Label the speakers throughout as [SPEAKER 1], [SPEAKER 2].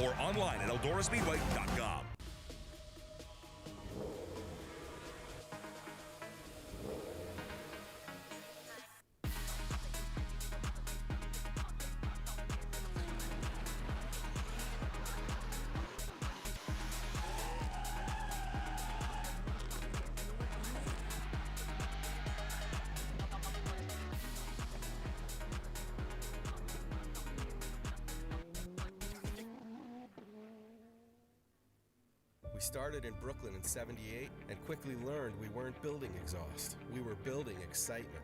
[SPEAKER 1] or online at eldoraspeedway.com.
[SPEAKER 2] We started in Brooklyn in '78 and quickly learned we weren't building exhaust. We were building excitement.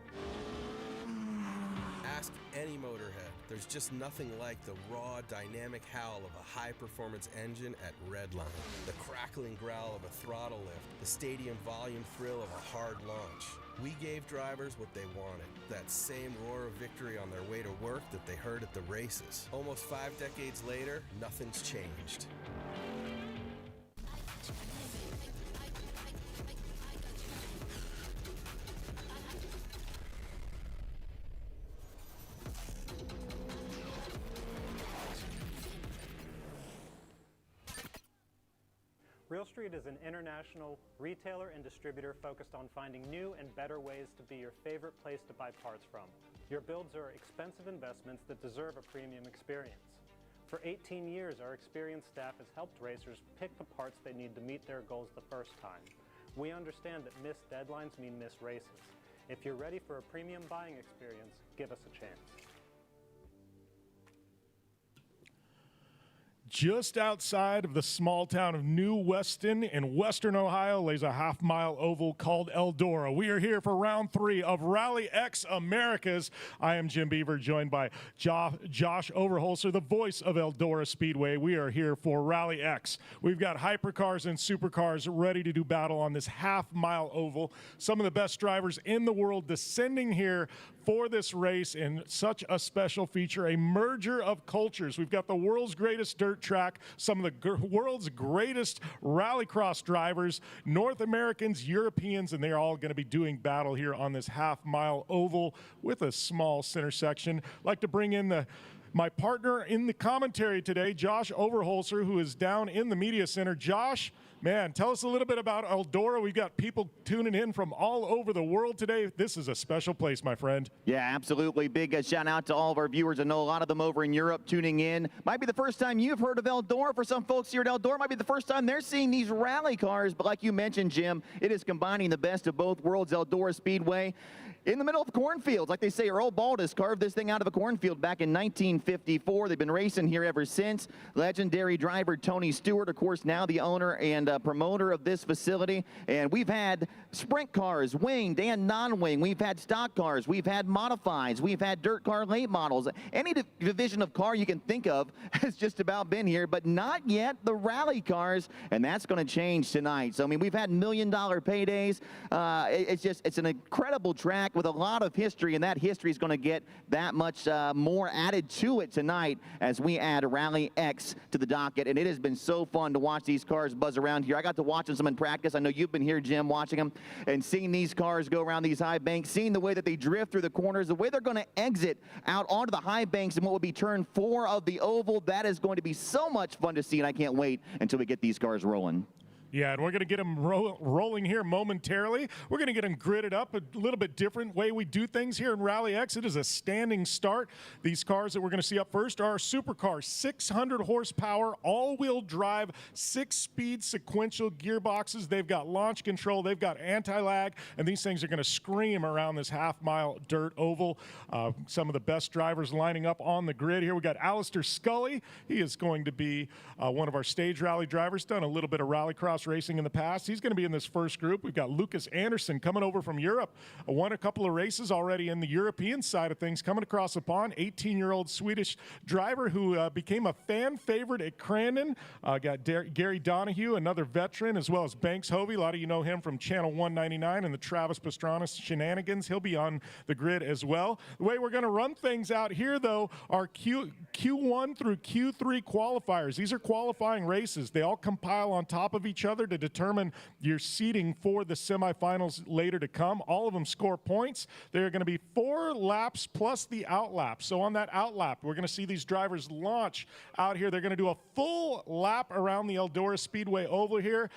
[SPEAKER 2] Ask any motorhead. There's just nothing like the raw, dynamic howl of a high-performance engine at Redline. The crackling growl of a throttle lift. The stadium volume thrill of a hard launch. We gave drivers what they wanted. That same roar of victory on their way to work that they heard at the races. Almost 5 decades later, nothing's changed.
[SPEAKER 3] Real Street is an international retailer and distributor focused on finding new and better ways to be your favorite place to buy parts from. Your builds are expensive investments that deserve a premium experience. For 18 years, our experienced staff has helped racers pick the parts they need to meet their goals the first time. We understand that missed deadlines mean missed races. If you're ready for a premium buying experience, give us a chance.
[SPEAKER 4] Just outside of the small town of New Weston in western Ohio lays a half-mile oval called Eldora. We are here for round 3 of RallyX Americas. I am Jim Beaver, joined by Josh Overholser, the voice of Eldora Speedway. We are here for RallyX. We've got hypercars and supercars ready to do battle on this half-mile oval. Some of the best drivers in the world descending here for this race in such a special feature, a merger of cultures. We've got the world's greatest dirt track, some of the world's greatest rallycross drivers, North Americans, Europeans, and they're all going to be doing battle here on this half-mile oval with a small center section. I'd like to bring in my partner in the commentary today, Josh Overholser, who is down in the media center. Josh, man, tell us a little bit about Eldora. We've got people tuning in from all over the world today. This is a special place, my friend.
[SPEAKER 5] Yeah, absolutely. Big shout out to all of our viewers. I know a lot of them over in Europe tuning in. Might be the first time you've heard of Eldora. For some folks here at Eldora, might be the first time they're seeing these rally cars. But like you mentioned, Jim, it is combining the best of both worlds. Eldora Speedway in the middle of cornfields. Like they say, Earl Baldus carved this thing out of a cornfield back in 1954. They've been racing here ever since. Legendary driver Tony Stewart, of course, now the owner and promoter of this facility. And we've had sprint cars, winged and non-wing. We've had stock cars. We've had modifieds. We've had dirt car late models. Any division of car you can think of has just about been here, but not yet the rally cars, and that's going to change tonight. So, I mean, we've had $1 million paydays. It's an incredible track with a lot of history, and that history is going to get that much more added to it tonight as we add RallyX to the docket. And it has been so fun to watch these cars buzz around here. I got to watch some in practice. I know you've been here, Jim, watching them and seeing these cars go around these high banks, seeing the way that they drift through the corners, the way they're going to exit out onto the high banks in what would be turn 4 of the oval. That is going to be so much fun to see, and I can't wait until we get these cars rolling.
[SPEAKER 4] Yeah, and we're going to get them rolling here momentarily. We're going to get them gridded up a little bit different way we do things here in RallyX. It is a standing start. These cars that we're going to see up first are supercars, 600 horsepower, all-wheel drive, 6-speed sequential gearboxes. They've got launch control. They've got anti-lag, and these things are going to scream around this half-mile dirt oval. Some of the best drivers lining up on the grid here. We got Alistair Scully. He is going to be one of our stage rally drivers, done a little bit of rallycross racing in the past. He's going to be in this first group. We've got Lucas Anderson coming over from Europe. Won a couple of races already in the European side of things, coming across the pond. 18-year-old Swedish driver who became a fan favorite at Crandon. Got Gary Donahue, another veteran, as well as Banks Hovey. A lot of you know him from Channel 199 and the Travis Pastrana shenanigans. He'll be on the grid as well. The way we're going to run things out here, though, are Q1 through Q3 qualifiers. These are qualifying races. They all compile on top of each other. other to determine your seeding for the semifinals later to come. All of them score points. There are going to be 4 laps plus the out lap. So on that out lap, we're going to see these drivers launch out here. They're going to do a full lap around the Eldora Speedway oval here,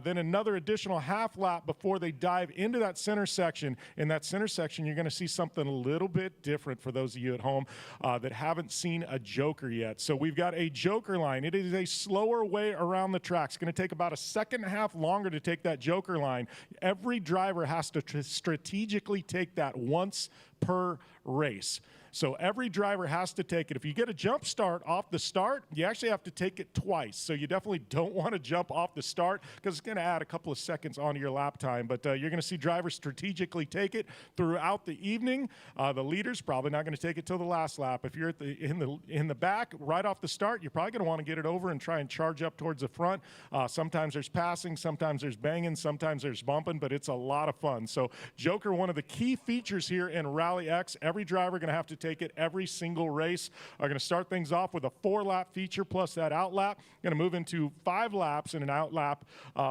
[SPEAKER 4] then another additional half lap before they dive into that center section. In that center section, you're going to see something a little bit different for those of you at home that haven't seen a joker yet. So we've got a joker line. It is a slower way around the track. It's going to take about a second and a half longer to take that joker line. Every driver has to strategically take that once per race. So every driver has to take it. If you get a jump start off the start, you actually have to take it twice. So you definitely don't want to jump off the start because it's going to add a couple of seconds onto your lap time. But you're going to see drivers strategically take it throughout the evening. The leader's probably not going to take it till the last lap. If you're at in the back right off the start, you're probably going to want to get it over and try and charge up towards the front. Sometimes there's passing, sometimes there's banging, sometimes there's bumping, but it's a lot of fun. So Joker, one of the key features here in Rally X, every driver going to have to take it every single race. Are going to start things off with a 4-lap feature plus that out lap. Going to move into 5 laps and an out lap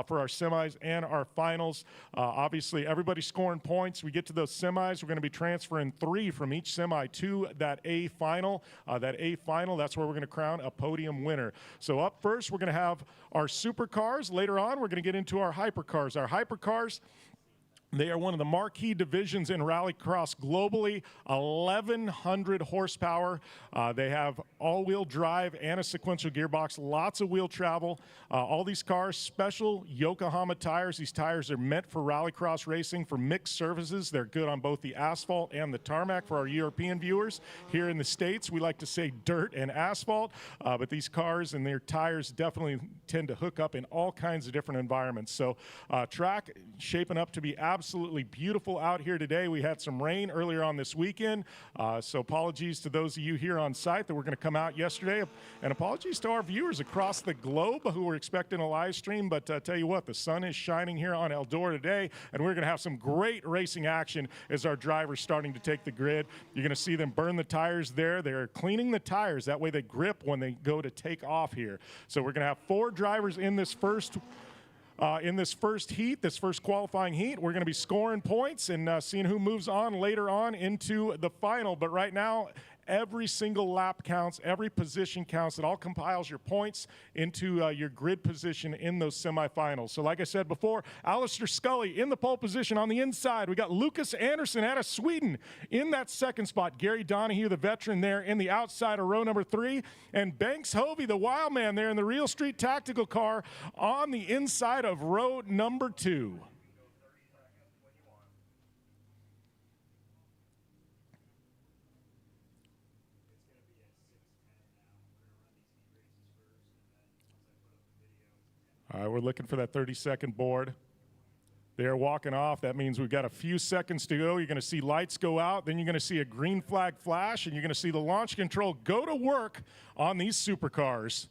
[SPEAKER 4] for our semis and our finals. Obviously, everybody's scoring points. We get to those semis. We're going to be transferring 3 from each semi to that A final. That's where we're going to crown a podium winner. So up first, we're going to have our supercars. Later on, we're going to get into our hypercars. Our hypercars, they are one of the marquee divisions in rallycross globally, 1,100 horsepower. They have all-wheel drive and a sequential gearbox, lots of wheel travel. All these cars, special Yokohama tires. These tires are meant for rallycross racing, for mixed surfaces. They're good on both the asphalt and the tarmac for our European viewers. Here in the States, we like to say dirt and asphalt, but these cars and their tires definitely tend to hook up in all kinds of different environments. So track shaping up to be absolutely beautiful out here today. We had some rain earlier on this weekend, so apologies to those of you here on site that were going to come out yesterday, and apologies to our viewers across the globe who were expecting a live stream. But tell you what, the sun is shining here on Eldora today, and we're going to have some great racing action as our drivers starting to take the grid. You're going to see them burn the tires there. They're cleaning the tires. That way they grip when they go to take off here. So we're going to have 4 drivers in this first heat, this first qualifying heat. We're going to be scoring points and seeing who moves on later on into the final. But right now, every single lap counts, every position counts. It all compiles your points into your grid position in those semifinals. So like I said before, Alistair Scully in the pole position on the inside. We got Lucas Anderson out of Sweden in that second spot. Gary Donahue, the veteran, there in the outside of row number 3. And Banks Hovey, the wild man, there in the Real Street Tactical car on the inside of row number 2. All right, we're looking for that 30-second board. They're walking off. That means we've got a few seconds to go. You're going to see lights go out. Then you're going to see a green flag flash, and you're going to see the launch control go to work on these supercars.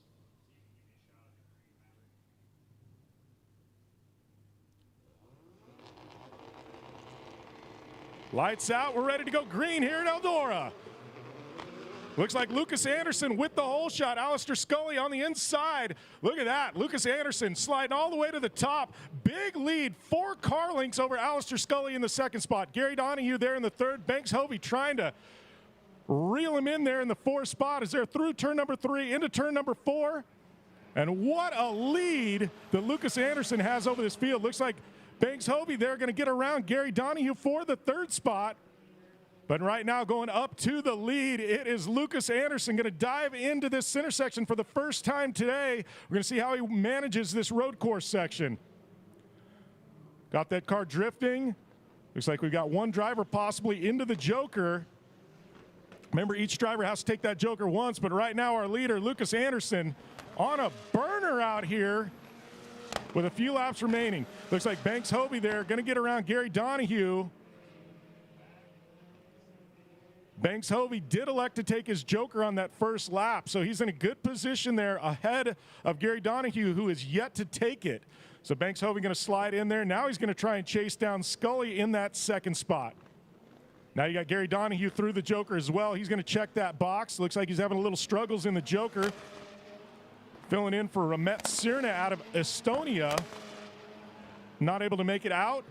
[SPEAKER 4] Lights out. We're ready to go green here at Eldora. Looks like Lucas Anderson with the hole shot. Alistair Scully on the inside. Look at that. Lucas Anderson sliding all the way to the top. Big lead. 4 car lengths over Alistair Scully in the second spot. Gary Donahue there in the third. Banks Hovey trying to reel him in there in the 4th spot as they're through turn number 3 into turn number 4. And what a lead that Lucas Anderson has over this field. Looks like Banks Hovey there going to get around Gary Donahue for the 3rd spot. But right now, going up to the lead, it is Lucas Anderson going to dive into this center section for the first time today. We're going to see how he manages this road course section. Got that car drifting. Looks like we've got 1 driver possibly into the Joker. Remember, each driver has to take that Joker once, but right now our leader, Lucas Anderson, on a burner out here with a few laps remaining. Looks like Banks Hovey there going to get around Gary Donahue. Banks Hovey did elect to take his Joker on that first lap, so he's in a good position there ahead of Gary Donahue, who is yet to take it. So Banks Hovey going to slide in there. Now he's going to try and chase down Scully in that second spot. Now you got Gary Donahue through the Joker as well. He's going to check that box. Looks like he's having a little struggles in the Joker. Filling in for Ramet Sirna out of Estonia. not able to make it out.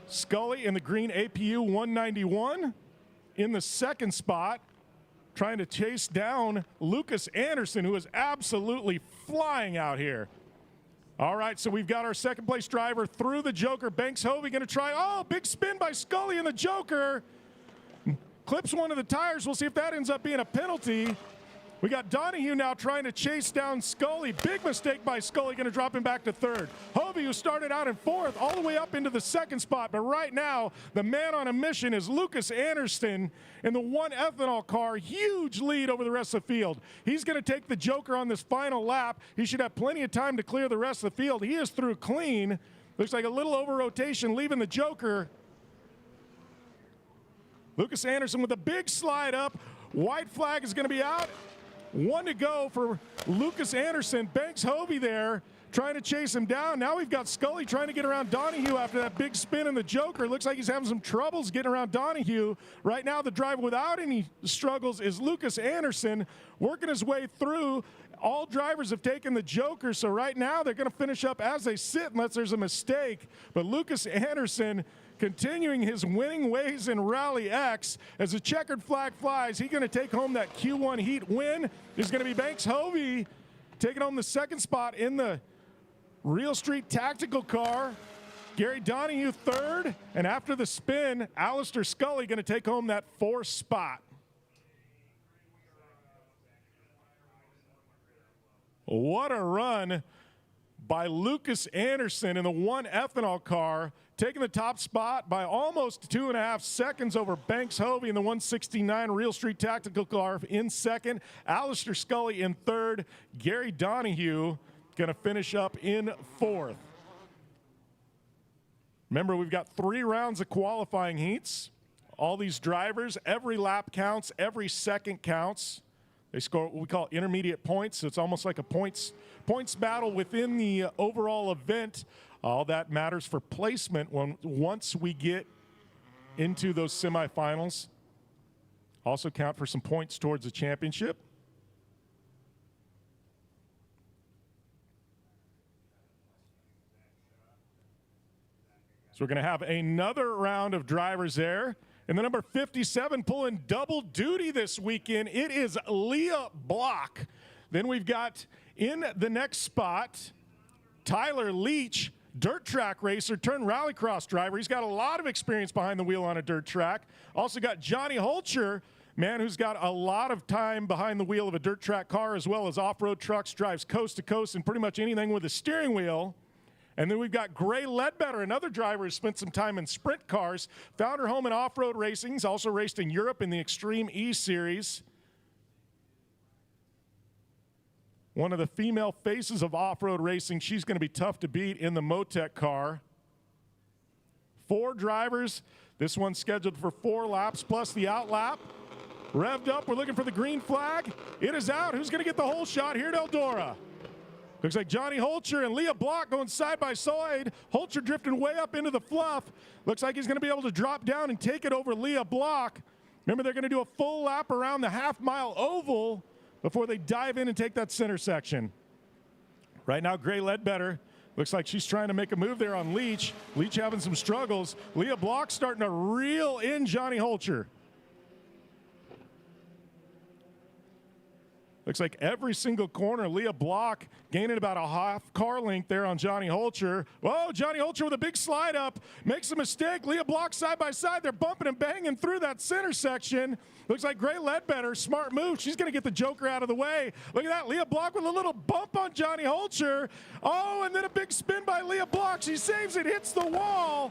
[SPEAKER 4] Scully in the green APU 191 in the second spot, trying to chase down Lucas Anderson, who is absolutely flying out here. All right, so we've got our second place driver through the Joker. Banks Hovey going to try, oh, big spin by Scully in the Joker. Clips one of the tires. We'll see if that ends up being a penalty. We got Donahue now trying to chase down Scully. Big mistake by Scully, going to drop him back to third. Hovey, who started out in fourth, all the way up into the second spot. But right now, the man on a mission is Lucas Anderson in the one ethanol car. Huge lead over the rest of the field. He's going to take the Joker on this final lap. He should have plenty of time to clear the rest of the field. He is through clean. Looks like a little over rotation, leaving the Joker. Lucas Anderson with a big slide up. White flag is going to be out. 1 to go for Lucas Anderson. Banks Hovey there trying to chase him down. Now we've got Scully trying to get around Donahue after that big spin in the Joker. Looks like he's having some troubles getting around Donahue. Right now the driver without any struggles is Lucas Anderson, working his way through. All drivers have taken the Joker, so right now they're going to finish up as they sit unless there's a mistake. But Lucas Anderson continuing his winning ways in Rally X. As the checkered flag flies, he's going to take home that Q1 heat win. Is going to be Banks Hovey taking home the second spot in the Real Street Tactical car. Gary Donahue third, and after the spin, Alistair Scully going to take home that fourth spot. What a run by Lucas Anderson in the one ethanol car, taking the top spot by almost 2.5 seconds over Banks Hovey in the 169 Real Street Tactical car in second. Alistair Scully in third. Gary Donahue going to finish up in fourth. Remember, we've got 3 rounds of qualifying heats. All these drivers, every lap counts, every second counts. They score what we call intermediate points, so it's almost like a points battle within the overall event. All that matters for placement once we get into those semifinals. Also count for some points towards the championship. So we're going to have another round of drivers there. And the number 57 pulling double duty this weekend, it is Leah Block. Then we've got in the next spot, Tyler Leach, dirt track racer turned rallycross driver. He's got a lot of experience behind the wheel on a dirt track. Also got Johnny Holcher, man who's got a lot of time behind the wheel of a dirt track car as well as off-road trucks, drives coast to coast and pretty much anything with a steering wheel. And then we've got Gray Ledbetter, another driver who spent some time in sprint cars, found her home in off-road racing. He's also raced in Europe in the Extreme E Series. One of the female faces of off-road racing. She's going to be tough to beat in the Motec car. 4 drivers. This one's scheduled for 4 laps plus the out lap. Revved up. We're looking for the green flag. It is out. Who's going to get the whole shot here at Eldora? Looks like Johnny Holcher and Leah Block going side by side. Holcher drifting way up into the fluff. Looks like he's going to be able to drop down and take it over Leah Block. Remember, they're going to do a full lap around the half-mile oval before they dive in and take that center section. Right now, Gray Ledbetter looks like she's trying to make a move there on Leach. Leach having some struggles. Leah Block starting to reel in Johnny Holcher. Looks like every single corner, Leah Block gaining about a half car length there on Johnny Holcher. Whoa, Johnny Holcher with a big slide up. Makes a mistake. Leah Block side by side. They're bumping and banging through that center section. Looks like Gray Ledbetter, smart move. She's going to get the Joker out of the way. Look at that. Leah Block with a little bump on Johnny Holcher. Oh, and then a big spin by Leah Block. She saves it, hits the wall.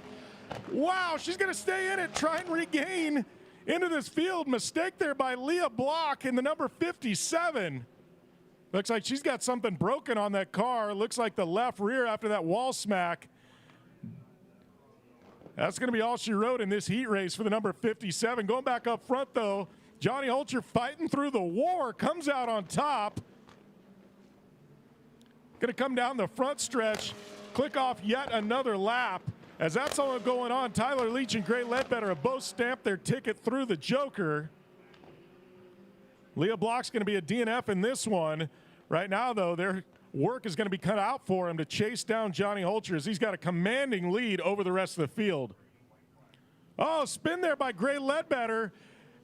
[SPEAKER 4] Wow, she's going to stay in it, try and regain into this field. Mistake there by Leah Block in the number 57. Looks like she's got something broken on that car. Looks like the left rear after that wall smack. That's going to be all she wrote in this heat race for the number 57. Going back up front, though, Johnny Holcher fighting through the war, comes out on top. Going to come down the front stretch, click off yet another lap. As that's all going on, Tyler Leach and Gray Ledbetter have both stamped their ticket through the Joker. Leah Block's going to be a DNF in this one. Right now, though, they're work is going to be cut out for him to chase down Johnny Holcher as he's got a commanding lead over the rest of the field. Oh, spin there by Gray Ledbetter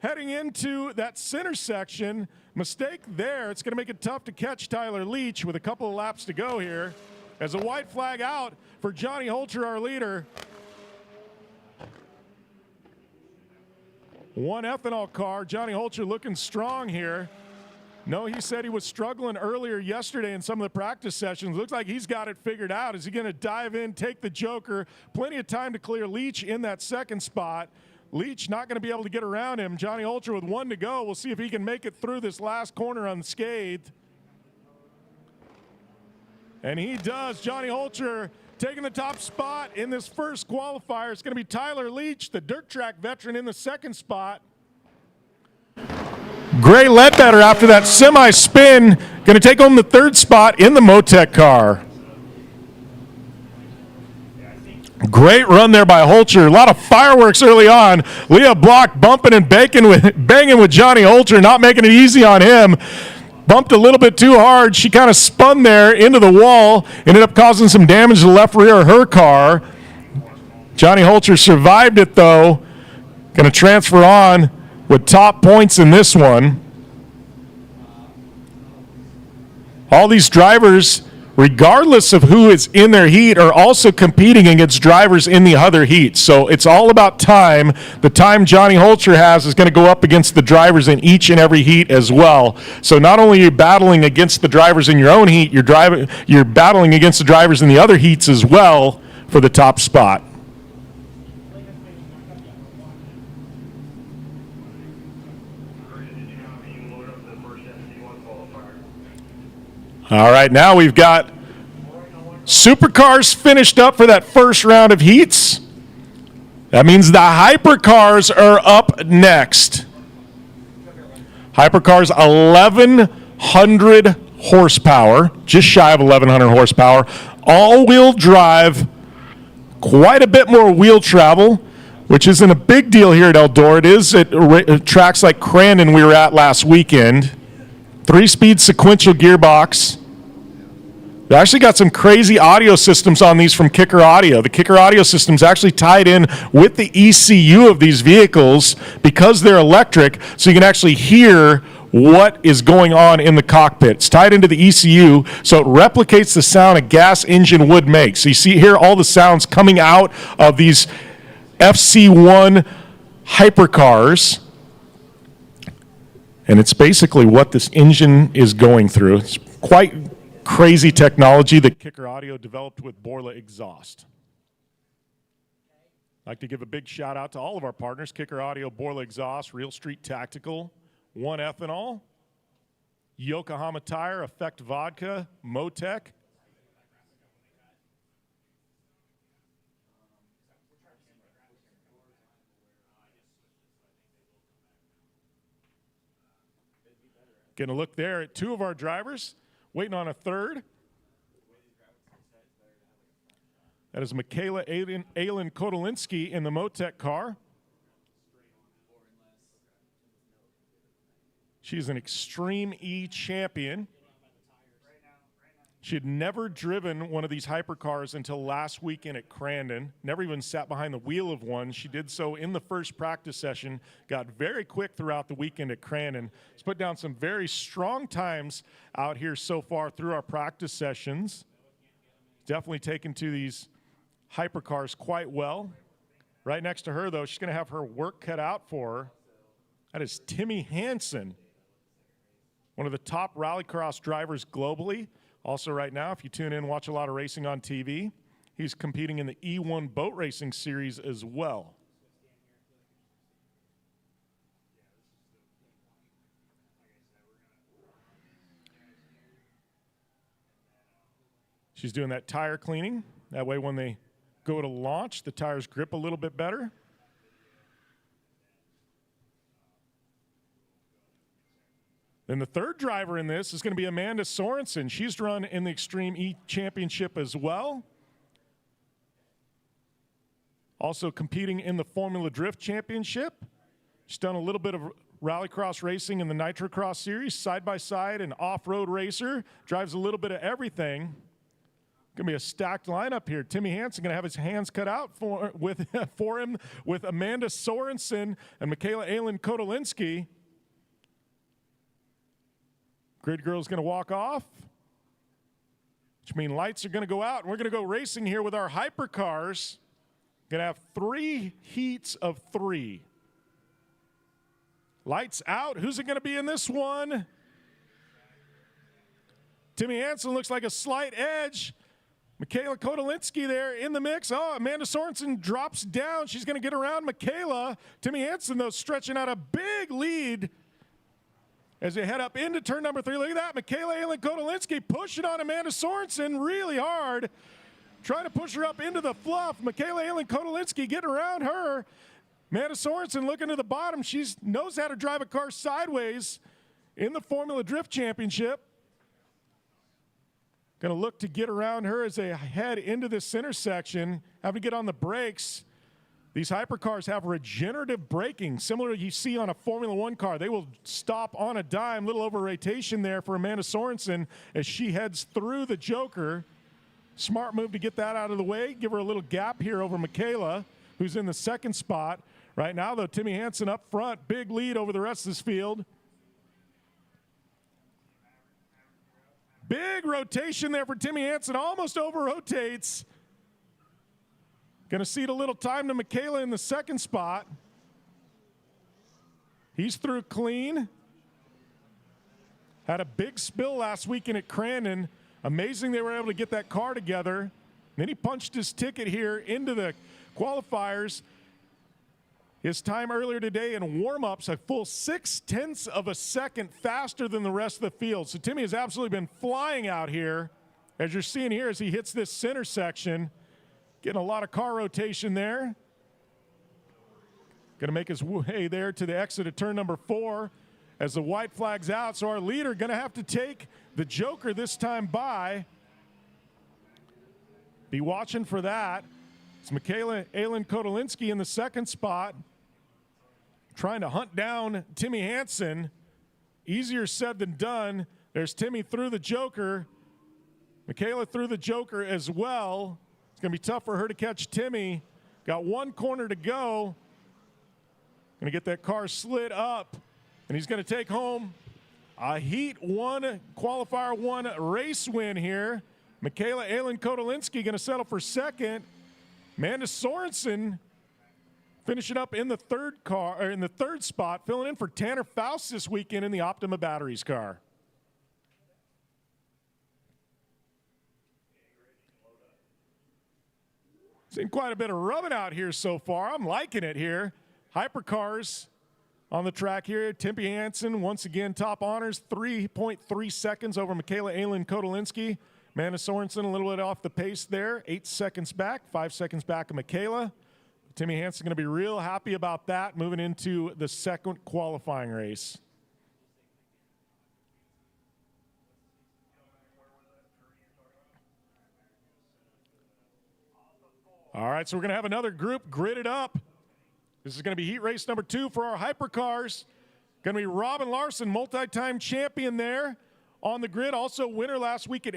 [SPEAKER 4] heading into that center section. Mistake there. It's going to make it tough to catch Tyler Leach with a couple of laps to go here. As a white flag out for Johnny Holcher, our leader. One ethanol car. Johnny Holcher looking strong here. No, he said he was struggling earlier yesterday in some of the practice sessions. Looks like he's got it figured out. Is he going to dive in, take the joker? Plenty of time to clear Leach in that second spot. Leach not going to be able to get around him. Johnny Holcher with 1 to go. We'll see if he can make it through this last corner unscathed. And he does. Johnny Holcher taking the top spot in this first qualifier. It's going to be Tyler Leach, the dirt track veteran, in the second spot. Gray Ledbetter, after that semi-spin, going to take home the third spot in the Motec car. Great run there by Holcher. A lot of fireworks early on. Leah Block bumping and banging with Johnny Holcher, not making it easy on him. Bumped a little bit too hard. She kind of spun there into the wall, ended up causing some damage to the left rear of her car. Johnny Holcher survived it, though. Going to transfer on with top points in this one. All these drivers, regardless of who is in their heat, are also competing against drivers in the other heats. So it's all about time. The time Johnny Holcher has is going to go up against the drivers in each and every heat as well. So not only are you battling against the drivers in your own heat, you're battling against the drivers in the other heats as well for the top spot. All right, now we've got supercars finished up for that first round of heats. That means the hypercars are up next. Hypercars 1,100 horsepower, just shy of 1,100 horsepower. All-wheel drive, quite a bit more wheel travel, which isn't a big deal here at Eldora. It is at tracks like Crandon we were at last weekend. 3-speed sequential gearbox. They actually got some crazy audio systems on these from Kicker Audio. The Kicker Audio system's actually tied in with the ECU of these vehicles because they're electric, so you can actually hear what is going on in the cockpit. It's tied into the ECU, so it replicates the sound a gas engine would make. So you see here all the sounds coming out of these FC1 hypercars. And it's basically what this engine is going through. It's quite crazy technology that Kicker Audio developed with Borla exhaust. I'd like to give a big shout out to all of our partners: Kicker Audio, Borla exhaust, Real Street Tactical, One Ethanol, Yokohama Tire, Effect Vodka, Motec. Getting a look there at 2 of our drivers, waiting on a third. That is Michaela Aylin Kotolinski in the Motec car. She's an Extreme E champion. She had never driven one of these hypercars until last weekend at Crandon. Never even sat behind the wheel of one. She did so in the first practice session. Got very quick throughout the weekend at Crandon. She's put down some very strong times out here so far through our practice sessions. Definitely taken to these hypercars quite well. Right next to her, though, she's going to have her work cut out for her. That is Timmy Hansen, one of the top rallycross drivers globally. Also right now, if you tune in and watch a lot of racing on TV, he's competing in the E1 boat racing series as well. She's doing that tire cleaning. That way when they go to launch, the tires grip a little bit better. Then the third driver in this is going to be Amanda Sorensen. She's run in the Extreme E Championship as well. Also competing in the Formula Drift Championship. She's done a little bit of rallycross racing in the Nitrocross series, side-by-side and off-road racer, drives a little bit of everything. Going to be a stacked lineup here. Timmy Hansen going to have his hands cut out for him with Amanda Sorensen and Michaela Aylin Kotolinski. Grid girl's going to walk off, which means lights are going to go out, and we're going to go racing here with our hypercars. Going to have 3 heats of 3. Lights out. Who's it going to be in this one? Timmy Hansen looks like a slight edge. Michaela Kotolinski there in the mix. Oh, Amanda Sorensen drops down. She's going to get around Michaela. Timmy Hansen, though, stretching out a big lead as they head up into turn number 3. Look at that. Michaela Aylin Kotolinski pushing on Amanda Sorensen really hard, trying to push her up into the fluff. Michaela Aylin Kotolinski getting around her. Amanda Sorensen looking to the bottom. She knows how to drive a car sideways in the Formula Drift Championship. Going to look to get around her as they head into this intersection. Having to get on the brakes. These hypercars have regenerative braking, similar to you see on a Formula One car. They will stop on a dime, little over rotation there for Amanda Sorensen as she heads through the Joker. Smart move to get that out of the way. Give her a little gap here over Michaela, who's in the second spot. Right now, though, Timmy Hansen up front, big lead over the rest of this field. Big rotation there for Timmy Hansen, almost over-rotates. Going to cede a little time to Michaela in the second spot. He's through clean. Had a big spill last weekend at Crandon. Amazing they were able to get that car together. Then he punched his ticket here into the qualifiers. His time earlier today in warm-ups, a full 0.6 of a second faster than the rest of the field. So Timmy has absolutely been flying out here, as you're seeing here as he hits this center section. Getting a lot of car rotation there. Going to make his way there to the exit of turn number 4 as the white flag's out. So our leader going to have to take the Joker this time by. Be watching for that. It's Michaela Aylin Kotolinski in the second spot, trying to hunt down Timmy Hansen. Easier said than done. There's Timmy through the Joker. Michaela through the Joker as well. It's going to be tough for her to catch Timmy. Got one corner to go. Going to get that car slid up, and he's going to take home a Heat 1, Qualifier 1 race win here. Michaela Aylin Kotolinski going to settle for second. Amanda Sorensen finishing up in the third spot, filling in for Tanner Faust this weekend in the Optima Batteries car. Seen quite a bit of rubbing out here so far. I'm liking it here. Hypercars on the track here. Timmy Hansen, once again, top honors, 3.3 seconds over Michaela Aylin Kotolinski. Amanda Sorensen a little bit off the pace there, 8 seconds back, 5 seconds back of Michaela. Timmy Hansen going to be real happy about that moving into the second qualifying race. All right, so we're going to have another group gridded up. This is going to be heat race number 2 for our hypercars. Going to be Robin Larson, multi-time champion there on the grid. Also winner last week at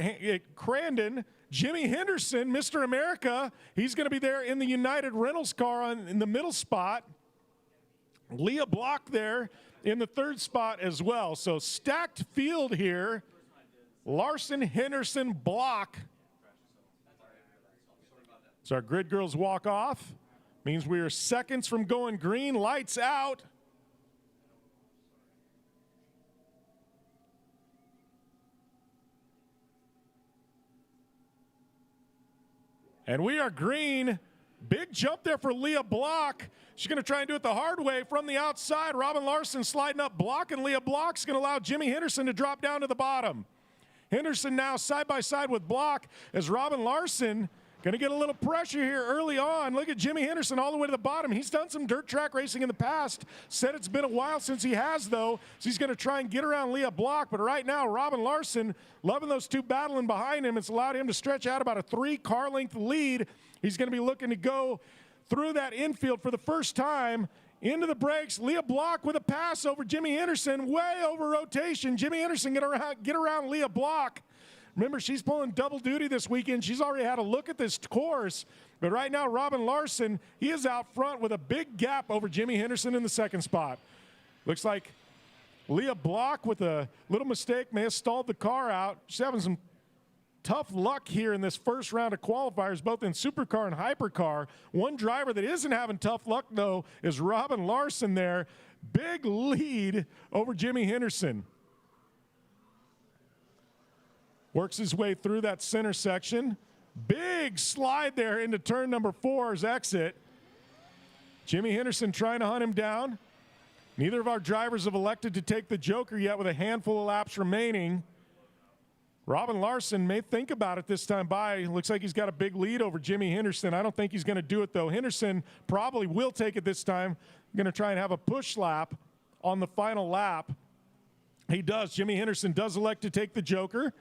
[SPEAKER 4] Crandon. Jimmy Henderson, Mr. America. He's going to be there in the United Rentals car in the middle spot. Leah Block there in the third spot as well. So stacked field here. Larson, Henderson, Block. So our grid girls walk off. Means we are seconds from going green. Lights out. And we are green. Big jump there for Leah Block. She's going to try and do it the hard way from the outside. Robin Larson sliding up, blocking Leah Block's going to allow Jimmy Henderson to drop down to the bottom. Henderson now side by side with Block as Robin Larson going to get a little pressure here early on. Look at Jimmy Henderson all the way to the bottom. He's done some dirt track racing in the past. Said it's been a while since he has, though. So he's going to try and get around Leah Block. But right now, Robin Larson, loving those two battling behind him. It's allowed him to stretch out about a 3-car length lead. He's going to be looking to go through that infield for the first time into the brakes. Leah Block with a pass over Jimmy Henderson, way over rotation. Jimmy Henderson get around Leah Block. Remember, she's pulling double duty this weekend. She's already had a look at this course. But right now, Robin Larson, he is out front with a big gap over Jimmy Henderson in the second spot. Looks like Leah Block with a little mistake may have stalled the car out. She's having some tough luck here in this first round of qualifiers, both in supercar and hypercar. One driver that isn't having tough luck, though, is Robin Larson there. Big lead over Jimmy Henderson. Works his way through that center section. Big slide there into turn number 4's exit. Jimmy Henderson trying to hunt him down. Neither of our drivers have elected to take the joker yet with a handful of laps remaining. Robin Larson may think about it this time by. Looks like he's got a big lead over Jimmy Henderson. I don't think he's going to do it, though. Henderson probably will take it this time. Going to try and have a push lap on the final lap. He does. Jimmy Henderson does elect to take the joker.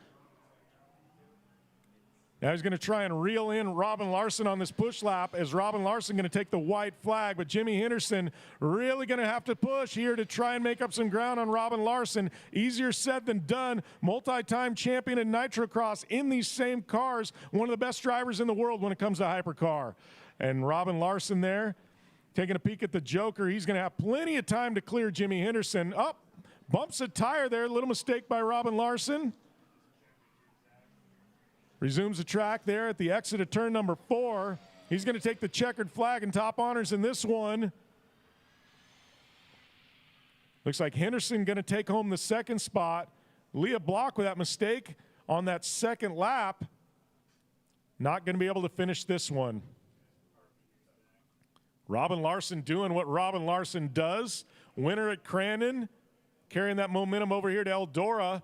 [SPEAKER 4] Now he's going to try and reel in Robin Larson on this push lap as Robin Larson going to take the white flag, but Jimmy Henderson really going to have to push here to try and make up some ground on Robin Larson. Easier said than done. Multi-time champion in Nitrocross in these same cars. One of the best drivers in the world when it comes to hypercar. And Robin Larson there taking a peek at the joker. He's going to have plenty of time to clear Jimmy Henderson. Up, bumps a tire there. Little mistake by Robin Larson. Resumes the track there at the exit of turn number 4. He's going to take the checkered flag and top honors in this one. Looks like Henderson going to take home the second spot. Leah Block with that mistake on that second lap. Not going to be able to finish this one. Robin Larson doing what Robin Larson does. Winner at Crandon. Carrying that momentum over here to Eldora.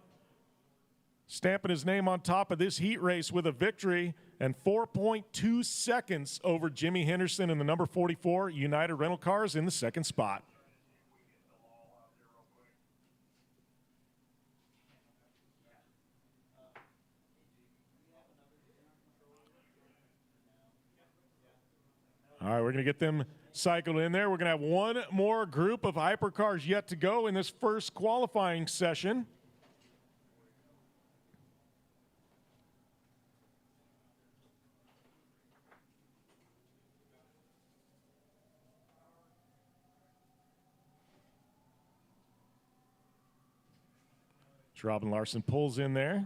[SPEAKER 4] Stamping his name on top of this heat race with a victory and 4.2 seconds over Jimmy Henderson in the number 44 United Rental Cars in the second spot. All right, we're going to get them cycled in there. We're going to have one more group of hypercars yet to go in this first qualifying session. Robin Larson pulls in there.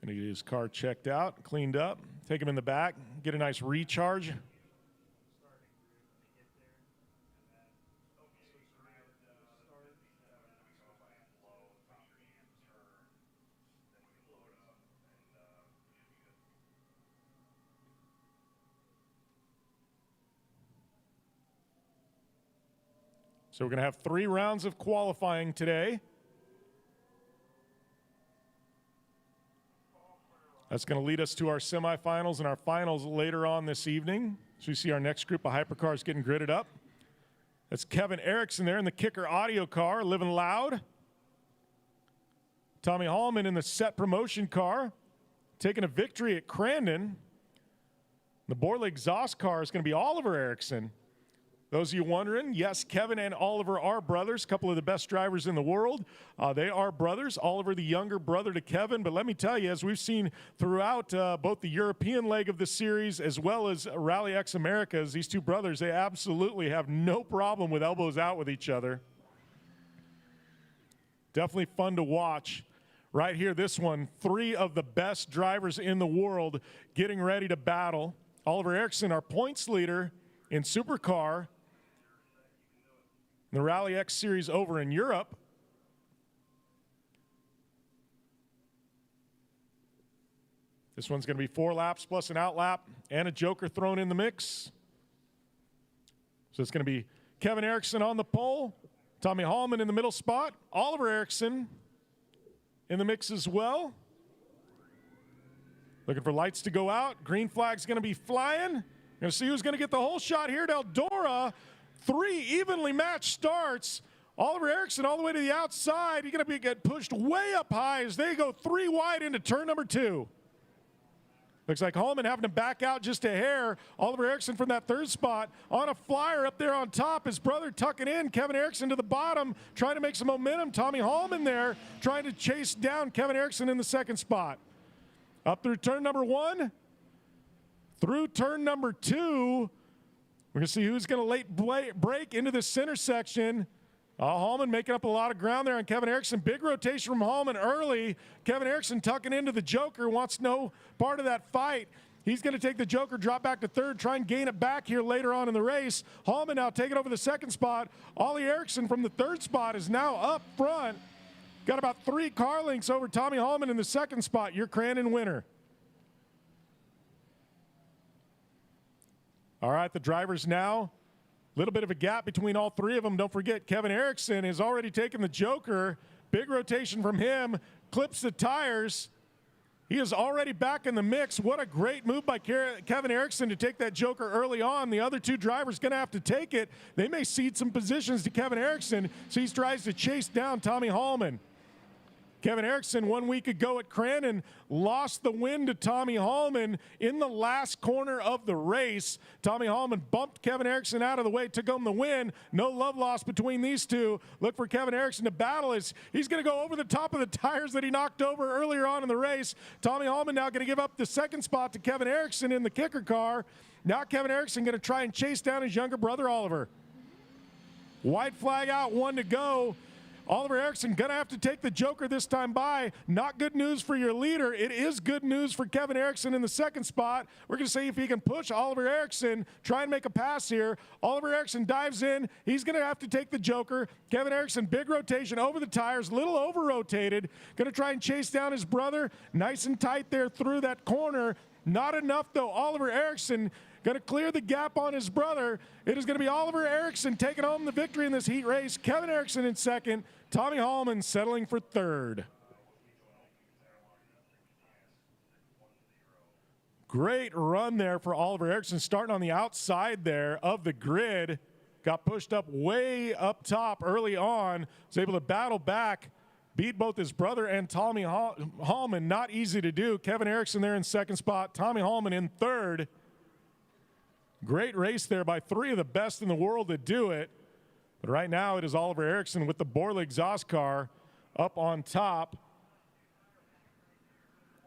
[SPEAKER 4] Going to get his car checked out, cleaned up, take him in the back, get a nice recharge. So we're going to have 3 rounds of qualifying today. That's going to lead us to our semifinals and our finals later on this evening. So we see our next group of hypercars getting gridded up. That's Kevin Erickson there in the Kicker audio car, living loud. Tommy Hallman in the Set Promotion car, taking a victory at Crandon. The Borley exhaust car is going to be Oliver Erickson. Those of you wondering, yes, Kevin and Oliver are brothers, a couple of the best drivers in the world. They are brothers. Oliver, the younger brother to Kevin. But let me tell you, as we've seen throughout both the European leg of the series as well as RallyX Americas, these two brothers, they absolutely have no problem with elbows out with each other. Definitely fun to watch. Right here, this one, 3 of the best drivers in the world getting ready to battle. Oliver Erickson, our points leader in Supercar. The RallyX series over in Europe. This one's going to be 4 laps plus an out lap and a joker thrown in the mix. So it's going to be Kevin Erickson on the pole, Tommy Hallman in the middle spot, Oliver Erickson in the mix as well. Looking for lights to go out. Green flag's going to be flying. Going to see who's going to get the whole shot here at Eldora. 3 evenly matched starts. Oliver Erickson all the way to the outside. He's going to get pushed way up high as they go 3 wide into turn number 2. Looks like Holman having to back out just a hair. Oliver Erickson from that third spot on a flyer up there on top. His brother tucking in. Kevin Erickson to the bottom, trying to make some momentum. Tommy Holman there trying to chase down Kevin Erickson in the second spot. Up through turn number 1. Through turn number 2. We're going to see who's going to late break into the center section. Holman making up a lot of ground there on Kevin Erickson. Big rotation from Holman early. Kevin Erickson tucking into the Joker, wants no part of that fight. He's going to take the Joker, drop back to third, try and gain it back here later on in the race. Holman now taking over the second spot. Ollie Erickson from the third spot is now up front. Got about 3 car lengths over Tommy Holman in the second spot. Your Crandon winner. All right, the drivers now. Little bit of a gap between all 3 of them. Don't forget, Kevin Erickson has already taken the Joker. Big rotation from him. Clips the tires. He is already back in the mix. What a great move by Kevin Erickson to take that Joker early on. The other 2 drivers going to have to take it. They may cede some positions to Kevin Erickson, so he tries to chase down Tommy Holman. Kevin Erickson 1 week ago at Crandon lost the win to Tommy Holman in the last corner of the race. Tommy Holman bumped Kevin Erickson out of the way, took home the win. No love lost between these 2. Look for Kevin Erickson to battle. He's going to go over the top of the tires that he knocked over earlier on in the race. Tommy Holman now going to give up the second spot to Kevin Erickson in the kicker car. Now Kevin Erickson going to try and chase down his younger brother Oliver. White flag out, 1 to go. Oliver Erickson going to have to take the Joker this time by. Not good news for your leader. It is good news for Kevin Erickson in the second spot. We're going to see if he can push Oliver Erickson, try and make a pass here. Oliver Erickson dives in. He's going to have to take the Joker. Kevin Erickson, big rotation over the tires, little over-rotated. Going to try and chase down his brother. Nice and tight there through that corner. Not enough, though. Oliver Erickson going to clear the gap on his brother. It is going to be Oliver Erickson taking home the victory in this heat race. Kevin Erickson in second. Tommy Holman settling for third. Great run there for Oliver Erickson, starting on the outside there of the grid. Got pushed up way up top early on. Was able to battle back, beat both his brother and Tommy Holman. Not easy to do. Kevin Erickson there in second spot. Tommy Holman in third. Great race there by 3 of the best in the world to do it. But right now it is Oliver Erickson with the Borla exhaust car up on top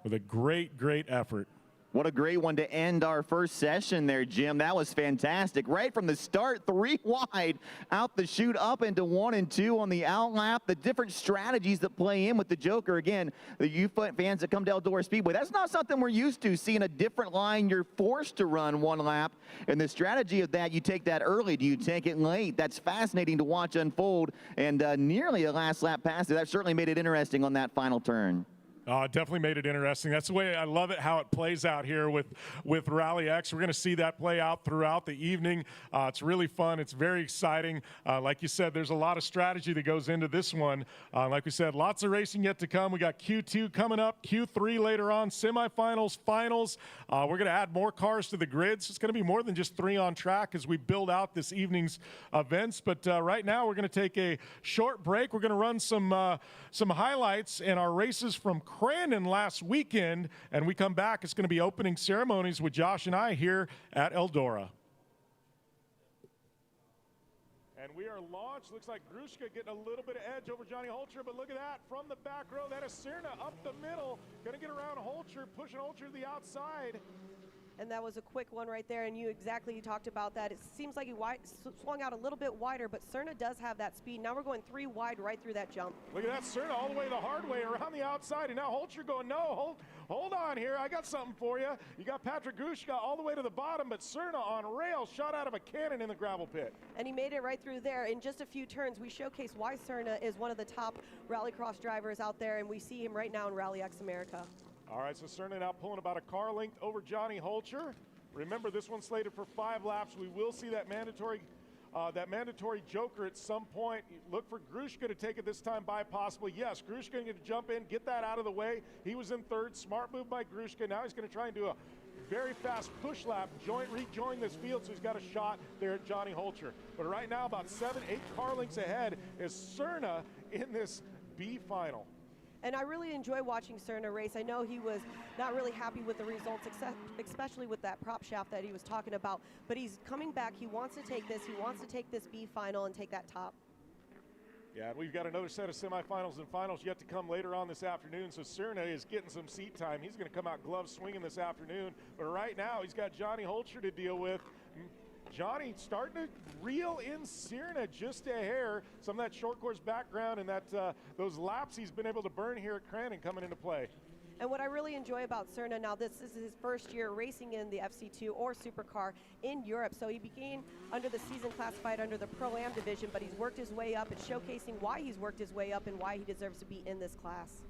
[SPEAKER 4] with a great, great effort.
[SPEAKER 5] What a great one to end our first session there, Jim. That was fantastic. Right from the start, 3 wide out the chute, up into 1 and 2 on the outlap. The different strategies that play in with the Joker. Again, the U fans that come to Eldora Speedway, that's not something we're used to, seeing a different line. You're forced to run 1 lap. And the strategy of that, you take that early. Do you take it late? That's fascinating to watch unfold. And nearly a last lap pass. That certainly made it interesting on that final turn.
[SPEAKER 4] It definitely made it interesting. That's the way I love it, how it plays out here with RallyX. We're going to see that play out throughout the evening. It's really fun. It's very exciting. Like you said, there's a lot of strategy that goes into this one. Like we said, lots of racing yet to come. We got Q2 coming up, Q3 later on, semifinals, finals. We're going to add more cars to the grid. So it's going to be more than just 3 on track as we build out this evening's events. But right now, we're going to take a short break. We're going to run some highlights in our races from Crandon last weekend, and we come back. It's going to be opening ceremonies with Josh and I here at Eldora. And we are launched. Looks like Grushka getting a little bit of edge over Johnny Holcher, but look at that from the back row. That is Cerna up the middle, going to get around Holcher, pushing Holcher to the outside.
[SPEAKER 6] And that was a quick one right there, and you talked about that. It seems like he swung out a little bit wider, but Cerna does have that speed. Now we're going 3 wide right through that jump.
[SPEAKER 4] Look at that, Cerna all the way the hard way around the outside, and now Holcher going, no, hold on here, I got something for you. You got Patrick Grushka all the way to the bottom, but Cerna on rails, shot out of a cannon in the gravel pit.
[SPEAKER 6] And he made it right through there. In just a few turns, we showcase why Cerna is one of the top rallycross drivers out there, and we see him right now in RallyX America.
[SPEAKER 4] All right, so Cerna now pulling about a car length over Johnny Holcher. Remember, this one's slated for 5 laps. We will see that mandatory Joker at some point. Look for Grushka to take it this time by possibly. Yes, Grushka going to jump in, get that out of the way. He was in third. Smart move by Grushka. Now he's going to try and do a very fast push lap, rejoin this field, so he's got a shot there at Johnny Holcher. But right now, about 7-8 car lengths ahead is Cerna in this B final.
[SPEAKER 6] And I really enjoy watching Cerna race. I know he was not really happy with the results, especially with that prop shaft that he was talking about. But he's coming back. He wants to take this. He wants to take this B final and take that top.
[SPEAKER 4] Yeah, and we've got another set of semifinals and finals yet to come later on this afternoon. So Cerna is getting some seat time. He's going to come out gloves swinging this afternoon. But right now, he's got Johnny Holcher to deal with. Johnny starting to reel in Cerna just a hair. Some of that short course background and that those laps he's been able to burn here at Crandon coming into play.
[SPEAKER 6] And what I really enjoy about Cerna now, this is his first year racing in the FC2 or Supercar in Europe. So he began under the season classified under the Pro-Am division, but he's worked his way up and showcasing why he's worked his way up and why he deserves to be in this class.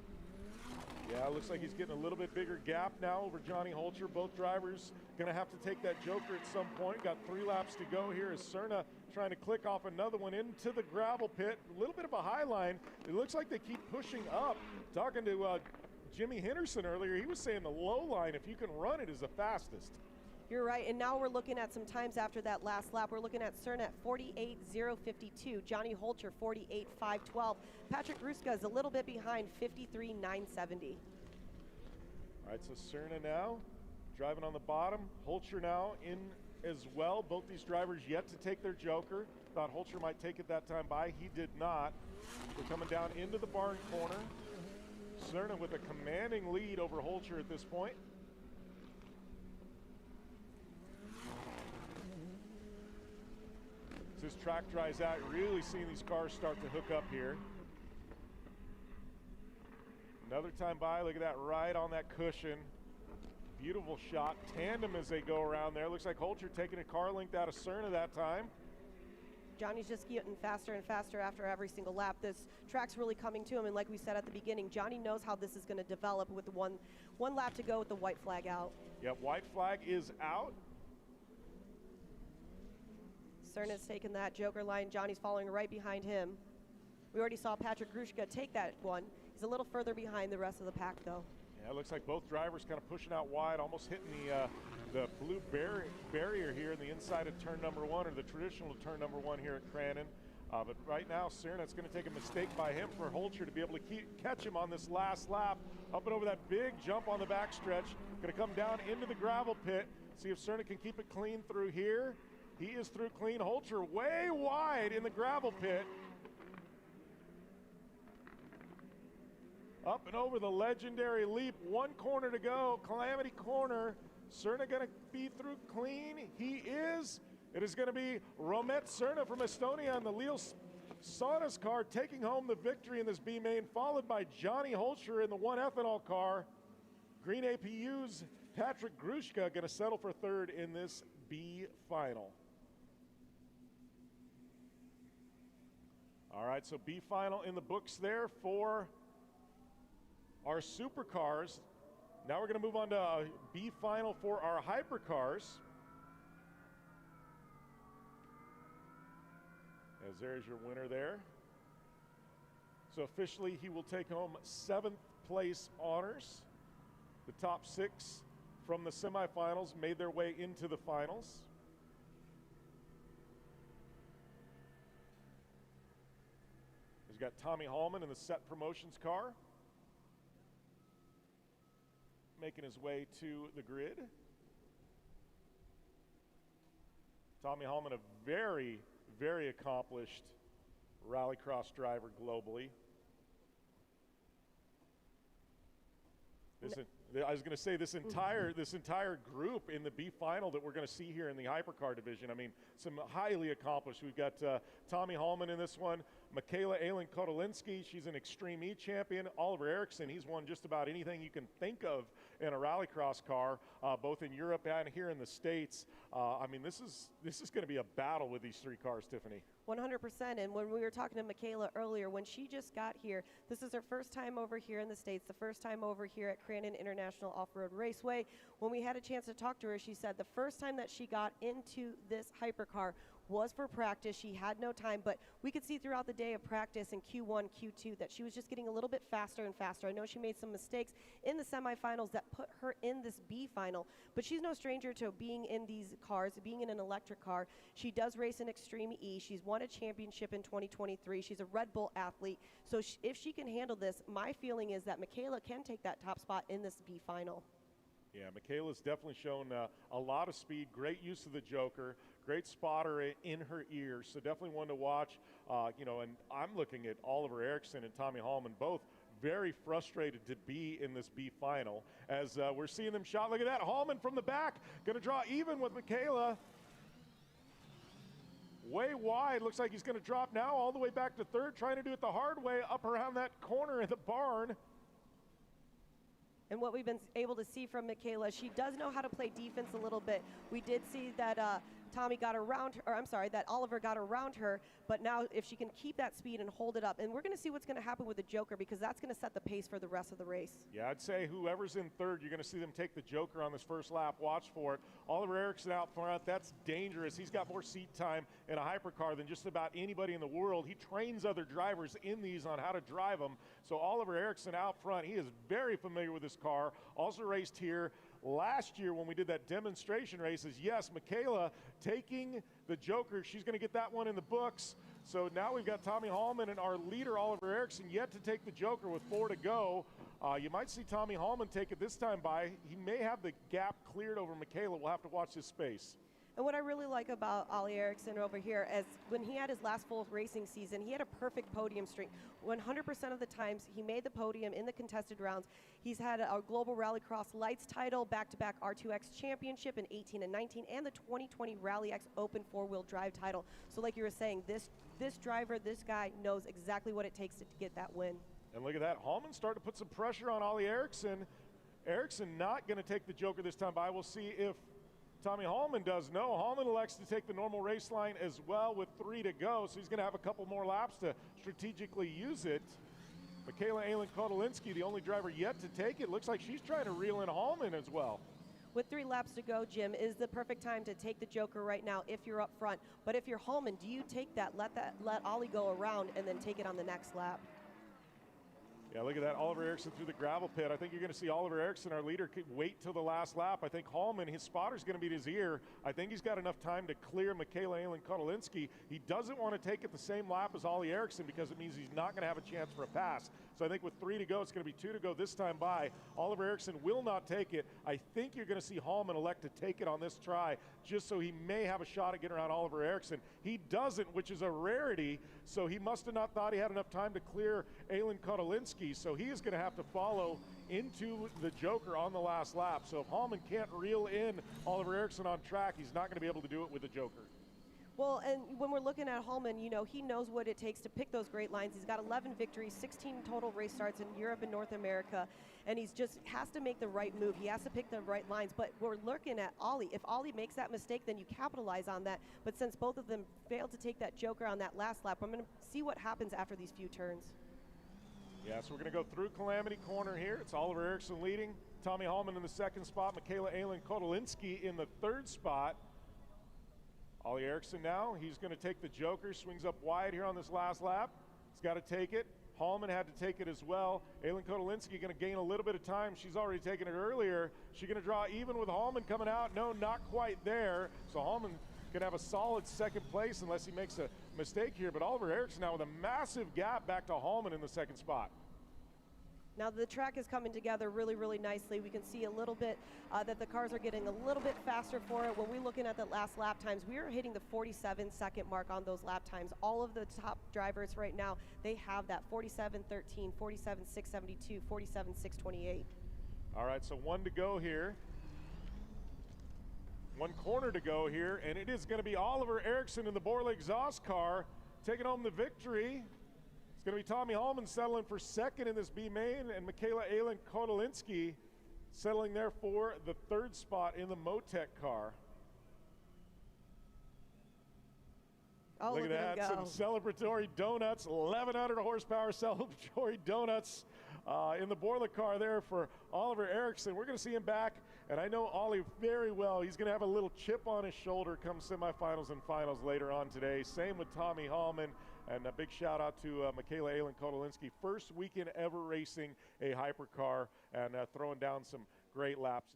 [SPEAKER 4] Yeah, it looks like he's getting a little bit bigger gap now over Johnny Holcher. Both drivers gonna have to take that joker at some point. Got 3 laps to go here as Cerna trying to click off another one into the gravel pit. A little bit of a high line. It looks like they keep pushing up. Talking to Jimmy Henderson earlier, he was saying the low line, if you can run it, is the fastest.
[SPEAKER 6] You're right, and now we're looking at some times after that last lap. We're looking at Cerna at 48.052, Johnny Holcher 48.512. Patrick Gruska is a little bit behind, 53.970.
[SPEAKER 4] All right, so Cerna now driving on the bottom. Holcher now in as well. Both these drivers yet to take their joker. Thought Holcher might take it that time by. He did not. We're coming down into the barn corner. Cerna with a commanding lead over Holcher at this point. As this track dries out, really seeing these cars start to hook up here. Another time by, look at that, right on that cushion. Beautiful shot, tandem as they go around there. Looks like Holcher taking a car length out of Cerna that time.
[SPEAKER 6] Johnny's just getting faster and faster after every single lap. This track's really coming to him, and like we said at the beginning, Johnny knows how this is going to develop with one lap to go with the white flag out.
[SPEAKER 4] Yep, white flag is out.
[SPEAKER 6] Cerna's taking that joker line. Johnny's following right behind him. We already saw Patrick Gruska take that one. He's a little further behind the rest of the pack, though.
[SPEAKER 4] Yeah, it looks like both drivers kind of pushing out wide, almost hitting the blue barrier here in the inside of turn number 1, or the traditional turn number 1 here at Crandon. But right now, Cerna, it's going to take a mistake by him for Holcher to be able to catch him on this last lap. Up and over that big jump on the backstretch. Going to come down into the gravel pit. See if Cerna can keep it clean through here. He is through clean. Holcher way wide in the gravel pit. Up and over the legendary leap. 1 corner to go. Calamity corner. Cerna going to be through clean. He is. It is going to be Romet Cerna from Estonia on the Lille Saunas car taking home the victory in this B main, followed by Johnny Holcher in the 1 ethanol car. Green APU's Patrick Gruska going to settle for 3rd in this B final. All right, so B final in the books there for our supercars. Now we're going to move on to B final for our hypercars. As there's your winner there. So officially he will take home 7th place honors. The top 6 from the semifinals made their way into the finals. He's got Tommy Hallman in the Set Promotions car, making his way to the grid. Tommy Hallman, a very, very accomplished rallycross driver globally. I was going to say this entire group in the B final that we're going to see here in the hypercar division. I mean, some highly accomplished. We've got Tommy Hallman in this one, Michaela Aylin Kotolinski, she's an Extreme E champion. Oliver Erickson, he's won just about anything you can think of in a rallycross car, both in Europe and here in the States. I mean, this is going to be a battle with these 3 cars, Tiffany.
[SPEAKER 6] 100%, and when we were talking to Michaela earlier, when she just got here, this is her first time over here in the States, the first time over here at Crandon International Off-Road Raceway. When we had a chance to talk to her, she said the first time that she got into this hypercar was for practice. She had no time, but we could see throughout the day of practice in Q1, Q2 that she was just getting a little bit faster and faster. I know she made some mistakes in the semifinals that put her in this B final, but she's no stranger to being in these cars, being in an electric car. She does race in Extreme E. She's won a championship in 2023. She's a Red Bull athlete. So if she can handle this, my feeling is that Michaela can take that top spot in this B final.
[SPEAKER 4] Yeah, Michaela's definitely shown a lot of speed, great use of the joker, great spotter in her ear, so definitely one to watch. You know, and I'm looking at Oliver Eriksson and Tommy Hallman, both very frustrated to be in this B final as we're seeing them shot. Look at that, Hallman from the back, gonna draw even with Michaela. Way wide, looks like he's gonna drop now all the way back to third, trying to do it the hard way up around that corner in the barn.
[SPEAKER 6] And what we've been able to see from Michaela, she does know how to play defense a little bit. We did see that Tommy got around her, or I'm sorry, that Oliver got around her, but now if she can keep that speed and hold it up, and we're gonna see what's gonna happen with the joker because that's gonna set the pace for the rest of the race.
[SPEAKER 4] Yeah, I'd say whoever's in third, you're gonna see them take the joker on this first lap. Watch for it. Oliver Eriksson out front, that's dangerous. He's got more seat time in a hypercar than just about anybody in the world. He trains other drivers in these on how to drive them. So Oliver Eriksson out front, he is very familiar with this car. Also raced here last year when we did that demonstration races. Yes, Michaela taking the joker. She's going to get that one in the books. So now we've got Tommy Hallman and our leader, Oliver Eriksson, yet to take the joker with 4 to go. You might see Tommy Hallman take it this time by. He may have the gap cleared over Michaela. We'll have to watch his space.
[SPEAKER 6] And what I really like about Ollie Eriksson over here is when he had his last full racing season, he had a perfect podium streak. 100% of the times he made the podium in the contested rounds. He's had a Global Rallycross Lights title, back-to-back R2X championship in 18 and 19, and the 2020 RallyX Open four-wheel drive title. So like you were saying, this driver, this guy knows exactly what it takes to get that win.
[SPEAKER 4] And look at that, Hallman starting to put some pressure on Ollie Eriksson. Eriksson not going to take the joker this time by. We'll see if Tommy Hallman does. No, Hallman elects to take the normal race line as well with 3 to go, so he's going to have a couple more laps to strategically use it. Michaela Kotelinski, the only driver yet to take it. Looks like she's trying to reel in Hallman as well.
[SPEAKER 6] With 3 laps to go, Jim, is the perfect time to take the joker right now if you're up front. But if you're Hallman, do you take that, let Ollie go around and then take it on the next lap?
[SPEAKER 4] Yeah, look at that, Oliver Eriksson through the gravel pit. I think you're going to see Oliver Eriksson, our leader, wait till the last lap. I think Hallman, his spotter's going to be in his ear. I think he's got enough time to clear Michaela Kotelinski. He doesn't want to take it the same lap as Ollie Eriksson because it means he's not going to have a chance for a pass. So I think with 3 to go, it's going to be 2 to go this time by. Oliver Eriksson will not take it. I think you're going to see Hallman elect to take it on this try just so he may have a shot at getting around Oliver Eriksson. He doesn't, which is a rarity, so he must have not thought he had enough time to clear Kotelinski. So he is going to have to follow into the joker on the last lap. So if Hallman can't reel in Oliver Eriksson on track, he's not going to be able to do it with the joker.
[SPEAKER 6] Well, and when we're looking at Hallman, you know, he knows what it takes to pick those great lines. He's got 11 victories, 16 total race starts in Europe and North America, and he's just has to make the right move. He has to pick the right lines, but we're looking at Ollie. If Ollie makes that mistake, then you capitalize on that. But since both of them failed to take that joker on that last lap, I'm going to see what happens after these few turns.
[SPEAKER 4] Yeah, so we're going to go through Calamity Corner here. It's Oliver Eriksson leading, Tommy Hallman in the second spot, Michaela Kotelinski in the third spot. Ollie Eriksson now, he's going to take the joker, swings up wide here on this last lap. He's got to take it. Hallman had to take it as well. Kotelinski going to gain a little bit of time. She's already taken it earlier. She's going to draw even with Hallman coming out. No, not quite there. So Hallman can have a solid second place unless he makes a mistake here. But Oliver Eriksson now with a massive gap back to Hallman in the second spot.
[SPEAKER 6] Now the track is coming together really, really nicely. We can see a little bit that the cars are getting a little bit faster for it. When we're looking at the last lap times, we are hitting the 47-second mark on those lap times. All of the top drivers right now, they have that 47.13, 47.672, 47.628.
[SPEAKER 4] All right, so 1 to go here. 1 corner to go here, and it is going to be Oliver Eriksson in the Borla exhaust car taking home the victory. It's going to be Tommy Hallman settling for second in this B main, and Michaela Kotelinski settling there for the third spot in the Motec car.
[SPEAKER 6] Oh,
[SPEAKER 4] look at that, some celebratory donuts, 1,100 horsepower celebratory donuts in the boiler car there for Oliver Erickson. We're going to see him back, and I know Ollie very well. He's going to have a little chip on his shoulder come semifinals and finals later on today. Same with Tommy Hallman, and a big shout out to Michaela Aylin Kodolinski. First weekend ever racing a hypercar and throwing down some great laps.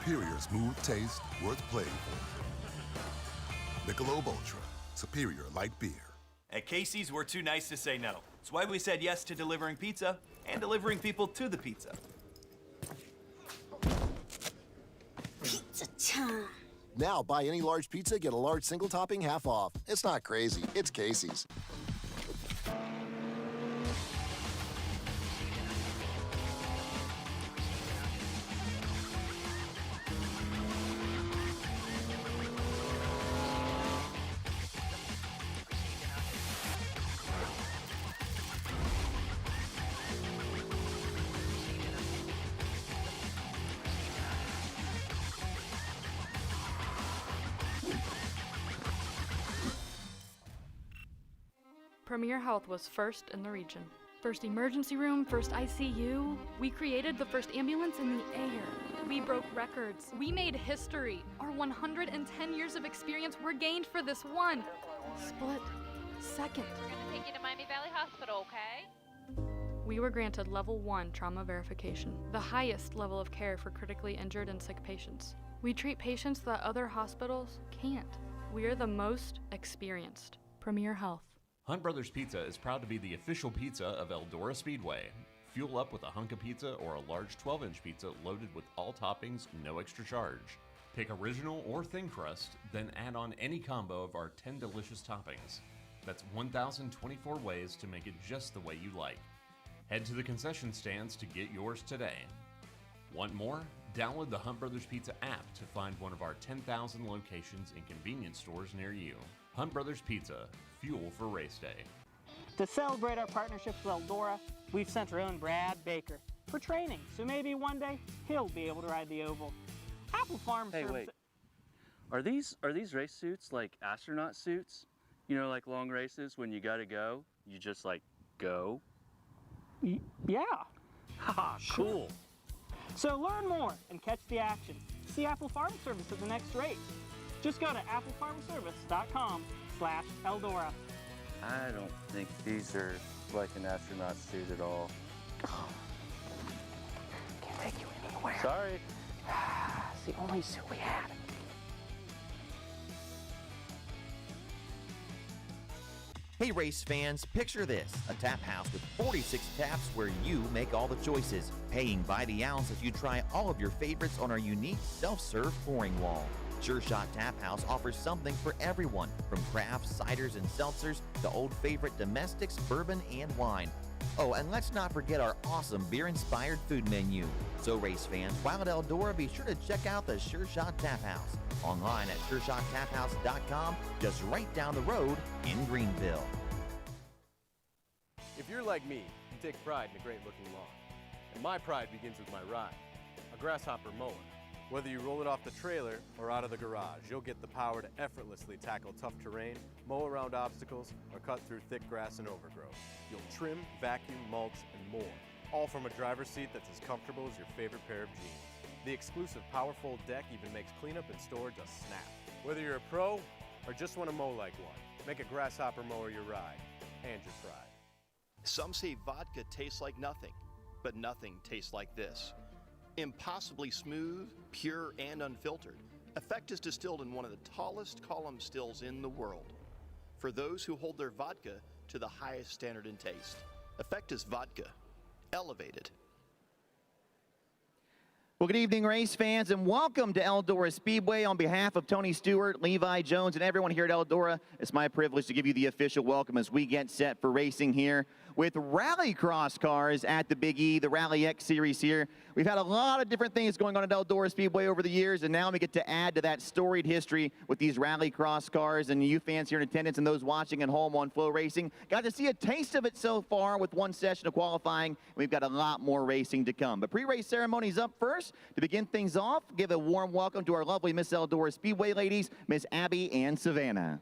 [SPEAKER 7] Superior smooth taste worth playing for. Michelob Ultra, superior light beer.
[SPEAKER 8] At Casey's, we're too nice to say no. It's why we said yes to delivering pizza and delivering people to the pizza.
[SPEAKER 9] Pizza time.
[SPEAKER 10] Now, buy any large pizza, get a large single topping half off. It's not crazy, it's Casey's.
[SPEAKER 11] Premier Health was first in the region. First emergency room, first ICU. We created the first ambulance in the air. We broke records. We made history. Our 110 years of experience were gained for this one split second.
[SPEAKER 9] We're gonna take you to Miami Valley Hospital, okay?
[SPEAKER 11] We were granted level 1 trauma verification, the highest level of care for critically injured and sick patients. We treat patients that other hospitals can't. We are the most experienced. Premier Health.
[SPEAKER 12] Hunt Brothers Pizza is proud to be the official pizza of Eldora Speedway. Fuel up with a hunk of pizza or a large 12-inch pizza loaded with all toppings, no extra charge. Pick original or thin crust, then add on any combo of our 10 delicious toppings. That's 1,024 ways to make it just the way you like. Head to the concession stands to get yours today. Want more? Download the Hunt Brothers Pizza app to find one of our 10,000 locations in convenience stores near you. Hunt Brothers Pizza, fuel for race day.
[SPEAKER 13] To celebrate our partnership with Eldora, we've sent our own Brad Baker for training, so maybe one day he'll be able to ride the oval. Apple Farm
[SPEAKER 14] Hey, wait. Are these race suits like astronaut suits? You know, like long races when you gotta go, you just like go?
[SPEAKER 13] Yeah.
[SPEAKER 14] Haha, cool.
[SPEAKER 13] So learn more and catch the action. See Apple Farm Service at the next race. Just go to applefarmservice.com/Eldora.
[SPEAKER 14] I don't think these are like an astronaut suit at all.
[SPEAKER 13] Can't take you anywhere.
[SPEAKER 14] Sorry.
[SPEAKER 13] It's the only suit we had.
[SPEAKER 5] Hey race fans, picture this, a tap house with 46 taps where you make all the choices, paying by the ounce as you try all of your favorites on our unique self-serve pouring wall. Sure Shot Tap House offers something for everyone, from crafts, ciders, and seltzers to old favorite domestics, bourbon, and wine. Oh, and let's not forget our awesome beer-inspired food menu. So race fans, while at Eldora, be sure to check out the Sure Shot Tap House. Online at SureShotTapHouse.com, just right down the road in Greenville.
[SPEAKER 15] If you're like me, you take pride in a great-looking lawn. And my pride begins with my ride, a Grasshopper mower. Whether you roll it off the trailer or out of the garage, you'll get the power to effortlessly tackle tough terrain, mow around obstacles, or cut through thick grass and overgrowth. You'll trim, vacuum, mulch, and more, all from a driver's seat that's as comfortable as your favorite pair of jeans. The exclusive Powerfold deck even makes cleanup and storage a snap. Whether you're a pro or just want to mow like one, make a Grasshopper mower your ride and your pride.
[SPEAKER 16] Some say vodka tastes like nothing, but nothing tastes like this. Impossibly smooth, pure, and unfiltered. Effect is distilled in one of the tallest column stills in the world for those who hold their vodka to the highest standard in taste. Effect is vodka, elevated.
[SPEAKER 5] Well, good evening, race fans, and welcome to Eldora Speedway. On behalf of Tony Stewart, Levi Jones, and everyone here at Eldora, it's my privilege to give you the official welcome as we get set for racing here with rallycross cars at the Big E, the RallyX series here. We've had a lot of different things going on at Eldora Speedway over the years, and now we get to add to that storied history with these rallycross cars. And you fans here in attendance and those watching at home on Flow Racing got to see a taste of it so far with one session of qualifying. We've got a lot more racing to come. But pre-race ceremony's up first. To begin things off, give a warm welcome to our lovely Miss Eldora Speedway ladies, Miss Abby and Savannah.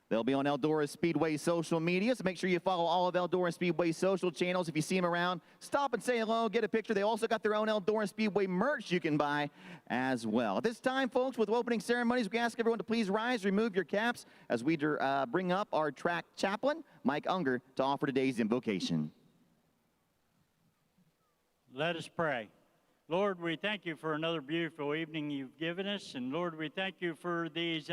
[SPEAKER 5] They'll be on Eldora Speedway social media, so make sure you follow all of Eldora Speedway social channels. If you see them around, stop and say hello, get a picture. They also got their own Eldora Speedway merch you can buy as well. At this time, folks, with opening ceremonies, we ask everyone to please rise, remove your caps as we bring up our track chaplain, Mike Unger, to offer today's invocation.
[SPEAKER 17] Let us pray. Lord, we thank you for another beautiful evening you've given us, and Lord, we thank you for these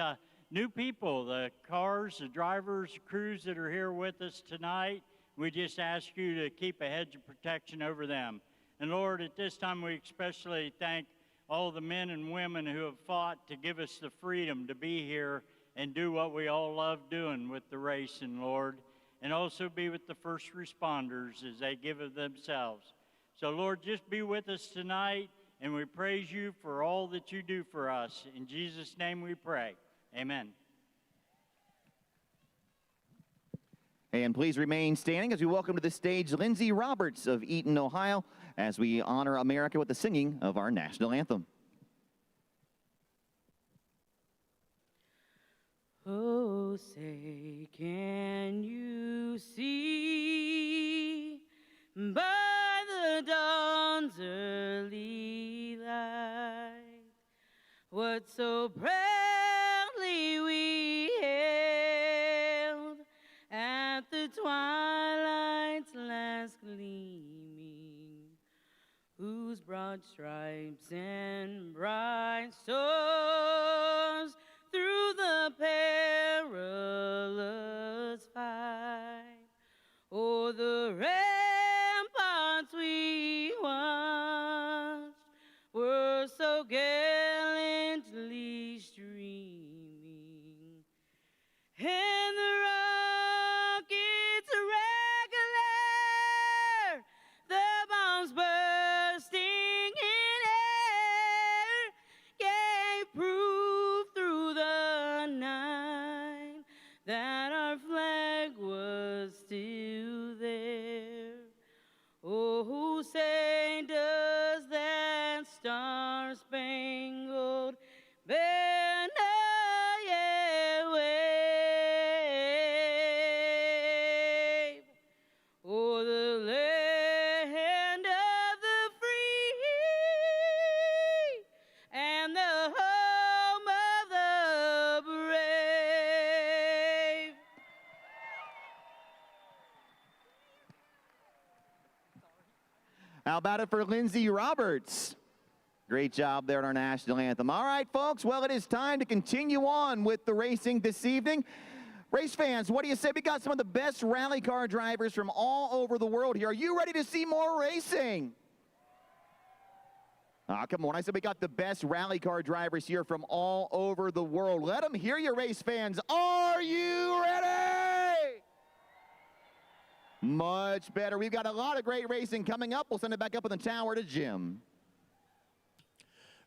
[SPEAKER 17] new people, the cars, the drivers, the crews that are here with us tonight. We just ask you to keep a hedge of protection over them. And Lord, at this time we especially thank all the men and women who have fought to give us the freedom to be here and do what we all love doing with the racing, Lord, and also be with the first responders as they give of themselves. So Lord, just be with us tonight, and we praise you for all that you do for us. In Jesus' name we pray. Amen.
[SPEAKER 5] And please remain standing as we welcome to the stage Lindsay Roberts of Eaton, Ohio, as we honor America with the singing of our national anthem.
[SPEAKER 18] Oh, say, can you see by the dawn's early light what so proudly we hailed at the twilight's last gleaming, whose broad stripes and bright stars through the perilous fight o'er the ramparts we watched were so gallantly streaming, and the rockets regular, the bombs bursting in air, gave proof through the night that our flag was still there. Oh, say does that star-spangled banner yet wave o'er the land of the free and the home of the brave.
[SPEAKER 5] How about it for Lindsay Roberts? Great job there on our national anthem. All right, folks, well, it is time to continue on with the racing this evening. Race fans, what do you say? We got some of the best rally car drivers from all over the world here. Are you ready to see more racing? Come on, I said we got the best rally car drivers here from all over the world. Let them hear you, race fans. Are you ready? Much better. We've got a lot of great racing coming up. We'll send it back up in the tower to Jim.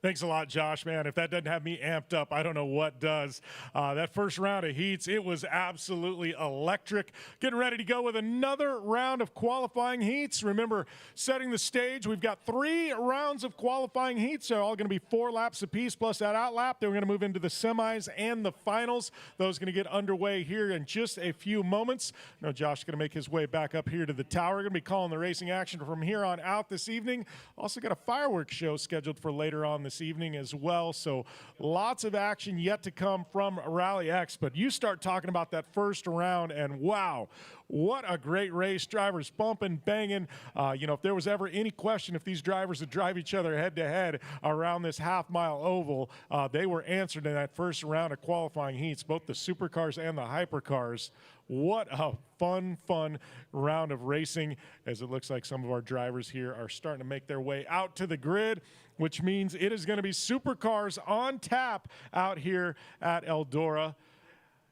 [SPEAKER 4] Thanks a lot, Josh, man. If that doesn't have me amped up, I don't know what does. That first round of heats, it was absolutely electric. Getting ready to go with another round of qualifying heats. Remember, setting the stage, we've got 3 rounds of qualifying heats. They're all going to be 4 laps apiece plus that out lap. Then we're going to move into the semis and the finals. Those are going to get underway here in just a few moments. I know Josh is going to make his way back up here to the tower. We're going to be calling the racing action from here on out this evening. Also got a fireworks show scheduled for later on this this evening as well. So lots of action yet to come from RallyX. But you start talking about that first round, and wow, what a great race. Drivers bumping, banging. If there was ever any question if these drivers would drive each other head-to-head around this half-mile oval, they were answered in that first round of qualifying heats, both the supercars and the hypercars. What a fun round of racing, as it looks like some of our drivers here are starting to make their way out to the grid, which means it is going to be supercars on tap out here at Eldora.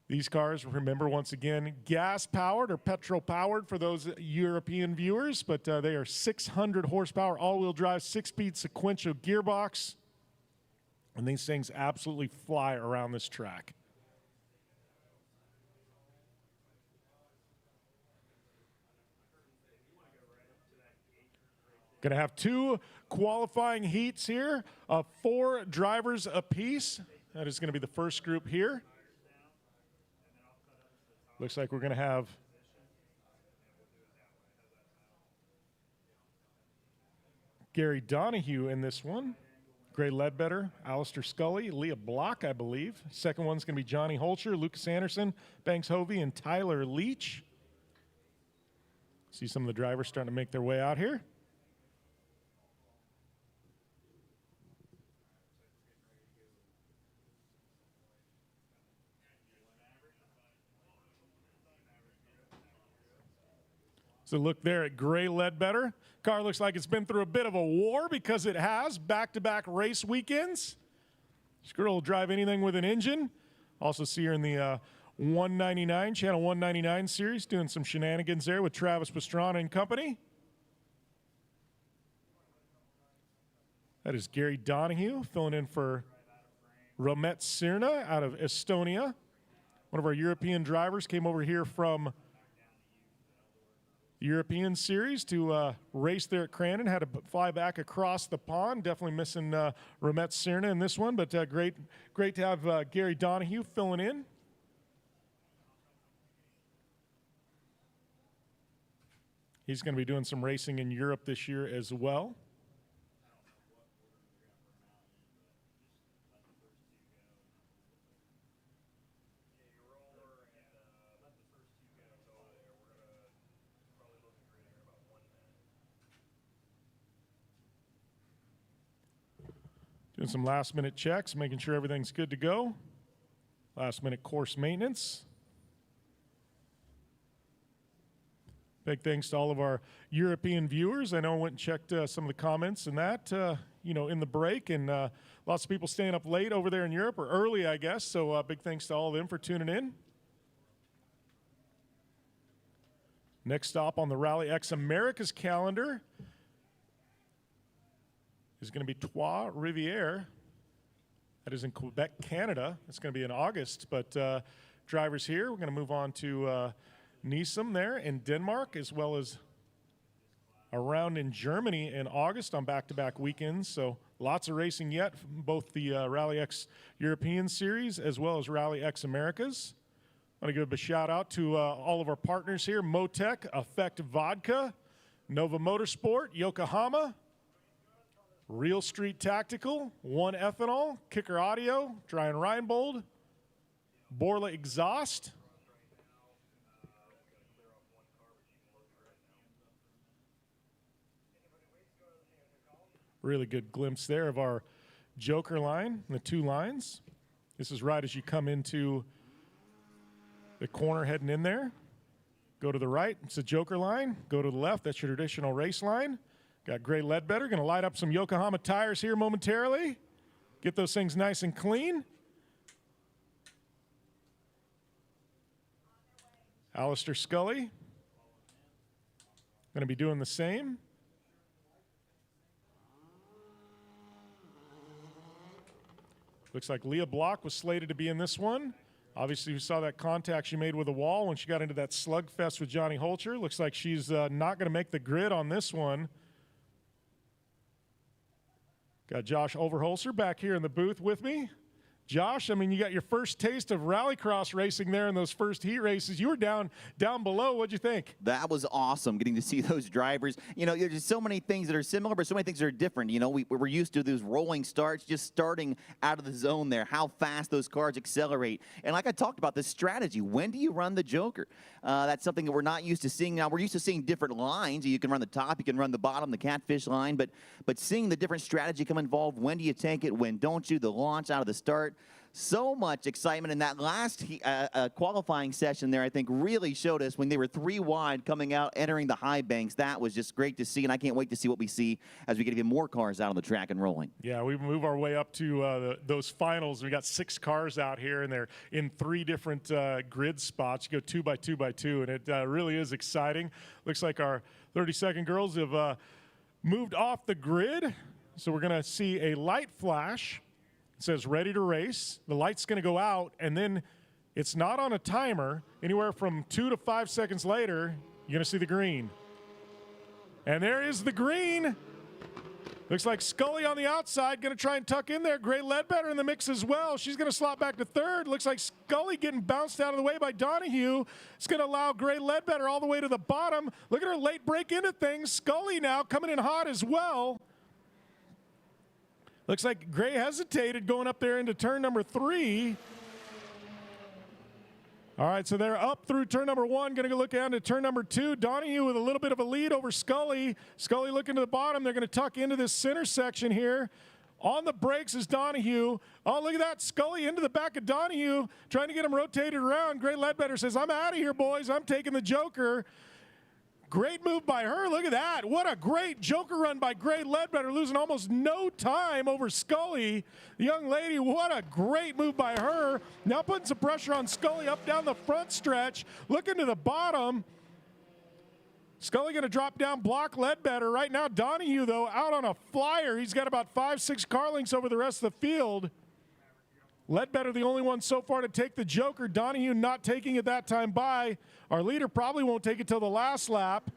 [SPEAKER 4] These cars, remember, once again, gas-powered or petrol-powered for those European viewers, but they are 600 horsepower, all-wheel drive, 6-speed sequential gearbox, and these things absolutely fly around this track. Going to have 2 qualifying heats here of 4 drivers apiece. That is going to be the first group here. Looks like we're going to have Gary Donahue in this one, Gray Ledbetter, Alistair Scully, Leah Block, I believe. Second one's going to be Johnny Holcher, Lucas Anderson, Banks Hovey, and Tyler Leach. See some of the drivers starting to make their way out here. So look there at Gray Ledbetter. Car looks like it's been through a bit of a war, because it has. Back-to-back race weekends. This girl will drive anything with an engine. Also see her in the 199, Channel 199 series, doing some shenanigans there with Travis Pastrana and company. That is Gary Donahue filling in for Romet Sirna out of Estonia. One of our European drivers came over here from the European Series to race there at Crandon. Had to fly back across the pond. Definitely missing Romet Sirna in this one, but great to have Gary Donahue filling in. He's going to be doing some racing in Europe this year as well. Doing some last-minute checks, making sure everything's good to go. Last-minute course maintenance. Big thanks to all of our European viewers. I know I went and checked some of the comments and that, in the break, and lots of people staying up late over there in Europe, or early, I guess. So big thanks to all of them for tuning in. Next stop on the RallyX Americas calendar is going to be Trois Rivières. That is in Quebec, Canada. It's going to be in August, but drivers here, we're going to move on to Niesum there in Denmark, as well as around in Germany in August on back-to-back weekends. So lots of racing yet, both the RallyX European Series as well as RallyX Americas. I want to give a shout out to all of our partners here: Motec, Effect Vodka, Nova Motorsport, Yokohama, Real Street Tactical, One Ethanol, Kicker Audio, Dry and Reinbold, Borla Exhaust, really good glimpse there of our Joker line, the 2 lines. This is right as you come into the corner heading in there. Go to the right, it's the Joker line. Go to the left, that's your traditional race line. Got Gray Ledbetter, going to light up some Yokohama tires here momentarily. Get those things nice and clean. Alistair Scully, going to be doing the same. Looks like Leah Block was slated to be in this one. Obviously, you saw that contact she made with the wall when she got into that slugfest with Johnny Holcher. Looks like she's not going to make the grid on this one. Got Josh Overholzer back here in the booth with me. Josh, I mean, you got your first taste of rallycross racing there in those first heat races. You were down below. What'd you think?
[SPEAKER 5] That was awesome, getting to see those drivers. You know, there's so many things that are similar, but so many things that are different. You know, we're used to those rolling starts, just starting out of the zone there, how fast those cars accelerate. And like I talked about, the strategy, when do you run the Joker? That's something that we're not used to seeing. Now, we're used to seeing different lines. You can run the top, you can run the bottom, the catfish line, but seeing the different strategy come involved, when do you take it, when don't you, the launch out of the start. So much excitement in that last qualifying session there, I think, really showed us when they were 3 wide coming out, entering the high banks. That was just great to see, and I can't wait to see what we see as we get even more cars out on the track and rolling.
[SPEAKER 4] Yeah, we move our way up to those finals. We got 6 cars out here, and they're in 3 different grid spots. You go 2 by 2 by 2, and it really is exciting. Looks like our 30-second girls have moved off the grid, so we're going to see a light flash. It says ready to race. The light's going to go out, and then it's not on a timer. Anywhere from 2 to 5 seconds later, you're going to see the green. And there is the green. Looks like Scully on the outside, going to try and tuck in there. Gray Ledbetter in the mix as well. She's going to slot back to third. Looks like Scully getting bounced out of the way by Donahue. It's going to allow Gray Ledbetter all the way to the bottom. Look at her late break into things. Scully now coming in hot as well. Looks like Gray hesitated going up there into turn number 3. All right, so they're up through turn number 1. Going to go look down to turn number 2. Donahue with a little bit of a lead over Scully. Scully looking to the bottom. They're going to tuck into this center section here. On the brakes is Donahue. Oh, look at that. Scully into the back of Donahue, trying to get him rotated around. Gray Ledbetter says, I'm out of here, boys. I'm taking the Joker. Great move by her. Look at that. What a great Joker run by Gray Ledbetter, losing almost no time over Scully. The young lady, what a great move by her. Now putting some pressure on Scully up down the front stretch. Looking to the bottom. Scully going to drop down, block Ledbetter. Right now, Donahue, though, out on a flyer. He's got about 5-6 car lengths over the rest of the field. Ledbetter, the only one so far to take the Joker. Donahue not taking it that time by. Our leader probably won't take it till the last lap.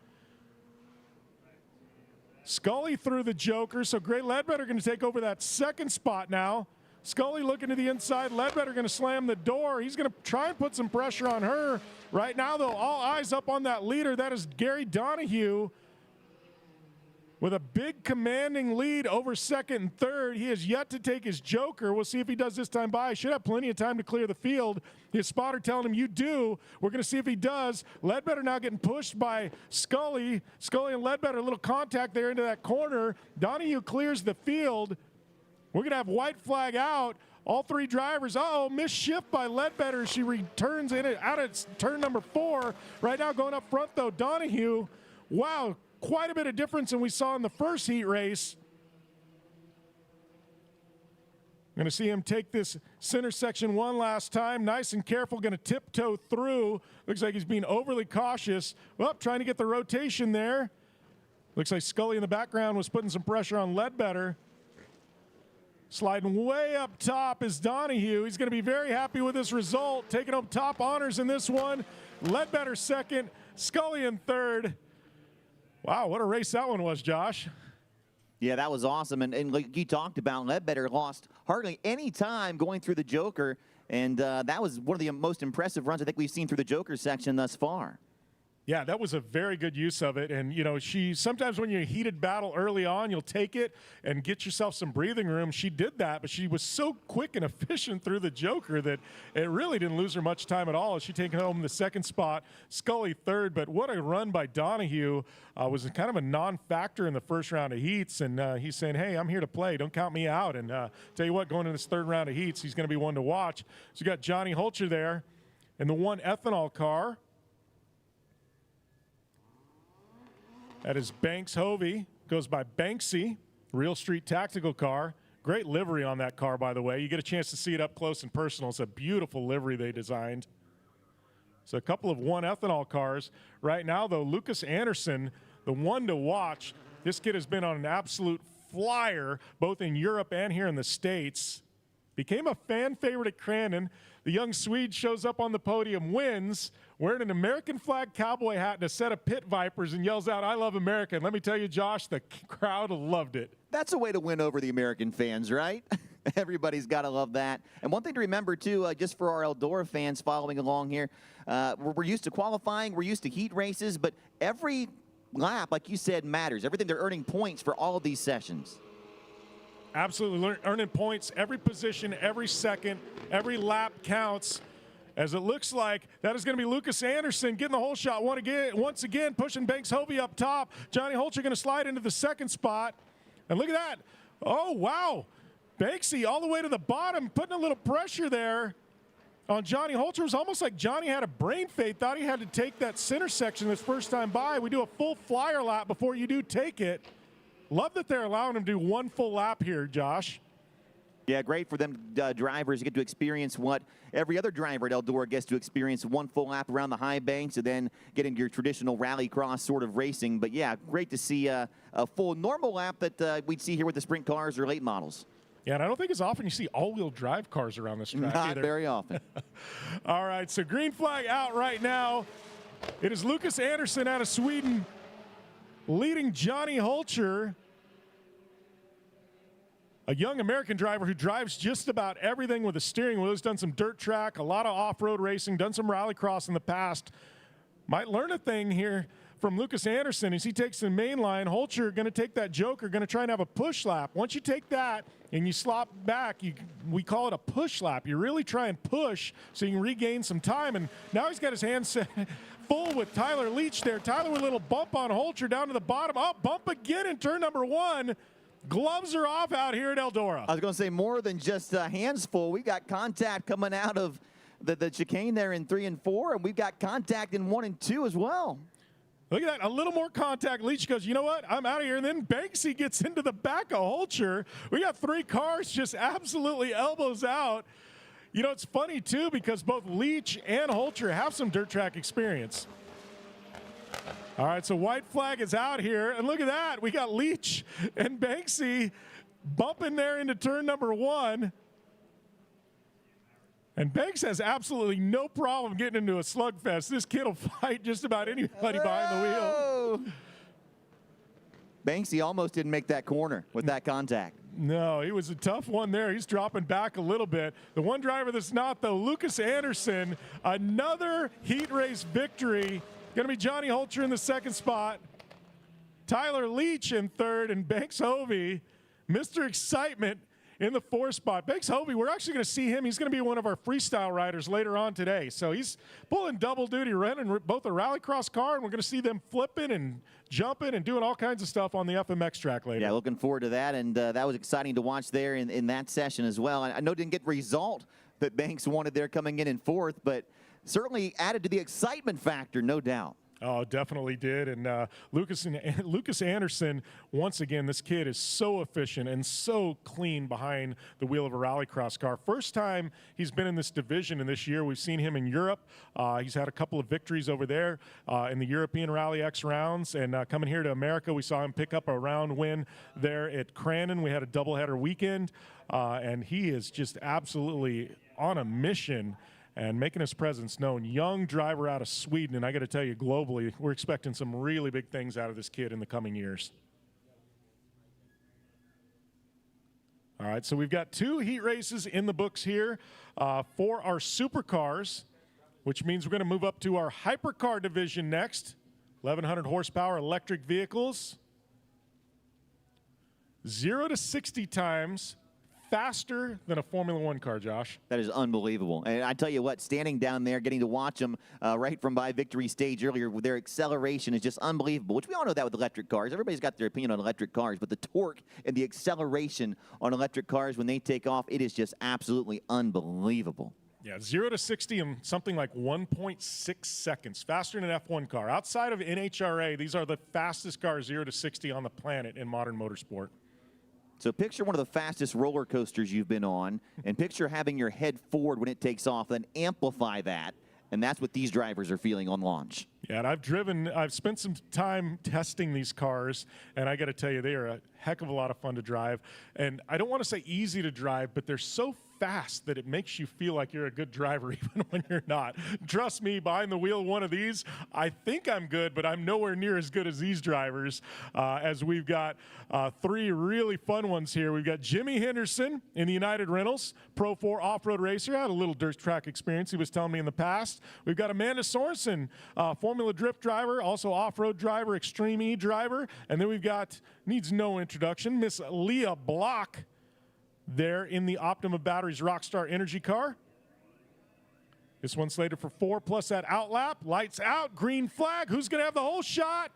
[SPEAKER 4] Scully threw the Joker, so Gray Ledbetter going to take over that second spot now. Scully looking to the inside. Ledbetter going to slam the door. He's going to try and put some pressure on her. Right now, though, all eyes up on that leader. That is Gary Donahue with a big commanding lead over second and third. He has yet to take his Joker. We'll see if he does this time by. Should have plenty of time to clear the field. His spotter telling him, you do. We're going to see if he does. Ledbetter now getting pushed by Scully. Scully and Ledbetter, a little contact there into that corner. Donahue clears the field. We're going to have white flag out. All 3 drivers, missed shift by Ledbetter. She returns in it out at turn number 4. Right now going up front, though, Donahue. Wow. Quite a bit of difference than we saw in the first heat race. Going to see him take this center section one last time. Nice and careful, going to tiptoe through. Looks like he's being overly cautious. Well, trying to get the rotation there. Looks like Scully in the background was putting some pressure on Ledbetter. Sliding way up top is Donahue. He's going to be very happy with this result. Taking home top honors in this one. Ledbetter second, Scully in third. Wow, what a race that one was, Josh.
[SPEAKER 5] Yeah, that was awesome. And like you talked about, Ledbetter lost hardly any time going through the Joker. And that was one of the most impressive runs I think we've seen through the Joker section thus far.
[SPEAKER 4] Yeah, that was a very good use of it. And, you know, sometimes when you're in a heated battle early on, you'll take it and get yourself some breathing room. She did that, but she was so quick and efficient through the Joker that it really didn't lose her much time at all. She taking home the second spot, Scully third. But what a run by Donahue. Was kind of a non-factor in the first round of heats. And he's saying, hey, I'm here to play. Don't count me out. And tell you what, going into this third round of heats, he's going to be one to watch. So you got Johnny Holcher there in the 1 ethanol car. That is Banks Hovey, goes by Banksy, Real Street Tactical car. Great livery on that car, by the way. You get a chance to see it up close and personal. It's a beautiful livery they designed. So a couple of 1 ethanol cars. Right now, though, Lucas Anderson, the one to watch. This kid has been on an absolute flyer, both in Europe and here in the States. Became a fan favorite at Crandon. The young Swede shows up on the podium, wins, wearing an American flag cowboy hat and a set of pit vipers and yells out, I love America. And let me tell you, Josh, the crowd loved it.
[SPEAKER 5] That's a way to win over the American fans, right? Everybody's got to love that. And one thing to remember, too, just for our Eldora fans following along here, we're used to qualifying, we're used to heat races, but every lap, like you said, matters. Everything, they're earning points for all of these sessions.
[SPEAKER 4] Absolutely earning points. Every position, every second, every lap counts. As it looks like that is going to be Lucas Anderson getting the whole shot once again, pushing Banks Hovey up top. Johnny Holcher going to slide into the second spot. And look at that. Oh, wow. Banksy all the way to the bottom, putting a little pressure there on Johnny Holcher. It was almost like Johnny had a brain fade, thought he had to take that center section this first time by. We do a full flyer lap before you do take it. Love that they're allowing him to do one full lap here, Josh.
[SPEAKER 5] Yeah, great for them drivers to get to experience what every other driver at Eldora gets to experience, one full lap around the high banks and then get into your traditional rallycross sort of racing. But, yeah, great to see a full normal lap that we'd see here with the sprint cars or late models.
[SPEAKER 4] Yeah, and I don't think it's often you see all-wheel drive cars around this track
[SPEAKER 5] Not
[SPEAKER 4] either.
[SPEAKER 5] very often.
[SPEAKER 4] All right, so green flag out right now. It is Lucas Anderson out of Sweden leading Johnny Holcher, a young American driver who drives just about everything with a steering wheel. He's done some dirt track, a lot of off-road racing, done some rallycross in the past. Might learn a thing here from Lucas Anderson as he takes the main line. Holcher going to take that joker, going to try and have a push lap. Once you take that and you slop back, we call it a push lap. You really try and push so you can regain some time. And now he's got his hands set full with Tyler Leach there. Tyler with a little bump on Holcher down to the bottom. Oh, bump again in turn number 1. Gloves are off out here at Eldora.
[SPEAKER 5] I was going to say more than just hands full. We got contact coming out of the chicane there in 3 and 4, and we've got contact in 1 and 2 as well.
[SPEAKER 4] Look at that, a little more contact. Leach goes, you know what, I'm out of here. And then Banksy gets into the back of Holcher. We got 3 cars just absolutely elbows out. You know, it's funny, too, because both Leach and Holcher have some dirt track experience. All right, so white flag is out here. And look at that. We got Leach and Banksy bumping there into turn number 1. And Banks has absolutely no problem getting into a slugfest. This kid will fight just about anybody behind the wheel.
[SPEAKER 5] Banksy almost didn't make that corner with that contact.
[SPEAKER 4] No, he was a tough one there. He's dropping back a little bit. The one driver that's not, though, Lucas Anderson, another heat race victory. Going to be Johnny Holcher in the second spot. Tyler Leach in third, and Banks Hovey, Mr. Excitement, in the 4th spot. Banks Hovey, we're actually going to see him. He's going to be one of our freestyle riders later on today. So he's pulling double duty, running both a rallycross car, and we're going to see them flipping and jumping and doing all kinds of stuff on the FMX track later.
[SPEAKER 5] Yeah, looking forward to that, and that was exciting to watch there in that session as well. I know it didn't get the result that Banks wanted there coming in 4th, but certainly added to the excitement factor, no doubt.
[SPEAKER 4] Oh, definitely did. And Lucas Anderson, once again, this kid is so efficient and so clean behind the wheel of a rallycross car. First time he's been in this division, and this year we've seen him in Europe. He's had a couple of victories over there in the European RallyX rounds. And coming here to America, we saw him pick up a round win there at Crandon. We had a doubleheader weekend, and he is just absolutely on a mission and making his presence known. Young driver out of Sweden, and I got to tell you, globally, we're expecting some really big things out of this kid in the coming years. All right, so we've got 2 heat races in the books here for our supercars, which means we're going to move up to our hypercar division next. 1,100 horsepower electric vehicles. 0 to 60 times faster than a Formula One car, Josh.
[SPEAKER 5] That is unbelievable. And I tell you what, standing down there, getting to watch them right from by victory stage earlier, their acceleration is just unbelievable, which we all know that with electric cars. Everybody's got their opinion on electric cars, but the torque and the acceleration on electric cars when they take off, it is just absolutely unbelievable.
[SPEAKER 4] Yeah, 0 to 60 in something like 1.6 seconds, faster than an F1 car. Outside of NHRA, these are the fastest cars 0 to 60 on the planet in modern motorsport.
[SPEAKER 5] So picture one of the fastest roller coasters you've been on, and picture having your head forward when it takes off, then amplify that, and that's what these drivers are feeling on launch.
[SPEAKER 4] Yeah, and I've spent some time testing these cars, and I got to tell you, they are a heck of a lot of fun to drive. And I don't want to say easy to drive, but they're so fast that it makes you feel like you're a good driver even when you're not. Trust me, behind the wheel of one of these, I think I'm good, but I'm nowhere near as good as these drivers. As we've got 3 really fun ones here. We've got Jimmy Henderson in the United Rentals, Pro 4 off-road racer. Had a little dirt track experience, he was telling me in the past. We've got Amanda Sorensen, Formula Drift driver, also off-road driver, Extreme E driver. And then we've got, needs no introduction, Miss Leah Block there in the Optima Batteries Rockstar Energy car. This one's slated for 4 plus that outlap. Lights out, green flag. Who's going to have the whole shot?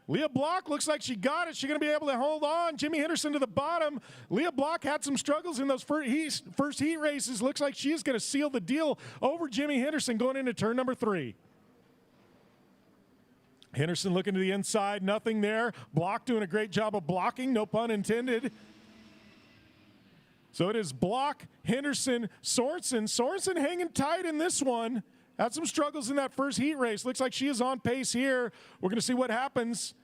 [SPEAKER 4] Leah Block looks like she got it. She's going to be able to hold on. Jimmy Henderson to the bottom. Leah Block had some struggles in those first heat races. Looks like she is going to seal the deal over Jimmy Henderson going into turn number 3. Henderson looking to the inside, nothing there. Block doing a great job of blocking, no pun intended. So it is Block, Henderson, Sorensen. Sorensen hanging tight in this one. Had some struggles in that first heat race. Looks like she is on pace here. We're going to see what happens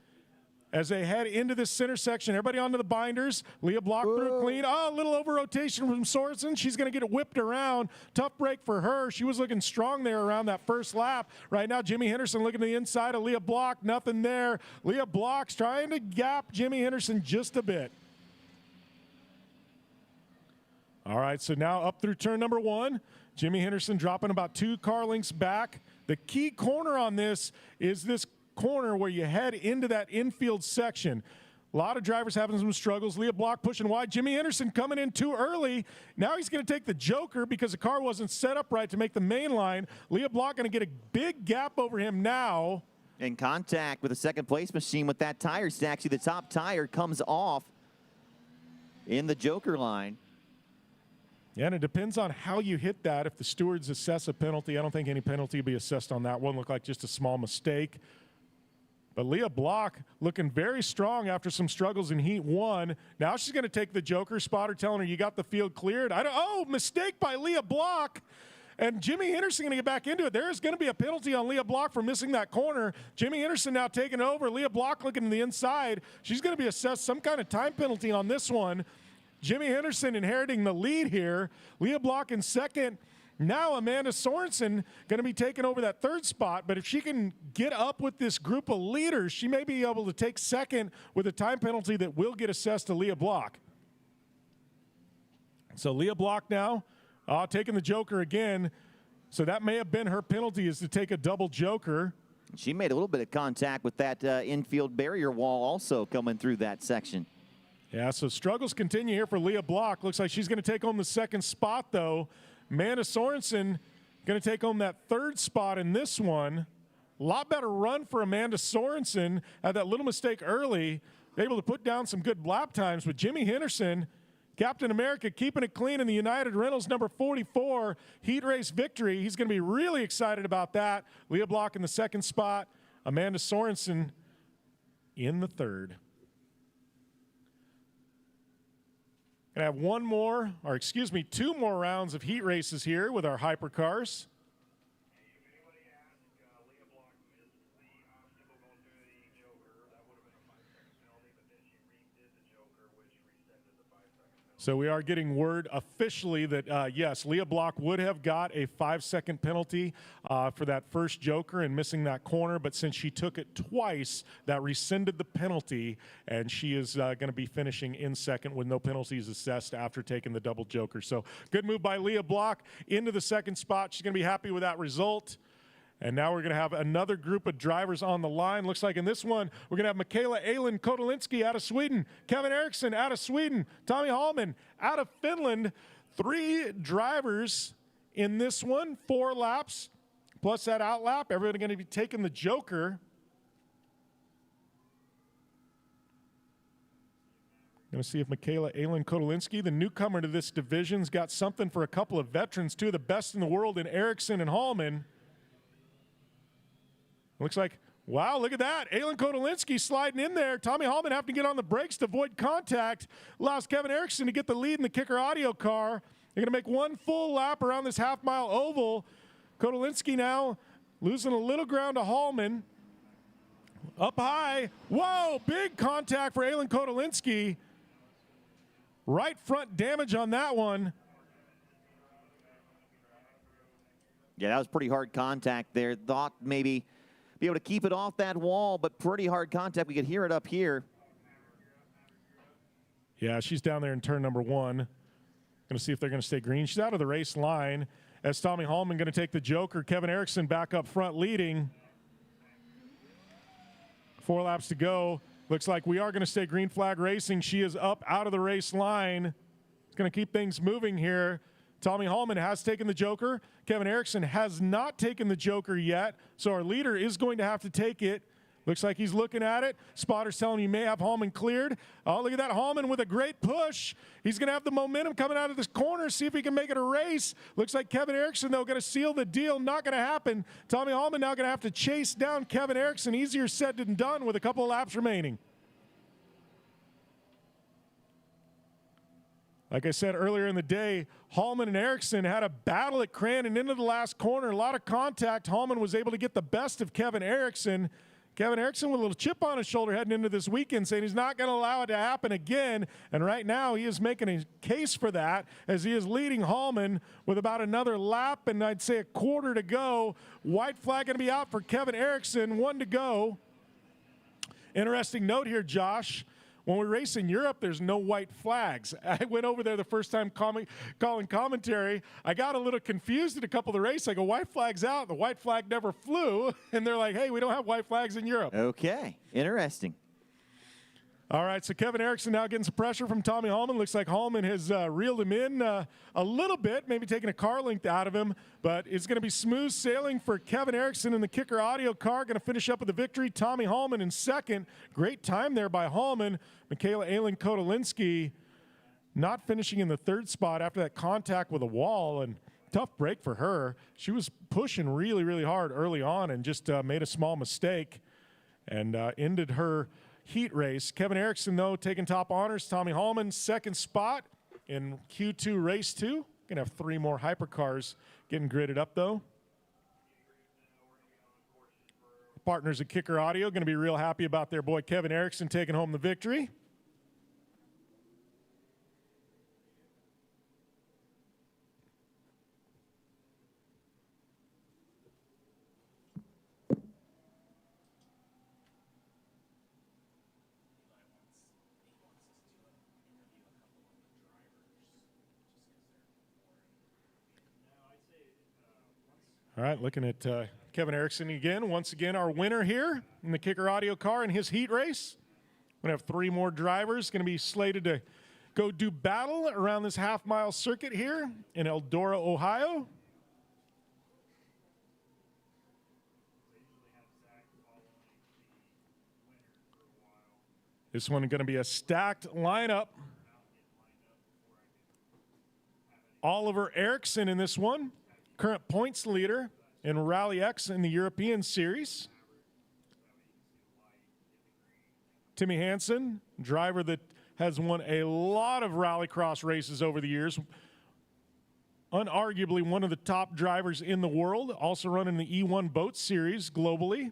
[SPEAKER 4] as they head into this center section. Everybody onto the binders. Leah Block through clean. Oh, a little over rotation from Sorensen. She's going to get it whipped around. Tough break for her. She was looking strong there around that first lap. Right now, Jimmy Henderson looking to the inside of Leah Block. Nothing there. Leah Block's trying to gap Jimmy Henderson just a bit. All right, so now up through turn number 1. Jimmy Henderson dropping about 2 car lengths back. The key corner on this is this corner where you head into that infield section. A lot of drivers having some struggles. Leah Block pushing wide. Jimmy Henderson coming in too early. Now he's going to take the joker because the car wasn't set up right to make the main line. Leah Block going to get a big gap over him now.
[SPEAKER 5] In contact with the second place machine with that tire stack. See, the top tire comes off in the joker line.
[SPEAKER 4] Yeah, and it depends on how you hit that. If the stewards assess a penalty, I don't think any penalty will be assessed on that one. Looked like just a small mistake. But Leah Block looking very strong after some struggles in Heat 1. Now she's going to take the joker. Spotter telling her, you got the field cleared. Oh, mistake by Leah Block. And Jimmy Henderson going to get back into it. There is going to be a penalty on Leah Block for missing that corner. Jimmy Henderson now taking over. Leah Block looking to the inside. She's going to be assessed some kind of time penalty on this one. Jimmy Henderson inheriting the lead here. Leah Block in second. Now Amanda Sorensen going to be taking over that 3rd spot. But if she can get up with this group of leaders, she may be able to take second with a time penalty that will get assessed to Leah Block. So Leah Block now taking the joker again. So that may have been her penalty, is to take a double joker.
[SPEAKER 5] She made a little bit of contact with that infield barrier wall also coming through that section.
[SPEAKER 4] Yeah, so struggles continue here for Leah Block. Looks like she's going to take home the 2nd spot, though. Amanda Sorensen going to take home that 3rd spot in this one. A lot better run for Amanda Sorensen. Had that little mistake early. Able to put down some good lap times. But Jimmy Henderson, Captain America, keeping it clean in the United Rentals number 44 heat race victory. He's going to be really excited about that. Leah Block in the 2nd spot. Amanda Sorensen in the 3rd. Gonna have 2 more rounds of heat races here with our hypercars. So we are getting word officially that, yes, Leah Block would have got a 5-second penalty for that first joker and missing that corner. But since she took it twice, that rescinded the penalty. And she is going to be finishing in second with no penalties assessed after taking the double joker. So good move by Leah Block into the 2nd spot. She's going to be happy with that result. And now we're going to have another group of drivers on the line. Looks like in this one, we're going to have Michaela Elin Kotolinski out of Sweden, Kevin Eriksson out of Sweden, Tommy Hallman out of Finland. 3 drivers in this one, 4 laps, plus that outlap. Everybody going to be taking the joker. Going to see if Michaela Elin Kotolinski, the newcomer to this division, has got something for a couple of veterans, 2 of the best in the world in Eriksson and Hallman. Looks like, wow, look at that. Elin Kotolinski sliding in there. Tommy Hallman having to get on the brakes to avoid contact. Allows Kevin Eriksson to get the lead in the Kicker Audio car. They're going to make 1 full lap around this half-mile oval. Kotolinski now losing a little ground to Hallman. Up high. Whoa, big contact for Elin Kotolinski. Right front damage on that one.
[SPEAKER 5] Yeah, that was pretty hard contact there. Thought maybe be able to keep it off that wall, but pretty hard contact. We could hear it up here.
[SPEAKER 4] Yeah, she's down there in turn number 1. Going to see if they're going to stay green. She's out of the race line as Tommy Hallman going to take the joker. Kevin Erickson back up front leading. 4 laps to go. Looks like we are going to stay green flag racing. She is up out of the race line. It's going to keep things moving here. Tommy Hallman has taken the joker. Kevin Erickson has not taken the joker yet, so our leader is going to have to take it. Looks like he's looking at it. Spotter's telling you may have Hallman cleared. Oh, look at that. Hallman with a great push. He's going to have the momentum coming out of this corner, see if he can make it a race. Looks like Kevin Erickson, though, going to seal the deal. Not going to happen. Tommy Hallman now going to have to chase down Kevin Erickson. Easier said than done with a couple of laps remaining. Like I said earlier in the day, Hallman and Erickson had a battle at Crandon into the last corner. A lot of contact. Hallman was able to get the best of Kevin Erickson. Kevin Erickson with a little chip on his shoulder heading into this weekend, saying he's not going to allow it to happen again. And right now he is making a case for that as he is leading Hallman with about another lap and I'd say a quarter to go. White flag going to be out for Kevin Erickson, 1 to go. Interesting note here, Josh. When we race in Europe, there's no white flags. I went over there the first time calling commentary. I got a little confused at a couple of the races. I go, white flag's out. The white flag never flew. And they're like, hey, we don't have white flags in Europe.
[SPEAKER 5] Okay, interesting.
[SPEAKER 4] All right, so Kevin Erickson now getting some pressure from Tommy Hallman. Looks like Hallman has reeled him in a little bit, maybe taking a car length out of him. But it's going to be smooth sailing for Kevin Erickson in the Kicker Audio car. Going to finish up with the victory. Tommy Hallman in second. Great time there by Hallman. Michaela Aylen-Kotolinski not finishing in the 3rd spot after that contact with a wall. And tough break for her. She was pushing really, really hard early on and just made a small mistake and ended her heat race. Kevin Erickson, though, taking top honors. Tommy Hallman, 2nd spot in Q2 race 2. Gonna have 3 more hypercars getting gridded up, though. Partners at Kicker Audio gonna be real happy about their boy Kevin Erickson taking home the victory. All right, looking at Kevin Erickson again. Once again, our winner here in the Kicker Audio car in his heat race. We're going to have 3 more drivers going to be slated to go do battle around this half-mile circuit here in Eldora, Ohio. This one is going to be a stacked lineup. Oliver Eriksson in this one. Current points leader in RallyX in the European Series. Timmy Hansen, driver that has won a lot of rallycross races over the years. Unarguably one of the top drivers in the world, also running the E1 Boat Series globally.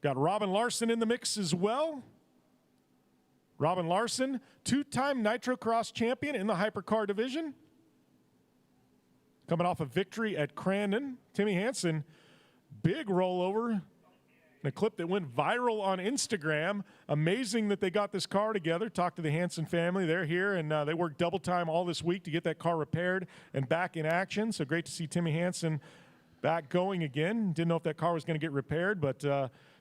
[SPEAKER 4] Got Robin Larson in the mix as well. Robin Larson, 2-time Nitrocross champion in the hypercar division. Coming off a victory at Crandon. Timmy Hansen, big rollover in a clip that went viral on Instagram. Amazing that they got this car together. Talked to the Hansen family. They're here, and they worked double time all this week to get that car repaired and back in action. So great to see Timmy Hansen back going again. Didn't know if that car was going to get repaired, but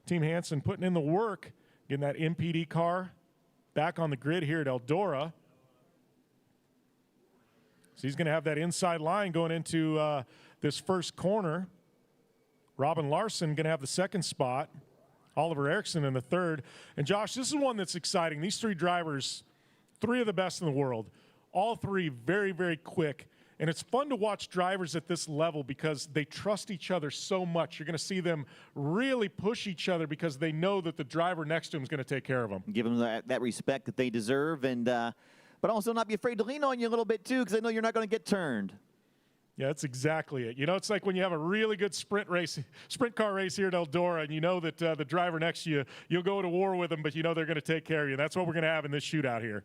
[SPEAKER 4] Team Hansen putting in the work, getting that MPD car back on the grid here at Eldora. So he's going to have that inside line going into this first corner. Robin Larson going to have the 2nd spot. Oliver Erickson in the 3rd. And Josh, this is one that's exciting. These 3 drivers, 3 of the best in the world. All 3 very, very quick. And it's fun to watch drivers at this level because they trust each other so much. You're going to see them really push each other because they know that the driver next to them is going to take care of them.
[SPEAKER 5] Give them that respect that they deserve, and but also not be afraid to lean on you a little bit, too, because they know you're not going to get turned.
[SPEAKER 4] Yeah, that's exactly it. You know, it's like when you have a really good sprint car race here at Eldora, and you know that the driver next to you, you'll go to war with them, but you know they're going to take care of you. That's what we're going to have in this shootout here.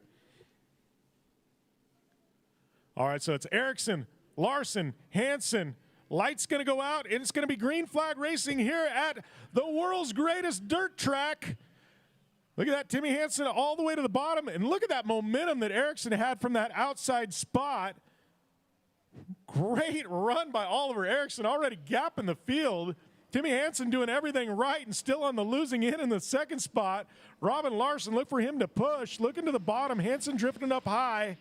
[SPEAKER 4] All right, so it's Erickson, Larson, Hansen, Light's going to go out, and it's going to be green flag racing here at the world's greatest dirt track. Look at that, Timmy Hansen all the way to the bottom, and look at that momentum that Ericsson had from that outside spot. Great run by Oliver Ericsson, already gapping the field. Timmy Hansen doing everything right and still on the losing end in the second spot. Robin Larson, look for him to push. Looking to the bottom, Hansen drifting up high.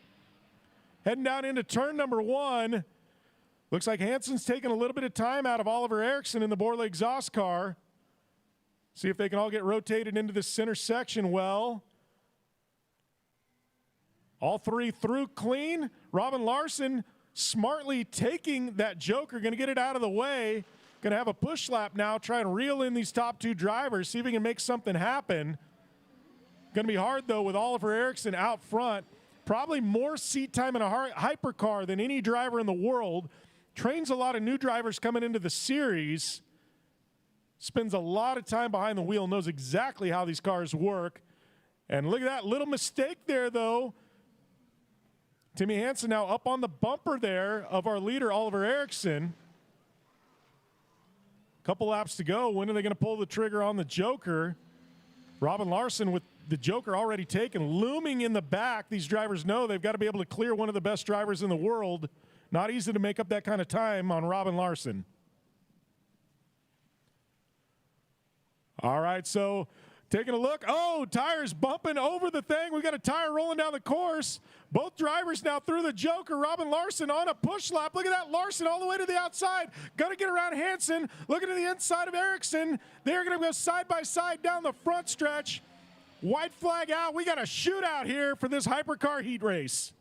[SPEAKER 4] Heading down into turn number 1. Looks like Hansen's taking a little bit of time out of Oliver Ericsson in the Borla exhaust car. See if they can all get rotated into the center section well. All three through clean. Robin Larson smartly taking that joker, going to get it out of the way. Going to have a push lap now, try and reel in these top 2 drivers, see if he can make something happen. Going to be hard, though, with Oliver Ericsson out front. Probably more seat time in a hypercar than any driver in the world. Trains a lot of new drivers coming into the series. Spends a lot of time behind the wheel, knows exactly how these cars work. And look at that little mistake there, though. Timmy Hansen now up on the bumper there of our leader, Oliver Ericsson. Couple laps to go. When are they going to pull the trigger on the joker? Robin Larson with the joker already taken, looming in the back. These drivers know they've got to be able to clear one of the best drivers in the world. Not easy to make up that kind of time on Robin Larson. All right, so taking a look. Oh, tires bumping over the thing. We got a tire rolling down the course. Both drivers now through the joker. Robin Larson on a push lap. Look at that, Larson all the way to the outside. Got to get around Hansen. Looking to the inside of Ericsson. They're going to go side by side down the front stretch. White flag out. We got a shootout here for this hypercar heat race.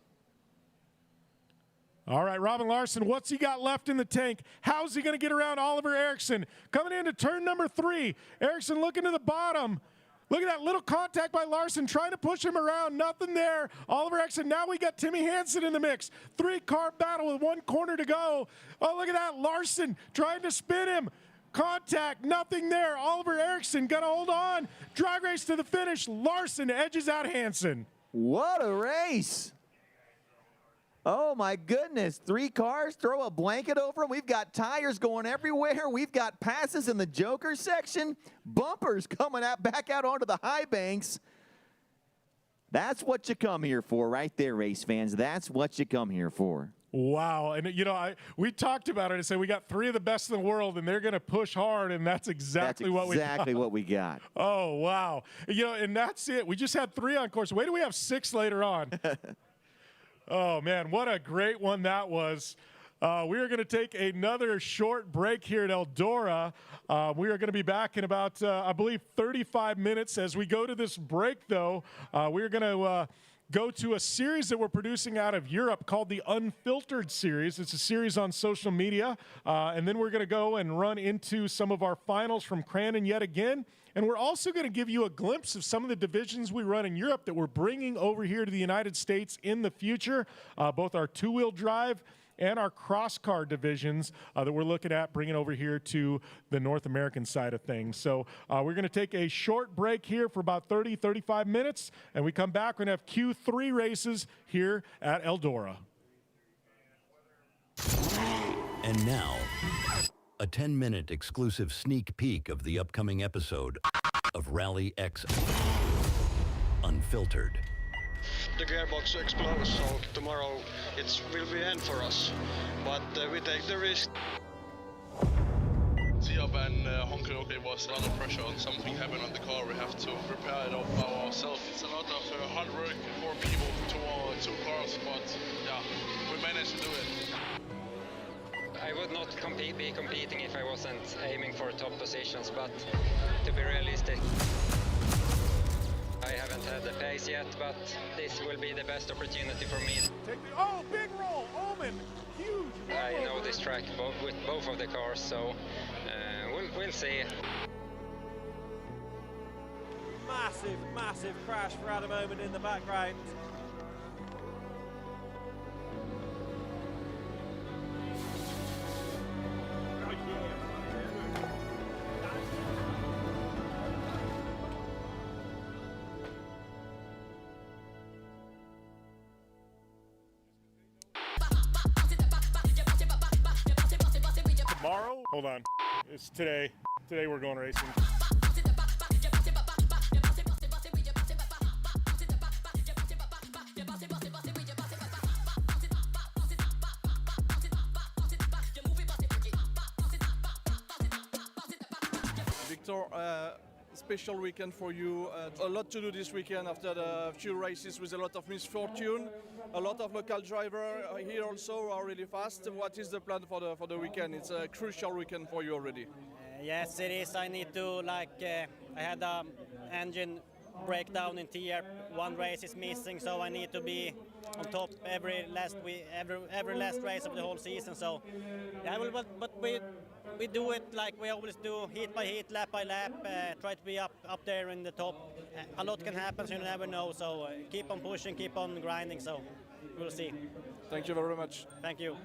[SPEAKER 4] All right, Robin Larson, what's he got left in the tank? How's he going to get around Oliver Ericsson? Coming into turn number 3. Ericsson looking to the bottom. Look at that little contact by Larson, trying to push him around. Nothing there. Oliver Ericsson. Now we got Timmy Hansen in the mix. 3-car battle with 1 corner to go. Oh, look at that. Larson trying to spin him. Contact. Nothing there. Oliver Ericsson got to hold on. Drag race to the finish. Larson edges out Hansen.
[SPEAKER 5] What a race. Oh, my goodness. 3 cars, throw a blanket over them. We've got tires going everywhere. We've got passes in the joker section. Bumpers coming out back out onto the high banks. That's what you come here for right there, race fans. That's what you come here for.
[SPEAKER 4] Wow. And, you know, we talked about it and said we got 3 of the best in the world, and they're going to push hard, and that's exactly what we got. Oh, wow. You know, and that's it. We just had 3 on course. Wait till we have 6 later on. Oh, man, what a great one that was. We are going to take another short break here at Eldora. We are going to be back in about, I believe, 35 minutes. As we go to this break, though, we are going to go to a series that we're producing out of Europe called the Unfiltered series. It's a series on social media. And then we're going to go and run into some of our finals from Crandon yet again. And we're also going to give you a glimpse of some of the divisions we run in Europe that we're bringing over here to the United States in the future, both our 2-wheel drive and our cross car divisions that we're looking at bringing over here to the North American side of things. So we're going to take a short break here for about 30, 35 minutes, and we come back, we're going to have Q3 races here at Eldora.
[SPEAKER 19] And now, a 10-minute exclusive sneak peek of the upcoming episode of RallyX Unfiltered.
[SPEAKER 20] The gearbox explodes, so tomorrow it will be end for us. But we take the risk.
[SPEAKER 21] Siab and Honker, there was a lot of pressure on something happened on the car. We have to prepare it all ourselves. It's a lot of hard work for people to 2 cars, but yeah, we managed to do it.
[SPEAKER 22] I would not be competing if I wasn't aiming for top positions, but to be realistic, I haven't had the pace yet, but this will be the best opportunity for me.
[SPEAKER 4] Oh, big roll, Omen, huge.
[SPEAKER 22] I know this track with both of the cars, so we'll see.
[SPEAKER 23] Massive crash for Adam Omen in the background.
[SPEAKER 4] Hold on. It's today. Today we're going racing.
[SPEAKER 1] Victor, special weekend for you. A lot to do this weekend after the few races with a lot of misfortune. A lot of local drivers here also are really fast. What is the plan for the weekend? It's a crucial weekend for you already.
[SPEAKER 13] Yes, it is. I need to I had an engine breakdown in TR. One race is missing, so I need to be on top every last race of the whole season. So yeah, but we do it like we always do, heat by heat, lap by lap. Try to be up there in the top. A lot can happen, so you never know. So keep on pushing, keep on grinding. So we'll see.
[SPEAKER 1] Thank you very much.
[SPEAKER 13] Thank you.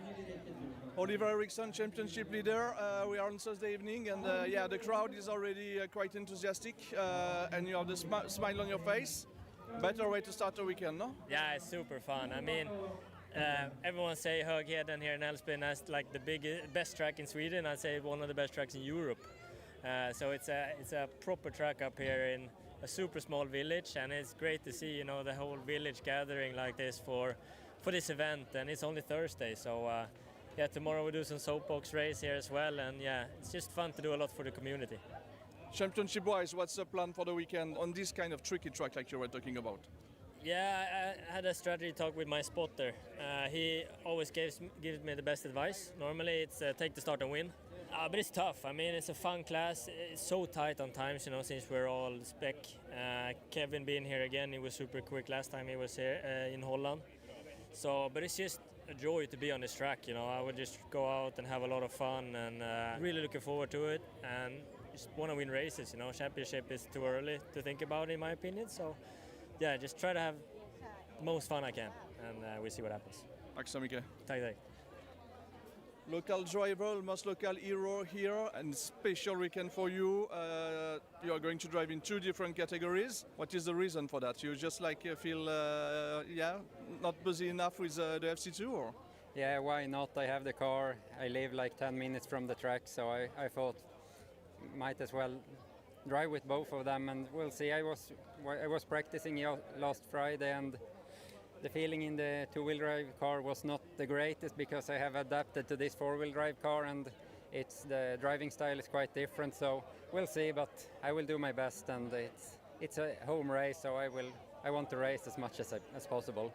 [SPEAKER 1] Oliver Eriksson, championship leader. We are on Thursday evening, and yeah, the crowd is already quite enthusiastic, and you have the smile on your face. Better way to start the weekend, no?
[SPEAKER 2] Yeah, it's super fun. I mean, everyone say Högheden here in Älvsbyn is like the best track in Sweden. I'd say one of the best tracks in Europe. So it's a proper track up here in a super small village, and it's great to see, you know, the whole village gathering like this for this event. And it's only Thursday, so yeah, tomorrow we do some soapbox race here as well, and yeah, it's just fun to do a lot for the community.
[SPEAKER 1] Championship-wise, what's the plan for the weekend on this kind of tricky track like you were talking about?
[SPEAKER 2] Yeah, I had a strategy talk with my spotter. He always gives me the best advice. Normally it's take the start and win. But it's tough. I mean, it's a fun class. It's so tight on times, you know, since we're all spec. Kevin being here again, he was super quick last time he was here in Holland. So, but it's just a joy to be on this track, you know. I would just go out and have a lot of fun, and really looking forward to it. And just want to win races, you know. Championship is too early to think about, in my opinion. So, yeah, just try to have the most fun I can, and we'll see what happens.
[SPEAKER 1] Tack så mycket.
[SPEAKER 2] Tack.
[SPEAKER 1] Local driver, almost local hero here, and special weekend for you. You are going to drive in two different categories. What is the reason for that? You just feel, yeah, not busy enough with the FC2, or?
[SPEAKER 3] Yeah, why not? I have the car. I live like 10 minutes from the track, so I thought might as well drive with both of them, and we'll see. I was practicing last Friday, and the feeling in the two-wheel drive car was not the greatest because I have adapted to this four-wheel drive car, and the driving style is quite different. So we'll see, but I will do my best, and it's a home race, so I want to race as much as possible.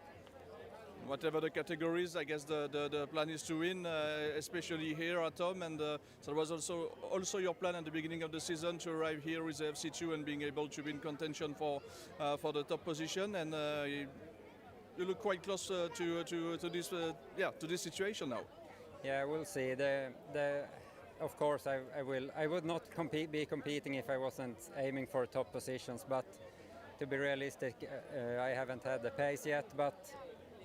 [SPEAKER 1] Whatever the categories, I guess the plan is to win, especially here at home. And so was also your plan at the beginning of the season to arrive here with the FC2 and being able to be in contention for the top position. And you look quite close to this situation now.
[SPEAKER 3] Yeah, we'll see. Of course, I would not be competing if I wasn't aiming for top positions. But to be realistic, I haven't had the pace yet. But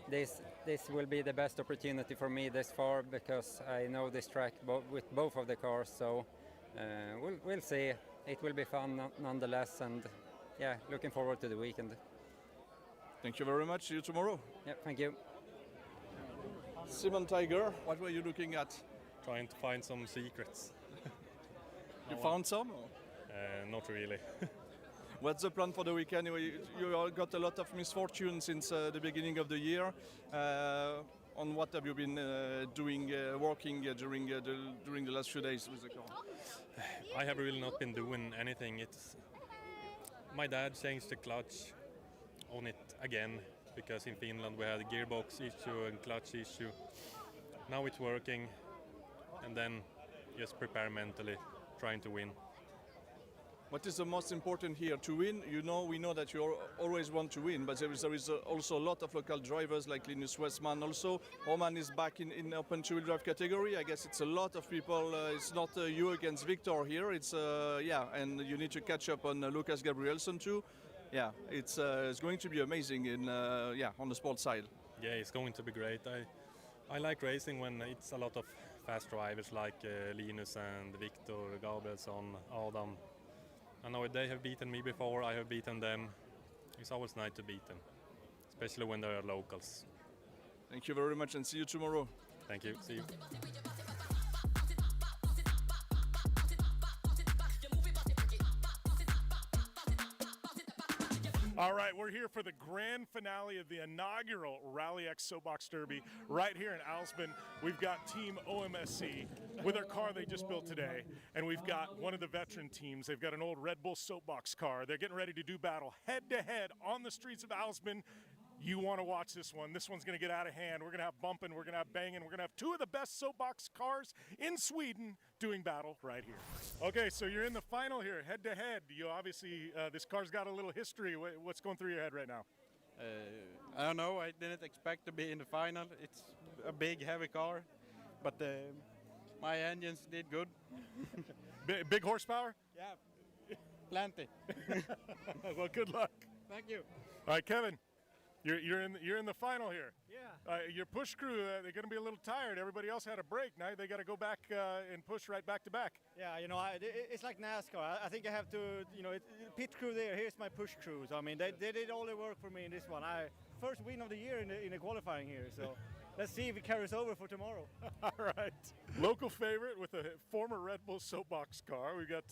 [SPEAKER 3] this will be the best opportunity for me this far because I know this track with both of the cars. So we'll see. It will be fun nonetheless, and yeah, looking forward to the weekend.
[SPEAKER 1] Thank you very much. See you tomorrow.
[SPEAKER 3] Yeah, thank you.
[SPEAKER 1] Simon Tiger, what were you looking at?
[SPEAKER 24] Trying to find some secrets.
[SPEAKER 1] You found some?
[SPEAKER 24] Not really.
[SPEAKER 1] What's the plan for the weekend? You got a lot of misfortune since the beginning of the year. On what have you been working during the last few days with the car?
[SPEAKER 24] I have really not been doing anything. My dad changed the clutch on it again because in Finland we had a gearbox issue and clutch issue. Now it's working, and then just prepare mentally, trying to win.
[SPEAKER 1] What is the most important here? To win, we know that you always want to win, but there is also a lot of local drivers like Linus Westman. Also, Roman is back in open two-wheel drive category. I guess it's a lot of people. It's not you against Victor here. It's and you need to catch up on Lucas Gabrielson too. Yeah, it's going to be amazing on the sports side.
[SPEAKER 24] Yeah, it's going to be great. I like racing when it's a lot of fast drivers like Linus and Victor, Gabrielsson, Adam. I know they have beaten me before, I have beaten them. It's always nice to beat them, especially when they are locals.
[SPEAKER 1] Thank you very much and see you tomorrow.
[SPEAKER 24] Thank you, see you.
[SPEAKER 4] All right, we're here for the grand finale of the inaugural RallyX Soapbox Derby right here in Alsman. We've got Team OMSC with their car they just built today, and we've got one of the veteran teams. They've got an old Red Bull Soapbox car. They're getting ready to do battle head-to-head on the streets of Alsman. You want to watch this one. This one's going to get out of hand. We're going to have bumping. We're going to have banging. We're going to have two of the best soapbox cars in Sweden doing battle right here. Okay, so you're in the final here, head-to-head. You obviously, this car's got a little history. What's going through your head right now?
[SPEAKER 6] I don't know. I didn't expect to be in the final. It's a big, heavy car, but my engines did good.
[SPEAKER 4] Big horsepower?
[SPEAKER 6] Yeah, plenty.
[SPEAKER 4] Well, good luck.
[SPEAKER 6] Thank you.
[SPEAKER 4] All right, Kevin. You're in the final here.
[SPEAKER 6] Yeah.
[SPEAKER 4] Your push crew, they're going to be a little tired. Everybody else had a break. Now they got to go back and push right back to back.
[SPEAKER 7] Yeah, you know, it's like NASCAR. I think I have to, you know, pit crew there. Here's my push crew. So, I mean, they did all the work for me in this one. First win of the year in the qualifying here. So let's see if it carries over for tomorrow.
[SPEAKER 4] All right. Local favorite with a former Red Bull Soapbox car. We've got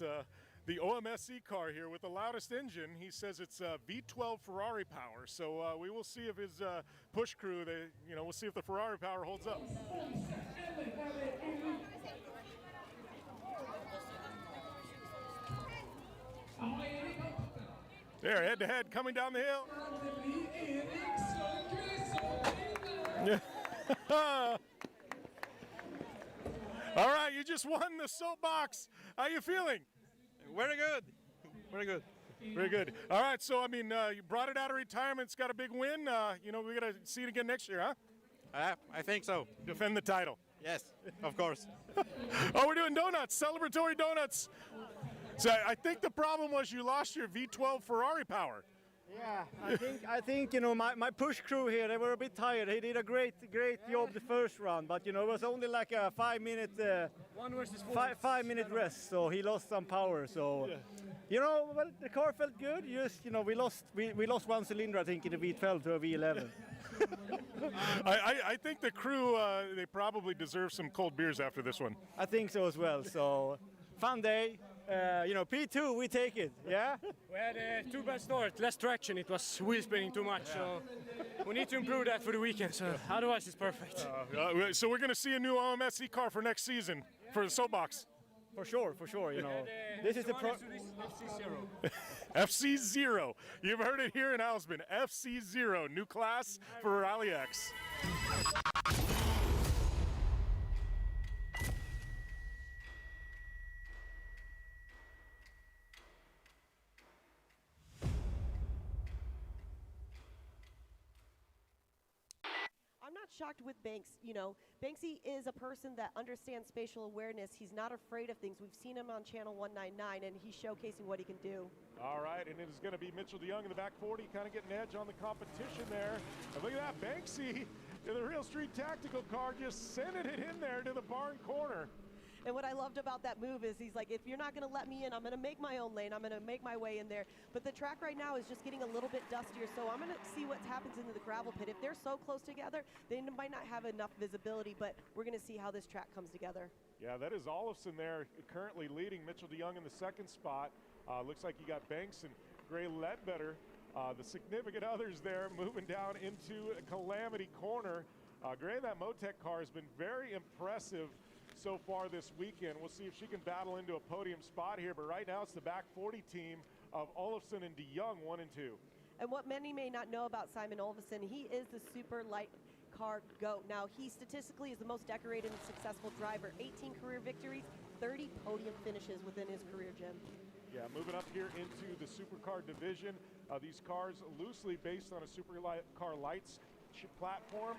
[SPEAKER 4] the OMSC car here with the loudest engine. He says it's V12 Ferrari power. So we will see if his push crew, we'll see if the Ferrari power holds up. There, head to head, coming down the hill. All right, you just won the soapbox. How you feeling?
[SPEAKER 6] Very good. Very good.
[SPEAKER 4] Very good. All right, so I mean, you brought it out of retirement. It's got a big win. We got to see it again next year, huh?
[SPEAKER 6] I think so.
[SPEAKER 4] Defend the title.
[SPEAKER 6] Yes, of course.
[SPEAKER 4] Oh, we're doing donuts, celebratory donuts. So I think the problem was you lost your V12 Ferrari power.
[SPEAKER 7] Yeah, I think you know my push crew here, they were a bit tired. He did a great job the first round, but you know it was only like a 5 minute 5 minute rest, so he lost some power. So you know, well, the car felt good. Just you know, we lost one cylinder, I think, in the V12 to a V11.
[SPEAKER 4] I think the crew they probably deserve some cold beers after this one.
[SPEAKER 7] I think so as well. So fun day. You know, P2, we take it, yeah?
[SPEAKER 8] We had too bad start, less traction, it was wheel spinning too much, so we need to improve that for the weekend, so otherwise it's perfect.
[SPEAKER 4] So we're going to see a new OMSC car for next season, for the soapbox.
[SPEAKER 7] For sure, this is the
[SPEAKER 8] FC0.
[SPEAKER 4] FC0, you've heard it here in Alsman, FC0, new class for RallyX.
[SPEAKER 10] I'm not shocked with Banks. You know, Banksy is a person that understands spatial awareness. He's not afraid of things. We've seen him on Channel 199, and he's showcasing what he can do.
[SPEAKER 4] All right, and it is going to be Mitchell DeYoung in the back 40, kind of getting an edge on the competition there. And look at that, Banksy, in the Real Street Tactical car, just sending it in there to the barn corner.
[SPEAKER 10] And what I loved about that move is he's like, if you're not going to let me in, I'm going to make my own lane. I'm going to make my way in there. But the track right now is just getting a little bit dustier, so I'm going to see what happens into the gravel pit. If they're so close together, they might not have enough visibility, but we're going to see how this track comes together.
[SPEAKER 4] Yeah, that is Olofsson there currently leading. Mitchell DeYoung in the second spot. Looks like you got Banks and Gray Ledbetter. The significant others there moving down into Calamity Corner. Gray, that Motec car has been very impressive so far this weekend. We'll see if she can battle into a podium spot here, but right now it's the back 40 team of Olofsson and DeYoung, 1 and 2.
[SPEAKER 10] And what many may not know about Simon Olofsson, he is the super light car GOAT. Now, he statistically is the most decorated and successful driver. 18 career victories, 30 podium finishes within his career, Jim.
[SPEAKER 4] Yeah, moving up here into the supercar division. These cars loosely based on a supercar lights platform,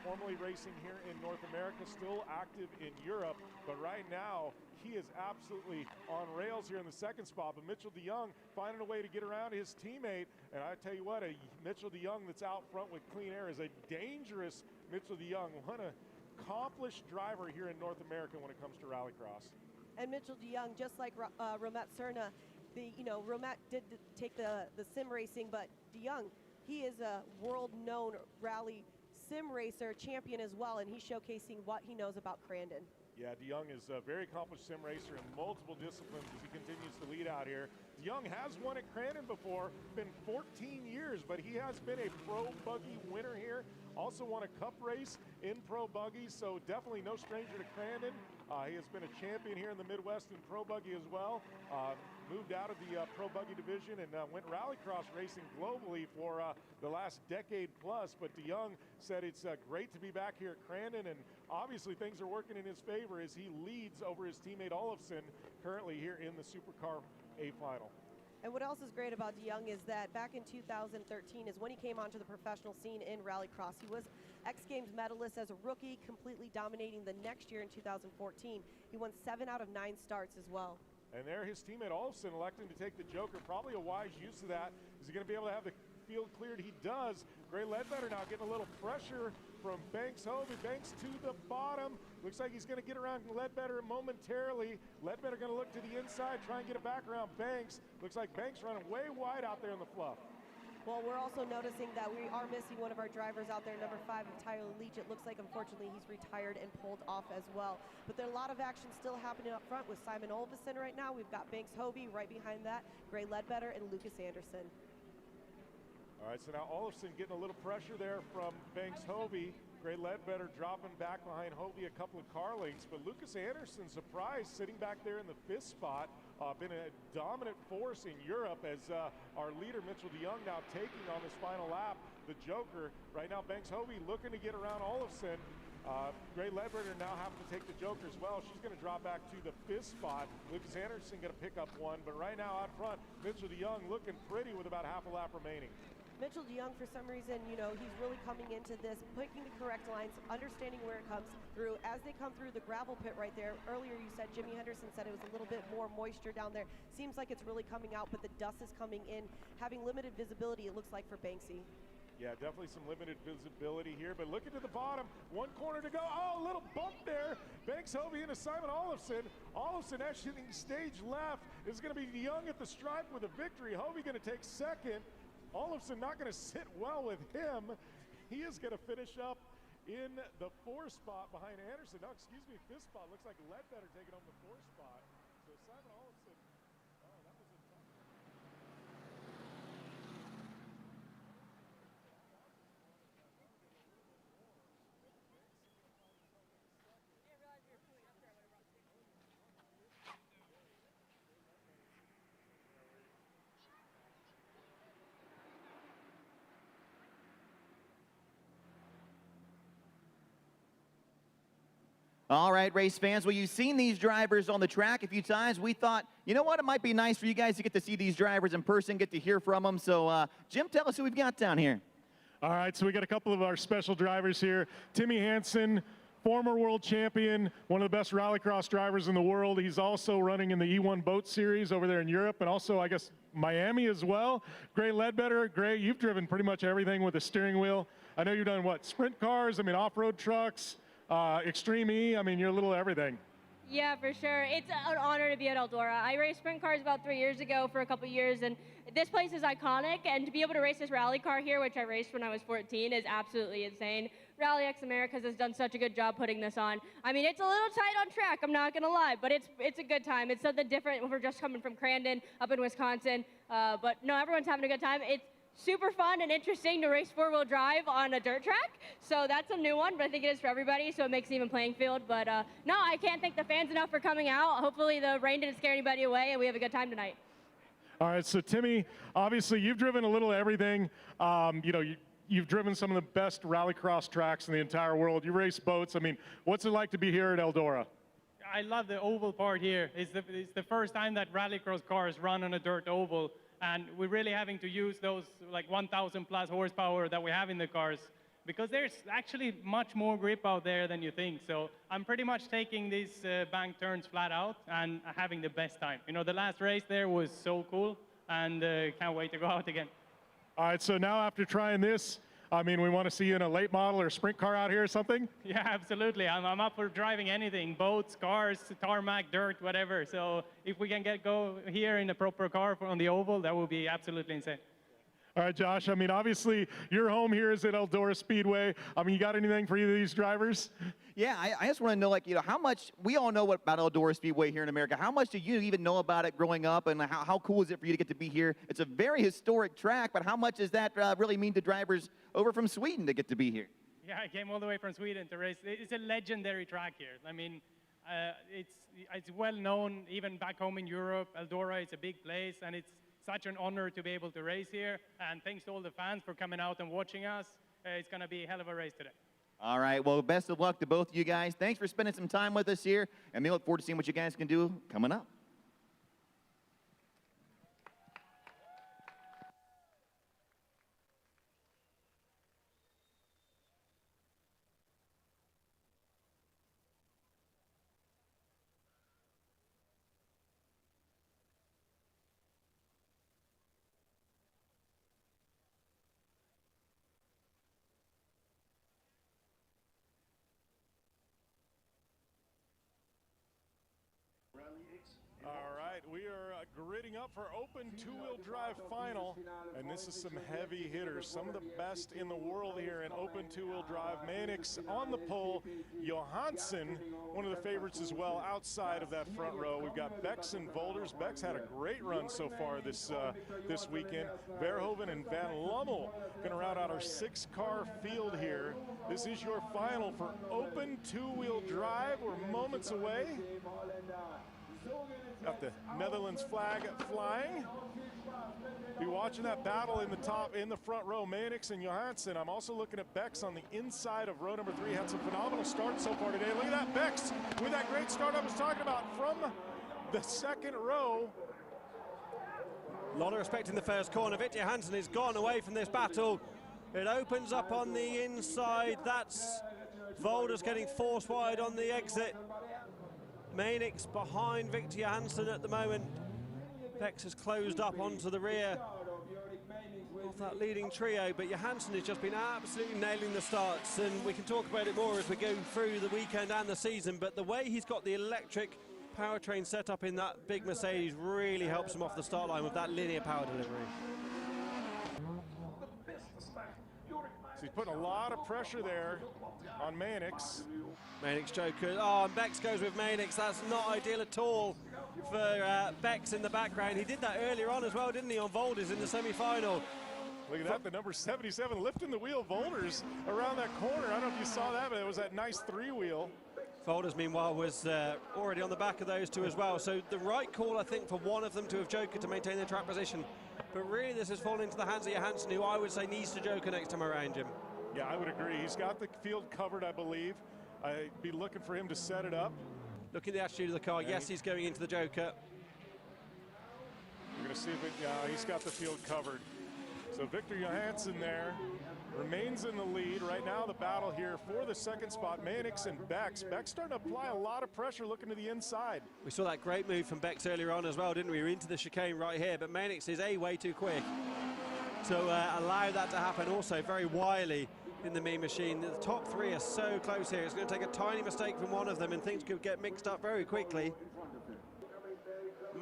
[SPEAKER 4] formerly racing here in North America, still active in Europe, but right now he is absolutely on rails here in the second spot. But Mitchell DeYoung finding a way to get around his teammate, and I tell you what, a Mitchell DeYoung that's out front with clean air is a dangerous Mitchell DeYoung. What an accomplished driver here in North America when it comes to rallycross.
[SPEAKER 10] And Mitchell DeYoung, just like Romet Cerna, Romet did take the sim racing, but DeYoung, he is a world-known rally sim racer champion as well, and he's showcasing what he knows about Crandon.
[SPEAKER 4] Yeah, DeYoung is a very accomplished sim racer in multiple disciplines as he continues to lead out here. DeYoung has won at Crandon before, been 14 years, but he has been a pro buggy winner here. Also won a cup race in pro buggies, so definitely no stranger to Crandon. He has been a champion here in the Midwest in pro buggy as well. Moved out of the pro buggy division and went rallycross racing globally for the last decade plus. But DeYoung said it's great to be back here at Crandon, and obviously things are working in his favor as he leads over his teammate Olofsson currently here in the Supercar A final.
[SPEAKER 10] And what else is great about DeYoung is that back in 2013 is when he came onto the professional scene in rallycross. He was X Games medalist as a rookie, completely dominating the next year in 2014. He won 7 out of 9 starts as well.
[SPEAKER 4] And there his teammate Olofsson electing to take the Joker, probably a wise use of that. Is he going to be able to have the field cleared? He does. Gray Ledbetter now getting a little pressure from Banks Hovey. Banks to the bottom. Looks like he's going to get around Ledbetter momentarily. Ledbetter going to look to the inside, try and get it back around Banks. Looks like Banks running way wide out there in the fluff.
[SPEAKER 10] Well, we're also noticing that we are missing one of our drivers out there, number 5 of Tyler Leach. It looks like, unfortunately, he's retired and pulled off as well. But there are a lot of action still happening up front with Simon Olofsson right now. We've got Banks Hovey right behind that, Gray Ledbetter, and Lucas Anderson.
[SPEAKER 4] All right, so now Olofsson getting a little pressure there from Banks Hovey. Gray Ledbetter dropping back behind Hovey a couple of car lengths, but Lucas Anderson, surprised, sitting back there in the 5th spot. Been a dominant force in Europe as our leader, Mitchell DeYoung, now taking on this final lap the Joker. Right now, Banks Hovey looking to get around Olofsson. Gray Ledbetter now having to take the Joker as well. She's going to drop back to the 5th spot. Lucas Anderson going to pick up 1, but right now out front, Mitchell DeYoung looking pretty with about half a lap remaining.
[SPEAKER 10] Mitchell DeYoung, for some reason, you know, he's really coming into this, picking the correct lines, understanding where it comes through. As they come through the gravel pit right there, earlier you said, Jimmy Henderson said it was a little bit more moisture down there. Seems like it's really coming out, but the dust is coming in. Having limited visibility, it looks like, for Banksy.
[SPEAKER 4] Yeah, definitely some limited visibility here, but looking to the bottom, 1 corner to go. Oh, a little bump there. Banks Hovey into Simon Olofsson. Olofsson exiting stage left. Is going to be DeYoung at the stripe with a victory. Hovey going to take 2nd. Olofsson not going to sit well with him. He is going to finish up in the 4th spot behind Anderson. No, excuse me, 5th spot. Looks like Ledbetter taking home the 4th spot. So Simon Olofsson, oh, that was a tough one.
[SPEAKER 5] All right, race fans, well, you've seen these drivers on the track a few times. We thought, you know what, it might be nice for you guys to get to see these drivers in person, get to hear from them. So, Jim, tell us who we've got down here.
[SPEAKER 4] All right, so we got a couple of our special drivers here. Timmy Hansen, former world champion, one of the best rallycross drivers in the world. He's also running in the E1 boat series over there in Europe, and also, I guess, Miami as well. Gray Ledbetter. Gray, you've driven pretty much everything with a steering wheel. I know you've done, what, sprint cars, I mean, off-road trucks, Extreme E, I mean, you're a little everything.
[SPEAKER 9] Yeah, for sure. It's an honor to be at Eldora. I raced sprint cars about 3 years ago for a couple years, and this place is iconic, and to be able to race this rally car here, which I raced when I was 14, is absolutely insane. RallyX Americas has done such a good job putting this on. I mean, it's a little tight on track, I'm not going to lie, but it's a good time. It's something different when we're just coming from Crandon up in Wisconsin, but no, everyone's having a good time. It's super fun and interesting to race 4-wheel drive on a dirt track. So that's a new one, but I think it is for everybody, so it makes an even playing field. But no, I can't thank the fans enough for coming out. Hopefully the rain didn't scare anybody away and we have a good time tonight.
[SPEAKER 4] All right, so Timmy, obviously you've driven a little everything. You know, you've driven some of the best rallycross tracks in the entire world. You race boats. I mean, what's it like to be here at Eldora?
[SPEAKER 11] I love the oval part here. It's the first time that rallycross cars run on a dirt oval. And we're really having to use those like 1,000 plus horsepower that we have in the cars because there's actually much more grip out there than you think. So I'm pretty much taking these bank turns flat out and having the best time. You know, the last race there was so cool and can't wait to go out again.
[SPEAKER 4] All right, so now after trying this, I mean, we want to see you in a late model or sprint car out here or something?
[SPEAKER 11] Yeah, absolutely. I'm up for driving anything, boats, cars, tarmac, dirt, whatever. So if we can go here in a proper car on the oval, that would be absolutely insane.
[SPEAKER 4] All right, Josh, I mean, obviously, your home here is at Eldora Speedway. I mean, you got anything for either of these drivers?
[SPEAKER 5] Yeah, I just want to know, like, you know, how much, we all know about Eldora Speedway here in America. How much do you even know about it growing up, and how cool is it for you to get to be here? It's a very historic track, but how much does that really mean to drivers over from Sweden to get to be here?
[SPEAKER 11] Yeah, I came all the way from Sweden to race. It's a legendary track here. I mean, it's well known even back home in Europe. Eldora is a big place, and it's such an honor to be able to race here. And thanks to all the fans for coming out and watching us. It's going to be a hell of a race today.
[SPEAKER 5] All right, well, best of luck to both of you guys. Thanks for spending some time with us here, and we look forward to seeing what you guys can do coming up.
[SPEAKER 4] All right, we are gridding up for open two-wheel drive final, and this is some heavy hitters, some of the best in the world here in open two-wheel drive. Mannix on the pole, Johansson, one of the favorites as well, outside of that front row. We've got Bex and Volders. Bex had a great run so far this weekend. Verhoeven and Van Lummel going to round out our 6-car field here. This is your final for open two-wheel drive. We're moments away. Got the Netherlands flag flying. Be watching that battle in the front row, Mannix and Johansson. I'm also looking at Bex on the inside of row number 3. Had some phenomenal starts so far today. Look at that, Bex with that great start I was talking about from the second row.
[SPEAKER 23] A lot of respect in the first corner. Victor Johansson has gone away from this battle. It opens up on the inside. That's Volders getting forced wide on the exit. Mannix behind Victor Johansson at the moment. Bex has closed up onto the rear of that leading trio, but Johansson has just been absolutely nailing the starts, and we can talk about it more as we go through the weekend and the season, but the way he's got the electric powertrain set up in that big Mercedes really helps him off the start line with that linear power delivery.
[SPEAKER 4] So he's putting a lot of pressure there on Mannix.
[SPEAKER 23] Mannix joker. Oh, and Bex goes with Mannix. That's not ideal at all for Bex in the background. He did that earlier on as well, didn't he, on Volders in the semi-final.
[SPEAKER 4] Look at that, the number 77 lifting the wheel. Volders around that corner. I don't know if you saw that, but it was that nice 3-wheel.
[SPEAKER 23] Volders, meanwhile, was already on the back of those two as well. So the right call, I think, for one of them to have jokered to maintain their track position. But really, this has fallen into the hands of Johansson, who I would say needs to joker next time around, Jim.
[SPEAKER 4] Yeah, I would agree. He's got the field covered, I believe. I'd be looking for him to set it up.
[SPEAKER 23] Look at the attitude of the car. Yes, he's going into the joker.
[SPEAKER 4] We're going to see if it, yeah, he's got the field covered. So Victor Johansson there remains in the lead. Right now the battle here for the second spot, Mannix and Bex. Bex starting to apply a lot of pressure looking to the inside.
[SPEAKER 23] We saw that great move from Bex earlier on as well, didn't we? We were into the chicane right here, but Mannix is way too quick to allow that to happen. Also very wily in the mean machine. The top 3 are so close here. It's going to take a tiny mistake from one of them and things could get mixed up very quickly.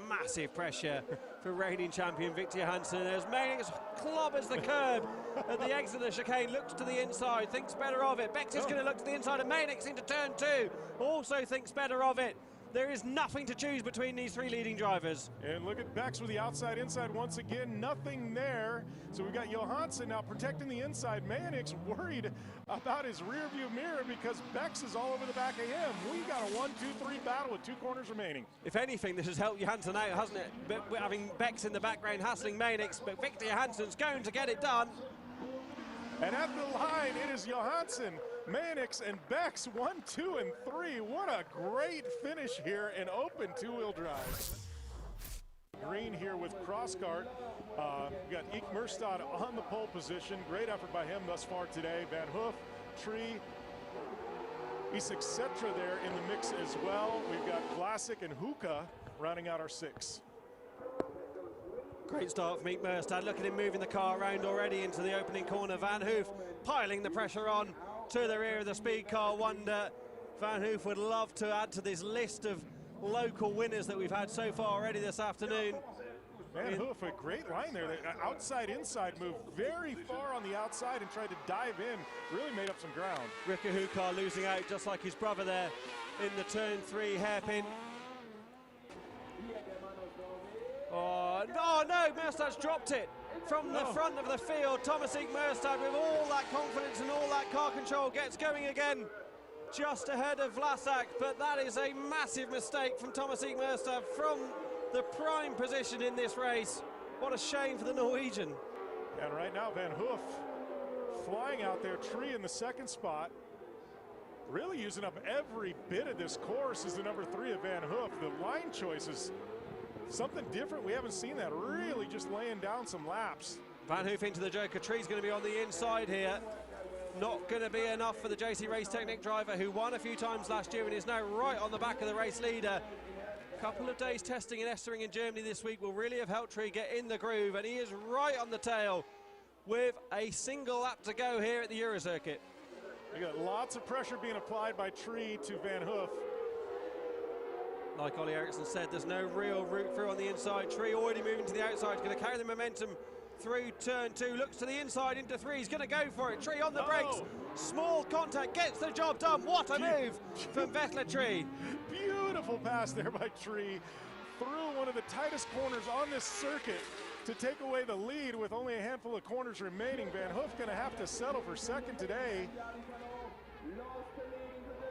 [SPEAKER 23] Massive pressure for reigning champion Victor Johansson as Mannix clobbers the curb at the exit of the chicane, looks to the inside, thinks better of it. Bex is going to look to the inside and Mannix into turn 2, also thinks better of it. There is nothing to choose between these 3 leading drivers.
[SPEAKER 4] And look at Bex with the outside-inside once again, nothing there. So we've got Johansson now protecting the inside. Mannix worried about his rear view mirror because Bex is all over the back of him. We got a 1-2-3 battle with 2 corners remaining.
[SPEAKER 23] If anything, this has helped Johansson out, hasn't it? But having Bex in the background hassling Mannix, but Victor Johansson's going to get it done.
[SPEAKER 4] And at the line, it is Johansson, Mannix, and Bex, 1, 2, and 3. What a great finish here in open two-wheel drive. Green here with Crosscart. We got Eek Merstad on the pole position. Great effort by him thus far today. Van Hoof, Tree, Isak Cetra there in the mix as well. We've got Vlasic and Huka rounding out our 6.
[SPEAKER 23] Great start from Eek Merstad. Look at him moving the car around already into the opening corner. Van Hoof piling the pressure on to the rear of the speed car wonder. Van Hoof would love to add to this list of local winners that we've had so far already this afternoon.
[SPEAKER 4] Van Hoof, a great line there. The outside-inside move very far on the outside and tried to dive in. Really made up some ground.
[SPEAKER 23] Ricky Hukar losing out just like his brother there in the turn 3 hairpin. Oh no, Merstad's dropped it from the front of the field. Thomas Ig Merstad with all that confidence and all that car control gets going again just ahead of Vlasak, but that is a massive mistake from Thomas Ig Merstad from the prime position in this race. What a shame for the Norwegian.
[SPEAKER 4] And right now Van Hoof flying out there, Tree in the second spot. Really using up every bit of this course is the number 3 of Van Hoof. The line choice is something different. We haven't seen that. Really just laying down some laps.
[SPEAKER 23] Van Hoof into the Joker. Tree's going to be on the inside here. Not going to be enough for the JC Race Technic driver who won a few times last year and is now right on the back of the race leader. A couple of days testing in Estering in Germany this week will really have helped Tree get in the groove, and he is right on the tail with a single lap to go here at the Euro Circuit.
[SPEAKER 4] We got lots of pressure being applied by Tree to Van Hoof.
[SPEAKER 23] Like Ollie Eriksson said, there's no real route through on the inside. Tree already moving to the outside, going to carry the momentum through turn 2, looks to the inside into 3, he's going to go for it. Tree on the brakes, small contact, gets the job done. What a move from Vettel Tree.
[SPEAKER 4] Beautiful pass there by Tree through one of the tightest corners on this circuit to take away the lead with only a handful of corners remaining. Van Hoof going to have to settle for second today.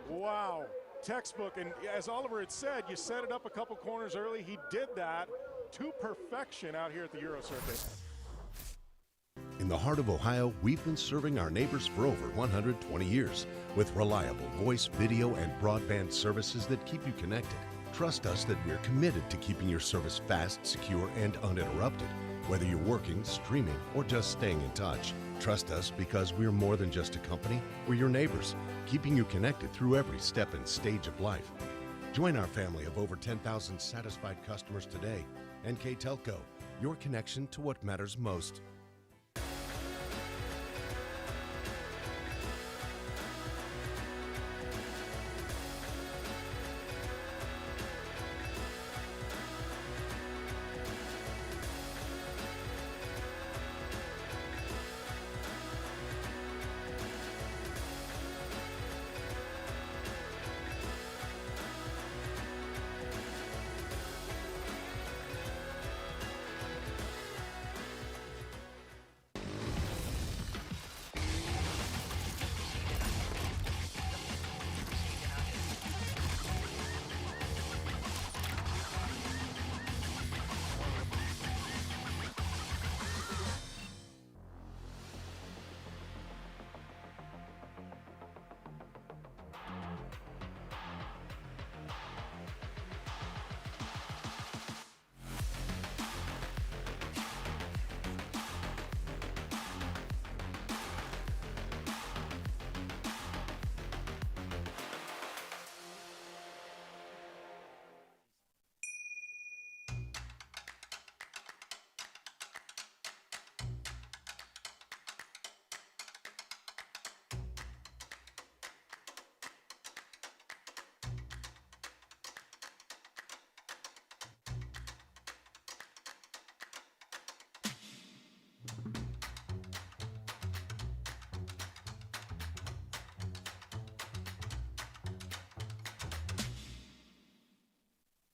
[SPEAKER 4] Wow, textbook. And as Oliver had said, you set it up a couple corners early. He did that to perfection out here at the Euro Circuit.
[SPEAKER 12] In the heart of Ohio, we've been serving our neighbors for over 120 years with reliable voice, video, and broadband services that keep you connected. Trust us that we're committed to keeping your service fast, secure, and uninterrupted, whether you're working, streaming, or just staying in touch. Trust us because we're more than just a company, we're your neighbors, keeping you connected through every step and stage of life. Join our family of over 10,000 satisfied customers today. NK Telco, your connection to what matters most.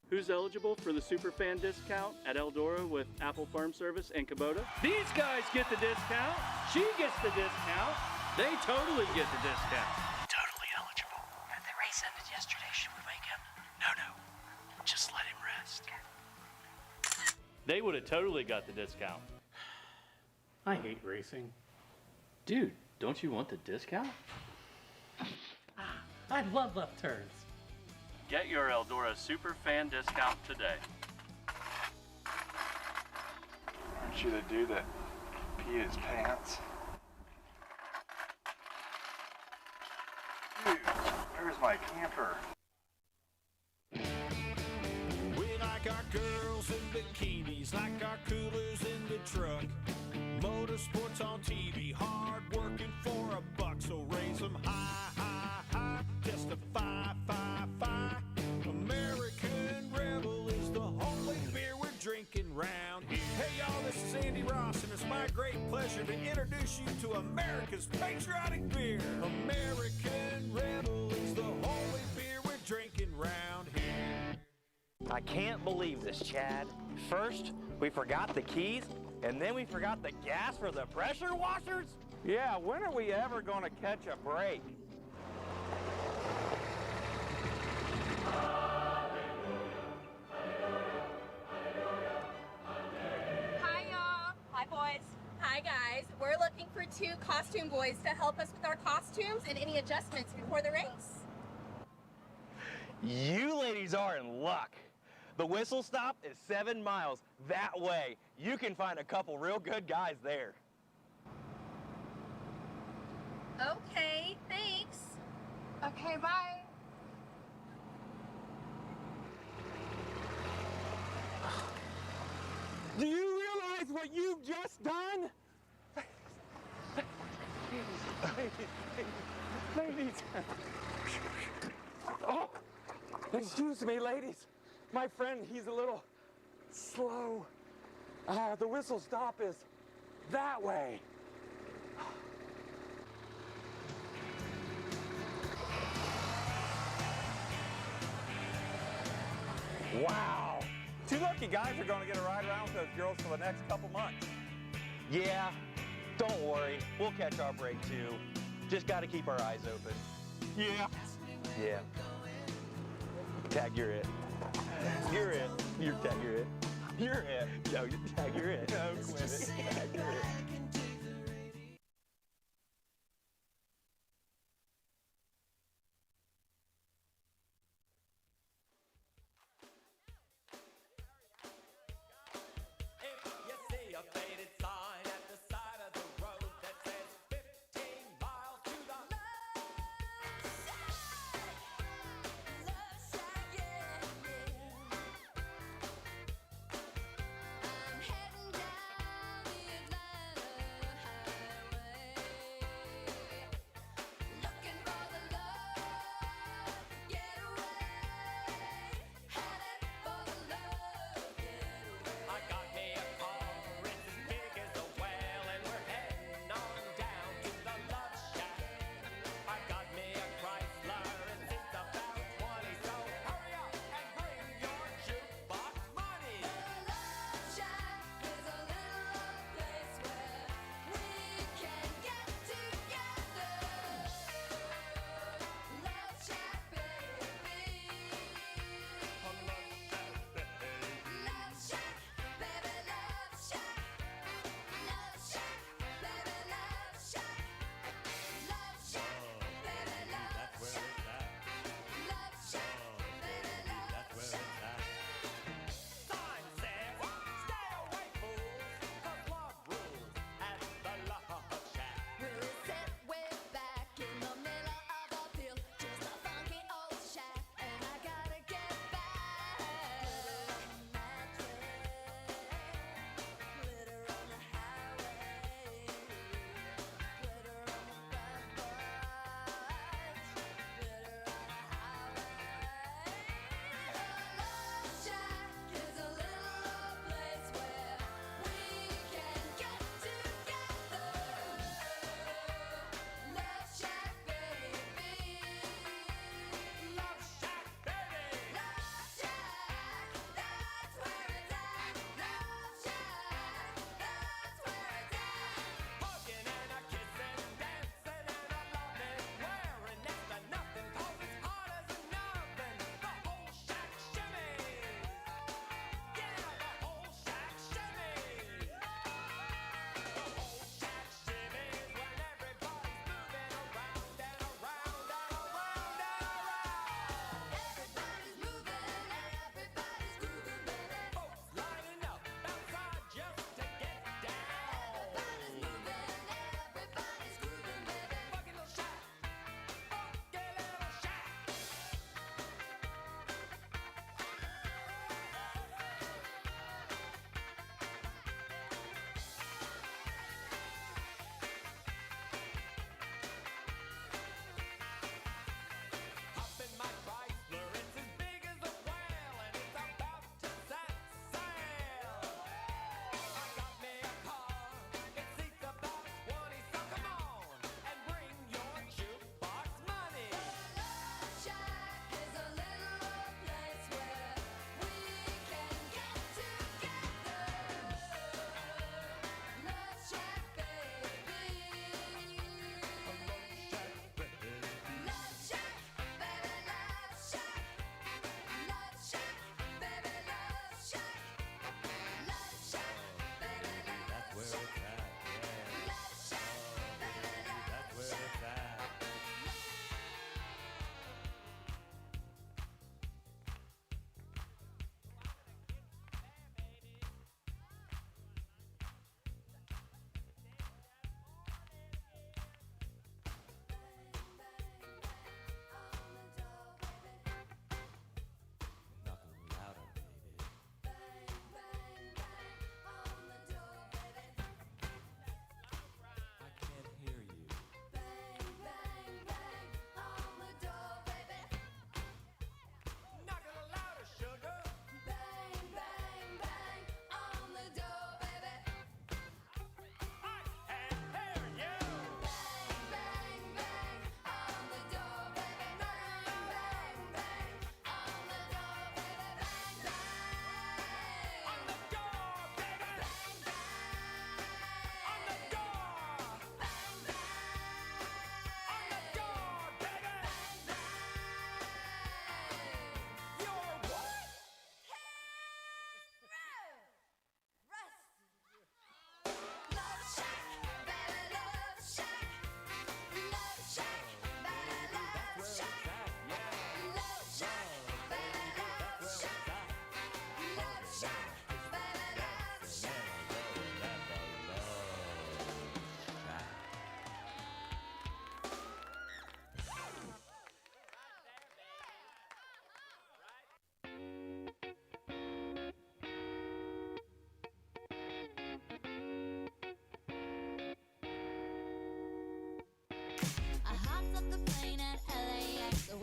[SPEAKER 14] Who's eligible for the Superfan discount at Eldora with Apple Farm Service and Kubota? These guys get the discount. She gets the discount. They totally get the discount.
[SPEAKER 15] Totally eligible. The race ended yesterday. Should we wake him? No. Just let him rest.
[SPEAKER 14] They would have totally got the discount. I hate racing. Dude, don't you want the discount?
[SPEAKER 15] I love left turns.
[SPEAKER 14] Get your Eldora Superfan discount today.
[SPEAKER 16] Aren't you the dude that peed his pants? Dude, where's my camper?
[SPEAKER 25] We like our girls in bikinis, like our coolers in the truck. Motorsports on TV, hard working for a buck, so raise them high, high, high. Testify, fi, fi. American Rebel is the only beer we're drinking round here. introduce you to America's patriotic beer. American Rebel is the only beer we're drinking round here.
[SPEAKER 17] I can't believe this, Chad. First, we forgot the keys, and then we forgot the gas for the pressure washers? Yeah, when are we ever gonna catch a break?
[SPEAKER 18] Hi, y'all. Hi, boys. Hi, guys. We're looking for 2 costume boys to help us with our costumes and any adjustments before the race.
[SPEAKER 17] You ladies are in luck. The whistle stop is 7 miles that way. You can find a couple real good guys there.
[SPEAKER 18] Okay, thanks. Okay, bye.
[SPEAKER 17] Do you realize what you've just done? Ladies. Oh, excuse me, ladies. My friend, he's a little slow. The whistle stop is that way. Wow. 2 lucky guys are going to get a ride around with those girls for the next couple months. Yeah, don't worry. We'll catch our break too. Just got to keep our eyes open. Yeah. Yeah. Tag, you're it. You're it. You're tag, you're it. You're it. No, tag, you're it. No, quit it. Tag, you're it.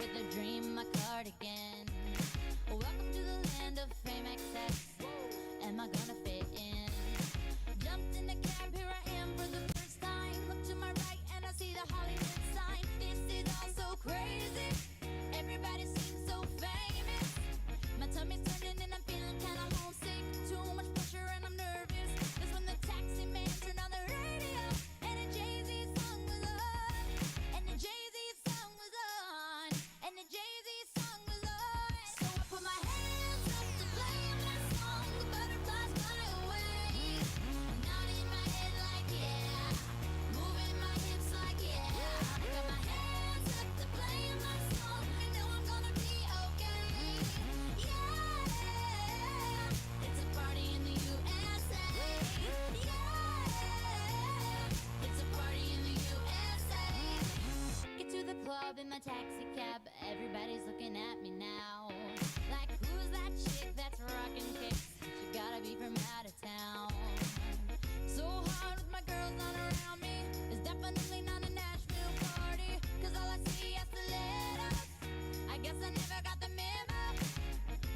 [SPEAKER 13] with a dream, my cardigan. Welcome to the land of fame excess. Am I gonna fit in? Jumped in the cab, here I am for the first time. Look to my right and I see the Hollywood sign. This is all so crazy. Everybody seems so famous. My tummy's turning and I'm feeling kinda homesick. Too much pressure and I'm nervous. That's when the taxi man turned on the radio and a Jay-Z song was on. And the Jay-Z song was on. And the Jay-Z song was on. So I put my hands up to play my song. The butterflies fly away. Nodding my head like yeah. Moving my hips like yeah. Got my hands up to play my song. I know I'm gonna be okay. Yeah. It's a party in the USA. Yeah. It's a party in the USA. Get to the club in my taxi cab. Everybody's looking at me now. Like, who's that chick that's rocking kicks? She gotta be from out of town. So hard with my girls not around me. It's definitely not a Nashville party. Cause all I see is stilettos. I guess I never got the memo.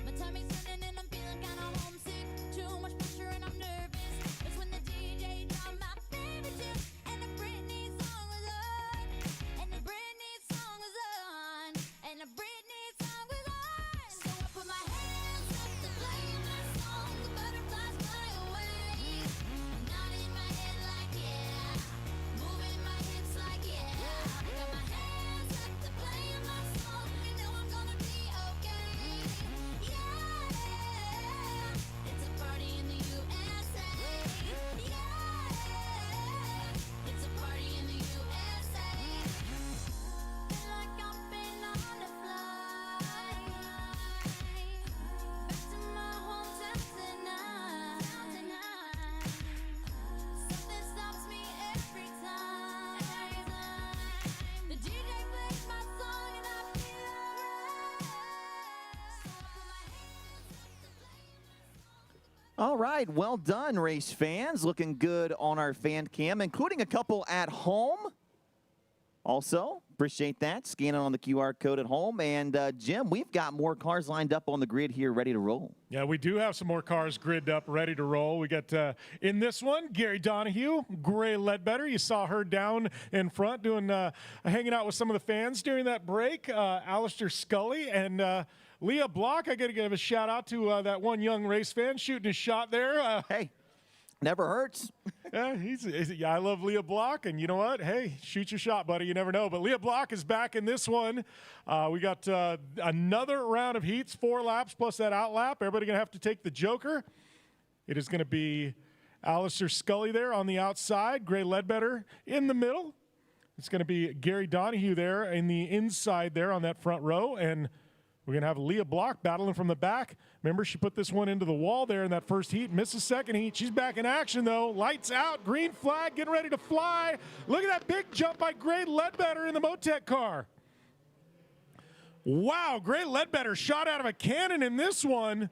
[SPEAKER 13] My tummy's turning and I'm feeling kinda homesick. Too much pressure and I'm nervous. That's when the DJ dropped my favorite tune. And the Britney song was on. And the Britney song was on. And the Britney song was on. So I put my hands up to play my song. The butterflies fly away. Nodding my head like yeah. Moving my hips like yeah. Got my hands up to play my song. You know I'm gonna be okay. Yeah. It's a party in the USA. Yeah. It's a party in the USA. Feel like I've been on a flight back to my hometown tonight. Something stops me every time. The DJ plays my song and I feel
[SPEAKER 5] All right, well done, race fans. Looking good on our fan cam, including a couple at home. Also, appreciate that. Scanning on the QR code at home. And Jim, we've got more cars lined up on the grid here ready to roll.
[SPEAKER 4] Yeah, we do have some more cars gridded up, ready to roll. We got, in this one, Gary Donahue, Gray Ledbetter. You saw her down in front doing, hanging out with some of the fans during that break. Alistair Scully and Leah Block. I got to give a shout out to that one young race fan shooting his shot there.
[SPEAKER 5] Hey, never hurts.
[SPEAKER 4] Yeah, I love Leah Block, and you know what? Hey, shoot your shot, buddy. You never know. But Leah Block is back in this one. We got another round of heats, 4 laps plus that out lap. Everybody going to have to take the Joker. It is going to be Alistair Scully there on the outside, Gray Ledbetter in the middle. It's going to be Gary Donahue there in the inside there on that front row, and we're going to have Leah Block battling from the back. Remember, she put this one into the wall there in that first heat, missed the second heat. She's back in action, though. Lights out, green flag, getting ready to fly. Look at that big jump by Gray Ledbetter in the Motec car. Wow, Gray Ledbetter shot out of a cannon in this one.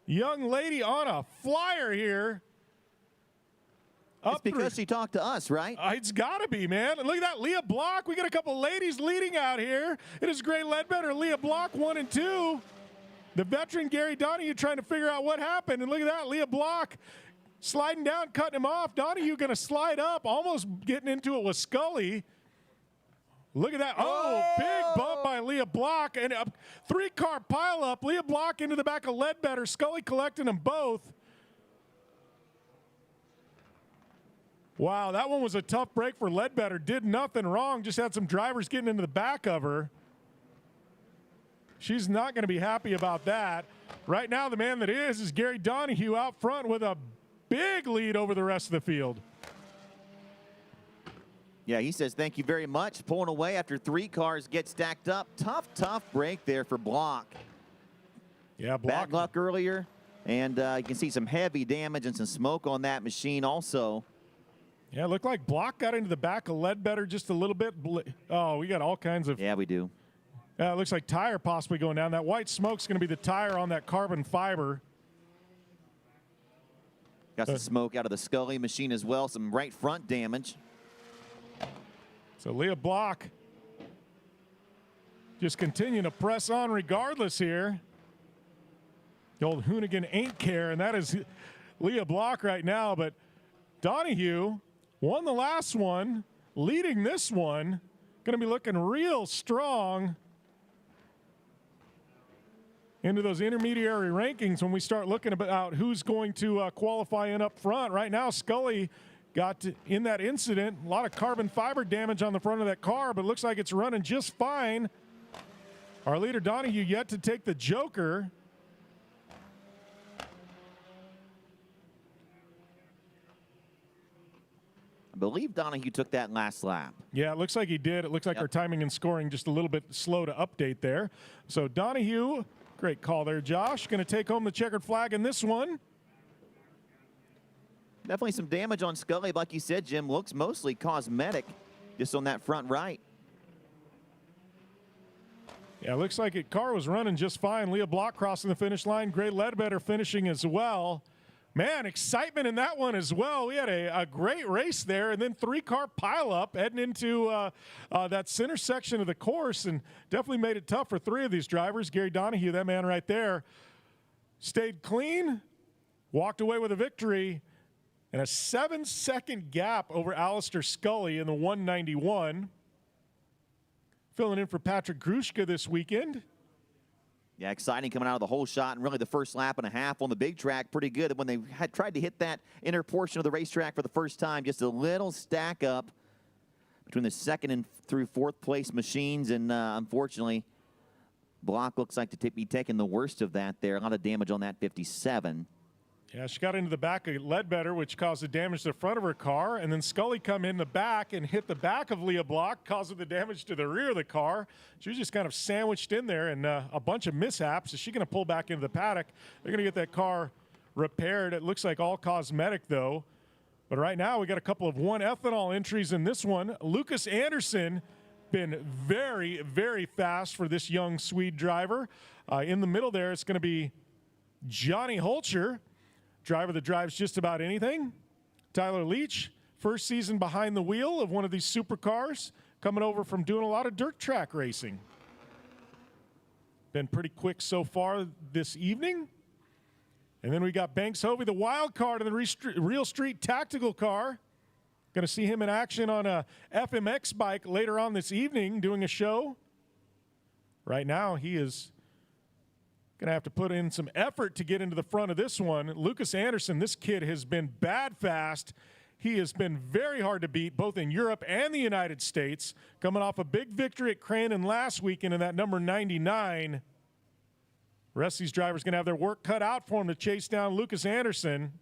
[SPEAKER 4] Young lady on a flyer here.
[SPEAKER 5] It's because she talked to us, right?
[SPEAKER 4] It's got to be, man. And look at that, Leah Block. We got a couple ladies leading out here. It is Gray Ledbetter, Leah Block, 1 and 2. The veteran Gary Donahue trying to figure out what happened. And look at that, Leah Block sliding down, cutting him off. Donahue going to slide up, almost getting into it with Scully. Look at that. Oh, big bump by Leah Block. And a 3-car pileup. Leah Block into the back of Ledbetter. Scully collecting them both. Wow, that one was a tough break for Ledbetter. Did nothing wrong, just had some drivers getting into the back of her. She's not going to be happy about that. Right now, the man that is Gary Donahue out front with a big lead over the rest of the field.
[SPEAKER 5] Yeah, he says thank you very much. Pulling away after 3 cars get stacked up. Tough break there for Block.
[SPEAKER 4] Yeah, Block.
[SPEAKER 5] Bad luck earlier, and you can see some heavy damage and some smoke on that machine also.
[SPEAKER 4] Yeah, it looked like Block got into the back of Ledbetter just a little bit. Oh, we got all kinds of.
[SPEAKER 5] Yeah, we do.
[SPEAKER 4] It looks like tire possibly going down. That white smoke's going to be the tire on that carbon fiber.
[SPEAKER 5] Got some smoke out of the Scully machine as well. Some right front damage.
[SPEAKER 4] So Leah Block just continue to press on regardless here. The old Hoonigan ain't care, and that is Leah Block right now. But Donahue won the last one, leading this one. Going to be looking real strong into those intermediary rankings when we start looking about who's going to qualify in up front. Right now, Scully got in that incident. A lot of carbon fiber damage on the front of that car, but it looks like it's running just fine. Our leader, Donahue, yet to take the Joker.
[SPEAKER 5] I believe Donahue took that last lap.
[SPEAKER 4] Yeah, it looks like he did. It looks like our timing and scoring just a little bit slow to update there. So Donahue, great call there, Josh. Going to take home the checkered flag in this one.
[SPEAKER 5] Definitely some damage on Scully. Like you said, Jim, looks mostly cosmetic just on that front right.
[SPEAKER 4] Yeah, looks like it. Car was running just fine. Leah Block crossing the finish line. Gray Ledbetter finishing as well. Man, excitement in that one as well. We had a great race there, and then three-car pileup heading into that center section of the course, and definitely made it tough for three of these drivers. Gary Donahue, that man right there, stayed clean, walked away with a victory, and a 7-second gap over Alistair Scully in the 191. Filling in for Patrick Grushka this weekend.
[SPEAKER 5] Yeah, exciting coming out of the whole shot, and really the first lap and a half on the big track, pretty good. When they had tried to hit that inner portion of the racetrack for the first time, just a little stack up between the second and through fourth place machines, and unfortunately, Block looks like to be taking the worst of that there. A lot of damage on that 57.
[SPEAKER 4] Yeah, she got into the back of Ledbetter, which caused the damage to the front of her car, and then Scully come in the back and hit the back of Leah Block, causing the damage to the rear of the car. She was just kind of sandwiched in there, and a bunch of mishaps. Is she going to pull back into the paddock? They're going to get that car repaired. It looks like all cosmetic, though. But right now, we got a couple of 1-ethanol entries in this one. Lucas Anderson been very, very fast for this young Swede driver. In the middle there, it's going to be Johnny Holcher, driver that drives just about anything. Tyler Leach, first season behind the wheel of one of these supercars, coming over from doing a lot of dirt track racing. Been pretty quick so far this evening. And then we got Banks Hovey, the wild card in the Real Street Tactical car. Going to see him in action on a FMX bike later on this evening doing a show. Right now, he is going to have to put in some effort to get into the front of this one. Lucas Anderson, this kid has been bad fast. He has been very hard to beat, both in Europe and the United States, coming off a big victory at Crandon last weekend in that number 99. The rest of these drivers going to have their work cut out for him to chase down Lucas Anderson.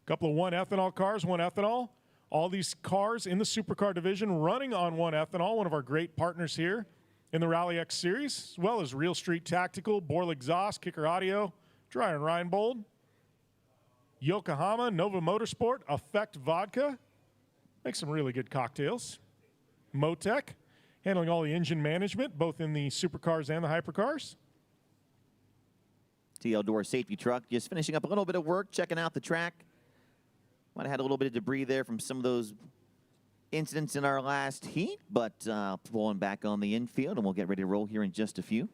[SPEAKER 4] Couple of 1-ethanol cars, 1-ethanol. All these cars in the supercar division running on 1-ethanol, one of our great partners here in the RallyX series, as well as Real Street Tactical, Boyle Exhaust, Kicker Audio, Dryer and Reinbold, Yokohama, Nova Motorsport, Effect Vodka, make some really good cocktails. Motec, handling all the engine management, both in the supercars and the hypercars.
[SPEAKER 5] The Eldora safety truck just finishing up a little bit of work, checking out the track. Might have had a little bit of debris there from some of those incidents in our last heat, but pulling back on the infield, and we'll get ready to roll here in just a few.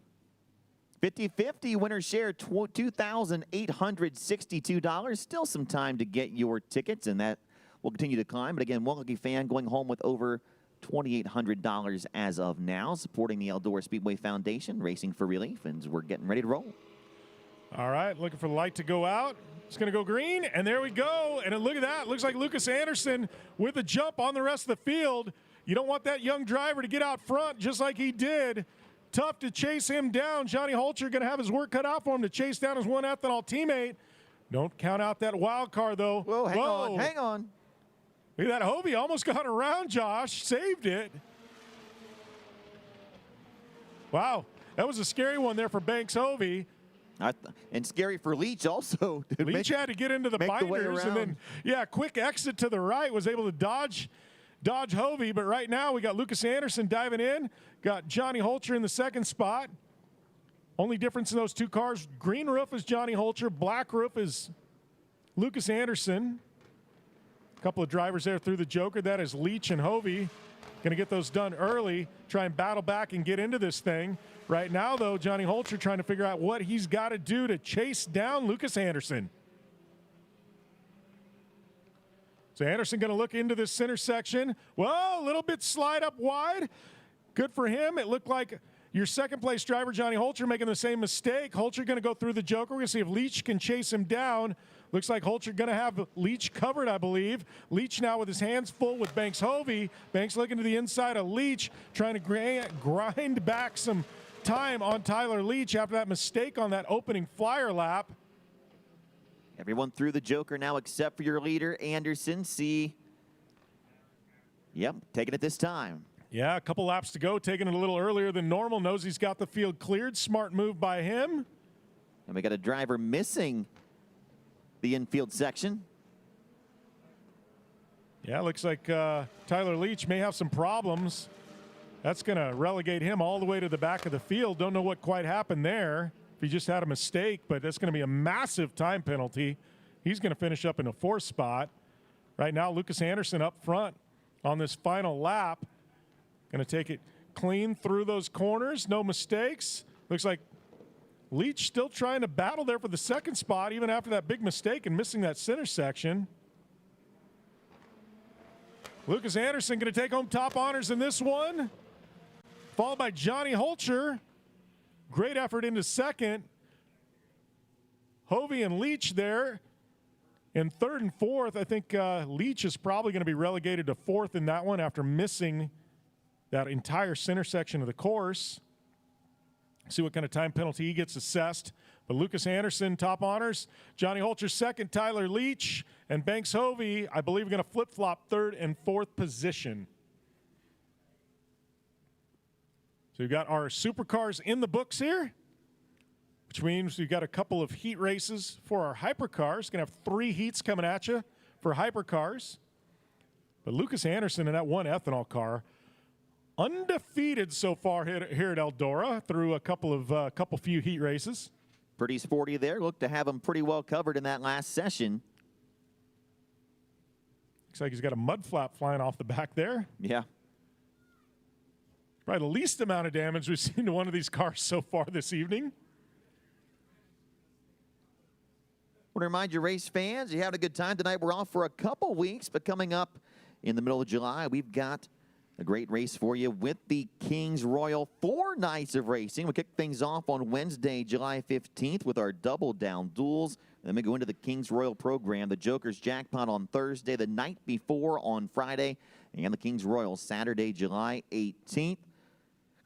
[SPEAKER 5] 50-50 winner share, $2,862. Still some time to get your tickets, and that will continue to climb. But again, one lucky fan going home with over $2,800 as of now, supporting the Eldora Speedway Foundation, Racing for Relief, and we're getting ready to roll.
[SPEAKER 4] All right, looking for the light to go out. It's going to go green, and there we go. And look at that. Looks like Lucas Anderson with a jump on the rest of the field. You don't want that young driver to get out front just like he did. Tough to chase him down. Johnny Holcher going to have his work cut out for him to chase down his 1-ethanol teammate. Don't count out that wild card, though.
[SPEAKER 5] Whoa, hang on.
[SPEAKER 4] Look at that. Hovey almost got around Josh. Saved it. Wow. That was a scary one there for Banks Hovey.
[SPEAKER 5] And scary for Leach also.
[SPEAKER 4] Leach had to get into the binders, and then, yeah, quick exit to the right, was able to dodge Hovey. But right now we got Lucas Anderson diving in, got Johnny Holcher in the second spot. Only difference in those two cars, green roof is Johnny Holcher, black roof is Lucas Anderson. A couple of drivers there through the Joker. That is Leach and Hovey. Going to get those done early, try and battle back and get into this thing. Right now, though, Johnny Holcher trying to figure out what he's got to do to chase down Lucas Anderson. So Anderson going to look into this center section. Well, a little bit slide up wide. Good for him. It looked like your second place driver, Johnny Holcher, making the same mistake. Holcher going to go through the Joker. We're going to see if Leach can chase him down. Looks like Holcher going to have Leach covered, I believe. Leach now with his hands full with Banks Hovey. Banks looking to the inside of Leach, trying to grind back some time on Tyler Leach after that mistake on that opening flyer lap.
[SPEAKER 5] Everyone through the Joker now except for your leader, Anderson. Yep, taking it this time.
[SPEAKER 4] Yeah, a couple laps to go, taking it a little earlier than normal. Knows he's got the field cleared. Smart move by him.
[SPEAKER 5] And we got a driver missing the infield section.
[SPEAKER 4] Yeah, looks like Tyler Leach may have some problems. That's going to relegate him all the way to the back of the field. Don't know what quite happened there. If he just had a mistake, but that's going to be a massive time penalty. He's going to finish up in a 4th spot. Right now, Lucas Anderson up front on this final lap. Going to take it clean through those corners. No mistakes. Looks like Leach still trying to battle there for the 2nd spot, even after that big mistake and missing that center section. Lucas Anderson going to take home top honors in this one, followed by Johnny Holcher. Great effort into 2nd. Hovey and Leach there in 3rd and 4th. I think Leach is probably going to be relegated to 4th in that one after missing that entire center section of the course. See what kind of time penalty he gets assessed. But Lucas Anderson, top honors. Johnny Holcher 2nd, Tyler Leach, and Banks Hovey, I believe, are going to flip-flop 3rd and 4th position. So we've got our supercars in the books here, which means we've got a couple of heat races for our hypercars. Going to have 3 heats coming at you for hypercars. But Lucas Anderson in that one ethanol car, undefeated so far here at Eldora through a couple few heat races.
[SPEAKER 5] Pretty sporty there. Looked to have him pretty well covered in that last session.
[SPEAKER 4] Looks like he's got a mud flap flying off the back there.
[SPEAKER 5] Yeah.
[SPEAKER 4] Probably the least amount of damage we've seen to one of these cars so far this evening.
[SPEAKER 5] I want to remind you, race fans, you had a good time tonight. We're off for a couple weeks, but coming up in the middle of July, we've got a great race for you with the Kings Royal. 4 nights of racing. We'll kick things off on Wednesday, July 15th with our double down duels. Then we go into the Kings Royal program. The Joker's Jackpot on Thursday, the night before on Friday, and the Kings Royal Saturday, July 18th.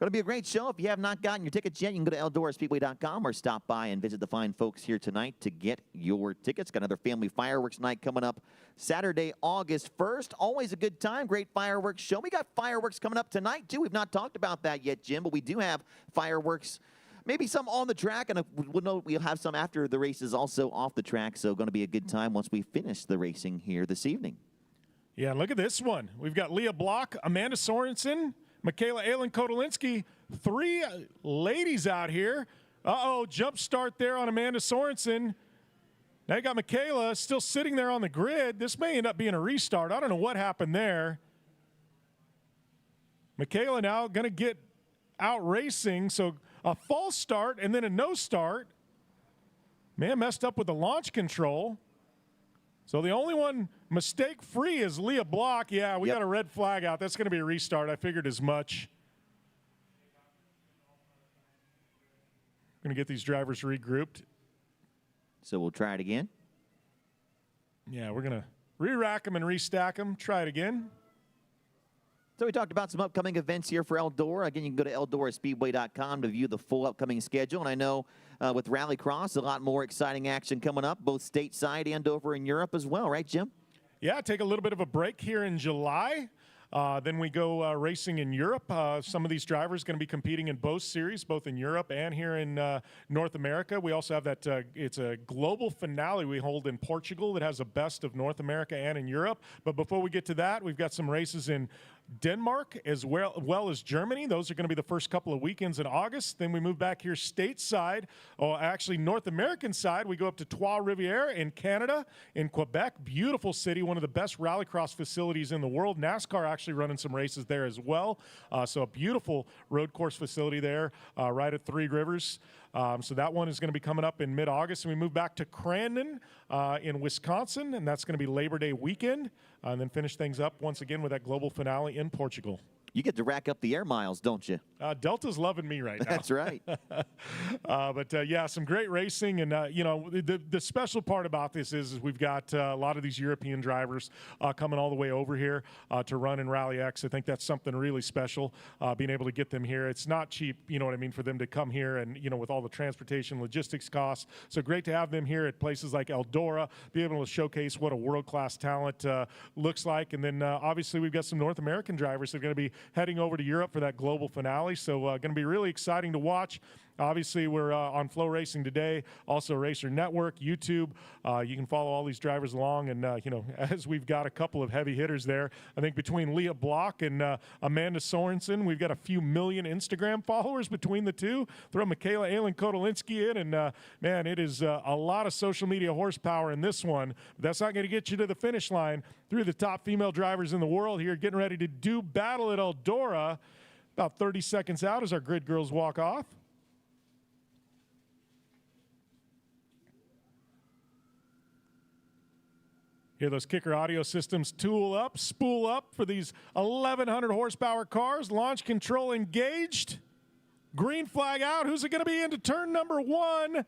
[SPEAKER 5] Going to be a great show. If you have not gotten your tickets yet, you can go to EldoraSpeedway.com or stop by and visit the fine folks here tonight to get your tickets. Got another family fireworks night coming up Saturday, August 1st. Always a good time. Great fireworks show. We got fireworks coming up tonight, too. We've not talked about that yet, Jim, but we do have fireworks. Maybe some on the track, and we'll have some after the races also off the track. So going to be a good time once we finish the racing here this evening.
[SPEAKER 4] Yeah, look at this one. We've got Leah Block, Amanda Sorensen, Michaela Aylin Kotelinski, 3 ladies out here. Uh-oh, jump start there on Amanda Sorensen. Now you got Michaela still sitting there on the grid. This may end up being a restart. I don't know what happened there. Michaela now going to get out racing, so a false start and then a no start. Man messed up with the launch control. So the only one mistake-free is Leah Block. Yeah, we got a red flag out. That's going to be a restart. I figured as much. Going to get these drivers regrouped.
[SPEAKER 5] So we'll try it again.
[SPEAKER 4] Yeah, we're going to re-rack them and restack them. Try it again.
[SPEAKER 5] So we talked about some upcoming events here for Eldora. Again, you can go to EldoraSpeedway.com to view the full upcoming schedule. And I know with Rallycross, a lot more exciting action coming up, both stateside and over in Europe as well, right, Jim?
[SPEAKER 4] Yeah, take a little bit of a break here in July. Then we go racing in Europe. Some of these drivers going to be competing in both series, both in Europe and here in North America. We also have that, it's a global finale we hold in Portugal that has a best of North America and in Europe. But before we get to that, we've got some races in Denmark as well as Germany. Those are going to be the first couple of weekends in August. Then we move back here stateside, actually North American side. We go up to Trois-Rivières in Canada, in Quebec. Beautiful city, one of the best rallycross facilities in the world. NASCAR actually running some races there as well. So a beautiful road course facility there right at Three Rivers. So that one is going to be coming up in mid-August. And we move back to Crandon in Wisconsin, and that's going to be Labor Day weekend. And then finish things up once again with that global finale in Portugal.
[SPEAKER 5] You get to rack up the air miles, don't you?
[SPEAKER 4] Delta's loving me right now.
[SPEAKER 5] That's right.
[SPEAKER 4] But yeah, some great racing. And, the special part about this is we've got a lot of these European drivers coming all the way over here to run in RallyX. I think that's something really special, being able to get them here. It's not cheap, you know what I mean, for them to come here and, with all the transportation logistics costs. So great to have them here at places like Eldora, be able to showcase what a world-class talent looks like. And then obviously we've got some North American drivers that are going to be heading over to Europe for that global finale. So going to be really exciting to watch. Obviously, we're on Flow Racing today, also Racer Network, YouTube. You can follow all these drivers along. And, as we've got a couple of heavy hitters there, I think between Leah Block and Amanda Sorensen, we've got a few million Instagram followers between the two. Throw Michaela Aylen-Kotolinski in, and, man, it is a lot of social media horsepower in this one. But that's not going to get you to the finish line. Three of the top female drivers in the world here getting ready to do battle at Eldora. About 30 seconds out as our grid girls walk off. Hear those kicker audio systems tool up, spool up for these 1,100 horsepower cars. Launch control engaged. Green flag out. Who's it going to be into turn number 1?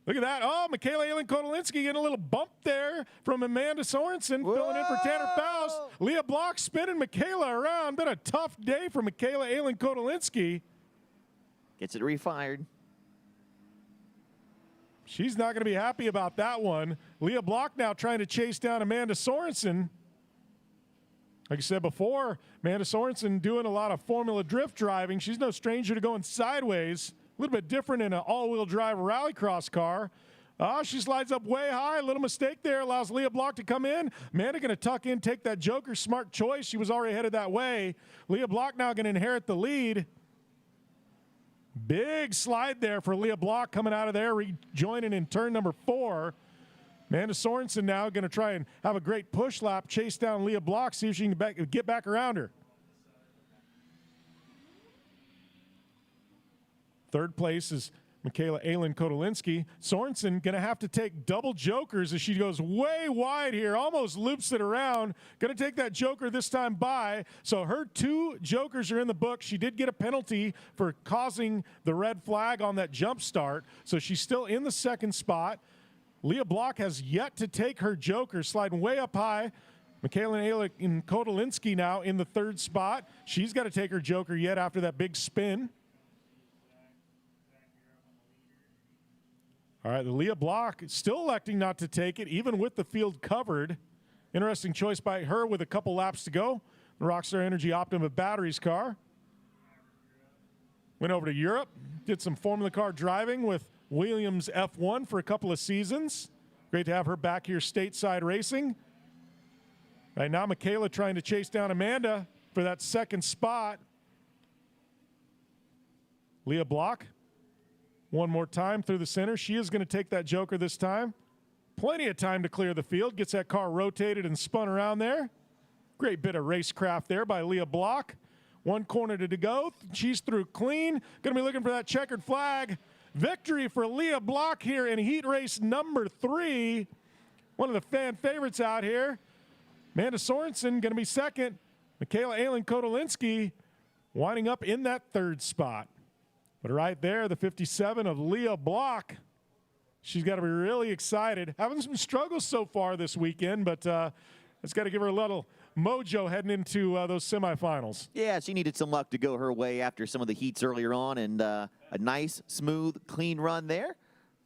[SPEAKER 4] Look at that. Oh, Michaela Aylen-Kotolinski getting a little bump there from Amanda Sorensen, filling in for Tanner Faust. Leah Block spinning Michaela around. Been a tough day for Michaela Aylen-Kotolinski.
[SPEAKER 5] Gets it refired.
[SPEAKER 4] She's not going to be happy about that one. Leah Block now trying to chase down Amanda Sorensen. Like I said before, Amanda Sorensen doing a lot of Formula Drift driving. She's no stranger to going sideways. A little bit different in an all-wheel drive rallycross car. She slides up way high. A little mistake there. Allows Leah Block to come in. Amanda going to tuck in, take that joker. Smart choice. She was already headed that way. Leah Block now going to inherit the lead. Big slide there for Leah Block coming out of there, rejoining in turn number 4. Amanda Sorensen now going to try and have a great push lap, chase down Leah Block, see if she can get back around her. Third place is Michaela Aylen-Kotolinski. Sorensen going to have to take double jokers as she goes way wide here, almost loops it around. Going to take that joker this time by. So her 2 jokers are in the book. She did get a penalty for causing the red flag on that jump start. So she's still in the second spot. Leah Block has yet to take her joker, sliding way up high. Michaela Aylen-Kotolinski now in the third spot. She's got to take her joker yet after that big spin. All right, the Leah Block still electing not to take it, even with the field covered. Interesting choice by her with a couple laps to go. The Rockstar Energy Optima batteries car. Went over to Europe, did some Formula car driving with Williams F1 for a couple of seasons. Great to have her back here stateside racing. Right now, Michaela trying to chase down Amanda for that second spot. Leah Block. One more time through the center. She is going to take that joker this time. Plenty of time to clear the field. Gets that car rotated and spun around there. Great bit of racecraft there by Leah Block. One corner to go. She's through clean. Going to be looking for that checkered flag. Victory for Leah Block here in heat race number 3. One of the fan favorites out here. Amanda Sorensen going to be second. Michaela Aylen-Kotolinski winding up in that third spot. But right there, the 57 of Leah Block. She's got to be really excited. Having some struggles so far this weekend, but it's got to give her a little mojo heading into those semifinals.
[SPEAKER 5] Yeah, she needed some luck to go her way after some of the heats earlier on, and a nice, smooth, clean run there,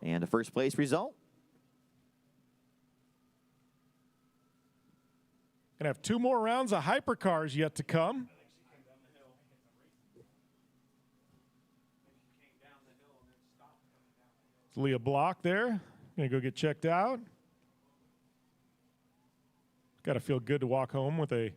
[SPEAKER 5] and a first-place result.
[SPEAKER 4] Gonna have 2 more rounds of hypercars yet to come. Leah Block there. Gonna go get checked out. Got to feel good to walk home with a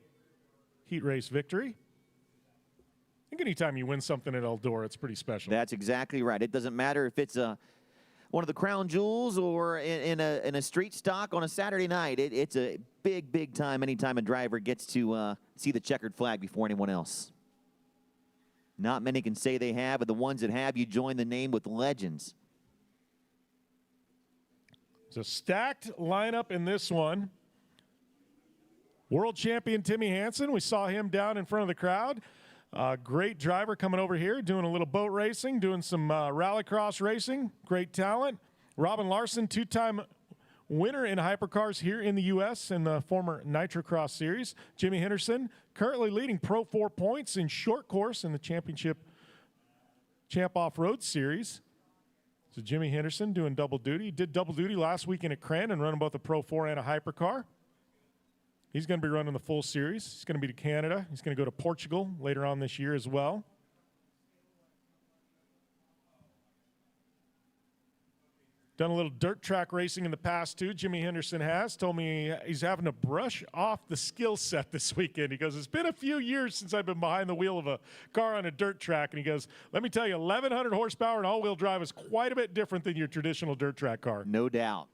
[SPEAKER 4] heat race victory. I think anytime you win something at Eldora, it's pretty special.
[SPEAKER 5] That's exactly right. It doesn't matter if it's one of the crown jewels or in a street stock on a Saturday night. It's a big time anytime a driver gets to see the checkered flag before anyone else. Not many can say they have, but the ones that have, you join the name with legends.
[SPEAKER 4] It's a stacked lineup in this one. World champion Timmy Hansen, we saw him down in front of the crowd. Great driver coming over here, doing a little boat racing, doing some rallycross racing. Great talent. Robin Larson, two-time winner in hypercars here in the U.S. in the former Nitrocross Series. Jimmy Henderson, currently leading Pro 4 points in short course in the championship Champ Off-Road Series. So Jimmy Henderson doing double duty. He did double duty last weekend at Crandon, running both a Pro 4 and a hypercar. He's going to be running the full series. He's going to be to Canada. He's going to go to Portugal later on this year as well. Done a little dirt track racing in the past, too. Jimmy Henderson has. Told me he's having to brush off the skill set this weekend. He goes, it's been a few years since I've been behind the wheel of a car on a dirt track. And he goes, let me tell you, 1,100 horsepower and all-wheel drive is quite a bit different than your traditional dirt track car.
[SPEAKER 5] No doubt.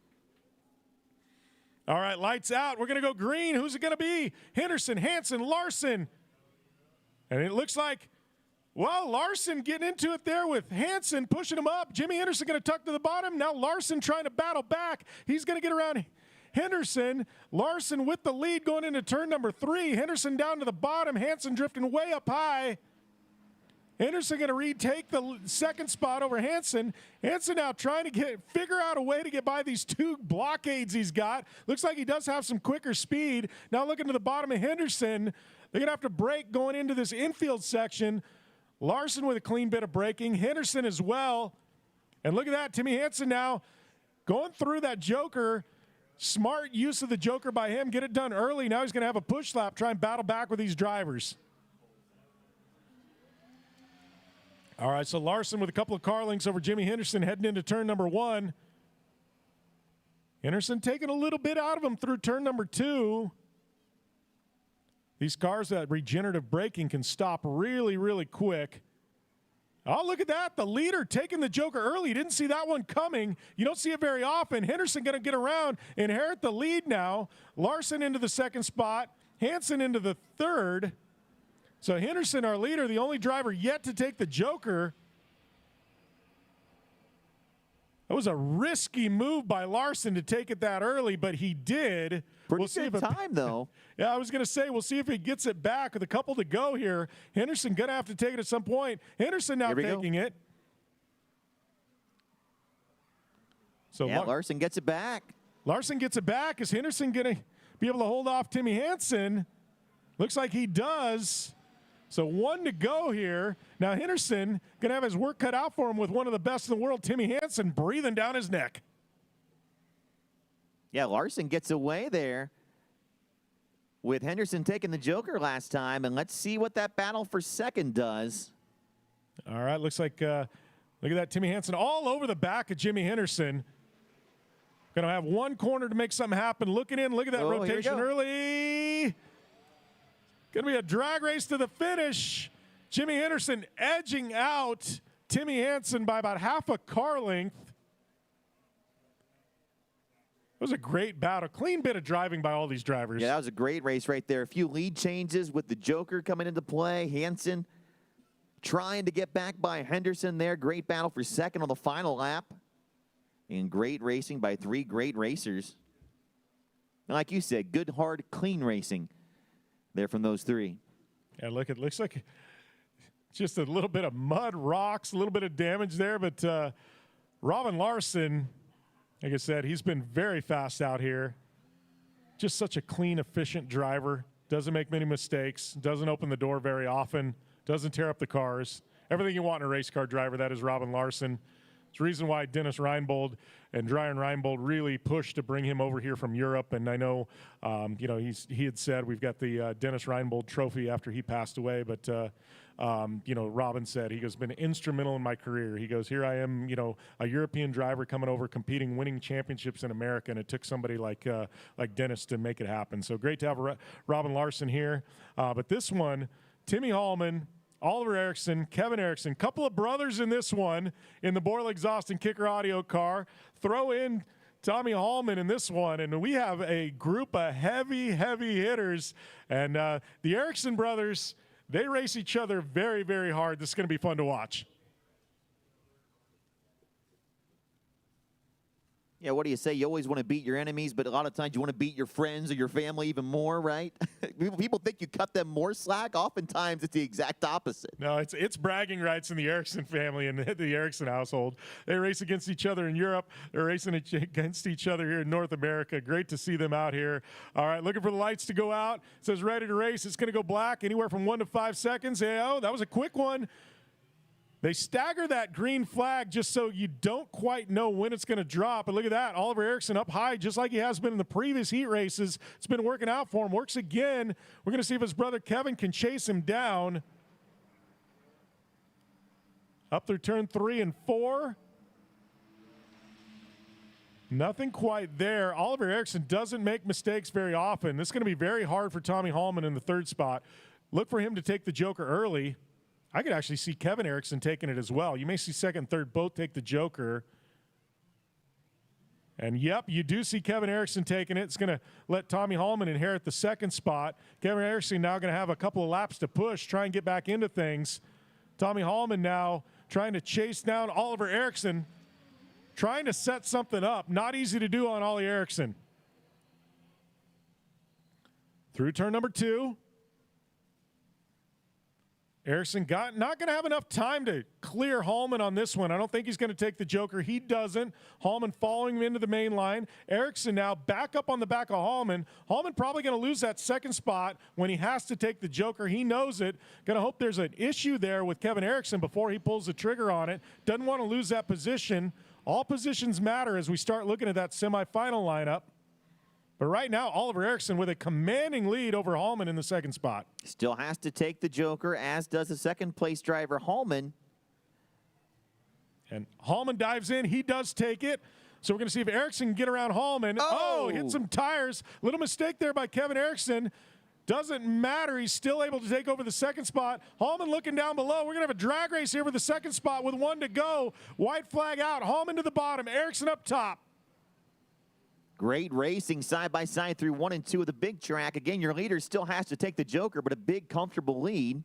[SPEAKER 4] All right, lights out. We're going to go green. Who's it going to be? Henderson, Hansen, Larson. And it looks like, well, Larson getting into it there with Hansen pushing him up. Jimmy Henderson going to tuck to the bottom. Now Larson trying to battle back. He's going to get around Henderson. Larson with the lead going into turn number 3. Henderson down to the bottom. Hansen drifting way up high. Henderson going to retake the second spot over Hansen. Hansen now trying to figure out a way to get by these 2 blockades he's got. Looks like he does have some quicker speed. Now looking to the bottom of Henderson. They're going to have to brake going into this infield section. Larson with a clean bit of braking. Henderson as well. And look at that. Timmy Hansen now going through that joker. Smart use of the joker by him. Get it done early. Now he's going to have a push lap. Try and battle back with these drivers. All right, so Larson with a couple of car links over Jimmy Henderson heading into turn number 1. Henderson taking a little bit out of him through turn number 2. These cars that regenerative braking can stop really, really quick. Oh, look at that. The leader taking the joker early. Didn't see that one coming. You don't see it very often. Henderson going to get around, inherit the lead now. Larson into the second spot. Hansen into the third. So Henderson, our leader, the only driver yet to take the joker. That was a risky move by Larson to take it that early, but he did.
[SPEAKER 5] Pretty good time, though.
[SPEAKER 4] Yeah, I was going to say, we'll see if he gets it back with a couple to go here. Henderson going to have to take it at some point. Henderson now taking it. So
[SPEAKER 5] yeah, Larson gets it back.
[SPEAKER 4] Larson gets it back. Is Henderson going to be able to hold off Timmy Hansen? Looks like he does. So 1 to go here. Now Henderson going to have his work cut out for him with one of the best in the world, Timmy Hansen, breathing down his neck.
[SPEAKER 5] Yeah, Larson gets away there with Henderson taking the joker last time, and let's see what that battle for second does.
[SPEAKER 4] All right, looks like, look at that, Timmy Hansen all over the back of Jimmy Henderson. Going to have one corner to make something happen. Looking in, look at that rotation early. Going to be a drag race to the finish. Jimmy Henderson edging out Timmy Hansen by about half a car length. It was a great battle. Clean bit of driving by all these drivers.
[SPEAKER 5] Yeah, that was a great race right there. A few lead changes with the joker coming into play. Hansen trying to get back by Henderson there. Great battle for second on the final lap. And great racing by 3 great racers. And like you said, good, hard, clean racing there from those 3.
[SPEAKER 4] Yeah, look, it looks like just a little bit of mud, rocks, a little bit of damage there. But Robin Larson, like I said, he's been very fast out here. Just such a clean, efficient driver. Doesn't make many mistakes. Doesn't open the door very often. Doesn't tear up the cars. Everything you want in a race car driver, that is Robin Larson. It's the reason why Dennis Reinbold and Dryan Reinbold really pushed to bring him over here from Europe. And I know, you know, he had said we've got the Dennis Reinbold trophy after he passed away. But, you know, Robin said, he goes, been instrumental in my career. He goes, here I am, you know, a European driver coming over, competing, winning championships in America. And it took somebody like Dennis to make it happen. So great to have Robin Larson here. But this one, Timmy Hallman, Oliver Eriksson, Kevin Eriksson, couple of brothers in this one in the Boyle Exhaust and Kicker Audio car. Throw in Tommy Hallman in this one, and we have a group of heavy hitters. And the Eriksson brothers, they race each other very, very hard. This is going to be fun to watch.
[SPEAKER 5] Yeah, what do you say? You always want to beat your enemies, but a lot of times you want to beat your friends or your family even more, right? People think you cut them more slack. Oftentimes it's the exact opposite.
[SPEAKER 4] No, it's bragging rights in the Eriksson family and the Eriksson household. They race against each other in Europe. They're racing against each other here in North America. Great to see them out here. All right, looking for the lights to go out. It says ready to race. It's going to go black anywhere from 1 to 5 seconds. Hey, oh, that was a quick one. They stagger that green flag just so you don't quite know when it's going to drop. But look at that. Oliver Eriksson up high just like he has been in the previous heat races. It's been working out for him. Works again. We're going to see if his brother Kevin can chase him down. Up through turn 3 and 4. Nothing quite there. Oliver Eriksson doesn't make mistakes very often. This is going to be very hard for Tommy Hallman in the 3rd spot. Look for him to take the joker early. I could actually see Kevin Eriksson taking it as well. You may see 2nd, 3rd both take the joker. And, yep, you do see Kevin Eriksson taking it. It's going to let Tommy Hallman inherit the 2nd spot. Kevin Eriksson now going to have a couple of laps to push, try and get back into things. Tommy Hallman now trying to chase down Oliver Eriksson, trying to set something up. Not easy to do on Ollie Eriksson. Through turn number 2. Eriksson not going to have enough time to clear Hallman on this one. I don't think he's going to take the joker. He doesn't. Hallman following him into the main line. Eriksson now back up on the back of Hallman. Hallman probably going to lose that 2nd spot when he has to take the joker. He knows it. Going to hope there's an issue there with Kevin Eriksson before he pulls the trigger on it. Doesn't want to lose that position. All positions matter as we start looking at that semifinal lineup. But right now, Oliver Eriksson with a commanding lead over Hallman in the 2nd spot.
[SPEAKER 5] Still has to take the joker, as does the 2nd place driver, Hallman.
[SPEAKER 4] And Hallman dives in. He does take it. So we're going to see if Eriksson can get around Hallman. Oh, hit some tires. Little mistake there by Kevin Eriksson. Doesn't matter. He's still able to take over the 2nd spot. Hallman looking down below. We're going to have a drag race here for the 2nd spot with 1 to go. White flag out. Hallman to the bottom. Eriksson up top.
[SPEAKER 5] Great racing side by side through 1 and 2 of the big track. Again, your leader still has to take the joker, but a big, comfortable lead.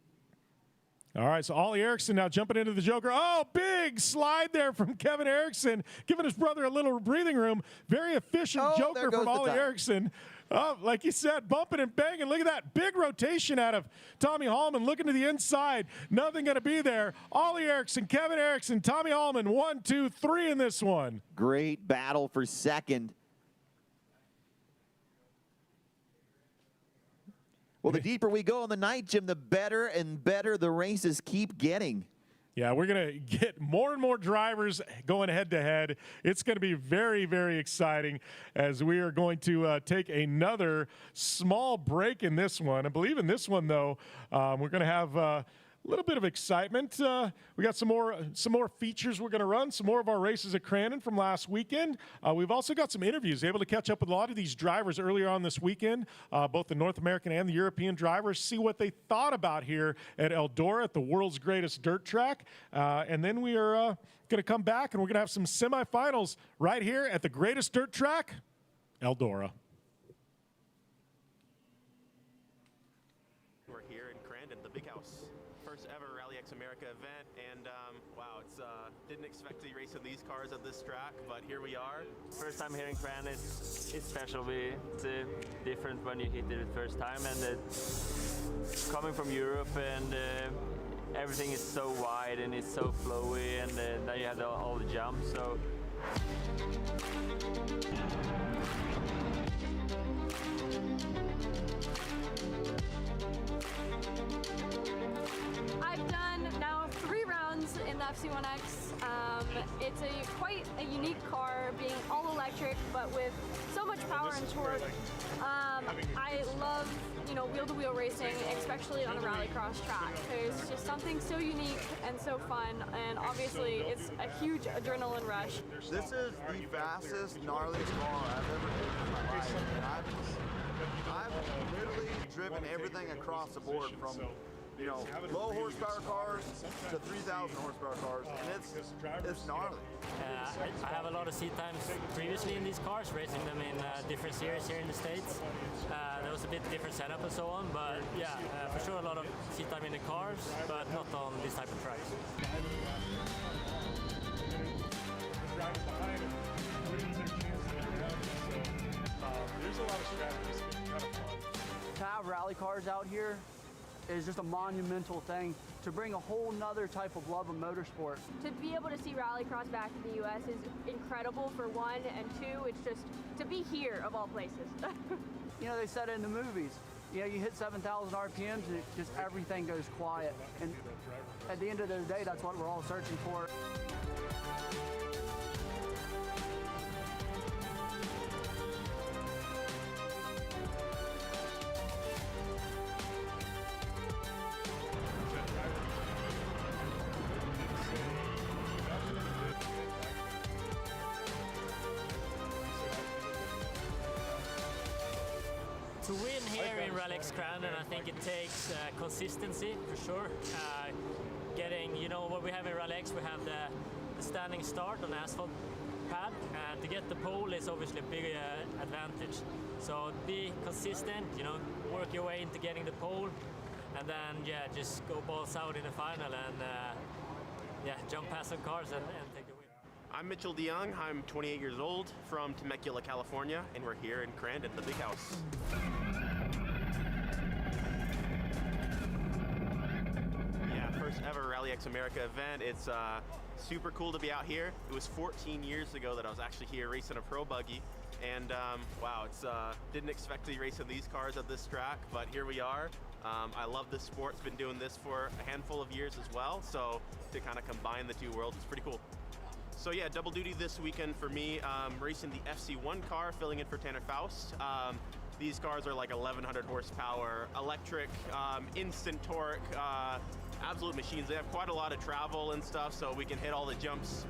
[SPEAKER 4] All right, so Ollie Eriksson now jumping into the joker. Oh, big slide there from Kevin Eriksson, giving his brother a little breathing room. Very efficient joker from Ollie Eriksson. Like you said, bumping and banging. Look at that big rotation out of Tommy Hallman, looking to the inside. Nothing going to be there. Ollie Eriksson, Kevin Eriksson, Tommy Hallman, 1, 2, 3 in this one.
[SPEAKER 5] Great battle for 2nd. Well, the deeper we go in the night, Jim, the better and better the races keep getting.
[SPEAKER 4] Yeah, we're going to get more and more drivers going head-to-head. It's going to be very, very exciting as we are going to take another small break in this one. I believe in this one, though, we're going to have a little bit of excitement. We got some more features we're going to run, some more of our races at Crandon from last weekend. We've also got some interviews, able to catch up with a lot of these drivers earlier on this weekend, both the North American and the European drivers, see what they thought about here at Eldora, at the world's greatest dirt track. And then we are going to come back and we're going to have some semifinals right here at the greatest dirt track, Eldora.
[SPEAKER 2] We're here in Crandon, the big house. First ever RallyX America event, and wow, it's didn't expect to be racing these cars at this track, but here we are.
[SPEAKER 19] First time here in Crandon, it's special. It's different when you hit it the first time, and coming from Europe, and everything is so wide and it's so flowy, and then you have all the jumps. So.
[SPEAKER 20] I've done now 3 rounds in that
[SPEAKER 1] FC1X. It's quite a unique car, being all electric, but with so much power and torque. I love, wheel-to-wheel racing, especially on a rallycross track. There's just something so unique and so fun, and obviously it's a huge adrenaline rush.
[SPEAKER 3] This is the fastest, gnarliest car I've ever driven in my life, and I've literally driven everything across the board from low horsepower cars to 3,000 horsepower cars, and it's gnarly.
[SPEAKER 20] I have a lot of seat times previously in these cars, racing them in different series here in the States. There was a bit different setup and so on, but yeah, for sure a lot of seat time in the cars, but not on this type of tracks.
[SPEAKER 4] There's a lot of strategies. It's kind of fun.
[SPEAKER 21] To have rally cars out here is just a monumental thing, to bring a whole nother type of love of motorsport.
[SPEAKER 9] To be able to see rallycross back in the U.S. is incredible for one, and two, it's just to be here of all places.
[SPEAKER 21] They said it in the movies. You hit 7,000 RPMs and just everything goes quiet. And at the end of the day, that's what we're all searching for.
[SPEAKER 20] To win here in RallyX Crandon, I think it takes consistency for sure. Getting, what we have in RallyX, we have the standing start on asphalt pad, and to get the pole is obviously a big advantage. So be consistent, work your way into getting the pole, and then just go balls out in the final and jump past some cars and take the win.
[SPEAKER 2] I'm Mitchell DeYoung. I'm 28 years old from Temecula, California, and we're here in Crandon, the big house. Yeah, first ever RallyX America event. It's super cool to be out here. It was 14 years ago that I was actually here racing a pro buggy, and wow, didn't expect to be racing these cars at this track, but here we are. I love this sport. It's been doing this for a handful of years as well, so to kind of combine the two worlds is pretty cool. So yeah, double duty this weekend for me, racing the FC1 car, filling in for Tanner Faust. These cars are like 1,100 horsepower, electric, instant torque, absolute machines. They have quite a lot of travel and stuff, so we can hit all the jumps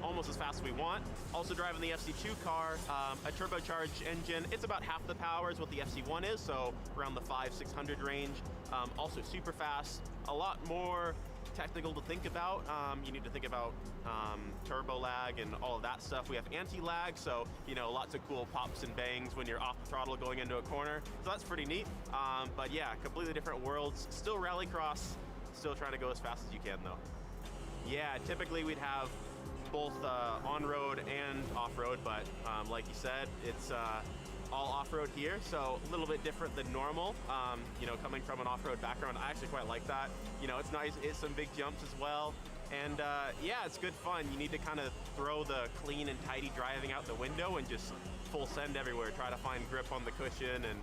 [SPEAKER 2] almost as fast as we want. Also driving the FC2 car, a turbocharged engine. It's about half the power as what the FC1 is, so around the 500-600 range. Also super fast, a lot more technical to think about. You need to think about turbo lag and all of that stuff. We have anti-lag, so lots of cool pops and bangs when you're off the throttle going into a corner. So that's pretty neat. But yeah, completely different worlds. Still rallycross, still trying to go as fast as you can though. Yeah, typically we'd have both on-road and off-road, but like you said, it's all off-road here, so a little bit different than normal. Coming from an off-road background, I actually quite like that. It's nice, it's some big jumps as well. And yeah, it's good fun. You need to kind of throw the clean and tidy driving out the window and just full send everywhere. Try to find grip on the cushion and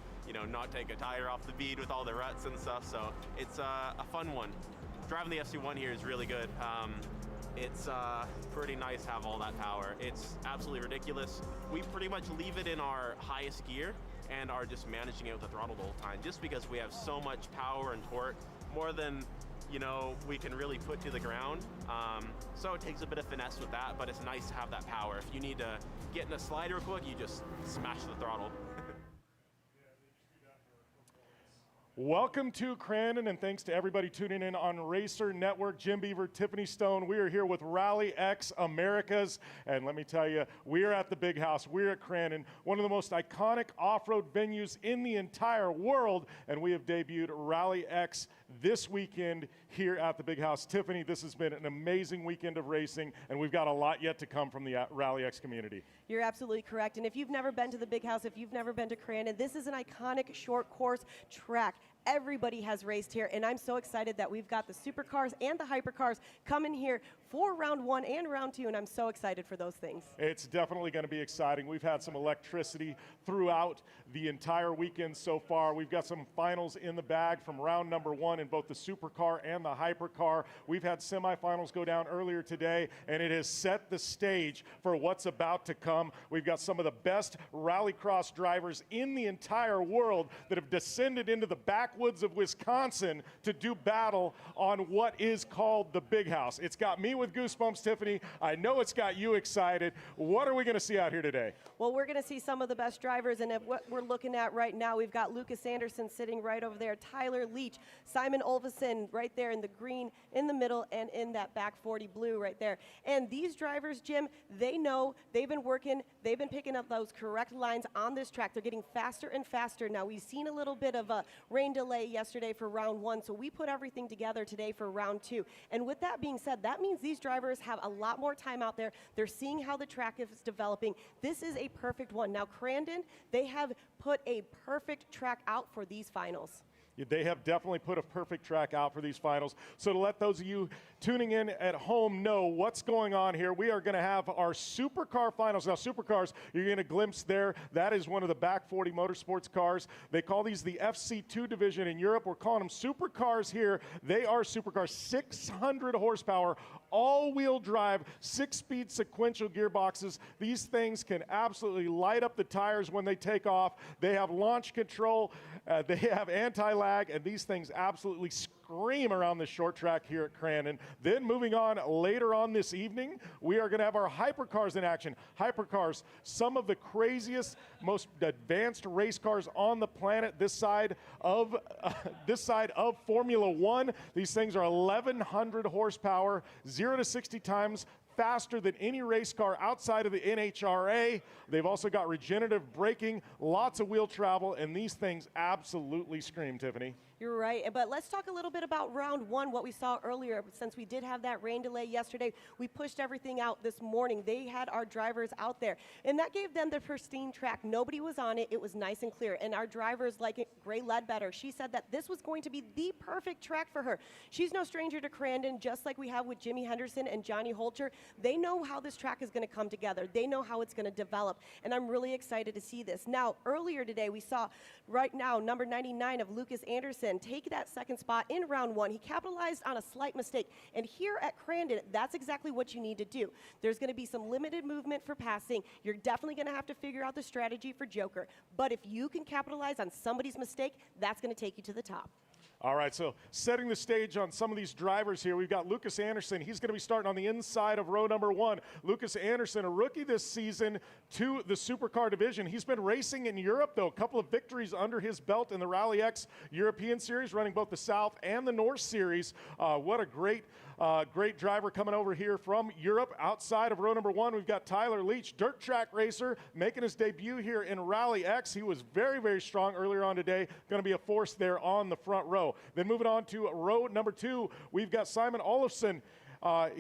[SPEAKER 2] not take a tire off the bead with all the ruts and stuff. So it's a fun one. Driving the FC1 here is really good. It's pretty nice to have all that power. It's absolutely ridiculous. We pretty much leave it in our highest gear and are just managing it with the throttle the whole time, just because we have so much power and torque, more than we can really put to the ground. So it takes a bit of finesse with that, but it's nice to have that power. If you need to get in a slide real quick, you just smash the throttle.
[SPEAKER 4] Welcome to Crandon, and thanks to everybody tuning in on Racer Network. Jim Beaver, Tiffany Stone. We are here with RallyX Americas, and let me tell you, we are at the big house. We're at Crandon, one of the most iconic off-road venues in the entire world, and we have debuted RallyX this weekend here at the big house. Tiffany, this has been an amazing weekend of racing, and we've got a lot yet to come from the RallyX community.
[SPEAKER 10] You're absolutely correct, and if you've never been to the big house, if you've never been to Crandon, this is an iconic short course track. Everybody has raced here, and I'm so excited that we've got the supercars and the hypercars coming here for round 1 and round 2, and I'm so excited for those things.
[SPEAKER 4] It's definitely going to be exciting. We've had some electricity throughout the entire weekend so far. We've got some finals in the bag from round number 1 in both the supercar and the hypercar. We've had semifinals go down earlier today, and it has set the stage for what's about to come. We've got some of the best rallycross drivers in the entire world that have descended into the backwoods of Wisconsin to do battle on what is called the Big House. It's got me with goosebumps, Tiffany. I know it's got you excited. What are we going to see out here today?
[SPEAKER 10] Well, we're going to see some of the best drivers, and what we're looking at right now, we've got Lucas Anderson sitting right over there, Tyler Leach, Simon Olvesen right there in the green in the middle, and in that back 40 blue right there. And these drivers, Jim, they know, they've been working, they've been picking up those correct lines on this track. They're getting faster and faster. Now, we've seen a little bit of a rain delay yesterday for round 1, so we put everything together today for round 2. And with that being said, that means these drivers have a lot more time out there. They're seeing how the track is developing. This is a perfect one. Now, Crandon, they have put a perfect track out for these finals.
[SPEAKER 4] They have definitely put a perfect track out for these finals. So to let those of you tuning in at home know what's going on here, we are going to have our supercar finals. Now, supercars, you're going to glimpse there. That is one of the back 40 motorsports cars. They call these the FC2 division in Europe. We're calling them supercars here. They are supercars, 600 horsepower, all-wheel drive, 6-speed sequential gearboxes. These things can absolutely light up the tires when they take off. They have launch control. They have anti-lag, and these things absolutely scream around the short track here at Crandon. Then moving on later on this evening, we are going to have our hypercars in action. Hypercars, some of the craziest, most advanced race cars on the planet this side of Formula One. These things are 1,100 horsepower, 0 to 60 times faster than any race car outside of the NHRA. They've also got regenerative braking, lots of wheel travel, and these things absolutely scream, Tiffany.
[SPEAKER 10] You're right, but let's talk a little bit about round 1, what we saw earlier. Since we did have that rain delay yesterday, we pushed everything out this morning. They had our drivers out there, and that gave them the pristine track. Nobody was on it. It was nice and clear, and our drivers like it. Gray Ledbetter, she said that this was going to be the perfect track for her. She's no stranger to Crandon, just like we have with Jimmy Henderson and Johnny Holcher. They know how this track is going to come together. They know how it's going to develop, and I'm really excited to see this. Now, earlier today, we saw right now number 99 of Lucas Anderson take that second spot in round 1. He capitalized on a slight mistake, and here at Crandon, that's exactly what you need to do. There's going to be some limited movement for passing. You're definitely going to have to figure out the strategy for Joker, but if you can capitalize on somebody's mistake, that's going to take you to the top.
[SPEAKER 4] All right, so setting the stage on some of these drivers here, we've got Lucas Anderson. He's going to be starting on the inside of row number 1. Lucas Anderson, a rookie this season to the supercar division. He's been racing in Europe, though. A couple of victories under his belt in the RallyX European Series, running both the South and the North Series. What a great driver coming over here from Europe. Outside of row number 1, we've got Tyler Leach, dirt track racer, making his debut here in RallyX. He was very, very strong earlier on today. Going to be a force there on the front row. Then moving on to row number 2, we've got Simon Olofsson.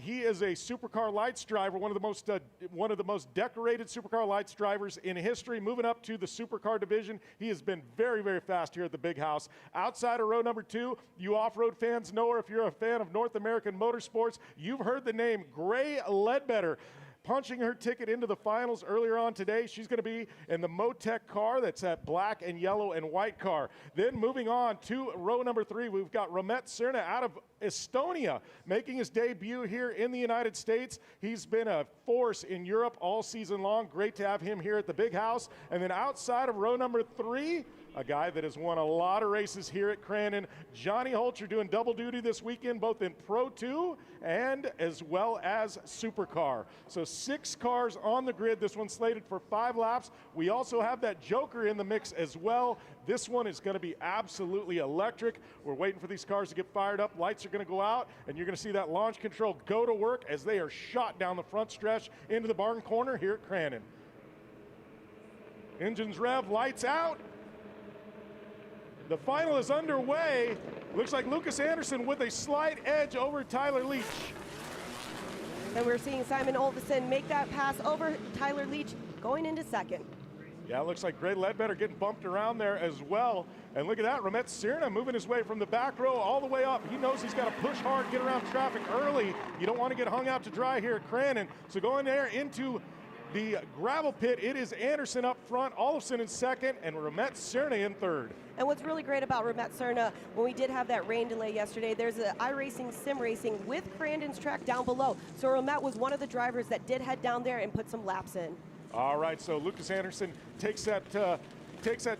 [SPEAKER 4] He is a supercar lights driver, one of the most decorated supercar lights drivers in history. Moving up to the supercar division, he has been very, very fast here at the Big House. Outside of row number 2, you off-road fans know her. If you're a fan of North American motorsports, you've heard the name Gray Ledbetter. Punching her ticket into the finals earlier on today. She's going to be in the Motec car. That's that black and yellow and white car. Then moving on to row number 3, we've got Romet Cerna out of Estonia making his debut here in the United States. He's been a force in Europe all season long. Great to have him here at the Big House. And then outside of row number 3, a guy that has won a lot of races here at Crandon, Johnny Holcher, doing double duty this weekend, both in Pro 2 and as well as Supercar. So 6 cars on the grid. This one's slated for 5 laps. We also have that Joker in the mix as well. This one is going to be absolutely electric. We're waiting for these cars to get fired up. Lights are going to go out, and you're going to see that launch control go to work as they are shot down the front stretch into the barn corner here at Crandon. Engines rev, lights out. The final is underway. Looks like Lucas Anderson with a slight edge over Tyler Leach.
[SPEAKER 10] And we're seeing Simon Olvesen make that pass over Tyler Leach going into second.
[SPEAKER 4] Yeah, it looks like Gray Ledbetter getting bumped around there as well. And look at that, Ramet Sirna moving his way from the back row all the way up. He knows he's got to push hard, get around traffic early. You don't want to get hung out to dry here at Crandon. So going there into the gravel pit, it is Anderson up front, Olofsson in second, and Ramet Sirna in third.
[SPEAKER 10] And what's really great about Ramet Sirna, when we did have that rain delay yesterday, there's an iRacing sim racing with Crandon's track down below. So Ramet was one of the drivers that did head down there and put some laps in.
[SPEAKER 4] All right, so Lucas Anderson takes that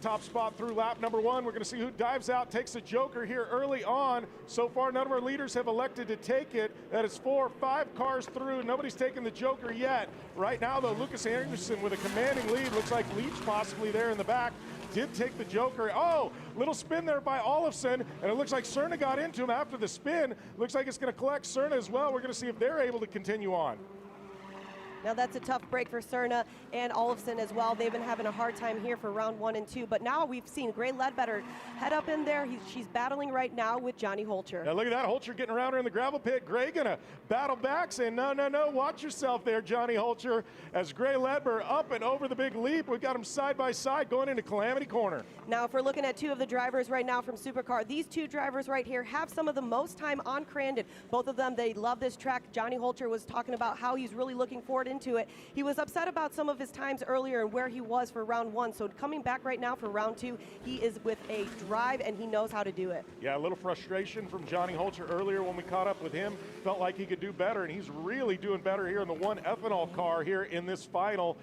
[SPEAKER 4] top spot through lap number 1. We're going to see who dives out, takes the Joker here early on. So far, none of our leaders have elected to take it. That is 4 or 5 cars through. Nobody's taken the Joker yet. Right now, though, Lucas Anderson with a commanding lead. Looks like Leach possibly there in the back did take the Joker. Oh, little spin there by Olofsson, and it looks like Sirna got into him after the spin. Looks like it's going to collect Sirna as well. We're going to see if they're able to continue on.
[SPEAKER 10] Now that's a tough break for Sirna and Olofsson as well. They've been having a hard time here for round 1 and 2, but now we've seen Gray Ledbetter head up in there. She's battling right now with Johnny Holcher.
[SPEAKER 4] Now look at that, Holcher getting around her in the gravel pit. Gray gonna battle back, saying no, no, no, watch yourself there, Johnny Holcher. As Gray Ledbetter up and over the big leap, we've got them side by side going into Calamity Corner.
[SPEAKER 10] Now if we're looking at 2 of the drivers right now from Supercar, these 2 drivers right here have some of the most time on Crandon. Both of them, they love this track. Johnny Holcher was talking about how he's really looking forward into it. He was upset about some of his times earlier and where he was for round 1. So coming back right now for round 2, he is with a drive and he knows how to do it.
[SPEAKER 4] Yeah, a little frustration from Johnny Holcher earlier when we caught up with him. Felt like he could do better, and he's really doing better here in the 1 ethanol car here in this final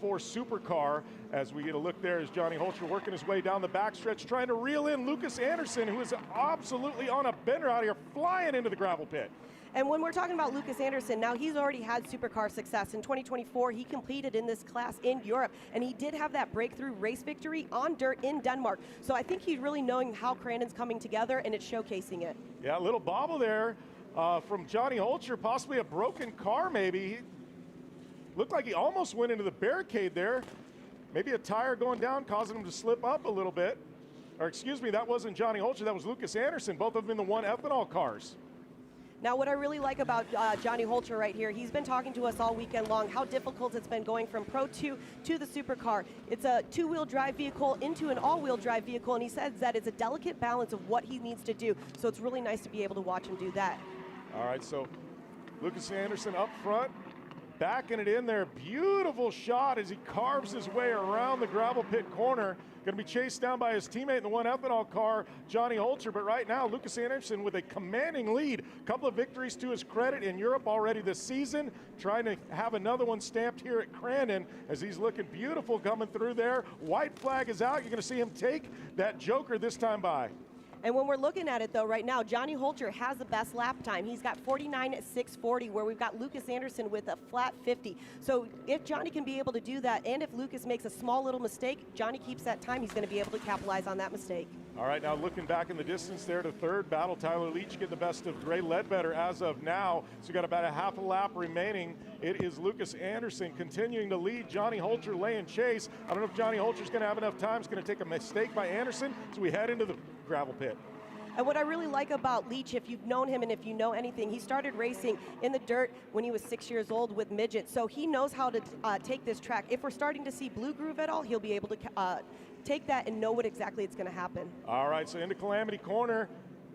[SPEAKER 4] for Supercar. As we get a look there as Johnny Holcher working his way down the backstretch, trying to reel in Lucas Anderson, who is absolutely on a bender out here, flying into the gravel pit.
[SPEAKER 10] And when we're talking about Lucas Anderson, now he's already had Supercar success. In 2024, he competed in this class in Europe, and he did have that breakthrough race victory on dirt in Denmark. So I think he's really knowing how Crandon's coming together, and it's showcasing it.
[SPEAKER 4] Yeah, a little bobble there from Johnny Holcher, possibly a broken car maybe. Looked like he almost went into the barricade there. Maybe a tire going down, causing him to slip up a little bit. Or excuse me, that wasn't Johnny Holcher, that was Lucas Anderson, both of them in the 1 ethanol cars.
[SPEAKER 10] Now, what I really like about Johnny Holcher right here, he's been talking to us all weekend long, how difficult it's been going from Pro 2 to the Supercar. It's a 2-wheel drive vehicle into an all-wheel drive vehicle, and he says that it's a delicate balance of what he needs to do. So it's really nice to be able to watch him do that.
[SPEAKER 4] All right, so Lucas Anderson up front, backing it in there. Beautiful shot as he carves his way around the gravel pit corner. Going to be chased down by his teammate in the 1 ethanol car, Johnny Holcher. But right now, Lucas Anderson with a commanding lead. A couple of victories to his credit in Europe already this season. Trying to have another one stamped here at Crandon as he's looking beautiful coming through there. White flag is out. You're going to see him take that Joker this time by.
[SPEAKER 10] And when we're looking at it, though, right now, Johnny Holcher has the best lap time. He's got 49.640, where we've got Lucas Anderson with a flat 50. So if Johnny can be able to do that, and if Lucas makes a small little mistake, Johnny keeps that time, he's going to be able to capitalize on that mistake.
[SPEAKER 4] All right, now looking back in the distance there to third battle, Tyler Leach get the best of Gray Ledbetter as of now. So we got about a half a lap remaining. It is Lucas Anderson continuing to lead. Johnny Holcher laying chase. I don't know if Johnny Holcher's going to have enough time. It's going to take a mistake by Anderson. So we head into the gravel pit.
[SPEAKER 10] And what I really like about Leach, if you've known him and if you know anything, he started racing in the dirt when he was 6 years old with midgets. So he knows how to take this track. If we're starting to see blue groove at all, he'll be able to take that and know what exactly it's going to happen.
[SPEAKER 4] All right, so into Calamity Corner.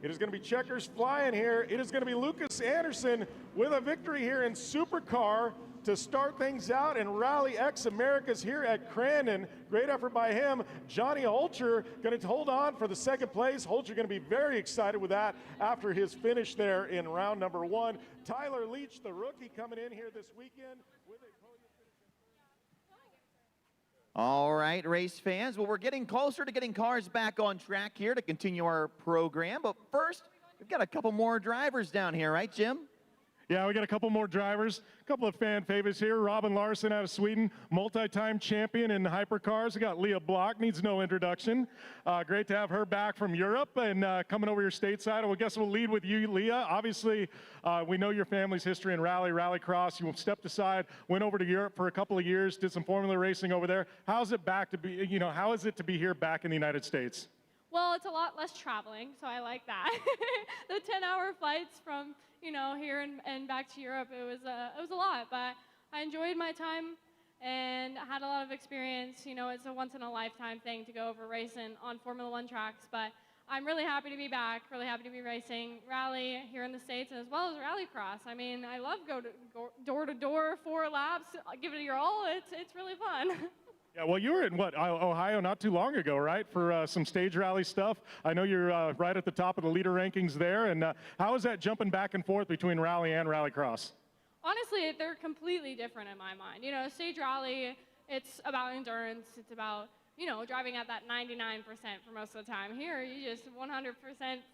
[SPEAKER 4] It is going to be checkers flying here. It is going to be Lucas Anderson with a victory here in Supercar to start things out in RallyX Americas here at Crandon. Great effort by him. Johnny Holcher going to hold on for the second place. Holcher going to be very excited with that after his finish there in round number 1. Tyler Leach, the rookie, coming in here this weekend with a podium finish.
[SPEAKER 5] All right, race fans. Well, we're getting closer to getting cars back on track here to continue our program. But first, we've got a couple more drivers down here, right, Jim?
[SPEAKER 4] Yeah, we got a couple more drivers, a couple of fan favorites here. Robin Larson out of Sweden, multi-time champion in hypercars. We got Leah Block, needs no introduction. Great to have her back from Europe and coming over here stateside. I guess we'll lead with you, Leah. Obviously, we know your family's history in rallycross. You stepped aside, went over to Europe for a couple of years, did some formula racing over there. How's it back to be, how is it to be here back in the United States?
[SPEAKER 1] Well, it's a lot less traveling, so I like that. The 10-hour flights from here and back to Europe, it was a lot, but I enjoyed my time and had a lot of experience. You know, it's a once-in-a-lifetime thing to go over racing on Formula One tracks, but I'm really happy to be back, really happy to be racing rally here in the States, as well as rallycross. I mean, I love go door to door, 4 laps, give it your all. It's really fun.
[SPEAKER 4] Yeah, well, you were in Ohio not too long ago, right, for some stage rally stuff. I know you're right at the top of the leader rankings there. And how is that jumping back and forth between rally and rallycross?
[SPEAKER 1] Honestly, they're completely different in my mind. You know, stage rally, it's about endurance. It's about, you know, driving at that 99% for most of the time. Here, you just 100%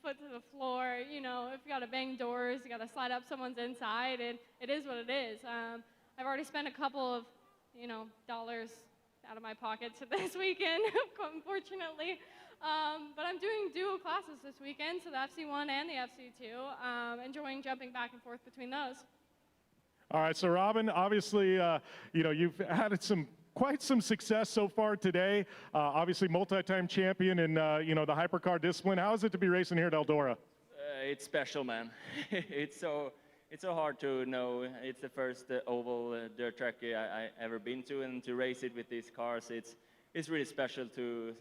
[SPEAKER 1] foot to the floor. You know, if you got to bang doors, you got to slide up someone's inside, and it is what it is. I've already spent a couple of, you know, dollars out of my pocket this weekend, unfortunately. But I'm doing dual classes this weekend, so the FC1 and the FC2. Enjoying jumping back and forth between those.
[SPEAKER 4] All right, so Robin, obviously, you know, you've had quite some success so far today. Obviously, multi-time champion in, you know, the hypercar discipline. How is it to be racing here at Eldora?
[SPEAKER 6] It's special, man. It's so hard to know. It's the first oval dirt track I ever been to, and to race it with these cars, it's really special to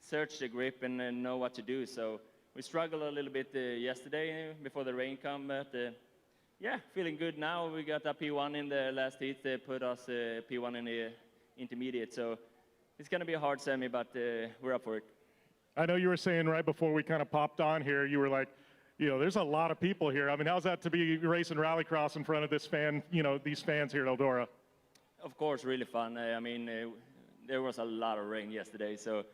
[SPEAKER 6] search the grip and know what to do. So we struggled a little bit yesterday before the rain come, but yeah, feeling good now. We got a P1 in the last heat. They put us P1 in the intermediate, so it's going to be a hard semi, but we're up for it.
[SPEAKER 4] I know you were saying right before we kind of popped on here, you were like, you know, there's a lot of people here. I mean, how's that to be racing rallycross in front of this these fans here at Eldora?
[SPEAKER 6] Of course, really fun. I mean, there was a lot of rain yesterday, so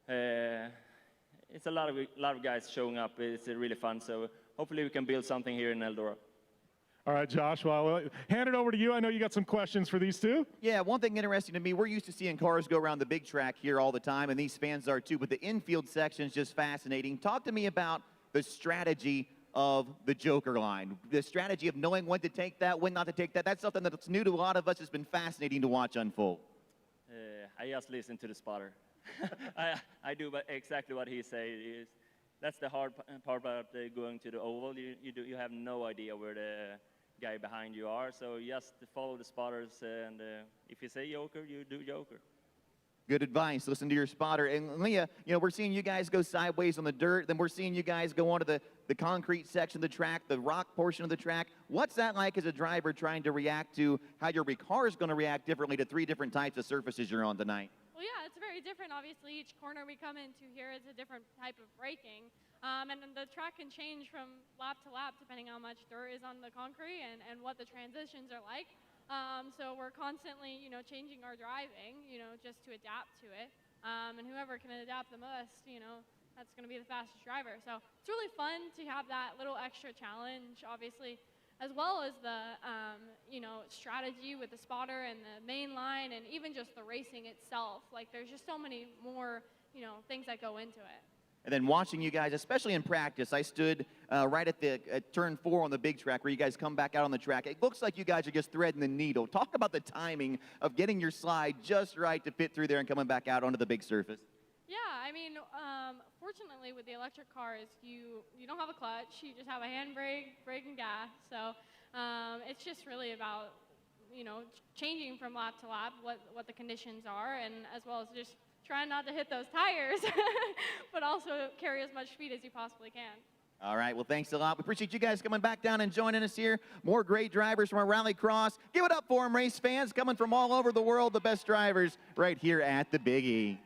[SPEAKER 6] it's a lot of guys showing up. It's really fun, so hopefully we can build something here in Eldora.
[SPEAKER 4] All right, Josh, well, I'll hand it over to you. I know you got some questions for these two.
[SPEAKER 5] Yeah, one thing interesting to me, we're used to seeing cars go around the big track here all the time, and these fans are too, but the infield section is just fascinating. Talk to me about the strategy of the Joker line, the strategy of knowing when to take that, when not to take that. That's something that's new to a lot of us. It's been fascinating to watch unfold.
[SPEAKER 6] I just listen to the spotter. I do exactly what he says. That's the hard part about going to the oval. You have no idea where the guy behind you are, so just follow the spotters, and if you say Joker, you do Joker.
[SPEAKER 5] Good advice. Listen to your spotter. And Leah, you know, we're seeing you guys go sideways on the dirt, then we're seeing you guys go onto the concrete section of the track, the rock portion of the track. What's that like as a driver trying to react to how your car is going to react differently to 3 different types of surfaces you're on tonight?
[SPEAKER 1] Well, yeah, it's very different. Obviously, each corner we come into here is a different type of braking. And then the track can change from lap to lap depending on how much dirt is on the concrete and what the transitions are like. So we're constantly, you know, changing our driving, you know, just to adapt to it. And whoever can adapt the most, you know, that's going to be the fastest driver. So it's really fun to have that little extra challenge, obviously, as well as the, you know, strategy with the spotter and the main line, and even just the racing itself. Like, there's just so many more, you know, things that go into it.
[SPEAKER 5] And then watching you guys, especially in practice, I stood right at turn 4 on the big track where you guys come back out on the track. It looks like you guys are just threading the needle. Talk about the timing of getting your slide just right to fit through there and coming back out onto the big surface.
[SPEAKER 1] Yeah, I mean, fortunately with the electric cars, you don't have a clutch. You just have a handbrake, brake, and gas. So it's just really about, you know, changing from lap to lap what the conditions are, and as well as just trying not to hit those tires, but also carry as much speed as you possibly can.
[SPEAKER 5] All right, well, thanks a lot. We appreciate you guys coming back down and joining us here. More great drivers from our Rallycross. Give it up for them, race fans, coming from all over the world, the best drivers right here at the Big E.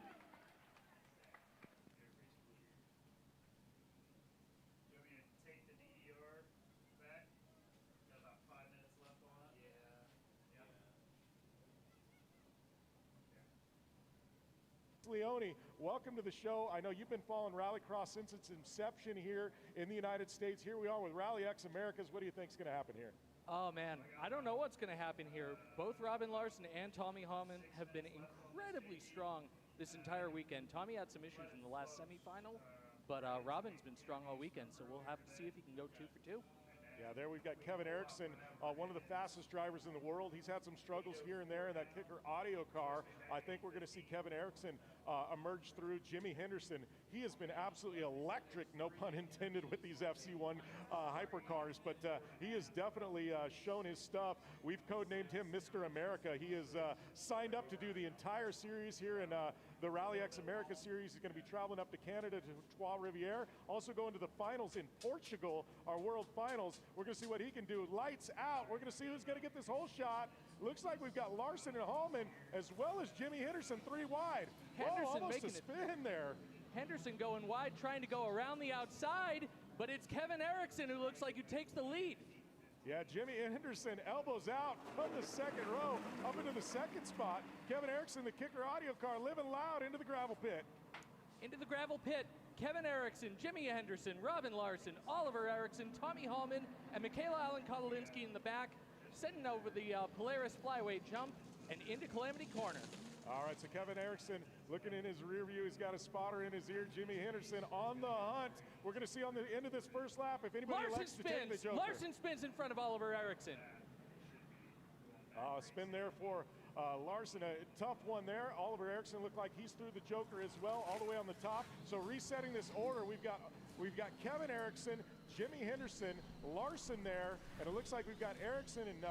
[SPEAKER 4] Leone, welcome to the show. I know you've been following Rallycross since its inception here in the United States. Here we are with RallyX Americas. What do you think is going to happen here?
[SPEAKER 7] Oh, man, I don't know what's going to happen here. Both Robin Larson and Tommy Hallman have been incredibly strong this entire weekend. Tommy had some issues in the last semifinal, but Robin's been strong all weekend, so we'll have to see if he can go 2 for 2.
[SPEAKER 4] Yeah, there we've got Kevin Erickson, one of the fastest drivers in the world. He's had some struggles here and there in that kicker audio car. I think we're going to see Kevin Erickson emerge through. Jimmy Henderson, he has been absolutely electric, no pun intended, with these FC1 hypercars, but he has definitely shown his stuff. We've codenamed him Mr. America. He is signed up to do the entire series here in the RallyX Americas series. He's going to be traveling up to Canada to Trois Rivières, also going to the finals in Portugal, our world finals. We're going to see what he can do. Lights out. We're going to see who's going to get this whole shot. Looks like we've got Larson and Hallman, as well as Jimmy Henderson, 3 wide.
[SPEAKER 7] Henderson
[SPEAKER 4] almost
[SPEAKER 7] making
[SPEAKER 4] a spin there.
[SPEAKER 7] Henderson going wide, trying to go around the outside, but it's Kevin Erickson who looks like who takes the lead.
[SPEAKER 4] Yeah, Jimmy Henderson elbows out from the second row up into the second spot. Kevin Erickson, the kicker audio car, living loud into the gravel pit.
[SPEAKER 7] Into the gravel pit, Kevin Erickson, Jimmy Henderson, Robin Larson, Oliver Erickson, Tommy Hallman, and Michaela Allen Kodolinski in the back, sending over the Polaris flyweight jump and into Calamity Corner.
[SPEAKER 4] All right, so Kevin Erickson looking in his rear view. He's got a spotter in his ear. Jimmy Henderson on the hunt. We're going to see on the end of this first lap if anybody elects to take the Joker.
[SPEAKER 7] Larson spins in front of Oliver Erickson.
[SPEAKER 4] Spin there for Larson, a tough one there. Oliver Erickson looked like he's through the Joker as well, all the way on the top. So resetting this order, we've got Kevin Erickson, Jimmy Henderson, Larson there, and it looks like we've got Erickson and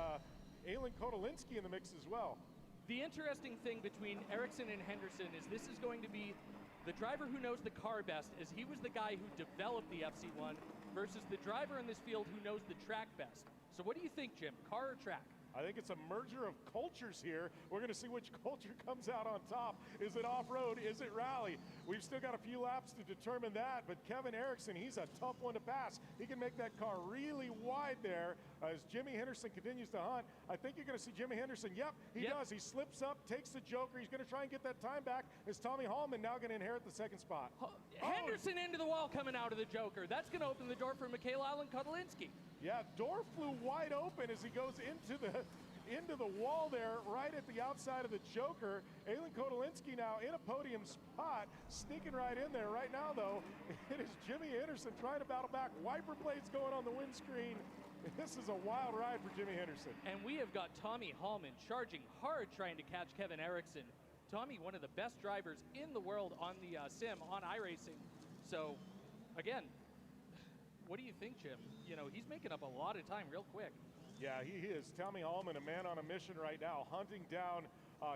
[SPEAKER 4] Alan Kodolinski in the mix as well.
[SPEAKER 7] The interesting thing between Erickson and Henderson is this is going to be the driver who knows the car best, as he was the guy who developed the FC1, versus the driver in this field who knows the track best. So what do you think, Jim, car or track?
[SPEAKER 4] I think it's a merger of cultures here. We're going to see which culture comes out on top. Is it off-road? Is it rally? We've still got a few laps to determine that, but Kevin Erickson, he's a tough one to pass. He can make that car really wide there as Jimmy Henderson continues to hunt. I think you're going to see Jimmy Henderson. Yep, he does. He slips up, takes the Joker. He's going to try and get that time back. Is Tommy Hallman now going to inherit the second spot?
[SPEAKER 7] Henderson into the wall coming out of the Joker. That's going to open the door for Michaela Allen Kodolinski.
[SPEAKER 4] Yeah, door flew wide open as he goes into the wall there, right at the outside of the Joker. Alan Kodolinski now in a podium spot, sneaking right in there. Right now, though, it is Jimmy Henderson trying to battle back. Wiper blades going on the windscreen. This is a wild ride for Jimmy Henderson.
[SPEAKER 7] And we have got Tommy Hallman charging hard trying to catch Kevin Erickson. Tommy, one of the best drivers in the world on the sim, on iRacing. So, again, what do you think, Jim? You know, he's making up a lot of time real quick.
[SPEAKER 4] Yeah, he is. Tommy Hallman, a man on a mission right now, hunting down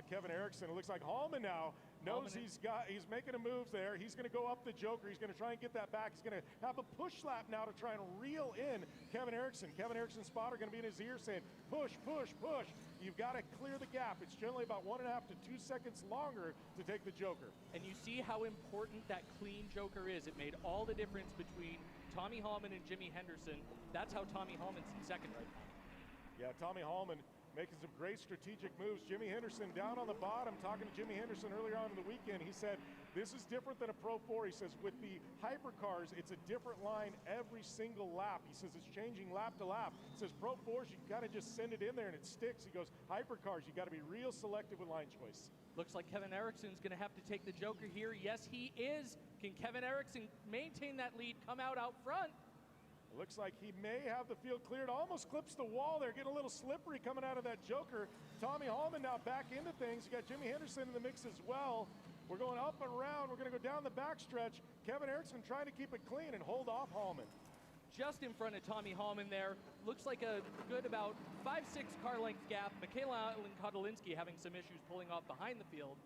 [SPEAKER 4] Kevin Erickson. It looks like Hallman now knows he's making a move there. He's going to go up the Joker. He's going to try and get that back. He's going to have a push lap now to try and reel in Kevin Erickson. Kevin Erickson's spotter going to be in his ear saying, push, push, push. You've got to clear the gap. It's generally about 1.5 to 2 seconds longer to take the Joker.
[SPEAKER 7] And you see how important that clean Joker is. It made all the difference between Tommy Hallman and Jimmy Henderson. That's how Tommy Hallman's in second right now.
[SPEAKER 4] Yeah, Tommy Hallman making some great strategic moves. Jimmy Henderson down on the bottom, talking to Jimmy Henderson earlier on in the weekend. He said, this is different than a Pro 4. He says, with the hypercars, it's a different line every single lap. He says it's changing lap to lap. He says, Pro 4s, you kind of just send it in there and it sticks. He goes, hypercars, you got to be real selective with line choice.
[SPEAKER 7] Looks like Kevin Erickson's going to have to take the Joker here. Yes, he is. Can Kevin Erickson maintain that lead, come out front?
[SPEAKER 4] Looks like he may have the field cleared. Almost clips the wall there, getting a little slippery coming out of that Joker. Tommy Hallman now back into things. You got Jimmy Henderson in the mix as well. We're going up and around. We're going to go down the backstretch. Kevin Erickson trying to keep it clean and hold off Hallman.
[SPEAKER 7] Just in front of Tommy Hallman there. Looks like a good about 5-6 car length gap. Michaela Allen Kodolinski having some issues pulling off behind the field.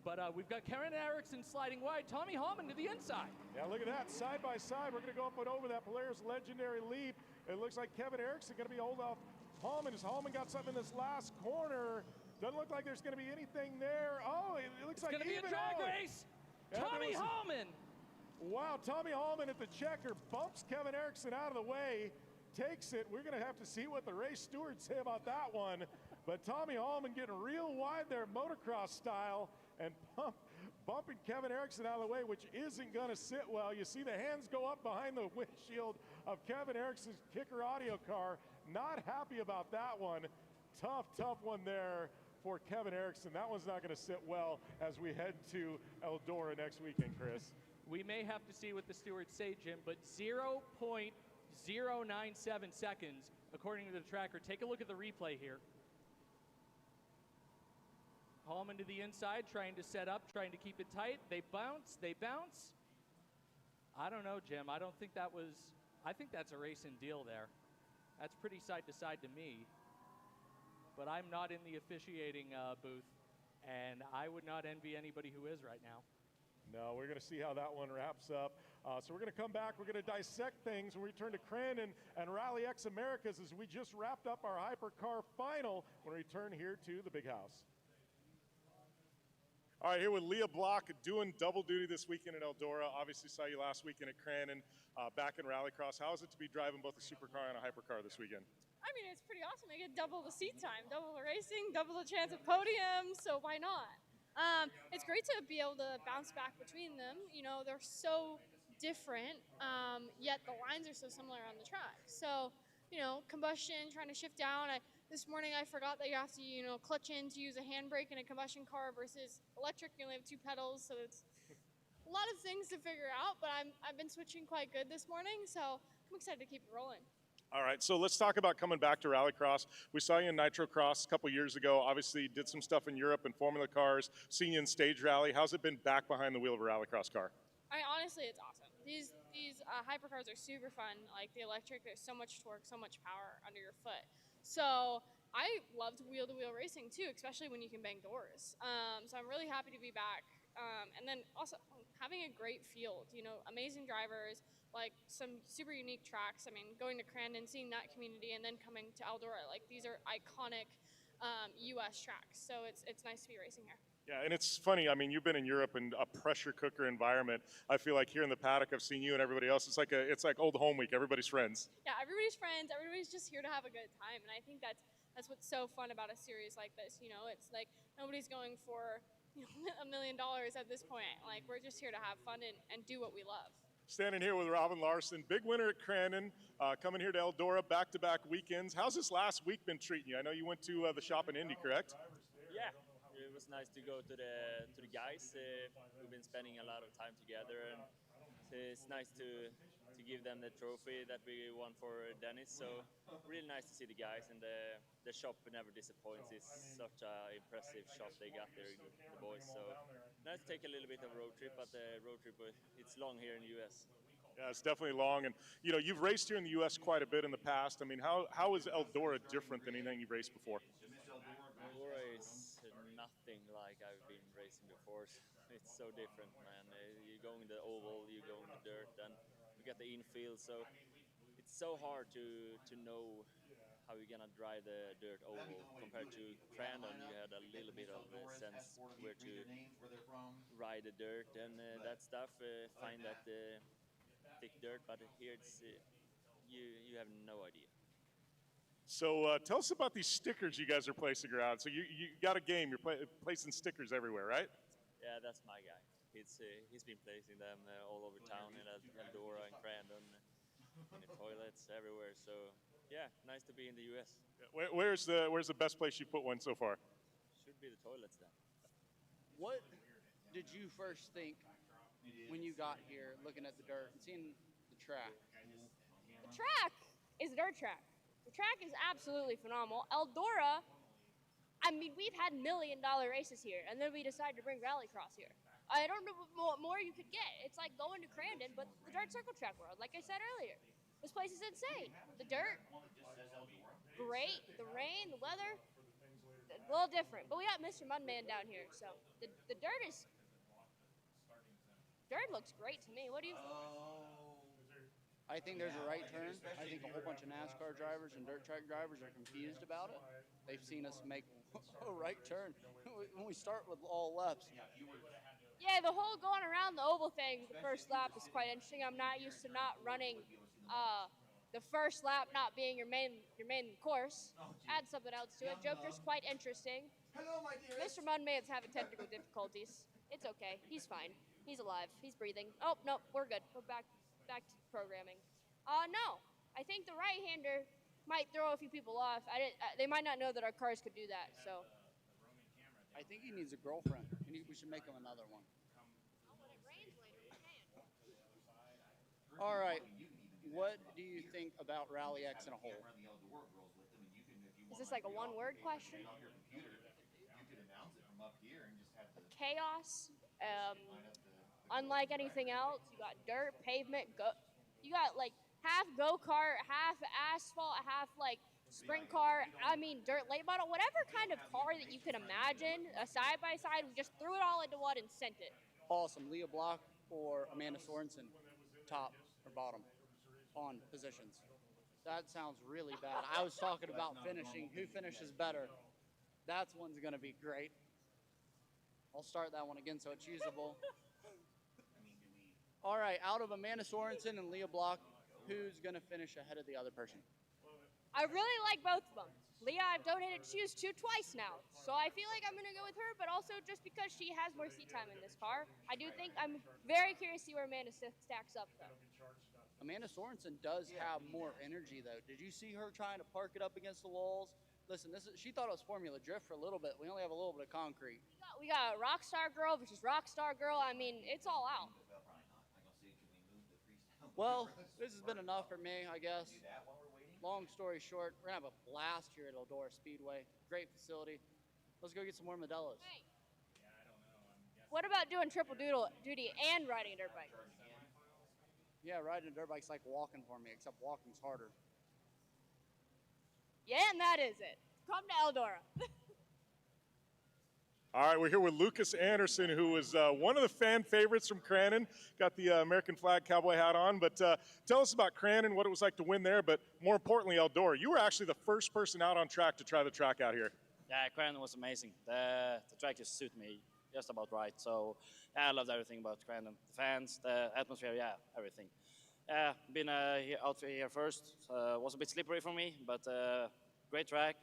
[SPEAKER 7] But we've got Kevin Erickson sliding wide. Tommy Hallman to the inside.
[SPEAKER 4] Yeah, look at that. Side by side, we're going to go up and over that Polaris legendary leap. It looks like Kevin Erickson going to be hold off Hallman. As Hallman got something in this last corner. Doesn't look like there's going to be anything there. Oh, it looks like
[SPEAKER 7] it's going to be a drag race. Yeah, Tommy Hallman.
[SPEAKER 4] Wow, Tommy Hallman at the checker bumps Kevin Erickson out of the way. Takes it. We're going to have to see what the race stewards say about that one. But Tommy Hallman getting real wide there, motocross style, and bumping Kevin Erickson out of the way, which isn't going to sit well. You see the hands go up behind the windshield of Kevin Erickson's kicker audio car. Not happy about that one. Tough one there for Kevin Erickson. That one's not going to sit well as we head to Eldora next weekend, Chris.
[SPEAKER 7] We may have to see what the stewards say, Jim, but 0.0 0.097 seconds, according to the tracker. Take a look at the replay here. Hallman to the inside, trying to set up, trying to keep it tight. They bounce, they bounce. I don't know, Jim. I don't think that was, I think that's a racing deal there. That's pretty side to side to me. But I'm not in the officiating booth, and I would not envy anybody who is right now.
[SPEAKER 4] No, we're going to see how that one wraps up. So we're going to come back. We're going to dissect things when we return to Crandon and RallyX Americas as we just wrapped up our hypercar final when we return here to the big house. All right, here with Leah Block doing double duty this weekend at Eldora. Obviously saw you last weekend at Crandon, back in Rallycross. How is it to be driving both a supercar and a hypercar this weekend?
[SPEAKER 8] I mean, it's pretty awesome. I get double the seat time, double the racing, double the chance of podium, so why not? It's great to be able to bounce back between them. You know, they're so different, yet the lines are so similar on the track. So, you know, combustion, trying to shift down. This morning I forgot that you have to, you know, clutch in to use a handbrake in a combustion car versus electric. You only have 2 pedals, so it's a lot of things to figure out, but I've been switching quite good this morning, so I'm excited to keep it rolling.
[SPEAKER 4] All right, so let's talk about coming back to Rallycross. We saw you in Nitro Cross a couple years ago. Obviously, did some stuff in Europe and Formula Cars. Seen you in Stage Rally. How's it been back behind the wheel of a Rallycross car?
[SPEAKER 8] I mean, honestly, it's awesome. These hypercars are super fun. Like the electric, there's so much torque, so much power under your foot. So I loved wheel-to-wheel racing too, especially when you can bang doors. So I'm really happy to be back. And then also having a great field, you know, amazing drivers, like some super unique tracks. I mean, going to Crandon, seeing that community, and then coming to Eldora, like these are iconic U.S. tracks. So it's nice to be racing here.
[SPEAKER 4] Yeah, and it's funny. I mean, you've been in Europe in a pressure cooker environment. I feel like here in the paddock, I've seen you and everybody else. It's like old home week. Everybody's friends.
[SPEAKER 8] Yeah, everybody's friends. Everybody's just here to have a good time, and I think that's what's so fun about a series like this. You know, it's like nobody's going for $1 million at this point. Like we're just here to have fun and do what we love.
[SPEAKER 4] Standing here with Robin Larson, big winner at Crandon, coming here to Eldora, back-to-back weekends. How's this last week been treating you? I know you went to the shop in Indy, correct?
[SPEAKER 19] Yeah, it was nice to go to the guys. We've been spending a lot of time together, and it's nice to give them the trophy that we won for Dennis. So really nice to see the guys, and the shop never disappoints. It's such an impressive shop they got there, the boys. So nice to take a little bit of a road trip, but the road trip it's long here in the U.S.
[SPEAKER 4] Yeah, it's definitely long, and you know you've raced here in the U.S. quite a bit in the past. I mean, how is Eldora different than anything you've raced before?
[SPEAKER 19] Eldora is nothing like I've been racing before. It's so different, man. You go in the oval, you go in the dirt, and you get the infield. So it's so hard to know how you're gonna drive the dirt oval compared to Crandon. You had a little bit of a sense where to ride the dirt and that stuff. Find that thick dirt, but here it's you have no idea.
[SPEAKER 4] So tell us about these stickers you guys are placing around. So you got a game. You're placing stickers everywhere, right?
[SPEAKER 19] Yeah, that's my guy. He's been placing them all over town in Eldora and Crandon, in the toilets everywhere. So yeah, nice to be in the U.S.
[SPEAKER 4] Where's the best place you put one so far?
[SPEAKER 19] Should be the toilets then.
[SPEAKER 11] What did you first think when you got here, looking at the dirt and seeing the track?
[SPEAKER 8] The track is a dirt track. The track is absolutely phenomenal. Eldora, I mean, we've had $1 million races here, and then we decided to bring Rallycross here. I don't know what more you could get. It's like going to Crandon, but the dirt circle track world, like I said earlier. This place is insane. The dirt, great. The rain, the weather, a little different. But we got Mr. Mudman down here, so the dirt looks great to me. What do you think?
[SPEAKER 11] I think there's a right turn. I think a whole bunch of NASCAR drivers and dirt track drivers are confused about it. They've seen us make a right turn when we start with all lefts.
[SPEAKER 8] Yeah, the whole going around the oval thing, the first lap is quite interesting. I'm not used to not running the first lap not being your main course. Add something else to it. Joker's quite interesting.
[SPEAKER 3] Hello, my dearest.
[SPEAKER 8] Mr. Mudman's having technical difficulties. It's okay. He's fine. He's alive. He's breathing. Oh, no, we're good. We're back to programming. No, I think the right-hander might throw a few people off. They might not know that our cars could do that, so.
[SPEAKER 11] I think he needs a girlfriend. We should make him another one. All right. what do you think about RallyX in a whole?
[SPEAKER 1] Is this like a one-word question? Chaos. Unlike anything else, you got dirt, pavement, you got like half go-kart, half asphalt, half like sprint car. I mean, dirt late model, whatever kind of car that you can imagine, a side-by-side, we just threw it all into one and sent it.
[SPEAKER 11] Awesome. Leah Block or Amanda Sorensen, top or bottom on positions? That sounds really bad. I was talking about finishing. Who finishes better? That one's going to be great. I'll start that one again so it's usable. All right, out of Amanda Sorensen and Leah Block, who's going to finish ahead of the other person?
[SPEAKER 1] I really like both of them. Leah, I've donated shoes to twice now, so I feel like I'm going to go with her, but also just because she has more seat time in this car. I do think I'm very curious to see where Amanda stacks up, though.
[SPEAKER 11] Amanda Sorensen does have more energy, though. Did you see her trying to park it up against the walls? Listen, she thought it was Formula Drift for a little bit. We only have a little bit of concrete.
[SPEAKER 1] We got Rockstar Girl versus Rockstar Girl. I mean, it's all out.
[SPEAKER 11] Well, this has been enough for me, I guess. Long story short, we're going to have a blast here at Eldora Speedway. Great facility. Let's go get some more Modelos.
[SPEAKER 1] Hey. What about doing triple duty and riding a dirt bike?
[SPEAKER 11] Yeah, riding a dirt bike's like walking for me, except walking's harder.
[SPEAKER 1] Yeah, and that is it. Come to Eldora.
[SPEAKER 4] All right, we're here with Lucas Anderson, who was one of the fan favorites from Crandon. Got the American flag cowboy hat on, but tell us about Crandon, what it was like to win there, but more importantly, Eldora. You were actually the first person out on track to try the track out here.
[SPEAKER 12] Yeah, Crandon was amazing. The track just suited me just about right. So yeah, I loved everything about Crandon. The fans, the atmosphere, yeah, everything. Yeah, been out here first. Was a bit slippery for me, but great track.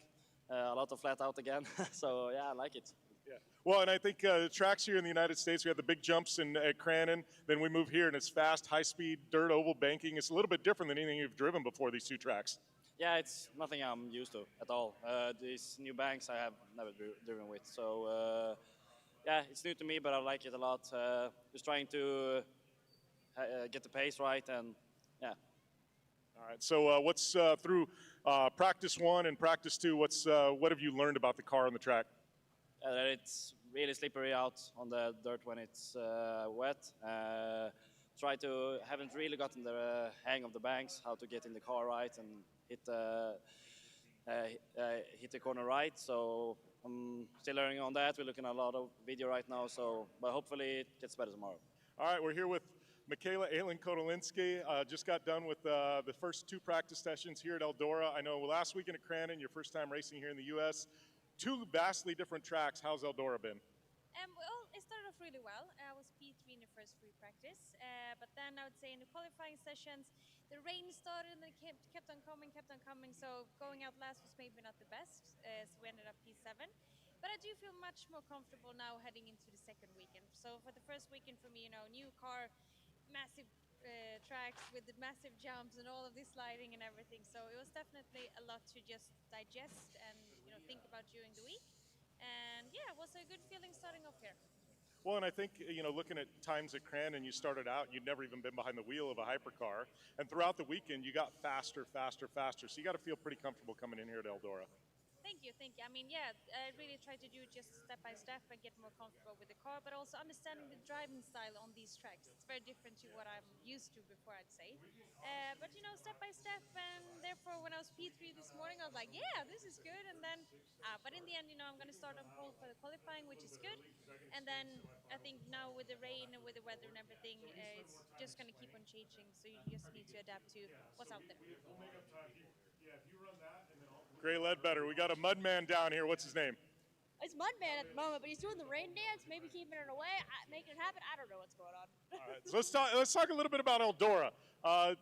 [SPEAKER 12] A lot of flat out again. So yeah, I like it.
[SPEAKER 4] Yeah. Well, and I think the tracks here in the United States, we have the big jumps at Crandon. Then we move here, and it's fast, high-speed, dirt, oval banking. It's a little bit different than anything you've driven before, these two tracks.
[SPEAKER 12] Yeah, it's nothing I'm used to at all. These new banks I have never driven with. So yeah, it's new to me, but I like it a lot. Just trying to get the pace right, and yeah.
[SPEAKER 4] All right. So what's through practice 1 and practice 2? What have you learned about the car and the track?
[SPEAKER 12] It's really slippery out on the dirt when it's wet. Haven't really gotten the hang of the banks, how to get in the car right and hit the corner right. So I'm still learning on that. We're looking at a lot of video right now, but hopefully it gets better tomorrow.
[SPEAKER 4] All right, we're here with Michaela Aylin-Kotolinski. Just got done with the first 2 practice sessions here at Eldora. I know last weekend at Crandon, your first time racing here in the U.S. 2 vastly different tracks. How's Eldora been?
[SPEAKER 15] Well, it started off really well. I was P3 in the first free practice, but then I would say in the qualifying sessions, the rain started and it kept on coming. So going out last was maybe not the best, so we ended up P7. But I do feel much more comfortable now heading into the second weekend. So for the first weekend for me, new car, massive tracks with the massive jumps and all of this sliding and everything. So it was definitely a lot to just digest and think about during the week. And yeah, it was a good feeling starting off here.
[SPEAKER 4] Well, and I think, looking at times at Crandon, you started out, you'd never even been behind the wheel of a hypercar. And throughout the weekend, you got faster. So you got to feel pretty comfortable coming in here at Eldora.
[SPEAKER 15] Thank you. I mean, yeah, I really try to do just step by step and get more comfortable with the car, but also understanding the driving style on these tracks. It's very different to what I'm used to before, I'd say. But step by step, and therefore when I was P3 this morning, I was like, yeah, this is good. And then, but in the end, I'm going to start on pole for the qualifying, which is good. And then I think now with the rain and with the weather and everything, it's just going to keep on changing. So you just need to adapt to what's out there.
[SPEAKER 4] Gray Ledbetter, we got a mud man down here. What's his name?
[SPEAKER 1] It's Mudman at the moment, but he's doing the rain dance, maybe keeping it away, making it happen. I don't know what's going on.
[SPEAKER 4] All right, so let's talk a little bit about Eldora.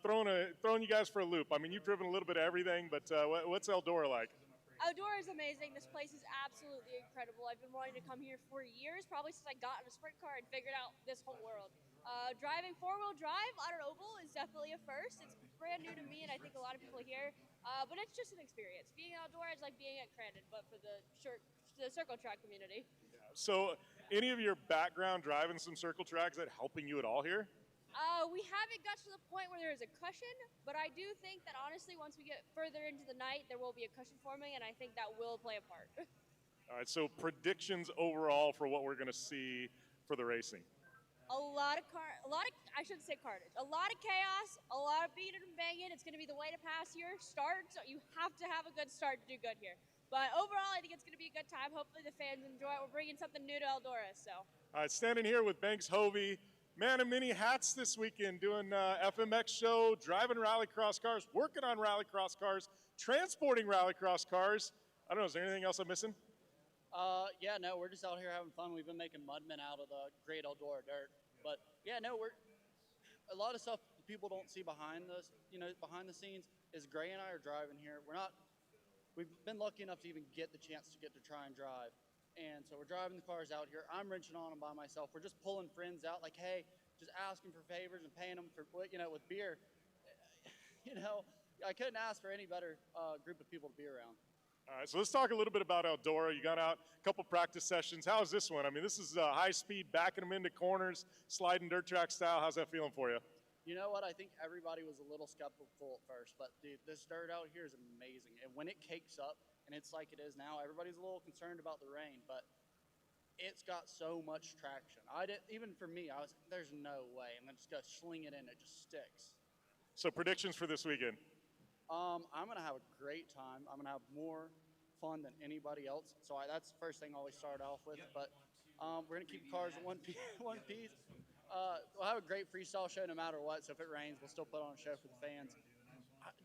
[SPEAKER 4] Throwing you guys for a loop. I mean, you've driven a little bit of everything, but what's Eldora like?
[SPEAKER 1] Eldora is amazing. This place is absolutely incredible. I've been wanting to come here for years, probably since I got in a sprint car and figured out this whole world. Driving four-wheel drive on an oval is definitely a first. It's brand new to me, and I think a lot of people here. But it's just an experience. Being outdoors is like being at Crandon, but for the circle track community.
[SPEAKER 4] Yeah. So, any of your background driving some circle tracks, is that helping you at all here?
[SPEAKER 1] We haven't got to the point where there's a cushion, but I do think that honestly, once we get further into the night, there will be a cushion forming, and I think that will play a part.
[SPEAKER 4] All right, so predictions overall for what we're going to see for the racing.
[SPEAKER 1] I shouldn't say carnage. A lot of chaos, a lot of beating and banging. It's going to be the way to pass here. Starts, you have to have a good start to do good here. But overall, I think it's going to be a good time. Hopefully the fans enjoy it. We're bringing something new to Eldora, so.
[SPEAKER 4] All right, standing here with Banks Hovey, man of many hats this weekend, doing FMX show, driving rallycross cars, working on rallycross cars, transporting rallycross cars. I don't know, is there anything else I'm missing?
[SPEAKER 11] Yeah, no, we're just out here having fun. We've been making mudmen out of the great Eldora dirt. But yeah, no, a lot of stuff people don't see behind this, behind the scenes is Gray and I are driving here. We've been lucky enough to even get the chance to get to try and drive. And so we're driving the cars out here. I'm wrenching on them by myself. We're just pulling friends out like, hey, just asking for favors and paying them for, with beer. I couldn't ask for any better group of people to be around.
[SPEAKER 4] All right, so let's talk a little bit about Eldora. You got out a couple practice sessions. How's this one? I mean, this is high speed, backing them into corners, sliding dirt track style. How's that feeling for you?
[SPEAKER 11] You know what? I think everybody was a little skeptical at first, but dude, this dirt out here is amazing. And when it cakes up, and it's like it is now, everybody's a little concerned about the rain, but it's got so much traction. Even for me, there's no way. And then just go sling it in, it just sticks.
[SPEAKER 4] So predictions for this weekend?
[SPEAKER 11] I'm going to have a great time. I'm going to have more fun than anybody else. So that's the first thing I always start off with. But we're going to keep the cars in one piece. We'll have a great freestyle show no matter what. So if it rains, we'll still put on a show for the fans.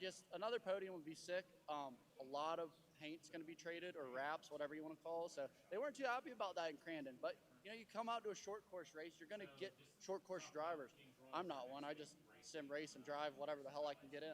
[SPEAKER 11] Just another podium would be sick. A lot of paint's going to be traded, or wraps, whatever you want to call it. So they weren't too happy about that in Crandon. But, you come out to a short course race, you're going to get short course drivers. I'm not one. I just sim race and drive whatever the hell I can get in.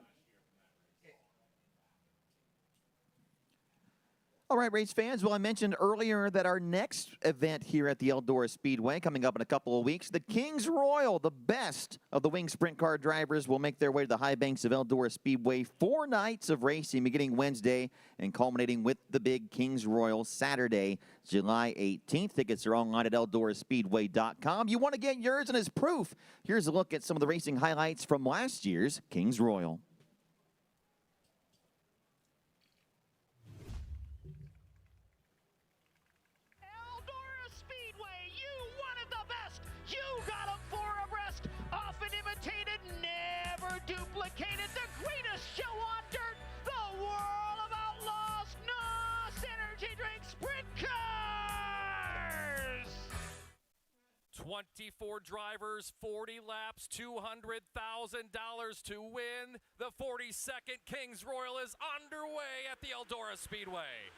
[SPEAKER 5] All right, race fans. Well, I mentioned earlier that our next event here at the Eldora Speedway, coming up in a couple of weeks, the Kings Royal, the best of the wing sprint car drivers, will make their way to the high banks of Eldora Speedway. 4 nights of racing beginning Wednesday and culminating with the big Kings Royal Saturday, July 18th. Tickets are online at eldoraspeedway.com. You want to get yours, and as proof, here's a look at some of the racing highlights from last year's Kings Royal.
[SPEAKER 14] Duplicated, the greatest show on dirt, the world of outlaws, NOS Energy Drink Sprint Cars!
[SPEAKER 16] 24 drivers, 40 laps, $200,000 to win. The 42nd Kings Royal is underway at the Eldora Speedway.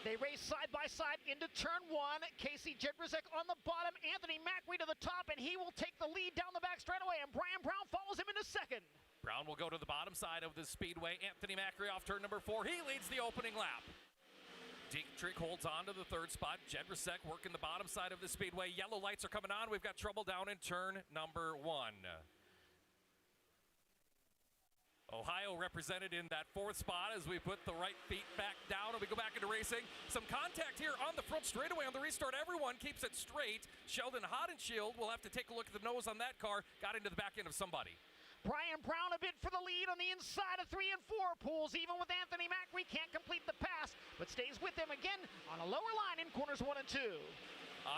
[SPEAKER 14] They race side by side into turn 1. Casey Jedrzejczyk on the bottom, Anthony Macri to the top, and he will take the lead down the back straightaway, and Brian Brown follows him into second.
[SPEAKER 16] Brown will go to the bottom side of the speedway. Anthony Macri off turn number 4. He leads the opening lap. Dietrich holds on to the 3rd spot. Jedrzejczyk working the bottom side of the speedway. Yellow lights are coming on. We've got trouble down in turn number 1. Ohio represented in that 4th spot as we put the right feet back down and we go back into racing. Some contact here on the front straightaway on the restart. Everyone keeps it straight. Sheldon Hodenshield will have to take a look at the nose on that car. Got into the back end of somebody.
[SPEAKER 14] Brian Brown a bit for the lead on the inside of 3 and 4 pools. Even with Anthony Macri, can't complete the pass, but stays with them again on a lower line in corners 1 and 2.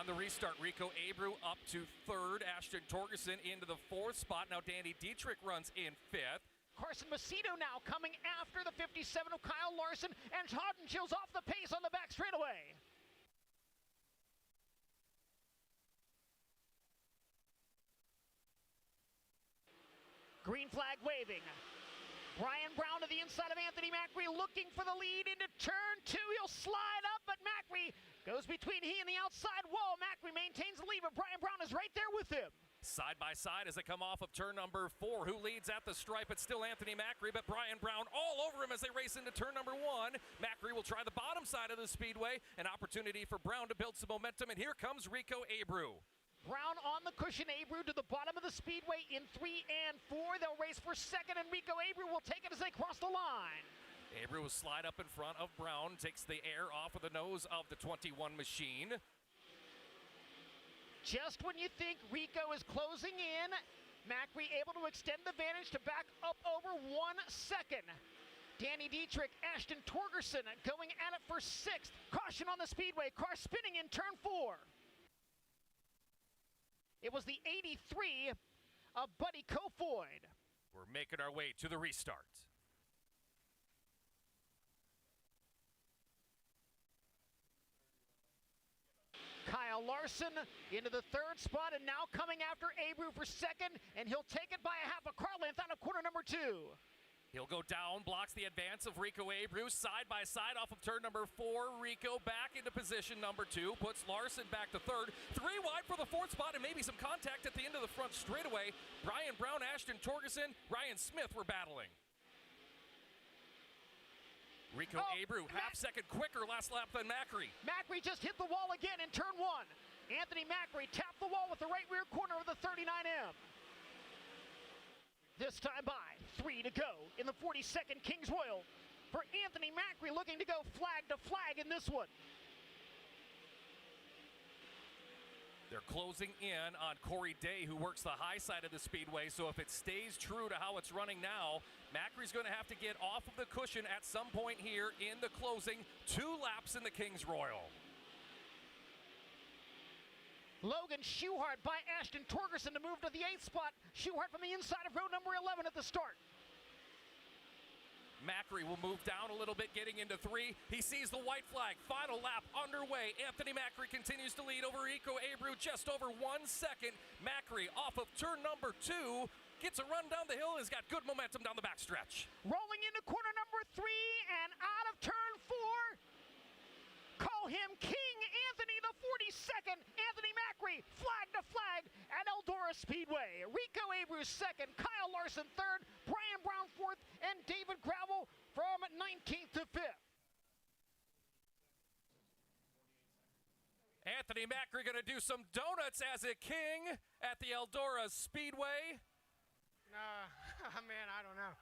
[SPEAKER 16] On the restart, Rico Abreu up to 3rd. Ashton Torgerson into the 4th spot. Now Danny Dietrich runs in 5th.
[SPEAKER 14] Carson Macedo now coming after the 57 of Kyle Larson, and Hodenschild's off the pace on the back straightaway. Green flag waving. Brian Brown to the inside of Anthony Macri, looking for the lead into turn 2. He'll slide up, but Macri goes between he and the outside wall. Macri maintains the lead, but Brian Brown is right there with him.
[SPEAKER 16] Side by side as they come off of turn number 4. Who leads at the stripe? It's still Anthony Macri, but Brian Brown all over him as they race into turn number 1. Macri will try the bottom side of the speedway. An opportunity for Brown to build some momentum, and here comes Rico Abreu.
[SPEAKER 14] Brown on the cushion, Abreu to the bottom of the speedway in 3 and 4. They'll race for 2nd, and Rico Abreu will take it as they cross the line.
[SPEAKER 16] Abreu will slide up in front of Brown, takes the air off of the nose of the 21 machine.
[SPEAKER 14] Just when you think Rico is closing in, Macri able to extend the advantage to back up over 1 second. Danny Dietrich, Ashton Torgerson going at it for 6th. Caution on the speedway, car spinning in turn 4. It was the 83 of Buddy Kofoid.
[SPEAKER 16] We're making our way to the restart.
[SPEAKER 14] Kyle Larson into the 3rd spot and now coming after Abreu for 2nd, and he'll take it by a half a car length out of corner number 2.
[SPEAKER 16] He'll go down, blocks the advance of Rico Abreu, side by side off of turn number 4. Rico back into position number 2, puts Larson back to 3rd. 3 wide for the 4th spot, and maybe some contact at the end of the front straightaway. Brian Brown, Ashton Torgerson, Ryan Smith were battling. Rico Abreu, half-second quicker last lap than Macri.
[SPEAKER 14] Macri just hit the wall again in turn 1. Anthony Macri tapped the wall with the right rear corner of the 39M. This time by 3 to go in the 42nd Kings Royal for Anthony Macri, looking to go flag to flag in this one.
[SPEAKER 16] They're closing in on Corey Day, who works the high side of the speedway, so if it stays true to how it's running now, Macri's going to have to get off of the cushion at some point here in the closing 2 laps in the Kings Royal.
[SPEAKER 14] Logan Schuhart by Ashton Torgerson to move to the 8th spot. Schuhart from the inside of row number 11 at the start.
[SPEAKER 16] Macri will move down a little bit, getting into 3. He sees the white flag. Final lap underway. Anthony Macri continues to lead over Rico Abreu just over 1 second. Macri off of turn number 2. Gets a run down the hill and has got good momentum down the backstretch.
[SPEAKER 14] Rolling into corner number 3 and out of turn 4. Call him King Anthony, the 42nd. Anthony Macri, flag to flag at Eldora Speedway. Rico Abreu 2nd, Kyle Larson 3rd, Brian Brown 4th, and David Gravel from 19th to 5th.
[SPEAKER 16] Anthony Macri going to do some donuts as a king at the Eldora Speedway.
[SPEAKER 18] Man, I don't know.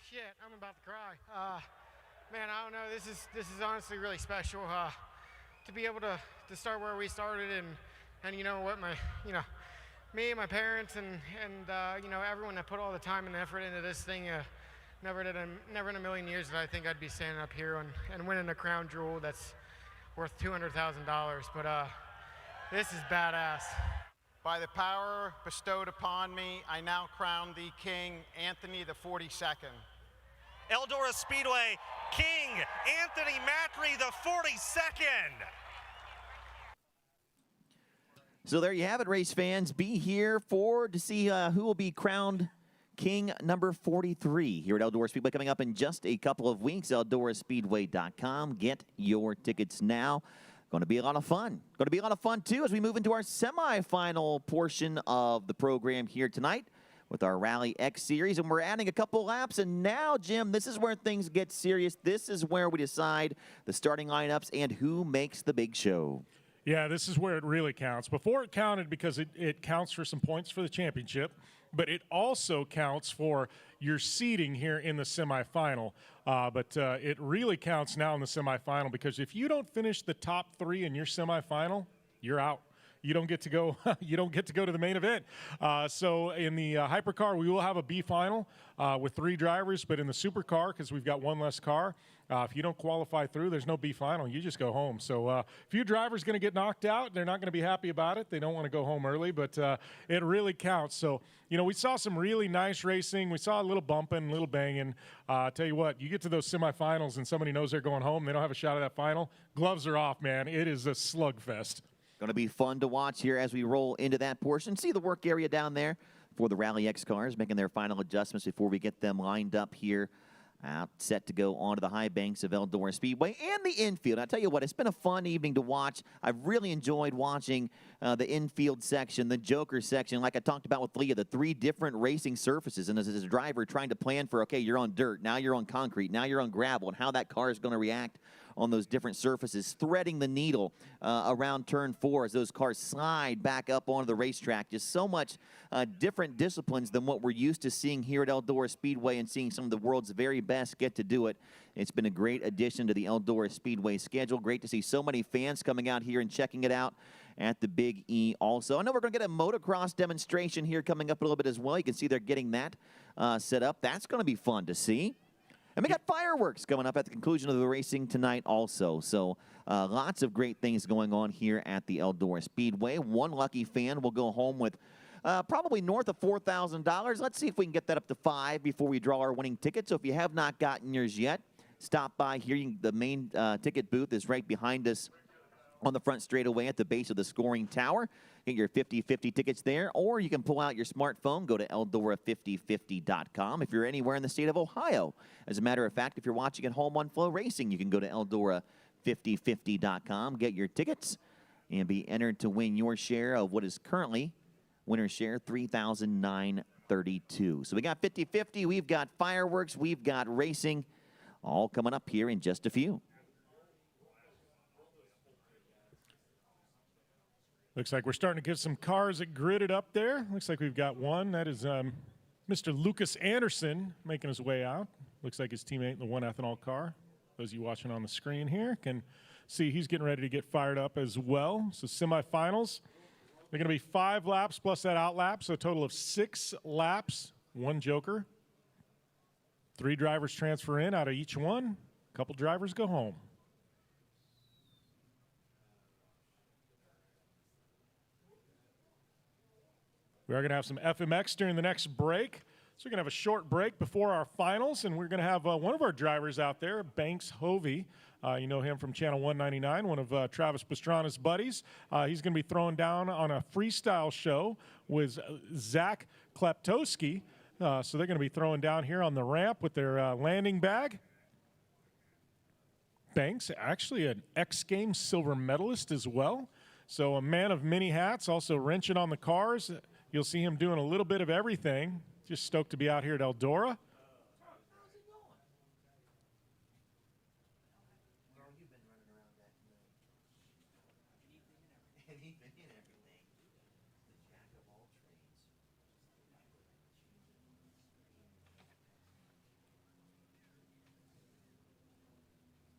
[SPEAKER 18] Shit, I'm about to cry. Man, I don't know. This is honestly really special to be able to start where we started, and you know what, me and my parents and you know, everyone that put all the time and effort into this thing. Never in a million years did I think I'd be standing up here and winning a crown jewel that's worth $200,000. But this is badass.
[SPEAKER 22] By the power bestowed upon me, I now crown thee King Anthony the 42nd.
[SPEAKER 23] Eldora Speedway, King Anthony Macri the 42nd.
[SPEAKER 5] So there you have it, race fans. Be here to see who will be crowned King number 43 here at Eldora Speedway coming up in just a couple of weeks. EldoraSpeedway.com. Get your tickets now. Going to be a lot of fun. Going to be a lot of fun, too, as we move into our semifinal portion of the program here tonight with our Rally X series. And we're adding a couple laps. And now, Jim, this is where things get serious. This is where we decide the starting lineups and who makes the big show.
[SPEAKER 4] Yeah, this is where it really counts. Before it counted because it counts for some points for the championship, but it also counts for your seeding here in the semifinal. But it really counts now in the semifinal because if you don't finish the top 3 in your semifinal, you're out. You don't get to go. You don't get to go to the main event. So in the hypercar, we will have a B final with 3 drivers. But in the supercar, because we've got 1 less car, if you don't qualify through, there's no B final. You just go home. So a few drivers going to get knocked out. They're not going to be happy about it. They don't want to go home early, but it really counts. So, you know, we saw some really nice racing. We saw a little bumping, a little banging. Tell you what, you get to those semifinals and somebody knows they're going home. They don't have a shot at that final. Gloves are off, man. It is a slugfest.
[SPEAKER 5] Going to be fun to watch here as we roll into that portion. See the work area down there for the RallyX cars making their final adjustments before we get them lined up here. Set to go onto the high banks of Eldora Speedway and the infield. I tell you what, it's been a fun evening to watch. I've really enjoyed watching the infield section, the Joker section, like I talked about with Leah, the 3 different racing surfaces. And as a driver trying to plan for, okay, you're on dirt, now you're on concrete, now you're on gravel, and how that car is going to react on those different surfaces, threading the needle around turn 4 as those cars slide back up onto the racetrack. Just so much different disciplines than what we're used to seeing here at Eldora Speedway and seeing some of the world's very best get to do it. It's been a great addition to the Eldora Speedway schedule. Great to see so many fans coming out here and checking it out at the Big E also. I know we're going to get a motocross demonstration here coming up a little bit as well. You can see they're getting that set up. That's going to be fun to see. And we got fireworks coming up at the conclusion of the racing tonight also. So lots of great things going on here at the Eldora Speedway. One lucky fan will go home with probably north of $4,000. Let's see if we can get that up to $5,000 before we draw our winning ticket. So if you have not gotten yours yet, stop by here. The main ticket booth is right behind us on the front straightaway at the base of the scoring tower. Get your 50/50 tickets there, or you can pull out your smartphone, go to Eldora5050.com if you're anywhere in the state of Ohio. As a matter of fact, if you're watching at home on Flow Racing, you can go to Eldora5050.com, get your tickets, and be entered to win your share of what is currently winner's share, $3,932. So we got 50/50, we've got fireworks, we've got racing, all coming up here in just a few.
[SPEAKER 4] Looks like we're starting to get some cars gridded up there. Looks like we've got one. That is Mr. Lucas Anderson making his way out. Looks like his teammate in the 1-ethanol car. Those of you watching on the screen here can see he's getting ready to get fired up as well. So semifinals, they're going to be 5 laps plus that out lap, so a total of 6 laps, 1 joker. 3 drivers transfer in out of each one. A couple drivers go home. We are going to have some FMX during the next break. So we're going to have a short break before our finals, and we're going to have one of our drivers out there, Banks Hovey. You know him from Channel 199, one of Travis Pastrana's buddies. He's going to be throwing down on a freestyle show with Zach Kleptowski. So they're going to be throwing down here on the ramp with their landing bag. Banks, actually an X Games silver medalist as well. So a man of many hats, also wrenching on the cars. You'll see him doing a little bit of everything. Just stoked to be out here at Eldora.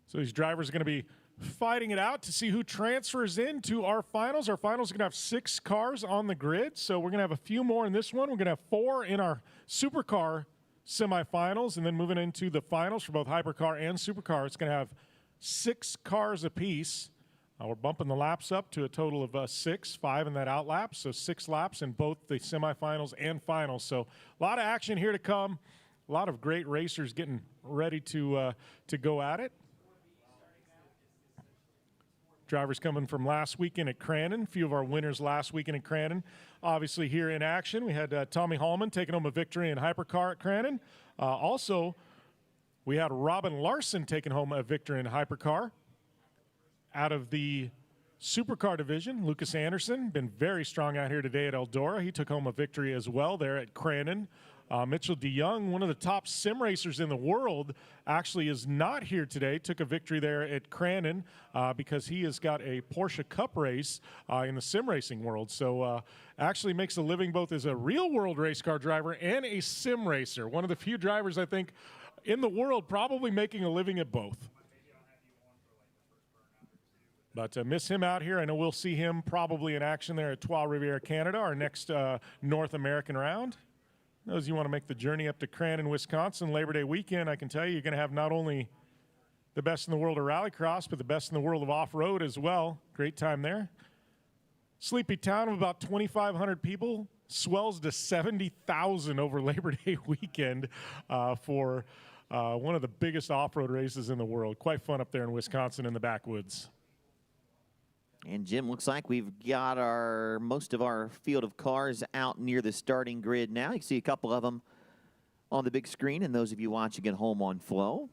[SPEAKER 4] So these drivers are going to be fighting it out to see who transfers into our finals. Our finals are going to have 6 cars on the grid, so we're going to have a few more in this one. We're going to have 4 in our supercar semifinals, and then moving into the finals for both hypercar and supercar, it's going to have 6 cars apiece. We're bumping the laps up to a total of 6, 5 in that out lap, so 6 laps in both the semifinals and finals. So a lot of action here to come. A lot of great racers getting ready to go at it. Drivers coming from last weekend at Crandon. A few of our winners last weekend at Crandon. Obviously here in action, we had Tommy Hallman taking home a victory in hypercar at Crandon. Also, we had Robin Larson taking home a victory in hypercar. Out of the supercar division, Lucas Anderson, been very strong out here today at Eldora. He took home a victory as well there at Crandon. Mitchell DeYoung, one of the top sim racers in the world, actually is not here today. Took a victory there at Crandon because he has got a Porsche Cup race in the sim racing world. So actually makes a living both as a real world race car driver and a sim racer. One of the few drivers, I think, in the world probably making a living at both. But miss him out here. I know we'll see him probably in action there at Trois Rivières, Canada, our next North American round. Those of you want to make the journey up to Crandon, Wisconsin, Labor Day weekend, I can tell you, you're going to have not only the best in the world of rallycross, but the best in the world of off-road as well. Great time there. Sleepy town of about 2,500 people swells to 70,000 over Labor Day weekend for one of the biggest off-road races in the world. Quite fun up there in Wisconsin in the backwoods.
[SPEAKER 5] And Jim, looks like we've got most of our field of cars out near the starting grid now. You can see a couple of them on the big screen, and those of you watching at home on Flow.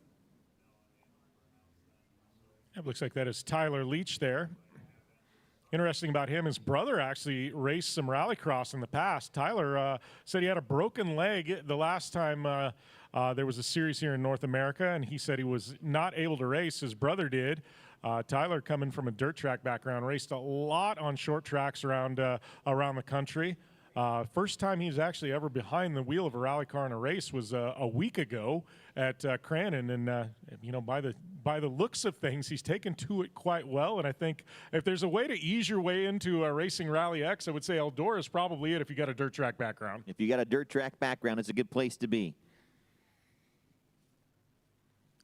[SPEAKER 4] It looks like that is Tyler Leach there. Interesting about him, his brother actually raced some rallycross in the past. Tyler said he had a broken leg the last time There was a series here in North America, and he said he was not able to race. His brother did. Tyler, coming from a dirt track background, raced a lot on short tracks around the country. First time he was actually ever behind the wheel of a rally car in a race was a week ago at Cranon, and you know, by the looks of things, he's taken to it quite well. And I think if there's a way to ease your way into racing Rally X, I would say Eldora is probably it if you got a dirt track background.
[SPEAKER 5] If you got a dirt track background, it's a good place to be.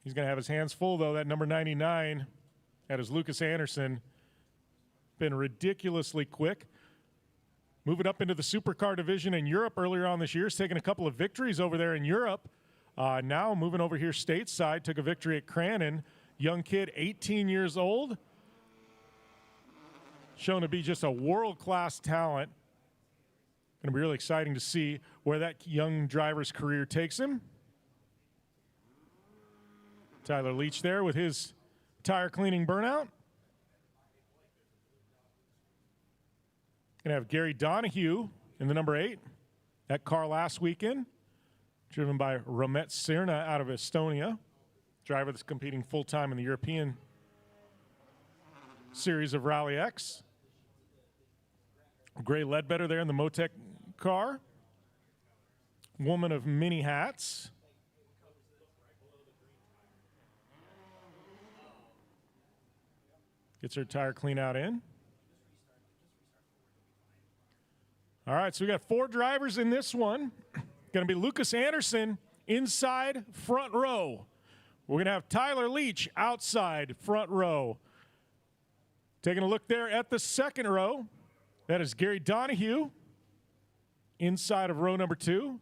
[SPEAKER 4] He's going to have his hands full, though. That number 99, that is Lucas Anderson. Been ridiculously quick. Moving up into the supercar division in Europe earlier on this year. He's taken a couple of victories over there in Europe. Now moving over here stateside, took a victory at Cranon. Young kid, 18 years old. Shown to be just a world-class talent. Going to be really exciting to see where that young driver's career takes him. Tyler Leach there with his tire cleaning burnout. Going to have Gary Donahue in the number 8. That car last weekend, driven by Romet Sirna out of Estonia. Driver that's competing full-time in the European series of Rally X. Gray Ledbetter there in the Motec car. Woman of many hats. Gets her tire clean out in. All right, so we got 4 drivers in this one. Going to be Lucas Anderson inside front row. We're going to have Tyler Leach outside front row. Taking a look there at the second row. That is Gary Donahue inside of row number 2.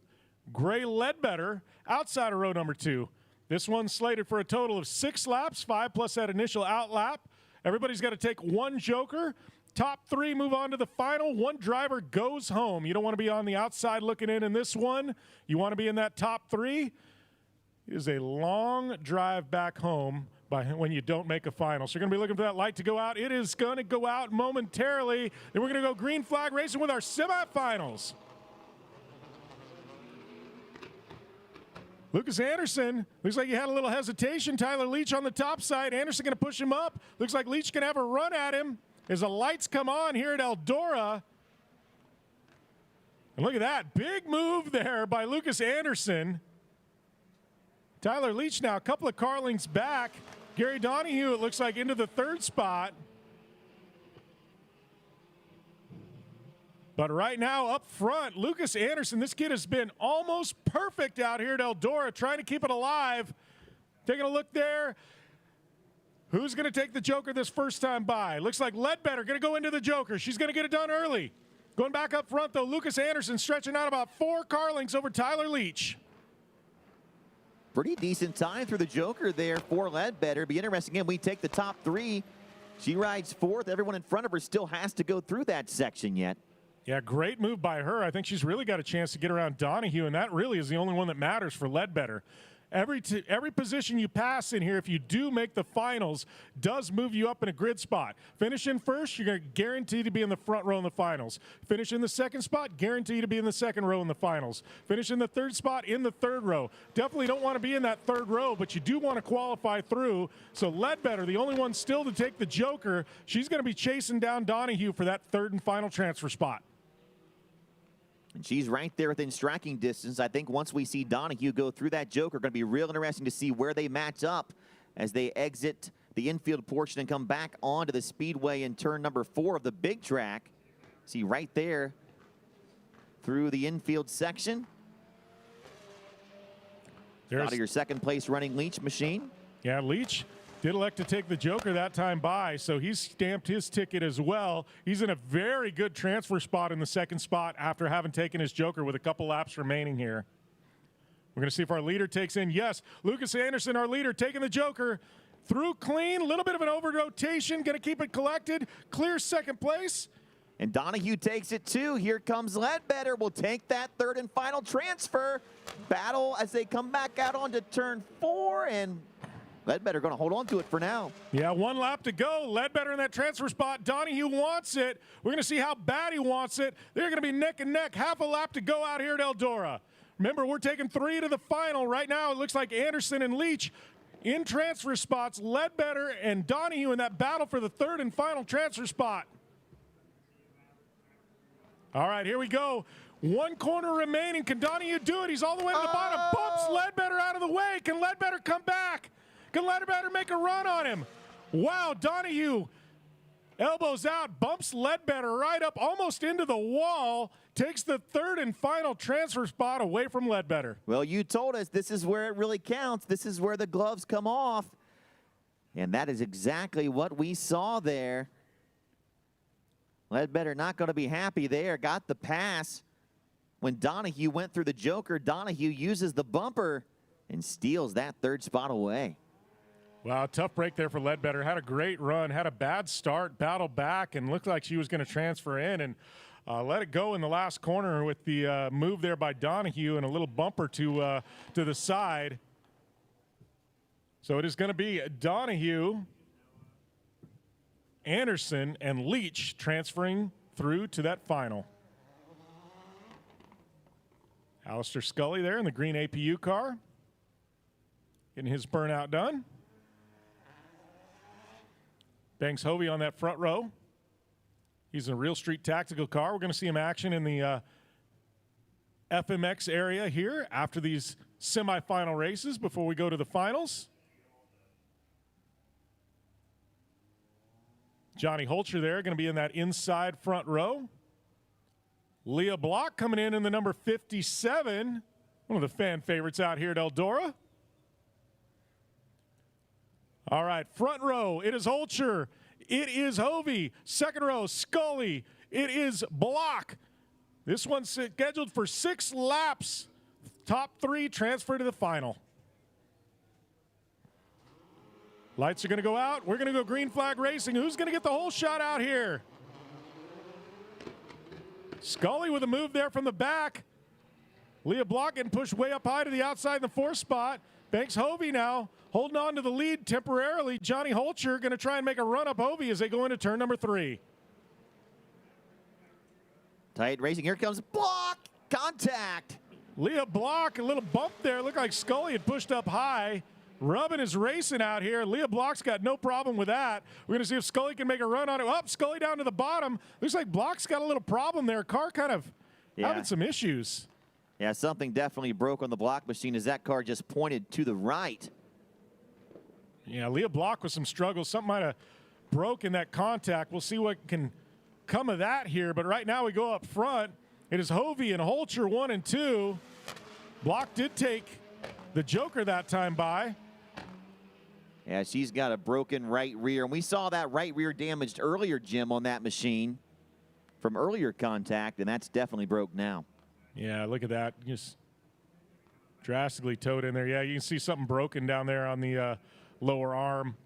[SPEAKER 4] Gray Ledbetter outside of row number 2. This one's slated for a total of 6 laps, 5 plus that initial out lap. Everybody's got to take 1 joker. Top 3 move on to the final. 1 driver goes home. You don't want to be on the outside looking in this one. You want to be in that top 3. It is a long drive back home when you don't make a final. So you're going to be looking for that light to go out. It is going to go out momentarily. Then we're going to go green flag racing with our semifinals. Lucas Anderson, looks like he had a little hesitation. Tyler Leach on the top side. Anderson going to push him up. Looks like Leach going to have a run at him as the lights come on here at Eldora. And look at that, big move there by Lucas Anderson. Tyler Leach now a couple of car lengths back. Gary Donahue, it looks like, into the 3rd spot. But right now up front, Lucas Anderson, this kid has been almost perfect out here at Eldora, trying to keep it alive. Taking a look there. Who's going to take the joker this first time by? Looks like Ledbetter going to go into the joker. She's going to get it done early. Going back up front, though, Lucas Anderson stretching out about 4 car lengths over Tyler Leach.
[SPEAKER 5] Pretty decent time through the joker there for Ledbetter. Be interesting again. We take the top 3. She rides 4th. Everyone in front of her still has to go through that section yet.
[SPEAKER 4] Yeah, great move by her. I think she's really got a chance to get around Donahue, and that really is the only one that matters for Ledbetter. Every position you pass in here, if you do make the finals, does move you up in a grid spot. Finish in first, you're going to guarantee to be in the front row in the finals. Finish in the second spot, guarantee to be in the second row in the finals. Finish in the 3rd spot, in the 3rd row. Definitely don't want to be in that 3rd row, but you do want to qualify through. So Ledbetter, the only one still to take the joker, she's going to be chasing down Donahue for that 3rd and final transfer spot.
[SPEAKER 5] And she's right there within striking distance. I think once we see Donahue go through that joker, going to be real interesting to see where they match up as they exit the infield portion and come back onto the speedway in turn number 4 of the big track. See right there through the infield section. Out of your 2nd place running Leach machine.
[SPEAKER 4] Yeah, Leach did elect to take the joker that time by, so he's stamped his ticket as well. He's in a very good transfer spot in the 2nd spot after having taken his joker with a couple laps remaining here. We're going to see if our leader takes in. Yes, Lucas Anderson, our leader, taking the joker through clean. A little bit of an over-rotation, going to keep it collected. Clear 2nd place.
[SPEAKER 5] And Donahue takes it too. Here comes Ledbetter. Will take that 3rd and final transfer. Battle as they come back out onto turn 4, and Ledbetter going to hold on to it for now.
[SPEAKER 4] Yeah, 1 lap to go. Ledbetter in that transfer spot. Donahue wants it. We're going to see how bad he wants it. They're going to be neck and neck. Half a lap to go out here at Eldora. Remember, we're taking 3 to the final. Right now, it looks like Anderson and Leach in transfer spots. Ledbetter and Donahue in that battle for the 3rd and final transfer spot. All right, here we go. 1 corner remaining. Can Donahue do it? He's all the way to the bottom. Bumps Ledbetter out of the way. Can Ledbetter come back? Can Ledbetter make a run on him? Wow, Donahue elbows out, bumps Ledbetter right up almost into the wall, takes the 3rd and final transfer spot away from Ledbetter.
[SPEAKER 5] Well, you told us this is where it really counts. This is where the gloves come off. And that is exactly what we saw there. Ledbetter not going to be happy there. Got the pass. When Donahue went through the Joker, Donahue uses the bumper and steals that 3rd spot away.
[SPEAKER 4] Wow, tough break there for Ledbetter. Had a great run, had a bad start, battled back, and looked like she was going to transfer in and let it go in the last corner with the move there by Donahue and a little bumper to the side. So it is going to be Donahue, Anderson, and Leach transferring through to that final. Alistair Scully there in the green APU car, getting his burnout done. Banks Hovey on that front row. He's in a Real Street tactical car. We're going to see him action in the FMX area here after these semifinal races before we go to the finals. Johnny Holcher there, going to be in that inside front row. Leah Block coming in the number 57, one of the fan favorites out here at Eldora. All right, front row, it is Holcher. It is Hovey. Second row, Scully. It is Block. This one's scheduled for 6 laps. Top 3 transfer to the final. Lights are going to go out. We're going to go green flag racing. Who's going to get the whole shot out here? Scully with a move there from the back. Leah Block getting pushed way up high to the outside in the 4th spot. Banks Hovey now holding on to the lead temporarily. Johnny Holcher going to try and make a run up Hovey as they go into turn number 3.
[SPEAKER 5] Tight racing. Here comes Block. Contact.
[SPEAKER 4] Leah Block, a little bump there. Looked like Scully had pushed up high. Rubbing is racing out here. Leah Block's got no problem with that. We're going to see if Scully can make a run on it. Up, Scully down to the bottom. Looks like Block's got a little problem there. Car kind of having some issues.
[SPEAKER 5] Yeah, something definitely broke on the Block machine as that car just pointed to the right.
[SPEAKER 4] Yeah, Leah Block with some struggles. Something might have broke in that contact. We'll see what can come of that here. But right now we go up front. It is Hovey and Holcher 1 and 2. Block did take the Joker that time by.
[SPEAKER 5] Yeah, she's got a broken right rear. And we saw that right rear damaged earlier, Jim, on that machine from earlier contact, and that's definitely broke now.
[SPEAKER 4] Yeah, look at that. Just drastically towed in there. Yeah, you can see something broken down there on the lower arm.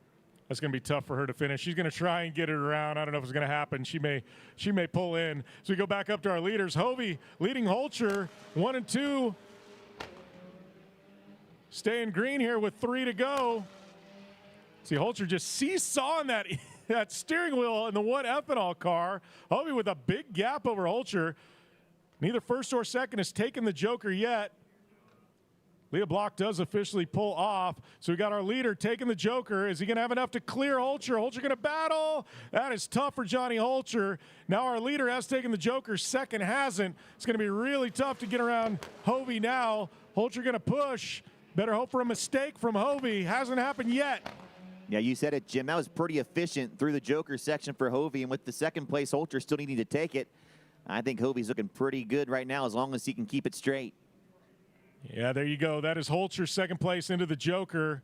[SPEAKER 4] That's going to be tough for her to finish. She's going to try and get it around. I don't know if it's going to happen. She may pull in. So we go back up to our leaders. Hovey leading Holcher 1 and 2. Staying green here with 3 to go. See, Holcher just seesawing that steering wheel in the 1 ethanol car. Hovey with a big gap over Holcher. Neither first or second has taken the Joker yet. Leah Block does officially pull off. So we got our leader taking the Joker. Is he going to have enough to clear Holcher? Holcher going to battle. That is tough for Johnny Holcher. Now our leader has taken the Joker. Second hasn't. It's going to be really tough to get around Hovey now. Holcher going to push. Better hope for a mistake from Hovey. Hasn't happened yet.
[SPEAKER 5] Yeah, you said it, Jim. That was pretty efficient through the Joker section for Hovey. And with the second place Holcher still needing to take it, I think Hovey's looking pretty good right now as long as he can keep it straight.
[SPEAKER 4] Yeah, there you go. That is Holcher second place into the Joker.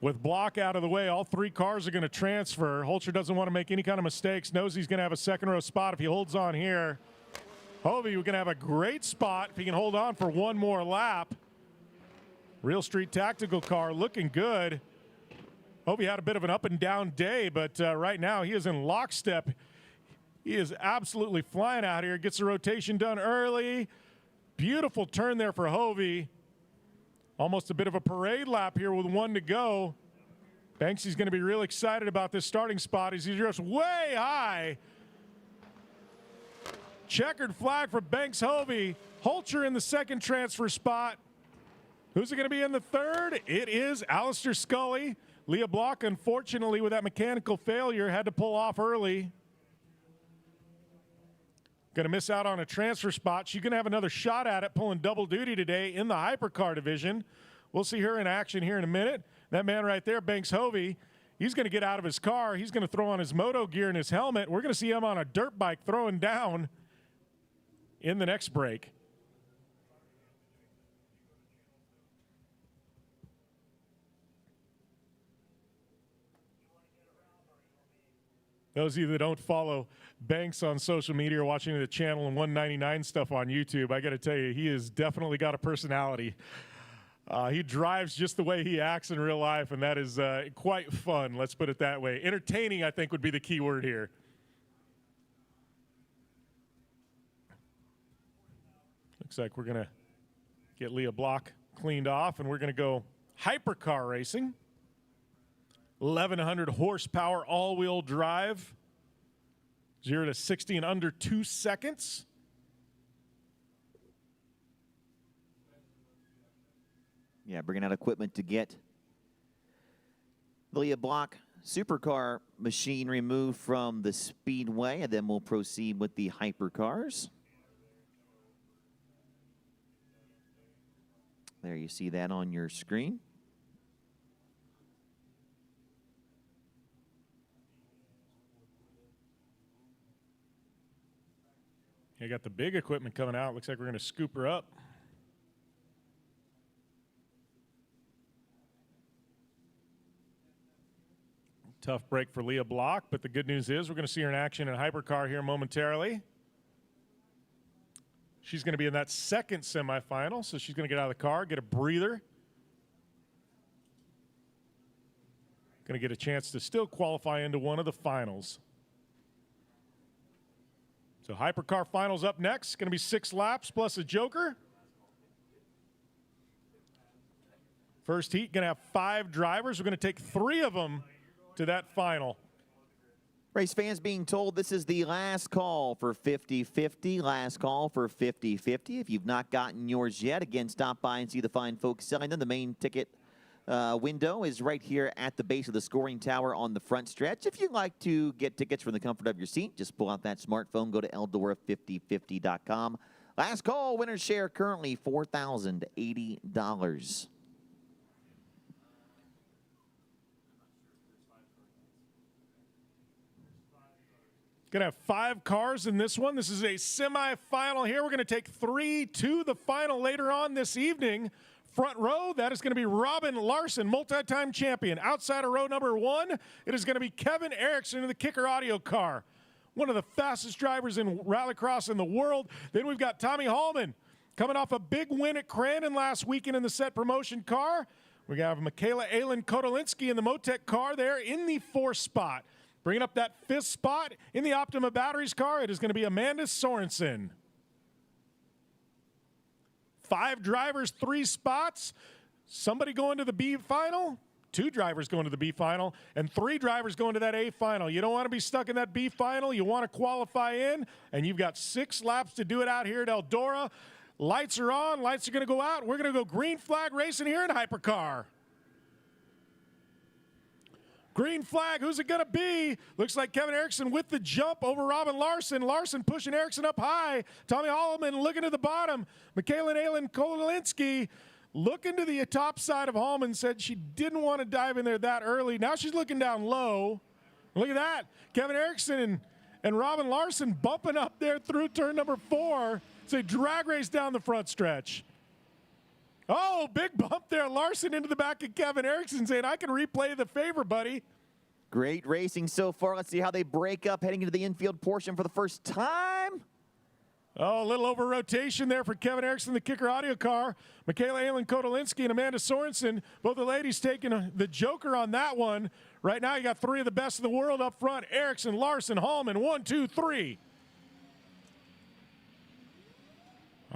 [SPEAKER 4] With Block out of the way, all 3 cars are going to transfer. Holcher doesn't want to make any kind of mistakes. Knows he's going to have a second row spot if he holds on here. Hovey, we're going to have a great spot if he can hold on for 1 more lap. Real Street tactical car looking good. Hovey had a bit of an up and down day, but right now he is in lockstep. He is absolutely flying out here. Gets the rotation done early. Beautiful turn there for Hovey. Almost a bit of a parade lap here with 1 to go. Banksy's going to be real excited about this starting spot as he's just way high. Checkered flag for Banks Hovey. Holcher in the second transfer spot. Who's it going to be in the third? It is Alistair Scully. Leah Block, unfortunately, with that mechanical failure, had to pull off early. Going to miss out on a transfer spot. She's going to have another shot at it, pulling double duty today in the hypercar division. We'll see her in action here in a minute. That man right there, Banks Hovey, he's going to get out of his car. He's going to throw on his moto gear and his helmet. We're going to see him on a dirt bike throwing down in the next break. Those of you that don't follow Banks on social media or watching the channel and 199 stuff on YouTube, I got to tell you, he has definitely got a personality. He drives just the way he acts in real life, and that is quite fun, let's put it that way. Entertaining, I think, would be the key word here. Looks like we're going to get Leah Block cleaned off, and we're going to go hypercar racing. 1,100 horsepower all-wheel drive. 0 to 60 in under 2 seconds.
[SPEAKER 5] Yeah, bringing out equipment to get the Leah Block supercar machine removed from the Speedway, and then we'll proceed with the hypercars. There you see that on your screen.
[SPEAKER 4] You got the big equipment coming out. Looks like we're going to scoop her up. Tough break for Leah Block, but the good news is we're going to see her in action in hypercar here momentarily. She's going to be in that second semifinal, so she's going to get out of the car, get a breather. Going to get a chance to still qualify into one of the finals. So hypercar finals up next. Going to be 6 laps plus a joker. First heat, going to have 5 drivers. We're going to take 3 of them to that final.
[SPEAKER 5] Race fans being told this is the last call for 50-50. Last call for 50-50. If you've not gotten yours yet, again, stop by and see the fine folks selling them. The main ticket window is right here at the base of the scoring tower on the front stretch. If you'd like to get tickets from the comfort of your seat, just pull out that smartphone, go to Eldora5050.com. Last call, winner's share currently $4,080.
[SPEAKER 4] Going to have 5 cars in this one. This is a semifinal here. We're going to take 3 to the final later on this evening. Front row, that is going to be Robin Larson, multi-time champion. Outside of row number 1, it is going to be Kevin Erickson in the Kicker Audio car. One of the fastest drivers in rallycross in the world. Then we've got Tommy Hallman coming off a big win at Crandon last weekend in the set promotion car. We have Michaela Aylin Kotolinski in the Motec car there in the 4th spot. Bringing up that 5th spot in the Optima Batteries car, it is going to be Amanda Sorensen. 5 drivers, 3 spots. Somebody going to the B final, 2 drivers going to the B final, and 3 drivers going to that A final. You don't want to be stuck in that B final. You want to qualify in, and you've got 6 laps to do it out here at Eldora. Lights are on. Lights are going to go out. We're going to go green flag racing here in hypercar. Green flag, who's it going to be? Looks like Kevin Erickson with the jump over Robin Larson. Larson pushing Erickson up high. Tommy Hallman looking to the bottom. Michaela Aylin Kotolinski looking to the top side of Hallman, said she didn't want to dive in there that early. Now she's looking down low. Look at that. Kevin Erickson and Robin Larson bumping up there through turn number 4. It's a drag race down the front stretch. Oh, big bump there. Larson into the back of Kevin Erickson saying, I can replay the favor, buddy.
[SPEAKER 5] Great racing so far. Let's see how they break up heading into the infield portion for the first time.
[SPEAKER 4] Oh, a little over rotation there for Kevin Erickson, the Kicker Audio car. Michaela Aylin Kotolinski and Amanda Sorensen, both the ladies taking the joker on that one. Right now you got 3 of the best in the world up front. Erickson, Larson, Hallman, 1, 2, 3.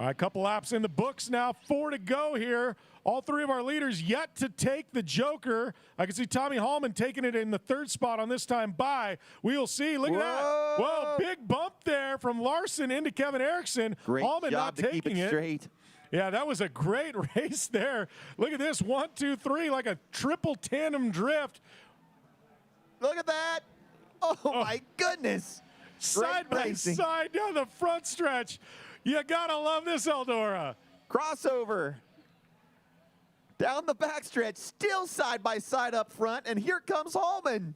[SPEAKER 4] All right, a couple laps in the books now, 4 to go here. All 3 of our leaders yet to take the Joker. I can see Tommy Hallman taking it in the 3rd spot on this time by. We'll see. Look at that. Whoa, big bump there from Larson into Kevin Erickson.
[SPEAKER 5] Great
[SPEAKER 4] Hallman
[SPEAKER 5] job
[SPEAKER 4] not
[SPEAKER 5] to
[SPEAKER 4] taking
[SPEAKER 5] keep it straight.
[SPEAKER 4] Yeah, that was a great race there. Look at this, 1, 2, 3, like a triple tandem drift.
[SPEAKER 5] Look at that. Oh, my goodness.
[SPEAKER 4] Side by side down the front stretch. You gotta love this, Eldora.
[SPEAKER 5] Crossover. Down the backstretch, still side by side up front, and here comes Hallman.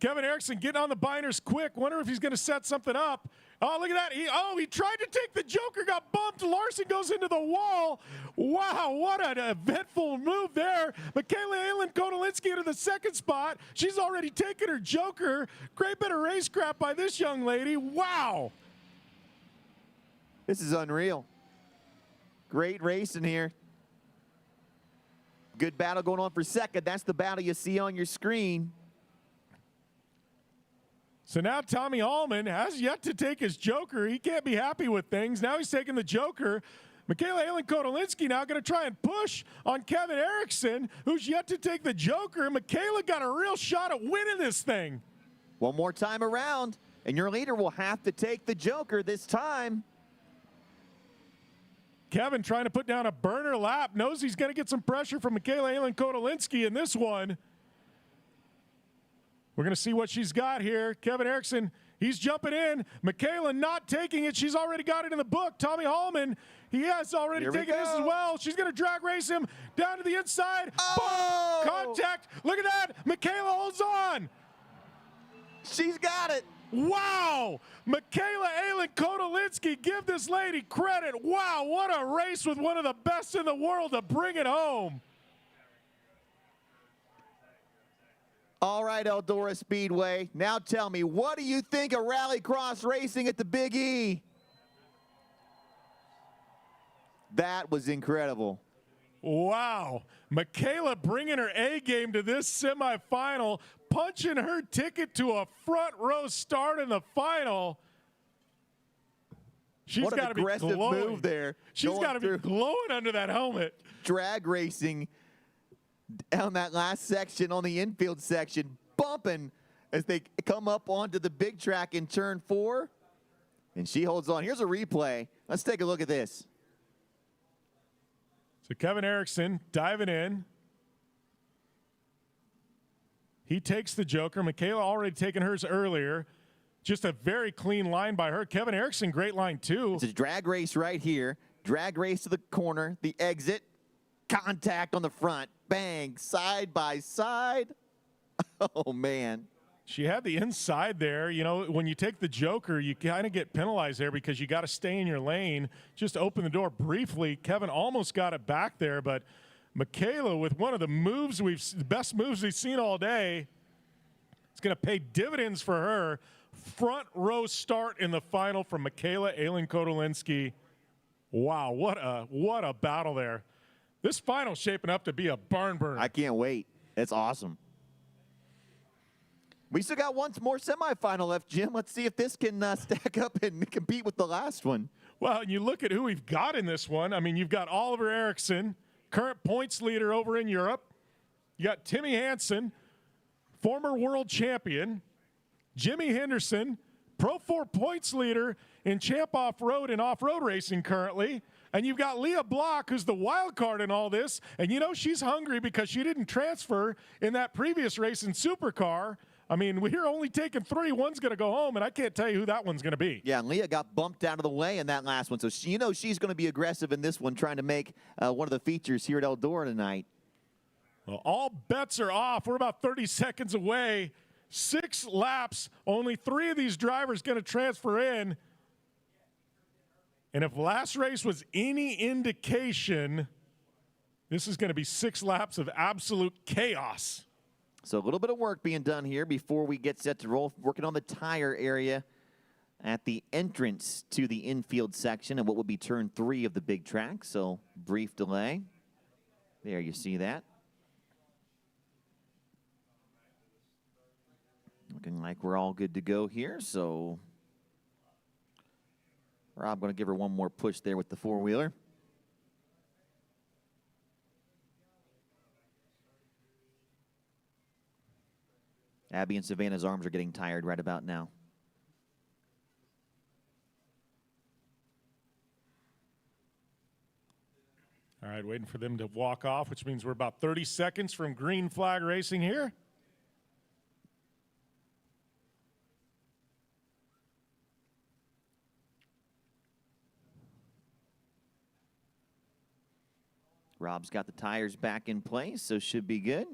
[SPEAKER 4] Kevin Erickson getting on the binders quick. Wonder if he's gonna set something up. Oh, look at that. He tried to take the Joker, got bumped. Larson goes into the wall. Wow, what an eventful move there. Michaela Aylin Kodolinski into the 2nd spot. She's already taken her Joker. Great bit of racecraft by this young lady. Wow.
[SPEAKER 5] This is unreal. Great racing here. Good battle going on for 2nd. That's the battle you see on your screen.
[SPEAKER 4] So now Tommy Hallman has yet to take his Joker. He can't be happy with things. Now he's taking the Joker. Michaela Aylin Kodolinski now going to try and push on Kevin Erickson, who's yet to take the Joker. Michaela got a real shot at winning this thing.
[SPEAKER 5] One more time around, and your leader will have to take the Joker this time.
[SPEAKER 4] Kevin trying to put down a burner lap. Knows he's going to get some pressure from Michaela Aylin Kodolinski in this one. We're going to see what she's got here. Kevin Erickson, he's jumping in. Michaela not taking it. She's already got it in the book. Tommy Hallman, he has already taken this as well. She's going to drag race him down to the inside.
[SPEAKER 5] Oh!
[SPEAKER 4] Boom! Contact. Look at that. Michaela holds on.
[SPEAKER 5] She's got it.
[SPEAKER 4] Wow. Michaela Aylin Kodolinski, give this lady credit. Wow, what a race with one of the best in the world to bring it home.
[SPEAKER 5] All right, Eldora Speedway. Now tell me, what do you think of rallycross racing at the Big E? That was incredible.
[SPEAKER 4] Wow. Michaela bringing her A game to this semifinal, punching her ticket to a front row start in the final. She's got to be
[SPEAKER 5] aggressive
[SPEAKER 4] glowing.
[SPEAKER 5] move there.
[SPEAKER 4] She's got to be glowing under that helmet.
[SPEAKER 5] Drag racing down that last section on the infield section, bumping as they come up onto the big track in turn 4. And she holds on. Here's a replay. Let's take a look at this.
[SPEAKER 4] So Kevin Erickson diving in. He takes the Joker. Michaela already taken hers earlier. Just a very clean line by her. Kevin Erickson, great line too.
[SPEAKER 5] It's a drag race right here. Drag race to the corner, the exit, contact on the front. Bang, side by side. Oh, man.
[SPEAKER 4] She had the inside there. You know, when you take the Joker, you kind of get penalized there because you got to stay in your lane. Just open the door briefly. Kevin almost got it back there, but Michaela with one of the moves the best moves we've seen all day. It's going to pay dividends for her. Front row start in the final from Michaela Aylin Kodolinski. Wow, what a battle there. This final's shaping up to be a barn burner.
[SPEAKER 5] I can't wait. It's awesome. We still got one more semifinal left, Jim. Let's see if this can stack up and compete with the last one.
[SPEAKER 4] Well, you look at who we've got in this one. I mean, you've got Oliver Eriksson, current points leader over in Europe. You got Timmy Hansen, former world champion. Jimmy Henderson, Pro 4 points leader in Champ Off-Road and off-road racing currently. And you've got Leah Block, who's the wild card in all this. And you know she's hungry because she didn't transfer in that previous race in Supercar. I mean, we're only taking 3. One's going to go home, and I can't tell you who that one's going to be.
[SPEAKER 5] Yeah, and Leah got bumped out of the way in that last one. So she, you know she's going to be aggressive in this one, trying to make one of the features here at Eldora tonight.
[SPEAKER 4] Well, all bets are off. We're about 30 seconds away. 6 laps. Only 3 of these drivers going to transfer in. And if last race was any indication, this is going to be 6 laps of absolute chaos.
[SPEAKER 5] So a little bit of work being done here before we get set to roll. Working on the tire area at the entrance to the infield section and what will be turn 3 of the big track. So brief delay. There you see that. Looking like we're all good to go here. So Rob going to give her one more push there with the four-wheeler. Abby and Savannah's arms are getting tired right about now.
[SPEAKER 4] All right, waiting for them to walk off, which means we're about 30 seconds from green flag racing here.
[SPEAKER 5] Rob's got the tires back in place, so should be good.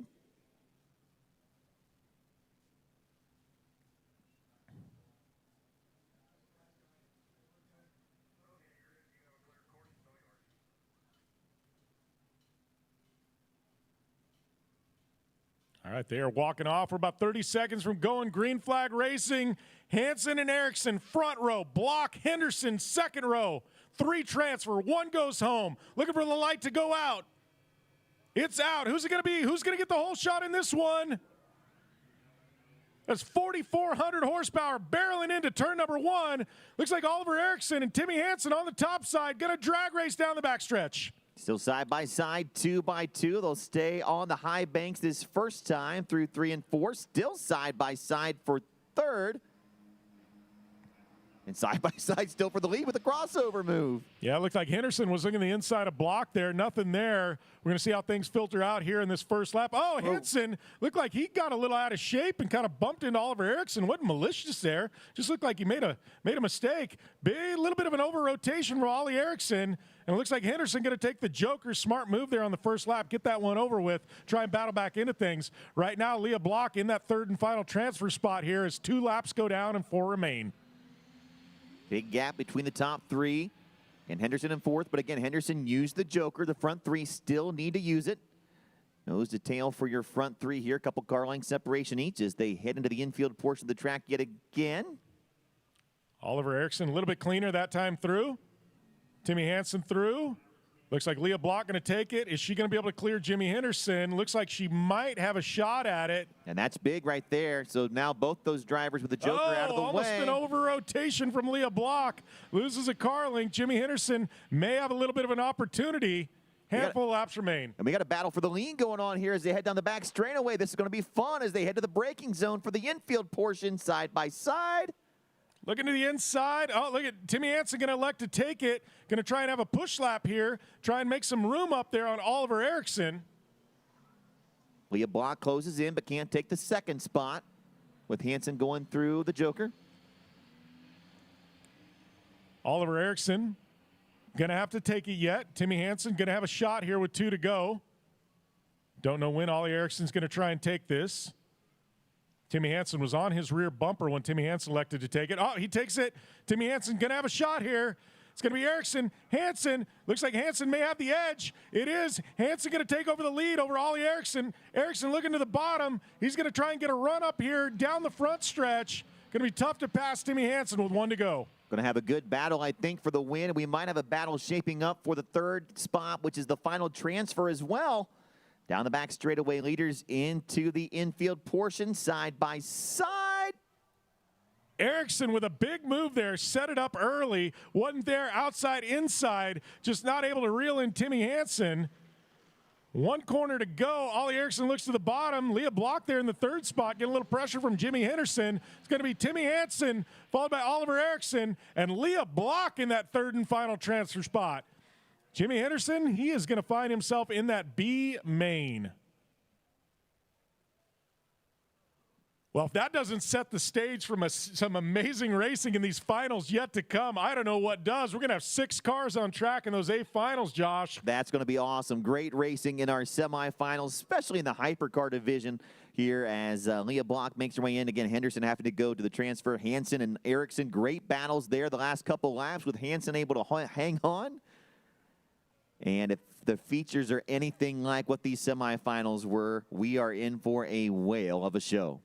[SPEAKER 4] All right, they are walking off. We're about 30 seconds from going. Green flag racing. Hansen and Erickson, front row. Block, Henderson, second row. 3 transfer, 1 goes home. Looking for the light to go out. It's out. Who's it going to be? Who's going to get the whole shot in this one? That's 4,400 horsepower barreling into turn number 1. Looks like Oliver Erickson and Timmy Hansen on the top side. Going to drag race down the backstretch.
[SPEAKER 5] Still side by side, 2 by 2. They'll stay on the high banks this first time through 3 and 4. Still side by side for third. And side by side still for the lead with a crossover move.
[SPEAKER 4] Yeah, it looked like Henderson was looking the inside of block there. Nothing there. We're going to see how things filter out here in this first lap. Oh, Henson looked like he got a little out of shape and kind of bumped into Oliver Erickson. Wasn't malicious there. Just looked like he made a mistake. Big little bit of an over-rotation for Ollie Erickson. And it looks like Henderson going to take the Joker. Smart move there on the first lap. Get that one over with. Try and battle back into things. Right now, Leah Block in that third and final transfer spot here as 2 laps go down and 4 remain.
[SPEAKER 5] Big gap between the top 3 and Henderson in 4th. But again, Henderson used the Joker. The front 3 still need to use it. Nose to tail for your front 3 here. A couple car length separation each as they head into the infield portion of the track yet again.
[SPEAKER 4] Oliver Erickson a little bit cleaner that time through. Timmy Hansen through. Looks like Leah Block going to take it. Is she going to be able to clear Jimmy Henderson? Looks like she might have a shot at it.
[SPEAKER 5] And that's big right there. So now both those drivers with the Joker out of the
[SPEAKER 4] almost
[SPEAKER 5] way.
[SPEAKER 4] An over-rotation from Leah Block. Loses a car link. Jimmy Henderson may have a little bit of an opportunity. Handful of laps remain.
[SPEAKER 5] And we got a battle for the lead going on here as they head down the back straightaway. This is going to be fun as they head to the braking zone for the infield portion side by side.
[SPEAKER 4] Looking to the inside. Oh, look at Timmy Hansen going to elect to take it. Going to try and have a push lap here. Try and make some room up there on Oliver Erickson.
[SPEAKER 5] Leah Block closes in but can't take the second spot with Hansen going through the Joker.
[SPEAKER 4] Oliver Erickson going to have to take it yet. Timmy Hansen going to have a shot here with 2 to go. Don't know when Ollie Erickson's going to try and take this. Timmy Hansen was on his rear bumper when Timmy Hansen elected to take it. Oh, he takes it. Timmy Hansen going to have a shot here. It's going to be Erickson. Hansen. Looks like Hansen may have the edge. It is. Hansen going to take over the lead over Ollie Erickson. Erickson looking to the bottom. He's going to try and get a run up here down the front stretch. Going to be tough to pass Timmy Hansen with 1 to go.
[SPEAKER 5] Going to have a good battle, I think, for the win. We might have a battle shaping up for the third spot, which is the final transfer as well. Down the back straightaway, leaders into the infield portion, side by side.
[SPEAKER 4] Erickson with a big move there, set it up early. Wasn't there outside, inside, just not able to reel in Timmy Hansen. 1 corner to go. Ollie Erickson looks to the bottom. Leah Block there in the third spot. Get a little pressure from Jimmy Henderson. It's going to be Timmy Hansen, followed by Oliver Erickson, and Leah Block in that third and final transfer spot. Jimmy Henderson, he is going to find himself in that B main. Well, if that doesn't set the stage for some amazing racing in these finals yet to come, I don't know what does. We're going to have 6 cars on track in those A finals, Josh.
[SPEAKER 5] That's going to be awesome. Great racing in our semifinals, especially in the hypercar division here as Leah Block makes her way in. Again, Henderson having to go to the transfer. Hansen and Erickson, great battles there the last couple laps with Hansen able to hang on. And if the features are anything like what these semifinals were, we are in for a whale of a show.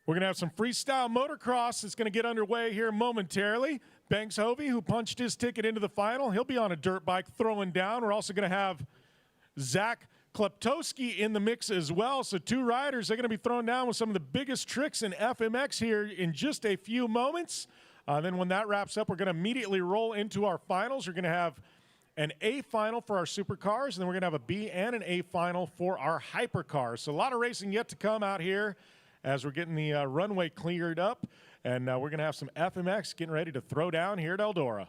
[SPEAKER 4] We're going to have some freestyle motocross that's going to get underway here momentarily. Banks Hovey, who punched his ticket into the final, he'll be on a dirt bike throwing down. We're also going to have Zach Kleptowski in the mix as well. So two riders, they're going to be thrown down with some of the biggest tricks in FMX here in just a few moments. Then when that wraps up, we're going to immediately roll into our finals. We're going to have an A final for our supercars, and then we're going to have a B and an A final for our hypercars. So a lot of racing yet to come out here as we're getting the runway cleared up. And we're going to have some FMX getting ready to throw down here at Eldora.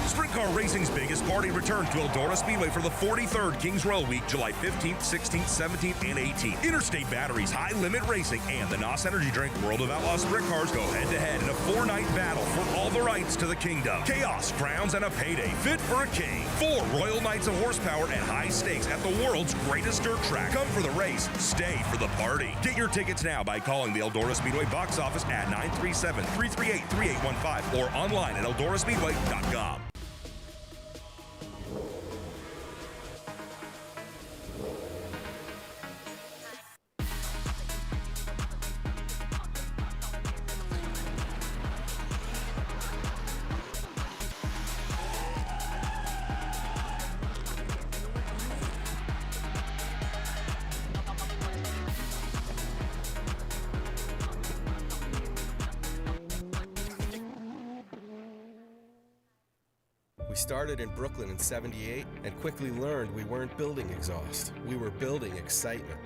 [SPEAKER 9] Sprint car racing's biggest party returned to Eldora Speedway for the 43rd Kings Row Week, July 15th, 16th, 17th, and 18th. Interstate Batteries, High Limit Racing, and the NOS Energy Drink World of Outlaws Sprint Cars go head-to-head in a 4-night battle for all the rights to the kingdom. Chaos, crowns, and a payday fit for a king. 4 Royal Knights of horsepower and high stakes at the world's greatest dirt track. Come for the race, stay for the party. Get your tickets now by calling the Eldora Speedway box office at 937-338-3815 or online at eldoraspeedway.com.
[SPEAKER 13] We started in Brooklyn in '78 and quickly learned we weren't building exhaust. We were building excitement.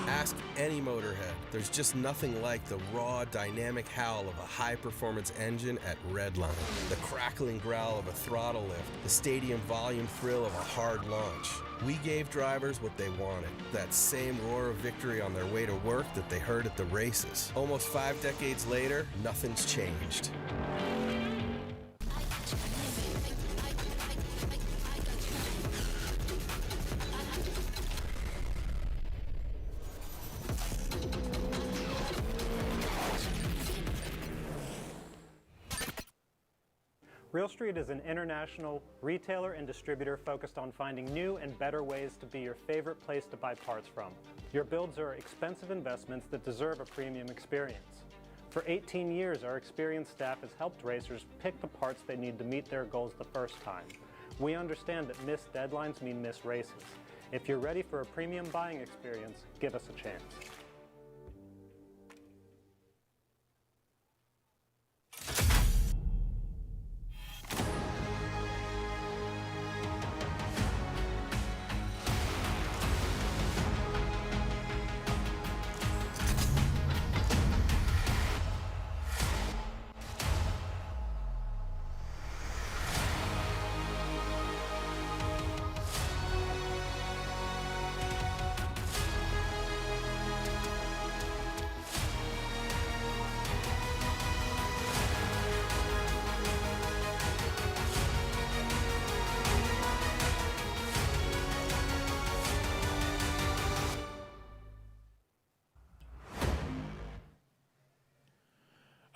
[SPEAKER 13] Ask any motorhead. There's just nothing like the raw, dynamic howl of a high-performance engine at Redline. The crackling growl of a throttle lift. The stadium volume thrill of a hard launch. We gave drivers what they wanted. That same roar of victory on their way to work that they heard at the races. Almost 5 decades later, nothing's changed.
[SPEAKER 17] Real Street is an international retailer and distributor focused on finding new and better ways to be your favorite place to buy parts from. Your builds are expensive investments that deserve a premium experience. For 18 years, our experienced staff has helped racers pick the parts they need to meet their goals the first time. We understand that missed deadlines mean missed races. If you're ready for a premium buying experience, give us a chance.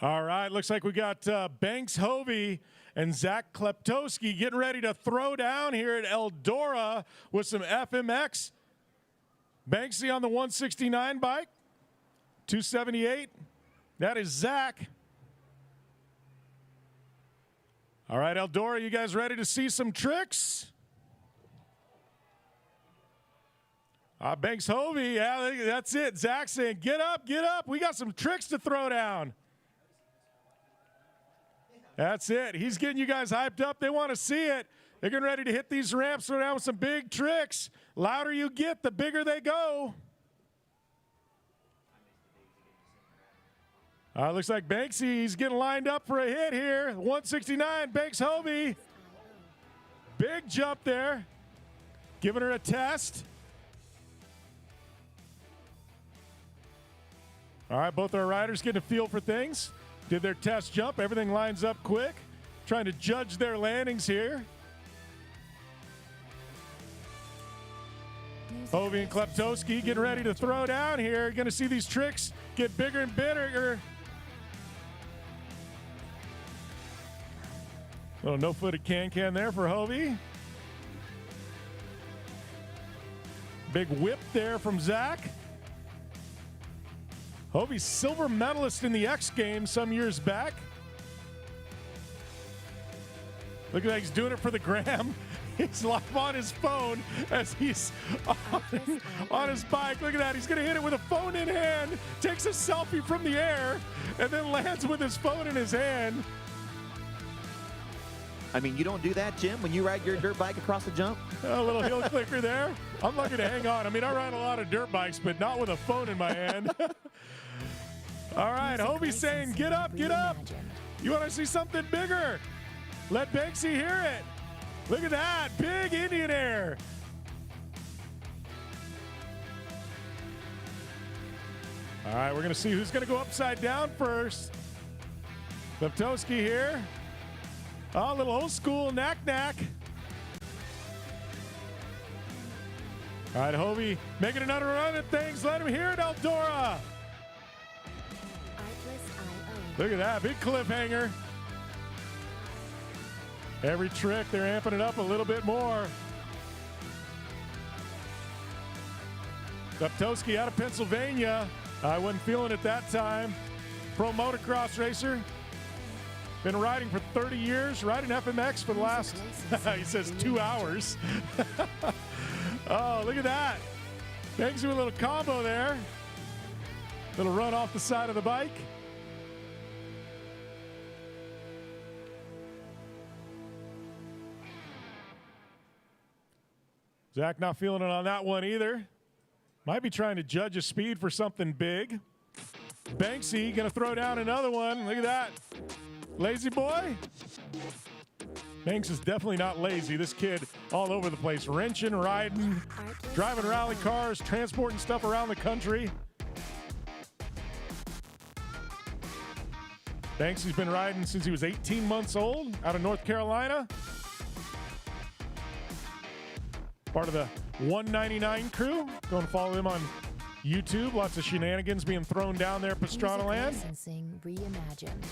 [SPEAKER 4] All right, looks like we got Banks Hovey and Zach Kleptowski getting ready to throw down here at Eldora with some FMX. Banksy on the 169 bike, 278. That is Zach. All right, Eldora, you guys ready to see some tricks? Banks Hovey, yeah, that's it. Zach saying, get up, get up. We got some tricks to throw down. That's it. He's getting you guys hyped up. They want to see it. They're getting ready to hit these ramps, throw down with some big tricks. Louder you get, the bigger they go. Looks like Banksy's getting lined up for a hit here. 169, Banks Hovey. Big jump there. Giving her a test. All right, both our riders getting a feel for things. Did their test jump. Everything lines up quick. Trying to judge their landings here. Hovey and Kleptowski getting ready to throw down here. You're going to see these tricks get bigger and bigger. Little no-footed can-can there for Hovey. Big whip there from Zach. Hovey's silver medalist in the X Games some years back. Look at that, he's doing it for the gram. He's live on his phone as he's on his bike. Look at that, he's gonna hit it with a phone in hand, takes a selfie from the air, and then lands with his phone in his hand.
[SPEAKER 5] I mean, you don't do that, Jim, when you ride your dirt bike across the jump?
[SPEAKER 4] A little heel clicker there. I'm lucky to hang on. I mean, I ride a lot of dirt bikes, but not with a phone in my hand. All right, Hovey's saying, get up, get up. You want to see something bigger? Let Banksy hear it. Look at that, big Indian air. All right, we're going to see who's going to go upside down first. Kleptowski here. Oh, a little old school knack-knack. All right, Hovey making another run at things. Let him hear it, Eldora. Look at that, big cliffhanger. Every trick, they're amping it up a little bit more. Kleptowski out of Pennsylvania. I wasn't feeling it that time. Pro motocross racer. Been riding for 30 years, riding FMX for the last, he says 2 hours. Oh, look at that. Banksy with a little combo there. Little run off the side of the bike. Zach not feeling it on that one either. Might be trying to judge his speed for something big. Banksy gonna throw down another one. Look at that. Lazy boy. Banks is definitely not lazy. This kid all over the place, wrenching, riding, driving rally cars, transporting stuff around the country. Banksy's been riding since he was 18 months old out of North Carolina. Part of the 199 crew. Go and follow them on YouTube. Lots of shenanigans being thrown down there, Pastrana land.
[SPEAKER 2] Reimagined.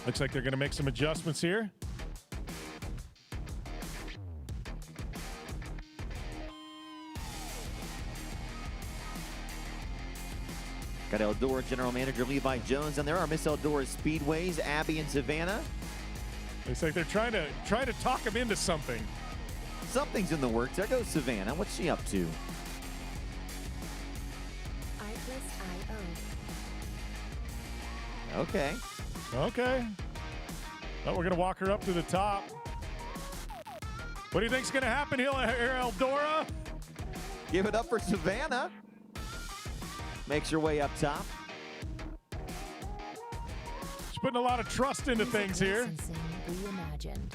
[SPEAKER 4] Looks like they're going to make some adjustments here.
[SPEAKER 5] Got Eldora General Manager Levi Jones, and there are Miss Eldora Speedways, Abby and Savannah.
[SPEAKER 4] Looks like they're trying to talk him into something.
[SPEAKER 5] Something's in the works. There goes Savannah. What's she up to? Okay.
[SPEAKER 4] Okay. Well, we're going to walk her up to the top. What do you think's going to happen here, Eldora?
[SPEAKER 5] Give it up for Savannah. Makes her way up top.
[SPEAKER 4] She's putting a lot of trust into things here.
[SPEAKER 2] Reimagined.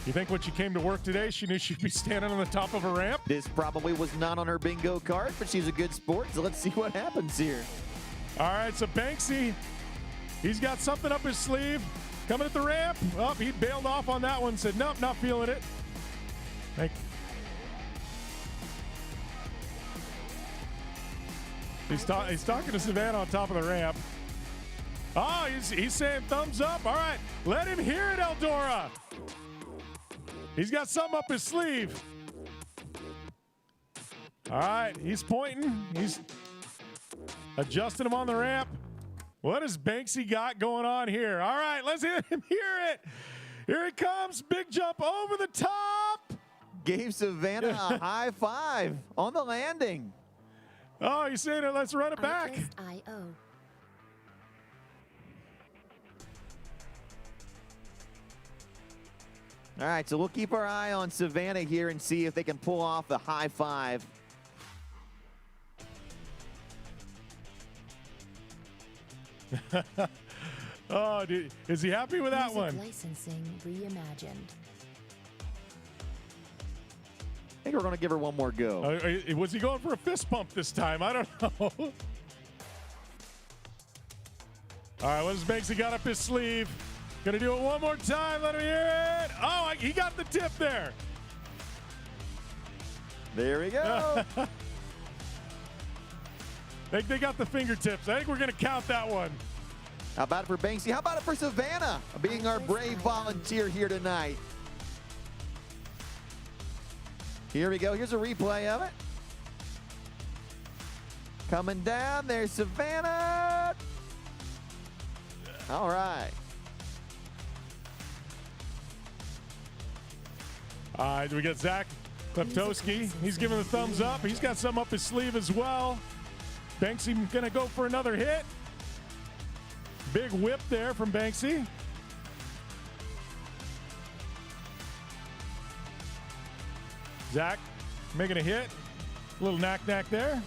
[SPEAKER 4] You think when she came to work today, she knew she'd be standing on the top of a ramp?
[SPEAKER 5] This probably was not on her bingo card, but she's a good sport, so let's see what happens here.
[SPEAKER 4] All right, so Banksy, he's got something up his sleeve. Coming at the ramp. Oh, he bailed off on that one, said, nope, not feeling it. He's talking to Savannah on top of the ramp. Oh, he's saying thumbs up. All right, let him hear it, Eldora. He's got something up his sleeve. All right, he's pointing. He's adjusting him on the ramp. What has Banksy got going on here? All right, let's hear him hear it. Here it comes. Big jump over the top.
[SPEAKER 5] Gave Savannah a high five on the landing.
[SPEAKER 4] Oh, he's saying it. Let's run it back.
[SPEAKER 2] IO.
[SPEAKER 5] All right, so we'll keep our eye on Savannah here and see if they can pull off the high five.
[SPEAKER 4] Oh, dude, is he happy with that one?
[SPEAKER 2] Licensing reimagined.
[SPEAKER 5] I think we're going to give her one more go.
[SPEAKER 4] Was he going for a fist pump this time? I don't know. All right, what has Banksy got up his sleeve? Gonna do it one more time. Let him hear it. Oh, he got the tip there.
[SPEAKER 5] There we go.
[SPEAKER 4] They got the fingertips. I think we're gonna count that one.
[SPEAKER 5] How about it for Banksy? How about it for Savannah, being our brave volunteer here tonight? Here we go. Here's a replay of it. Coming down. There's Savannah. All right.
[SPEAKER 4] All right, we got Zach Kleptowski. He's giving the thumbs up. He's got some up his sleeve as well. Banksy gonna go for another hit. Big whip there from Banksy. Zach making a hit. A little knack-knack there.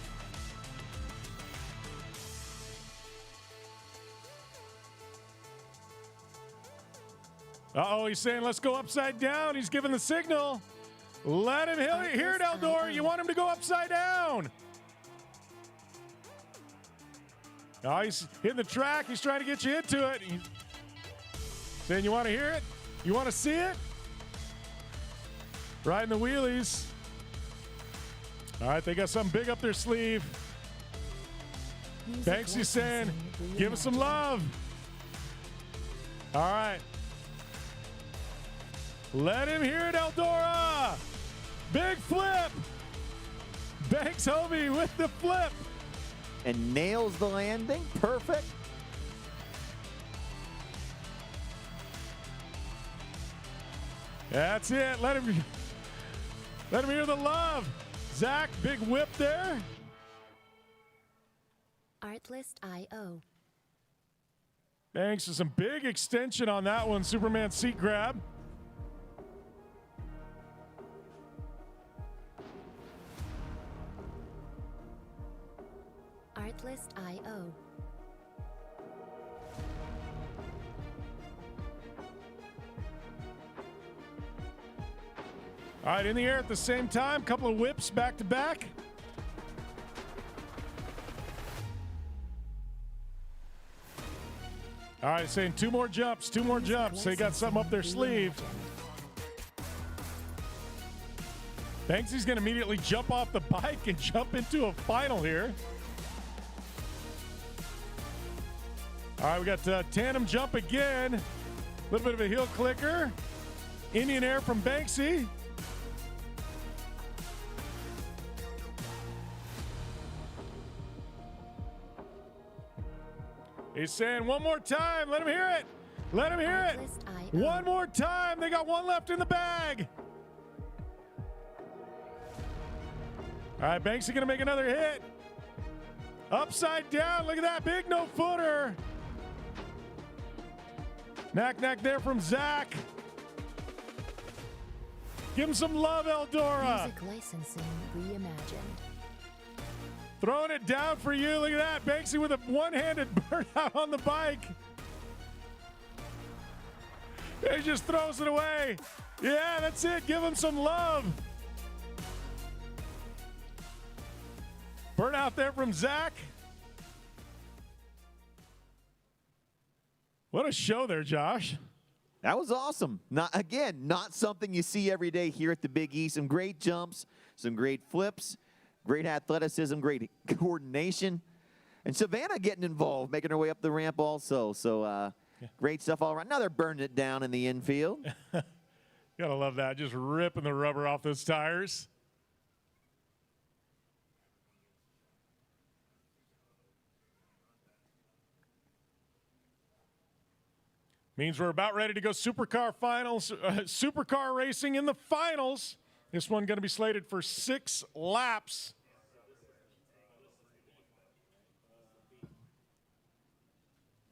[SPEAKER 4] Uh-oh, he's saying, let's go upside down. He's giving the signal. Let him hear it, Eldora. You want him to go upside down. Oh, he's hitting the track. He's trying to get you into it. He's saying, you want to hear it? You want to see it? Riding the wheelies. All right, they got something big up their sleeve. Banksy's saying, give us some love. All right. Let him hear it, Eldora. Big flip. Banks Hovey with the flip.
[SPEAKER 5] And nails the landing. Perfect.
[SPEAKER 4] That's it. Let him hear the love. Zach, big whip there.
[SPEAKER 2] Artlist.io.
[SPEAKER 4] Thanks to some big extension on that one. Superman seat grab.
[SPEAKER 2] Artlist.io.
[SPEAKER 4] All right, in the air at the same time. Couple of whips back to back. All right, saying two more jumps. They got something up their sleeve. Banksy's going to immediately jump off the bike and jump into a final here. All right, we got tandem jump again. A little bit of a heel clicker. Indian air from Banksy. He's saying one more time. Let him hear it. Let him hear it. One more time. They got one left in the bag. All right, Banksy going to make another hit. Upside down. Look at that. Big no footer. Knack there from Zach. Give him some love, Eldora.
[SPEAKER 2] Music licensing reimagined.
[SPEAKER 4] Throwing it down for you. Look at that. Banksy with a one-handed burnout on the bike. He just throws it away. Yeah, that's it. Give him some love. Burnout there from Zach. What a show there, Josh.
[SPEAKER 5] That was awesome. Not something you see every day here at the Big E. Some great jumps, some great flips, great athleticism, great coordination. And Savannah getting involved, making her way up the ramp also. So great stuff all around. Now they're burning it down in the infield.
[SPEAKER 4] Gotta love that. Just ripping the rubber off those tires. Means we're about ready to go supercar finals, supercar racing in the finals. This one going to be slated for 6 laps.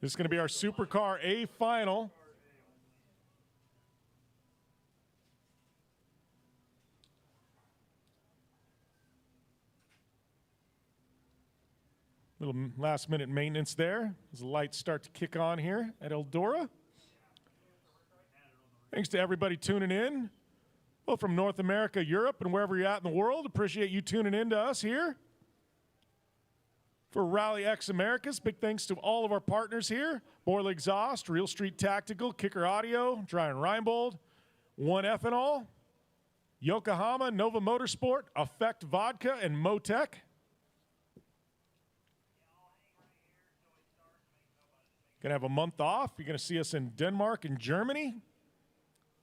[SPEAKER 4] This is going to be our Supercar A final. Little last-minute maintenance there as the lights start to kick on here at Eldora. Thanks to everybody tuning in, both from North America, Europe, and wherever you're at in the world. Appreciate you tuning in to us here for RallyX Americas. Big thanks to all of our partners here: Boyle Exhaust, Real Street Tactical, Kicker Audio, Dry and Reinbold, One Ethanol, Yokohama, Nova Motorsport, Effect Vodka, and Motec. Gonna have a month off. You're gonna see us in Denmark and Germany,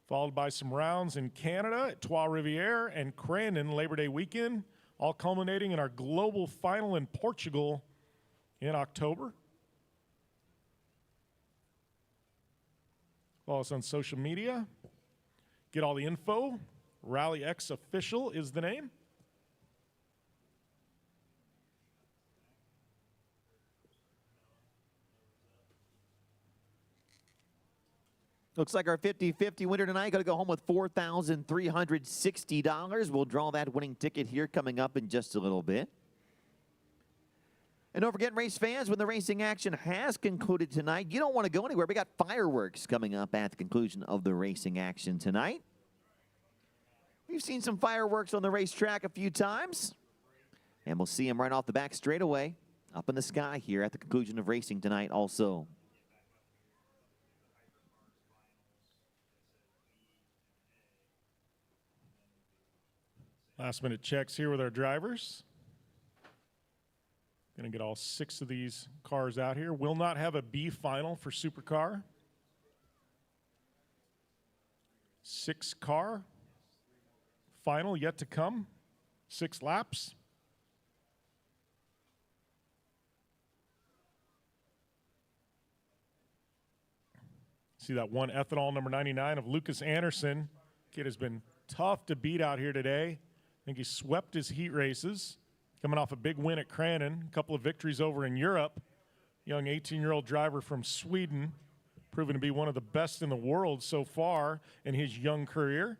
[SPEAKER 4] followed by some rounds in Canada at Trois Rivières and Crandon Labor Day weekend, all culminating in our global final in Portugal in October. Follow us on social media. Get all the info. RallyX Official is the name.
[SPEAKER 5] Looks like our 50-50 winner tonight going to go home with $4,360. We'll draw that winning ticket here coming up in just a little bit. And don't forget, race fans, when the racing action has concluded tonight, you don't want to go anywhere. We got fireworks coming up at the conclusion of the racing action tonight. We've seen some fireworks on the racetrack a few times, and we'll see them right off the back straightaway up in the sky here at the conclusion of racing tonight also.
[SPEAKER 4] Last minute checks here with our drivers. Gonna get all 6 of these cars out here. Will not have a B final for Supercar. 6-car final yet to come. 6 laps. See that one ethanol number 99 of Lucas Anderson. Kid has been tough to beat out here today. I think he swept his heat races, coming off a big win at Crandon, a couple of victories over in Europe. Young 18-year-old driver from Sweden, proven to be one of the best in the world so far in his young career.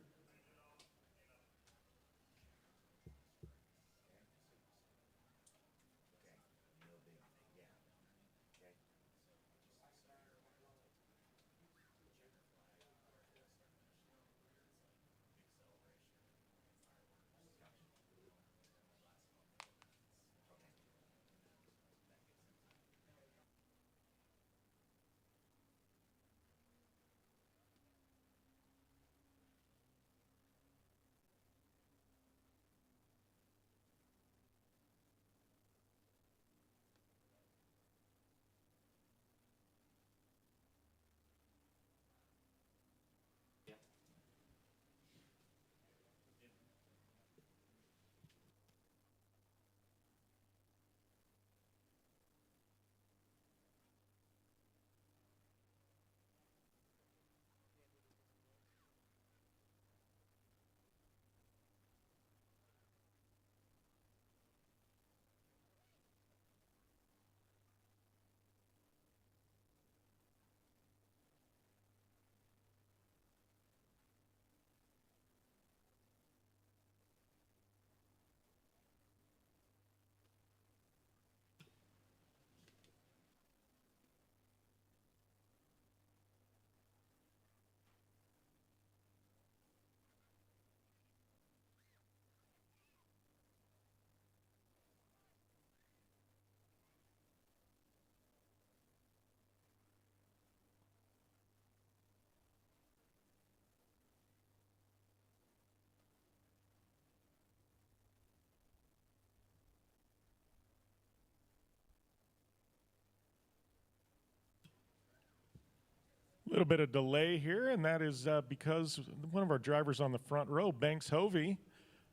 [SPEAKER 4] A little bit of delay here, and that is because one of our drivers on the front row, Banks Hovey,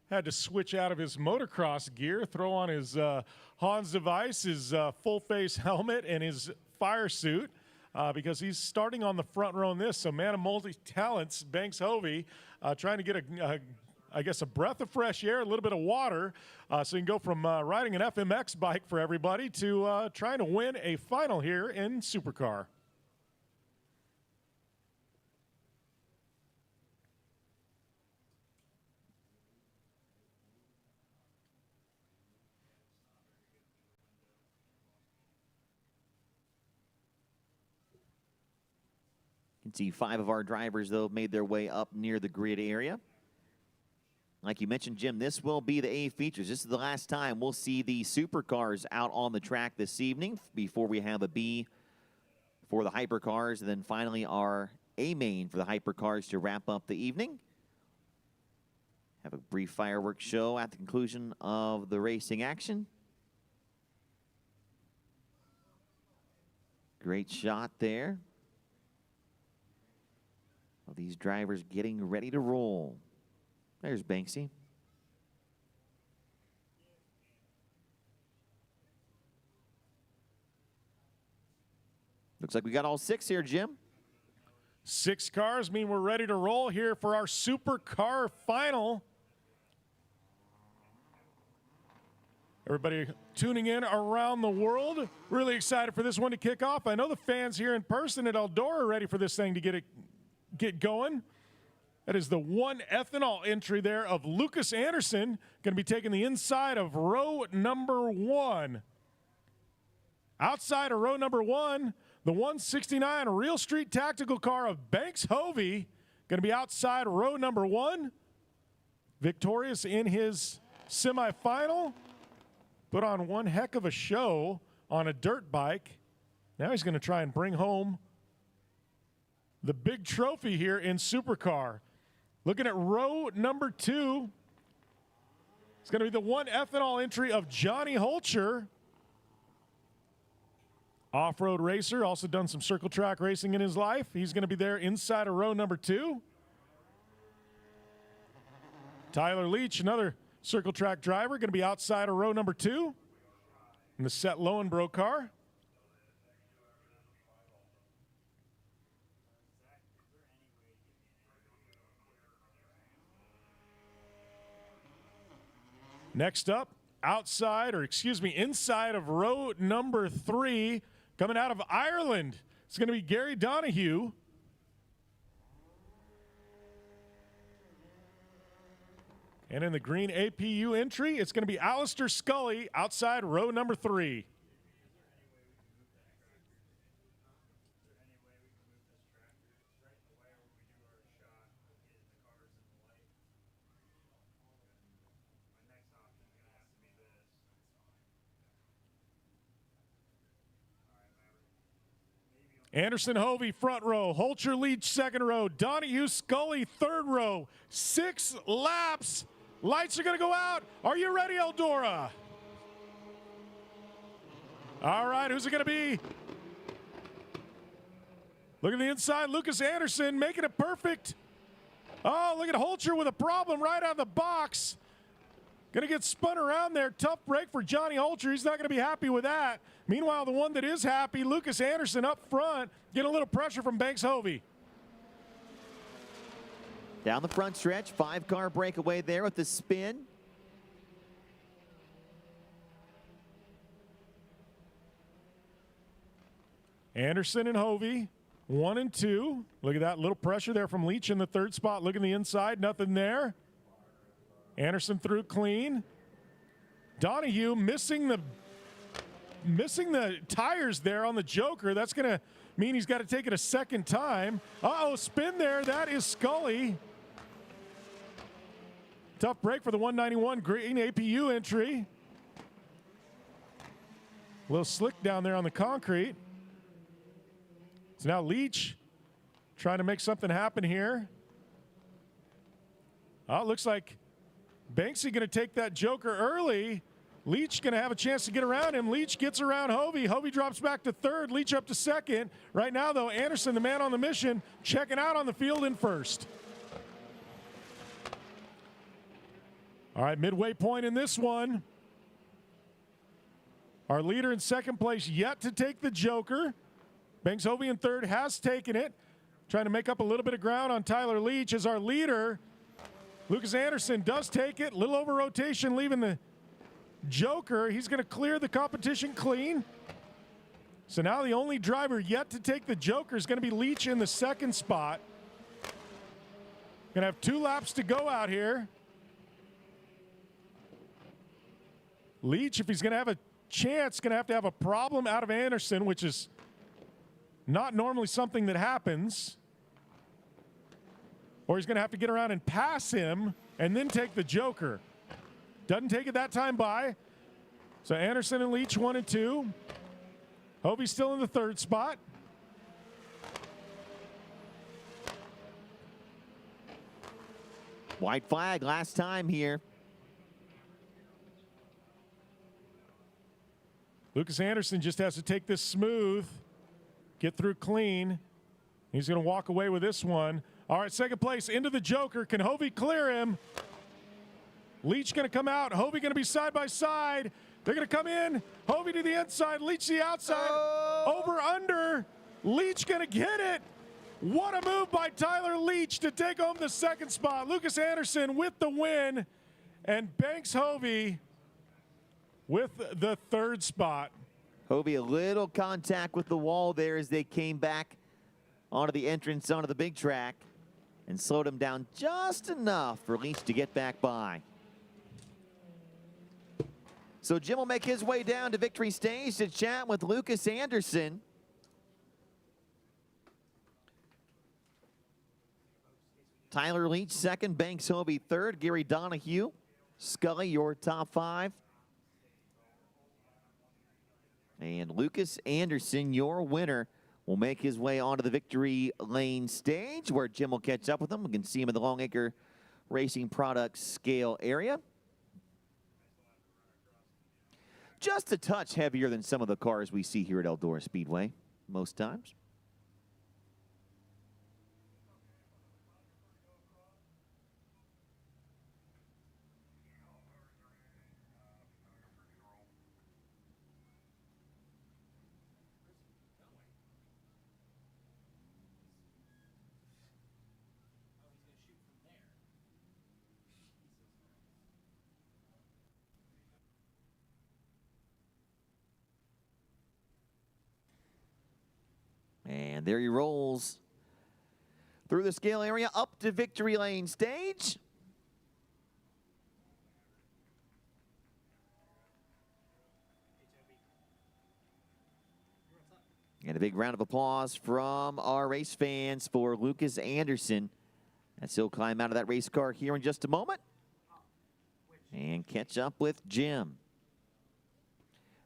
[SPEAKER 4] had to switch out of his motocross gear, throw on his Hans device, his full-face helmet, and his fire suit because he's starting on the front row in this. So man of multi-talents, Banks Hovey, trying to get I guess, a breath of fresh air, a little bit of water. So you can go from riding an FMX bike for everybody to trying to win a final here in Supercar.
[SPEAKER 5] You can see 5 of our drivers, though, made their way up near the grid area. Like you mentioned, Jim, this will be the A features. This is the last time we'll see the supercars out on the track this evening before we have a B for the hypercars, and then finally our A main for the hypercars to wrap up the evening. Have a brief fireworks show at the conclusion of the racing action. Great shot there of these drivers getting ready to roll. There's Banksy. Looks like we got all 6 here, Jim.
[SPEAKER 4] 6 cars mean we're ready to roll here for our supercar final. Everybody tuning in around the world, really excited for this one to kick off. I know the fans here in person at Eldora are ready for this thing to get going. That is the 1 ethanol entry there of Lucas Anderson, going to be taking the inside of row number 1. Outside of row number 1, the 169 Real Street Tactical car of Banks Hovey, going to be outside row number 1. Victorious in his semifinal. Put on one heck of a show on a dirt bike. Now he's going to try and bring home the big trophy here in Supercar. Looking at row number 2, it's going to be the 1 ethanol entry of Johnny Holcher. Off-road racer, also done some circle track racing in his life. He's going to be there inside of row number 2. Tyler Leach, another circle track driver, going to be outside of row number 2 in the Seth Lowenbro car. Next up, inside of row number 3, coming out of Ireland, it's going to be Gary Donahue. And in the green APU entry, it's going to be Alistair Scully outside row number 3. Anderson Hovey, front row. Holcher Leach, second row. Donahue Scully, third row. 6 laps. Lights are going to go out. Are you ready, Eldora? All right, who's it going to be? Look at the inside. Lucas Anderson making it perfect. Oh, look at Holcher with a problem right out of the box. Going to get spun around there. Tough break for Johnny Holcher. He's not going to be happy with that. Meanwhile, the one that is happy, Lucas Anderson up front, getting a little pressure from Banks Hovey.
[SPEAKER 5] Down the front stretch, 5-car breakaway there with the spin.
[SPEAKER 4] Anderson and Hovey, 1 and 2. Look at that little pressure there from Leach in the third spot. Look at the inside, nothing there. Anderson through clean. Donahue missing the tires there on the Joker. That's going to mean he's got to take it a second time. Uh-oh, spin there. That is Scully. Tough break for the 191 green APU entry. A little slick down there on the concrete. So now Leach trying to make something happen here. Oh, it looks like Banksy going to take that Joker early. Leach going to have a chance to get around him. Leach gets around Hovey. Hovey drops back to third. Leach up to second. Right now, though, Anderson, the man on the mission, checking out on the field in first. All right, midway point in this one. Our leader in second place yet to take the Joker. Banks Hovey in third has taken it. Trying to make up a little bit of ground on Tyler Leach as our leader. Lucas Anderson does take it. Little over rotation, leaving the Joker. He's going to clear the competition clean. So now the only driver yet to take the Joker is going to be Leach in the second spot. Going to have 2 laps to go out here. Leach, if he's going to have a chance, going to have a problem out of Anderson, which is not normally something that happens. Or he's going to have to get around and pass him and then take the Joker. Doesn't take it that time by. So Anderson and Leach 1 and 2. Hovey's still in the 3rd spot.
[SPEAKER 5] White flag last time here.
[SPEAKER 4] Lucas Anderson just has to take this smooth, get through clean. He's going to walk away with this one. All right, second place into the Joker. Can Hovey clear him? Leach going to come out. Hovey going to be side by side. They're going to come in. Hovey to the inside. Leach to the outside. Over, under. Leach going to get it. What a move by Tyler Leach to take home the second spot. Lucas Anderson with the win. And Banks Hovey with the 3rd spot.
[SPEAKER 5] Hovey a little contact with the wall there as they came back onto the entrance onto the big track and slowed him down just enough for Leach to get back by. So Jim will make his way down to victory stage to chat with Lucas Anderson. Tyler Leach second, Banks Hovey third, Gary Donahue, Scully your top 5. And Lucas Anderson, your winner, will make his way onto the victory lane stage where Jim will catch up with him. We can see him in the Longacre Racing Products scale area. Just a touch heavier than some of the cars we see here at Eldora Speedway most times. And there he rolls through the scale area up to victory lane stage. And a big round of applause from our race fans for Lucas Anderson as he'll climb out of that race car here in just a moment and catch up with Jim.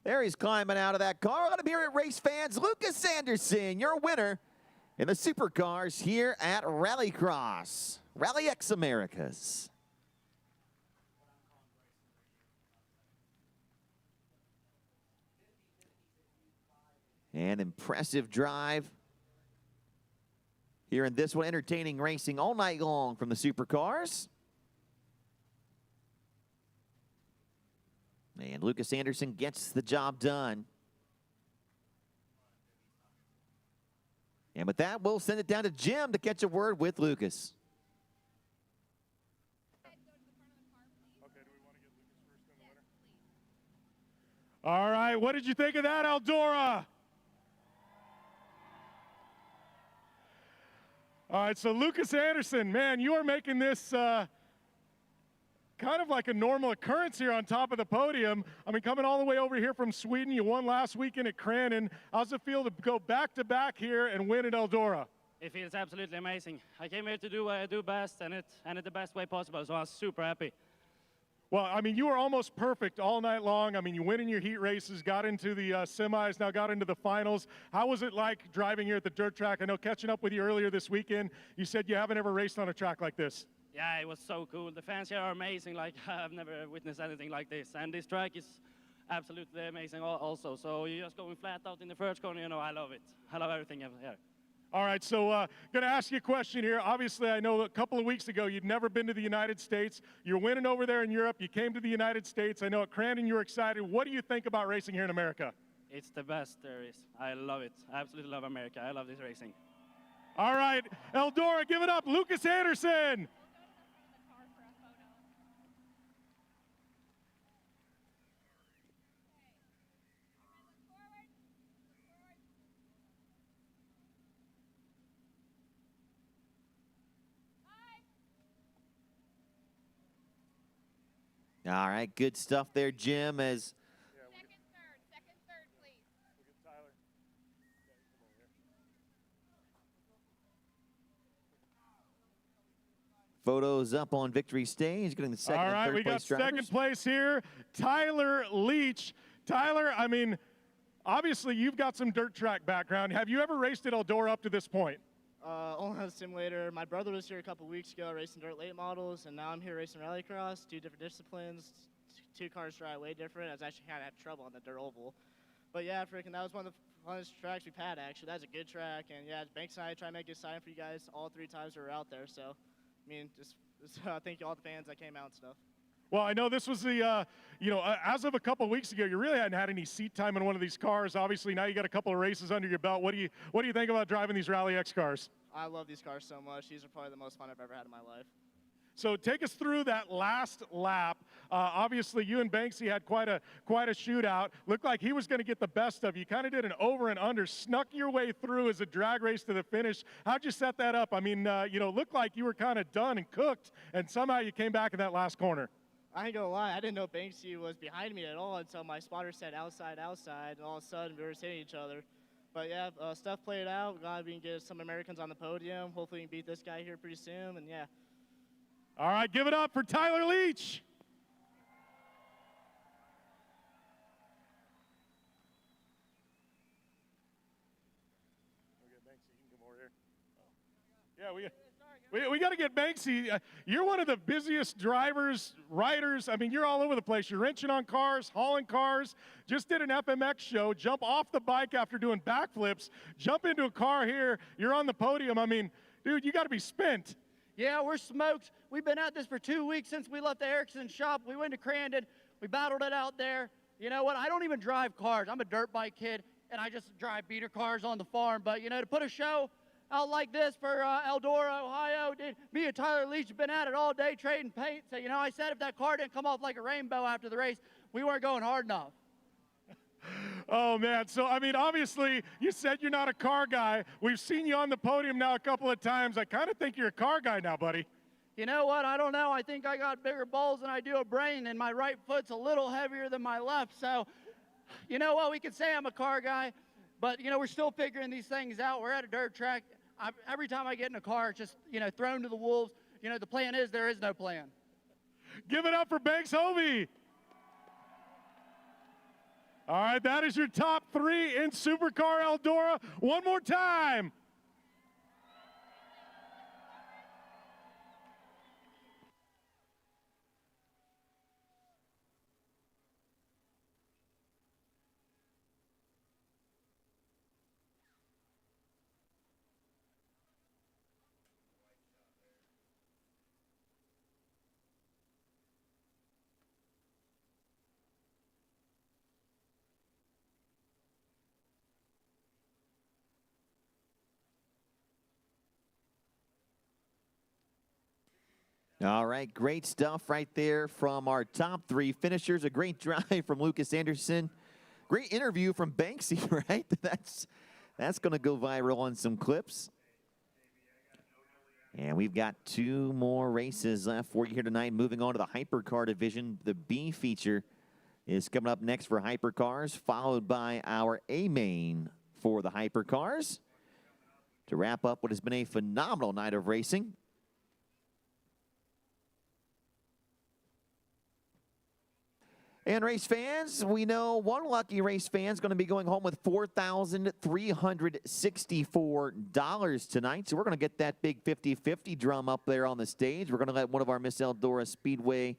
[SPEAKER 5] There he's climbing out of that car. Let him hear it, race fans. Lucas Anderson, your winner in the supercars here at Rallycross, RallyX Americas. An impressive drive here in this one. Entertaining racing all night long from the supercars. And Lucas Anderson gets the job done. And with that, we'll send it down to Jim to catch a word with Lucas.
[SPEAKER 4] All right, what did you think of that, Eldora? All right, so Lucas Anderson, man, you are making this kind of like a normal occurrence here on top of the podium. I mean, coming all the way over here from Sweden, you won last weekend at Crandon. How's it feel to go back-to-back here and win at Eldora?
[SPEAKER 10] It feels absolutely amazing. I came here to do what I do best and it the best way possible, so I was super happy.
[SPEAKER 4] Well, I mean, you were almost perfect all night long. I mean, you went in your heat races, got into the semis, now got into the finals. How was it like driving here at the dirt track? I know catching up with you earlier this weekend, you said you haven't ever raced on a track like this.
[SPEAKER 10] Yeah, it was so cool. The fans here are amazing. Like, I've never witnessed anything like this. And this track is absolutely amazing also. So you're just going flat out in the first corner, you know, I love it. I love everything here.
[SPEAKER 4] All right, so going to ask you a question here. Obviously, I know a couple of weeks ago you'd never been to the United States. You're winning over there in Europe. You came to the United States. I know at Crandon you were excited. What do you think about racing here in America?
[SPEAKER 10] It's the best there is. I love it. I absolutely love America. I love this racing.
[SPEAKER 4] All right, Eldora, give it up. Lucas Anderson.
[SPEAKER 5] All right, good stuff there, Jim, as photos up on victory stage, getting the second
[SPEAKER 4] All right,
[SPEAKER 5] and
[SPEAKER 4] we
[SPEAKER 5] third
[SPEAKER 4] got
[SPEAKER 5] place drivers.
[SPEAKER 4] second place here, Tyler Leach. Tyler, I mean, obviously you've got some dirt track background. Have you ever raced at Eldora up to this point?
[SPEAKER 6] Only on a simulator. My brother was here a couple weeks ago racing dirt late models, and now I'm here racing rallycross, 2 different disciplines, 2 cars drive way different. I was actually kind of having trouble on the dirt oval. But yeah, freaking, that was one of the funnest tracks we've had, actually. That's a good track, and yeah, Banks and I try to make it exciting for you guys all 3 times we were out there. So, I mean, just thank you all the fans that came out and stuff.
[SPEAKER 4] Well, I know this was the, as of a couple of weeks ago, you really hadn't had any seat time in one of these cars. Obviously, now you got a couple of races under your belt. What do you think about driving these RallyX cars?
[SPEAKER 6] I love these cars so much. These are probably the most fun I've ever had in my life.
[SPEAKER 4] So take us through that last lap. Obviously, you and Banksy had quite a shootout. Looked like he was going to get the best of you. Kind of did an over and under, snuck your way through as a drag race to the finish. How'd you set that up? I mean, looked like you were kind of done and cooked, and somehow you came back in that last corner.
[SPEAKER 6] I ain't gonna lie, I didn't know Banksy was behind me at all until my spotter said outside, outside, and all of a sudden we were hitting each other. But yeah, stuff played out. Glad we can get some Americans on the podium. Hopefully we can beat this guy here pretty soon, and yeah.
[SPEAKER 4] All right, give it up for Tyler Leach. Yeah, we got to get Banksy. You're one of the busiest drivers, riders. I mean, you're all over the place. You're wrenching on cars, hauling cars. Just did an FMX show. Jump off the bike after doing backflips. Jump into a car here. You're on the podium. I mean, dude, you got to be spent.
[SPEAKER 20] Yeah, we're smoked. We've been at this for 2 weeks since we left the Erickson shop. We went to Crandon. We battled it out there. You know what? I don't even drive cars. I'm a dirt bike kid, and I just drive beater cars on the farm. But, to put a show out like this for Eldora, Ohio, me and Tyler Leach have been at it all day trading paint. So, I said if that car didn't come off like a rainbow after the race, we weren't going hard enough.
[SPEAKER 4] Oh, man. So, I mean, obviously, you said you're not a car guy. We've seen you on the podium now a couple of times. I kind of think you're a car guy now, buddy.
[SPEAKER 20] You know what? I don't know. I think I got bigger balls than I do a brain, and my right foot's a little heavier than my left. So, you know what? We could say I'm a car guy, but, we're still figuring these things out. We're at a dirt track. Every time I get in a car, it's just, thrown to the wolves. The plan is there is no plan.
[SPEAKER 4] Give it up for Banks Hovey. All right, that is your top 3 in Supercar Eldora. One more time.
[SPEAKER 5] All right, great stuff right there from our top 3 finishers. A great drive from Lucas Anderson. Great interview from Banksy, right? That's going to go viral on some clips. And we've got 2 more races left for you here tonight. Moving on to the hypercar division. The B feature is coming up next for hypercars, followed by our A main for the hypercars. To wrap up what has been a phenomenal night of racing. And race fans, we know one lucky race fan is going to be going home with $4,364 tonight. So we're going to get that big 50-50 drum up there on the stage. We're going to let one of our Miss Eldora Speedway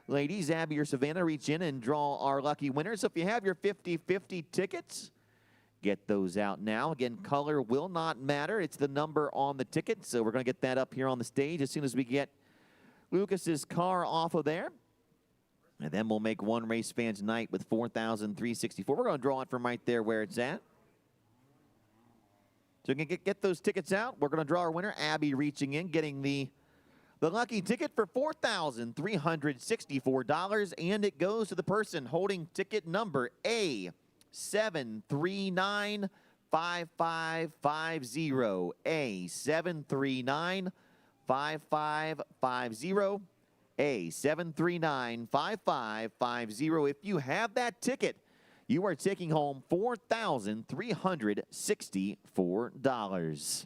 [SPEAKER 5] ladies, Abby or Savannah, reach in and draw our lucky winners. So if you have your 50-50 tickets, get those out now. Again, color will not matter. It's the number on the ticket. So we're going to get that up here on the stage as soon as we get Lucas's car off of there. And then we'll make one race fans night with 4,364. We're going to draw it from right there where it's at. So we can get those tickets out. We're going to draw our winner, Abby reaching in, getting the lucky ticket for $4,364. And it goes to the person holding ticket number A7395550. A7395550. 739-5550. If you have that ticket, you are taking home $4,364.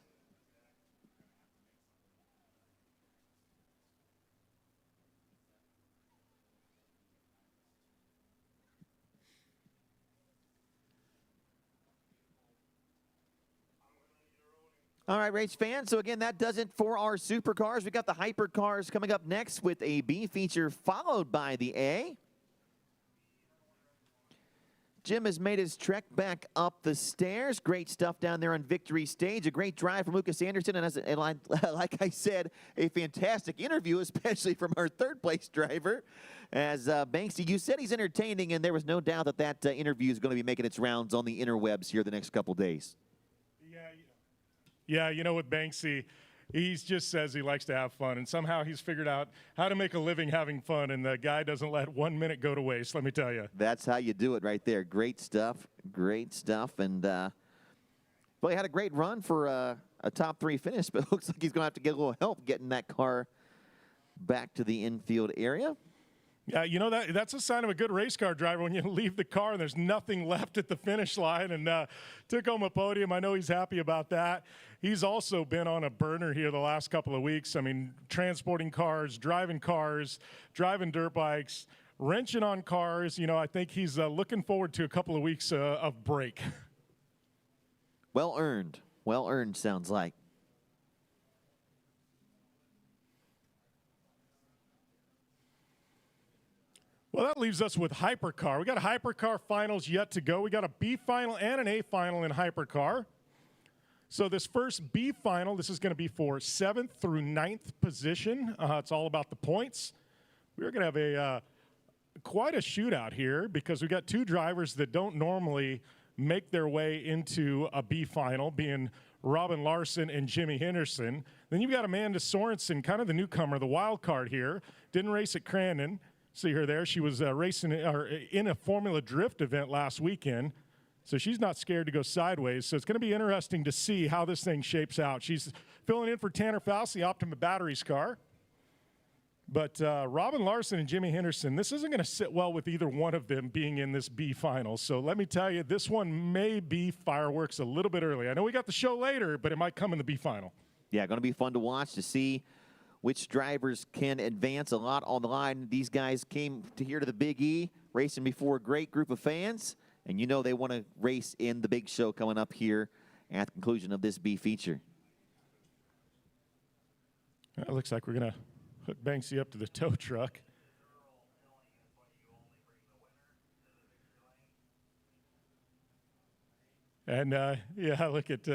[SPEAKER 5] All right, race fans. So again, that does it for our supercars. We got the hypercars coming up next with a B feature followed by the A. Jim has made his trek back up the stairs. Great stuff down there on victory stage. A great drive from Lucas Anderson. And like I said, a fantastic interview, especially from our third place driver. As Banksy, you said he's entertaining, and there was no doubt that that interview is going to be making its rounds on the interwebs here the next couple days.
[SPEAKER 4] Yeah, you know what, Banksy, he just says he likes to have fun, and somehow he's figured out how to make a living having fun, and the guy doesn't let 1 minute go to waste, let me tell you.
[SPEAKER 5] That's how you do it right there. Great stuff, and well, he had a great run for a top 3 finish, but it looks like he's going to have to get a little help getting that car back to the infield area.
[SPEAKER 4] Yeah, you know, that's a sign of a good race car driver when you leave the car and there's nothing left at the finish line, and took home a podium. I know he's happy about that. He's also been on a burner here the last couple of weeks. I mean, transporting cars, driving dirt bikes, wrenching on cars. You know, I think he's looking forward to a couple of weeks of break.
[SPEAKER 5] Well earned, sounds like.
[SPEAKER 4] Well, that leaves us with Hypercar. We got Hypercar finals yet to go. We got a B final and an A final in Hypercar. So this first B final, this is going to be for 7th through 9th position. It's all about the points. We're going to have quite a shootout here because we got 2 drivers that don't normally make their way into a B final, being Robin Larson and Jimmy Henderson. Then you've got Amanda Sorensen, kind of the newcomer, the wild card here. Didn't race at Crandon. See her there. She was racing in a Formula Drift event last weekend, so she's not scared to go sideways. So it's going to be interesting to see how this thing shapes out. She's filling in for Tanner Faust, the Optima Batteries car. But Robin Larson and Jimmy Henderson, this isn't going to sit well with either one of them being in this B final. So let me tell you, this one may be fireworks a little bit early. I know we got the show later, but it might come in the B final.
[SPEAKER 5] Yeah, going to be fun to watch to see which drivers can advance. A lot on the line. These guys came here to the Big E, racing before a great group of fans, and you know they want to race in the big show coming up here at the conclusion of this B feature.
[SPEAKER 4] It looks like we're going to hook Banksy up to the tow truck. And, yeah, look at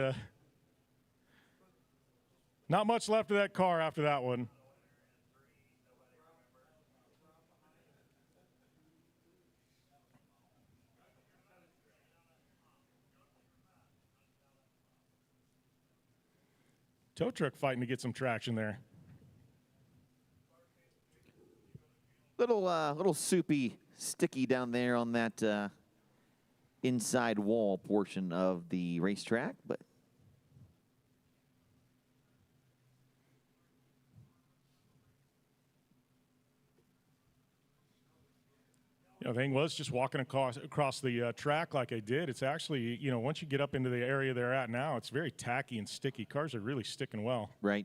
[SPEAKER 4] not much left of that car after that one. Tow truck fighting to get some traction there.
[SPEAKER 5] Little soupy, sticky down there on that inside wall portion of the racetrack, but
[SPEAKER 4] the thing was just walking across the track like I did. It's actually, you know, once you get up into the area they're at now, it's very tacky and sticky. Cars are really sticking well.
[SPEAKER 5] Right.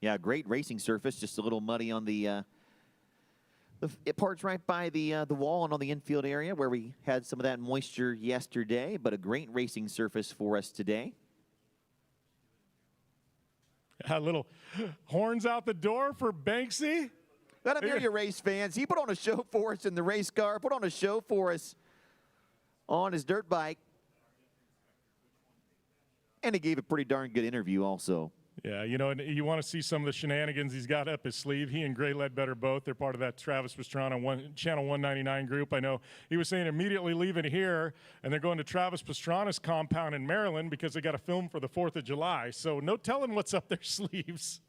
[SPEAKER 5] Yeah, great racing surface, just a little muddy on the parts right by the wall and on the infield area where we had some of that moisture yesterday, but a great racing surface for us today.
[SPEAKER 4] A little horns out the door for Banksy.
[SPEAKER 5] Let him hear your race fans. He put on a show for us in the race car, put on a show for us on his dirt bike. And he gave a pretty darn good interview also.
[SPEAKER 4] Yeah, you know, and you want to see some of the shenanigans he's got up his sleeve. He and Gray Ledbetter both, they're part of that Travis Pastrana Channel 199 group. I know he was saying immediately leaving here, and they're going to Travis Pastrana's compound in Maryland because they got a film for the 4th of July. So no telling what's up their sleeves.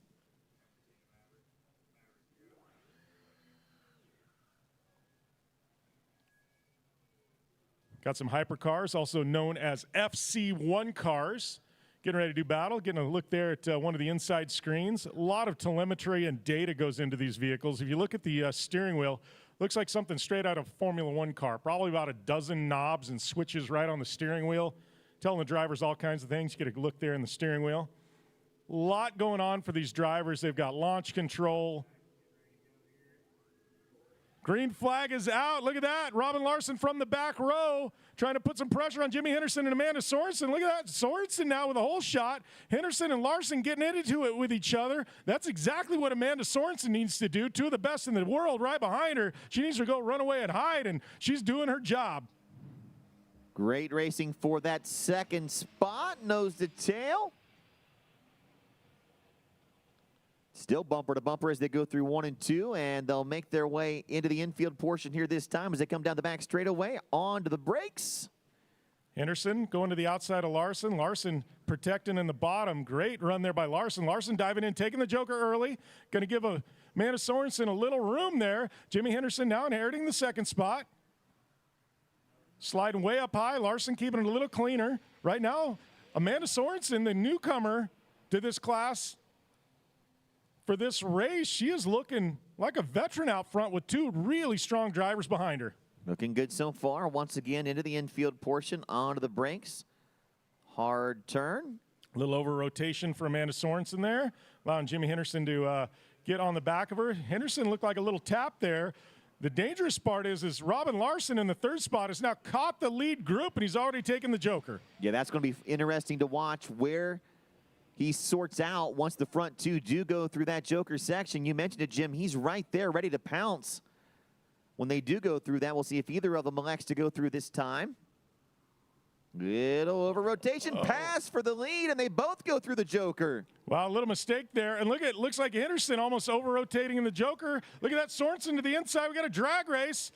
[SPEAKER 4] Got some hypercars, also known as FC1 cars. getting ready to do battle, getting a look there at one of the inside screens. A lot of telemetry and data goes into these vehicles. If you look at the steering wheel, looks like something straight out of a Formula One car. Probably about a dozen knobs and switches right on the steering wheel, telling the drivers all kinds of things. You get a look there in the steering wheel. A lot going on for these drivers. They've got launch control. Green flag is out. Look at that. Robin Larson from the back row trying to put some pressure on Jimmy Henderson and Amanda Sorensen. Look at that. Sorensen now with a whole shot. Henderson and Larson getting into it with each other. That's exactly what Amanda Sorensen needs to do. Two of the best in the world right behind her. She needs to go run away and hide, and she's doing her job.
[SPEAKER 5] Great racing for that second spot. Nose to tail. Still bumper to bumper as they go through 1 and 2, and they'll make their way into the infield portion here this time as they come down the back straightaway onto the brakes.
[SPEAKER 4] Henderson going to the outside of Larson. Larson protecting in the bottom. Great run there by Larson. Larson diving in, taking the joker early. Going to give Amanda Sorensen a little room there. Jimmy Henderson now inheriting the second spot. Sliding way up high. Larson keeping it a little cleaner. Right now, Amanda Sorensen, the newcomer to this class, for this race, she is looking like a veteran out front with two really strong drivers behind her.
[SPEAKER 5] Looking good so far. Once again into the infield portion, onto the brakes. Hard turn.
[SPEAKER 4] A little over rotation for Amanda Sorensen there, allowing Jimmy Henderson to get on the back of her. Henderson looked like a little tap there. The dangerous part is Robin Larson in the third spot has now caught the lead group, and he's already taken the joker.
[SPEAKER 5] Yeah, that's going to be interesting to watch where he sorts out once the front two do go through that joker section. You mentioned it, Jim. He's right there ready to pounce. When they do go through that, we'll see if either of them elects to go through this time. Little over rotation pass for the lead, and they both go through the joker.
[SPEAKER 4] Wow, a little mistake there. And look at it, looks like Henderson almost over rotating in the joker. Look at that, Sorensen to the inside. We got a drag race.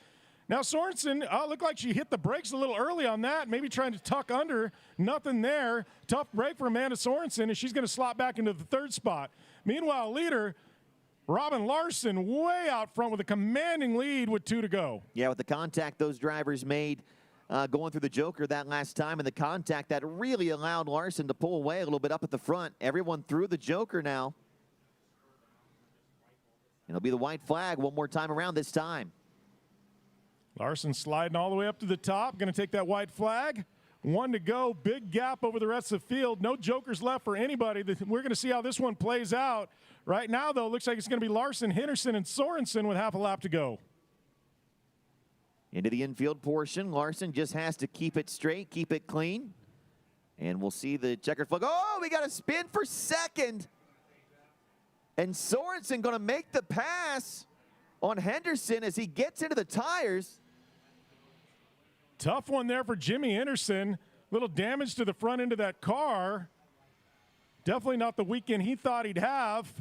[SPEAKER 4] Now Sorensen, looked like she hit the brakes a little early on that, maybe trying to tuck under. Nothing there. Tough break for Amanda Sorensen, and she's going to slot back into the third spot. Meanwhile, leader Robin Larson way out front with a commanding lead with 2 to go.
[SPEAKER 5] Yeah, with the contact those drivers made going through the joker that last time, and the contact that really allowed Larson to pull away a little bit up at the front. Everyone through the joker now. It'll be the white flag one more time around this time.
[SPEAKER 4] Larson sliding all the way up to the top. Going to take that white flag. 1 to go. Big gap over the rest of the field. No jokers left for anybody. We're going to see how this one plays out. Right now, though, it looks like it's going to be Larson, Henderson, and Sorensen with half a lap to go.
[SPEAKER 5] Into the infield portion. Larson just has to keep it straight, keep it clean. And we'll see the checkered flag. Oh, we got a spin for second. And Sorensen going to make the pass on Henderson as he gets into the tires.
[SPEAKER 4] Tough one there for Jimmy Henderson. Little damage to the front end of that car. Definitely not the weekend he thought he'd have.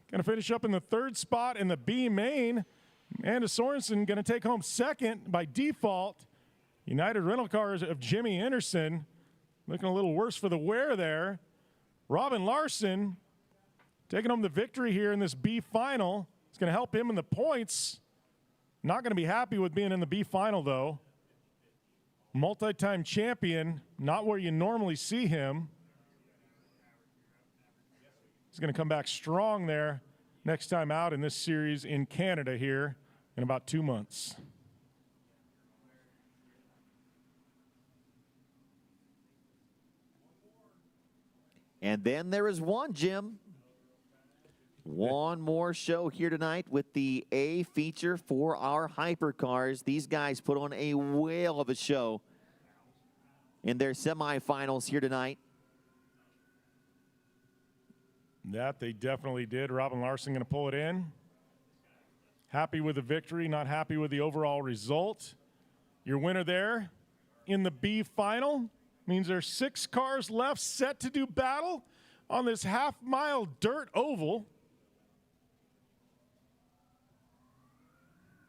[SPEAKER 4] Going to finish up in the third spot in the B main. Amanda Sorensen going to take home second by default. United Rental Cars of Jimmy Henderson looking a little worse for the wear there. Robin Larson taking home the victory here in this B final. It's going to help him in the points. Not going to be happy with being in the B final, though. Multi-time champion, not where you normally see him. He's going to come back strong there next time out in this series in Canada here in about 2 months.
[SPEAKER 5] And then there is one, Jim. One more show here tonight with the A feature for our hypercars. These guys put on a whale of a show in their semifinals here tonight.
[SPEAKER 4] That they definitely did. Robin Larson going to pull it in. Happy with the victory, not happy with the overall result. Your winner there in the B final means there's 6 cars left set to do battle on this half-mile dirt oval.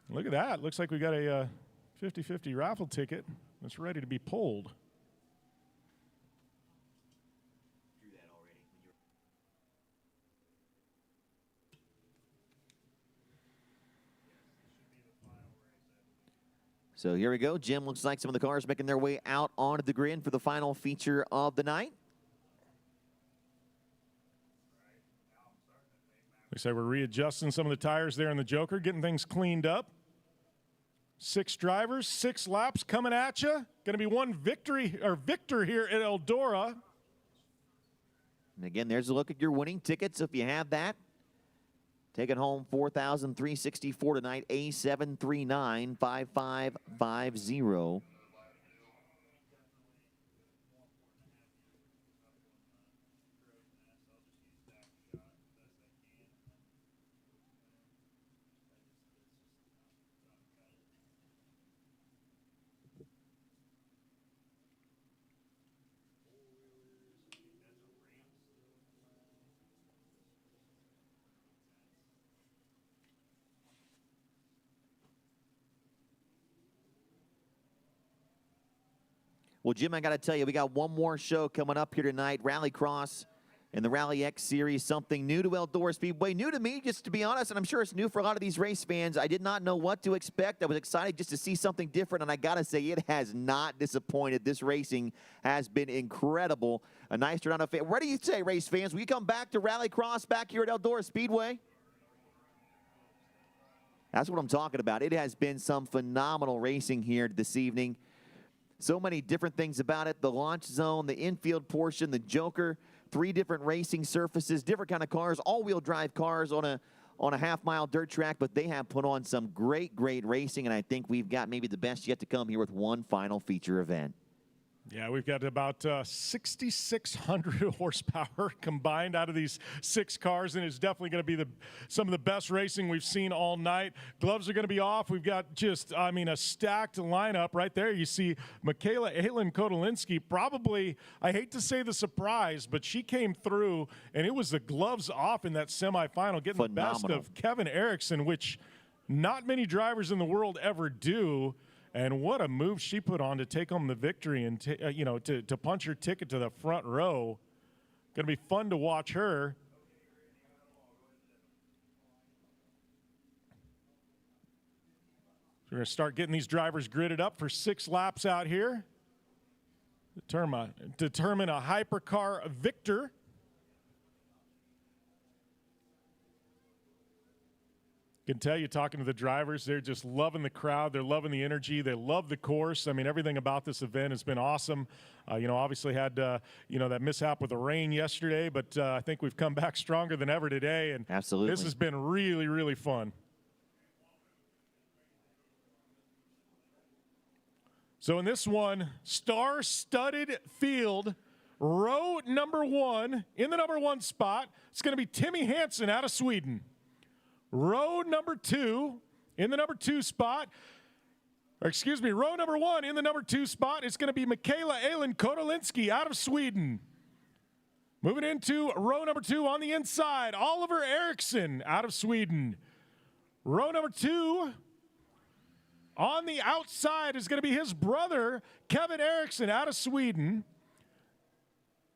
[SPEAKER 4] Look at that. Looks like we got a 50-50 raffle ticket that's ready to be pulled.
[SPEAKER 5] So here we go. Jim, looks like some of the cars making their way out onto the grid for the final feature of the night.
[SPEAKER 4] They say we're readjusting some of the tires there in the Joker, getting things cleaned up. 6 drivers, 6 laps coming at you. Going to be one victor here at Eldora.
[SPEAKER 5] And again, there's a look at your winning tickets if you have that. Taking home $4,364 tonight, A739-5550. Well, Jim, I got to tell you, we got one more show coming up here tonight, Rallycross in the RallyX series, something new to Eldora Speedway, new to me, just to be honest, and I'm sure it's new for a lot of these race fans. I did not know what to expect. I was excited just to see something different, and I got to say, it has not disappointed. This racing has been incredible. A nice turnout of fans. What do you say, race fans? Will you come back to Rallycross back here at Eldora Speedway? That's what I'm talking about. It has been some phenomenal racing here this evening. So many different things about it. The launch zone, the infield portion, the Joker, 3 different racing surfaces, different kind of cars, all-wheel drive cars on a half-mile dirt track, but they have put on some great, great racing, and I think we've got maybe the best yet to come here with one final feature event.
[SPEAKER 4] Yeah, we've got about 6,600 horsepower combined out of these 6 cars, and it's definitely going to be some of the best racing we've seen all night. Gloves are going to be off. We've got just, I mean, a stacked lineup right there. You see Michaela Aylin-Kodolinski, probably, I hate to say the surprise, but she came through, and it was the gloves off in that semifinal, getting
[SPEAKER 5] Phenomenal.
[SPEAKER 4] the best of Kevin Erickson, which not many drivers in the world ever do. And what a move she put on to take home the victory and to punch her ticket to the front row. Going to be fun to watch her. So we're going to start getting these drivers gridded up for 6 laps out here. Determine a hypercar victor. Can tell you, talking to the drivers, they're just loving the crowd. They're loving the energy. They love the course. I mean, everything about this event has been awesome. Obviously had, that mishap with the rain yesterday, but I think we've come back stronger than ever today. And
[SPEAKER 5] absolutely,
[SPEAKER 4] this has been really, really fun. So in this one, star-studded field, row number 1, in the number 1 spot, it's going to be Timmy Hansen out of Sweden. Row number 2 in the number 2 spot, row number 1 in the number 2 spot is going to be Michaela Aylin-Kodolinski out of Sweden. Moving into row number 2 on the inside, Oliver Eriksson out of Sweden. Row number 2 on the outside is going to be his brother, Kevin Eriksson out of Sweden.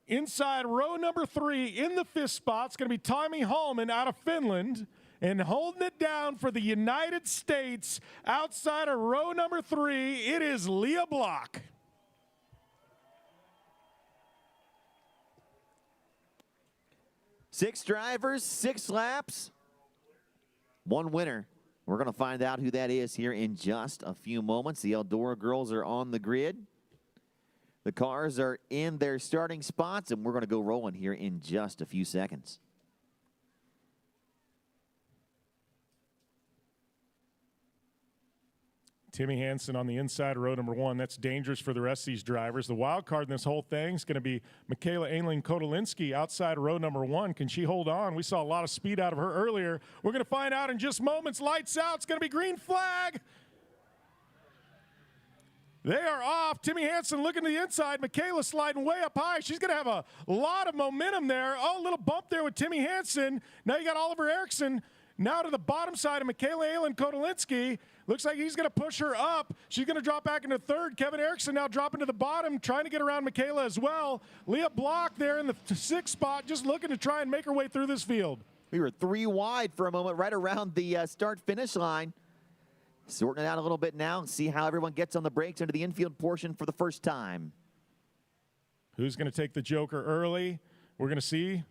[SPEAKER 4] Inside row number 3 in the 5th spot is going to be Tommy Hallman out of Finland. And holding it down for the United States outside of row number 3, it is Leah Block.
[SPEAKER 5] Six drivers, 6 laps, 1 winner. We're going to find out who that is here in just a few moments. The Eldora girls are on the grid. The cars are in their starting spots, and we're going to go rolling here in just a few seconds.
[SPEAKER 4] Timmy Hansen on the inside, row number 1. That's dangerous for the rest of these drivers. The wild card in this whole thing is going to be Michaela Aylin-Kodolinski outside row number 1. Can she hold on? We saw a lot of speed out of her earlier. We're going to find out in just moments. Lights out. It's going to be green flag. They are off. Timmy Hansen looking to the inside. Michaela sliding way up high. She's going to have a lot of momentum there. Oh, a little bump there with Timmy Hansen. Now you got Oliver Eriksson. Now to the bottom side of Michaela Aylin-Kodolinski. Looks like he's going to push her up. She's going to drop back into 3rd. Kevin Eriksson now dropping to the bottom, trying to get around Michaela as well. Leah Block there in the 6th spot, just looking to try and make her way through this field.
[SPEAKER 5] We were 3 wide for a moment right around the start-finish line. Sorting it out a little bit now and see how everyone gets on the brakes into the infield portion for the first time.
[SPEAKER 4] Who's going to take the Joker early? We're going to see.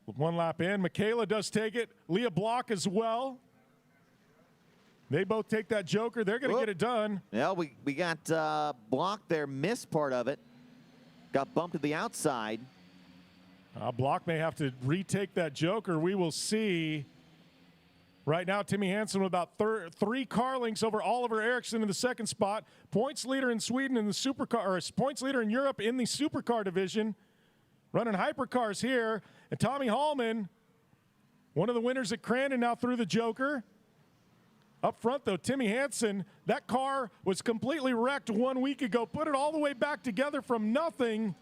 [SPEAKER 4] 1 lap in. Michaela does take it. Leah Block as well. They both take that joker. They're going to get it done.
[SPEAKER 5] Yeah, we got Block there, missed part of it. Got bumped to the outside.
[SPEAKER 4] Block may have to retake that joker. We will see. Right now, Timmy Hansen with about 3 car lengths over Oliver Eriksson in the second spot. Points leader in Sweden in the supercar, or points leader in Europe in the supercar division. Running hypercars here. And Tommy Hallman, one of the winners at Crandon, now through the joker. Up front, though, Timmy Hansen, that car was completely wrecked 1 week ago. Put it all the way back together from nothing.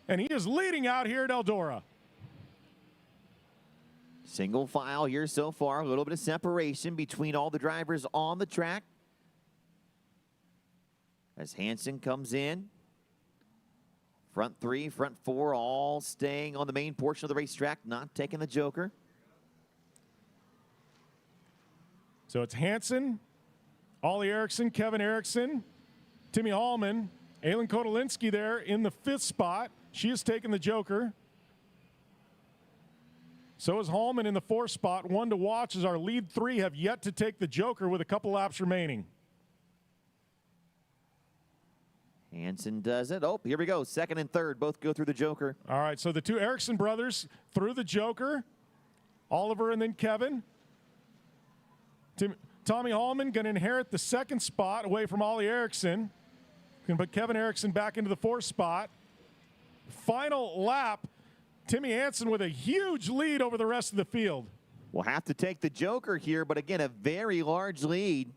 [SPEAKER 4] And he is leading out here at Eldora.
[SPEAKER 5] Single file here so far. A little bit of separation between all the drivers on the track. As Hansen comes in. Front 3, front 4, all staying on the main portion of the racetrack, not taking the joker.
[SPEAKER 4] So it's Hansen, Ollie Eriksson, Kevin Eriksson, Timmy Hallman, Aylin Kotolinski there in the 5th spot. She has taken the joker. So is Hallman in the 4th spot. One to watch as our lead 3 have yet to take the joker with a couple laps remaining.
[SPEAKER 5] Hansen does it. Oh, here we go. 2nd and 3rd both go through the joker.
[SPEAKER 4] All right, so the 2 Eriksson brothers through the joker. Oliver and then Kevin. Tommy Hallman going to inherit the 2nd spot away from Ollie Eriksson. Going to put Kevin Eriksson back into the 4th spot. Final lap, Timmy Hansen with a huge lead over the rest of the field.
[SPEAKER 5] We'll have to take the joker here, but again, a very large lead.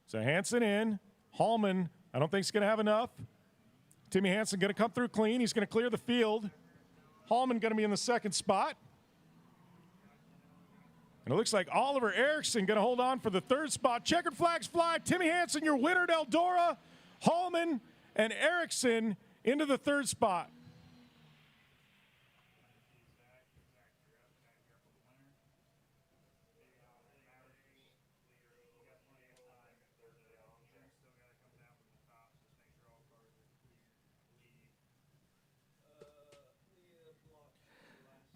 [SPEAKER 4] So Hansen in. Hallman, I don't think he's going to have enough. Timmy Hansen going to come through clean. He's going to clear the field. Hallman going to be in the 2nd spot. And it looks like Oliver Eriksson going to hold on for the 3rd spot. Checkered flags fly. Timmy Hansen, your winner at Eldora. Hallman and Eriksson into the 3rd spot.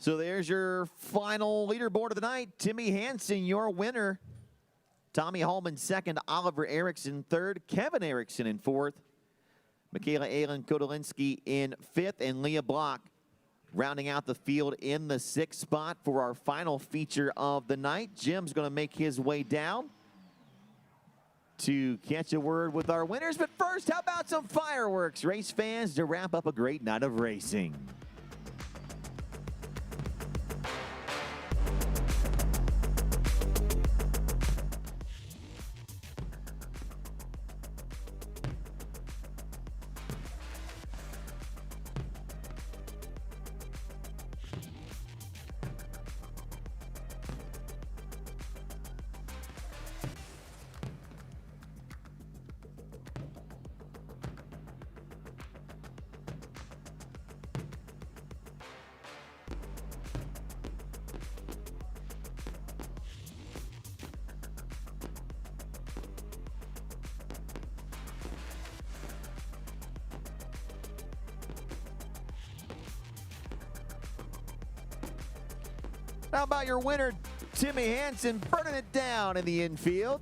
[SPEAKER 5] So there's your final leaderboard of the night. Timmy Hansen, your winner. Tommy Hallman 2nd, Oliver Eriksson 3rd, Kevin Eriksson in 4th, Michaela Aylin Kotolinski in 5th, and Leah Block rounding out the field in the 6th spot for our final feature of the night. Jim's going to make his way down to catch a word with our winners. But first, how about some fireworks, race fans, to wrap up a great night of racing. How about your winner, Timmy Hansen, burning it down in the infield?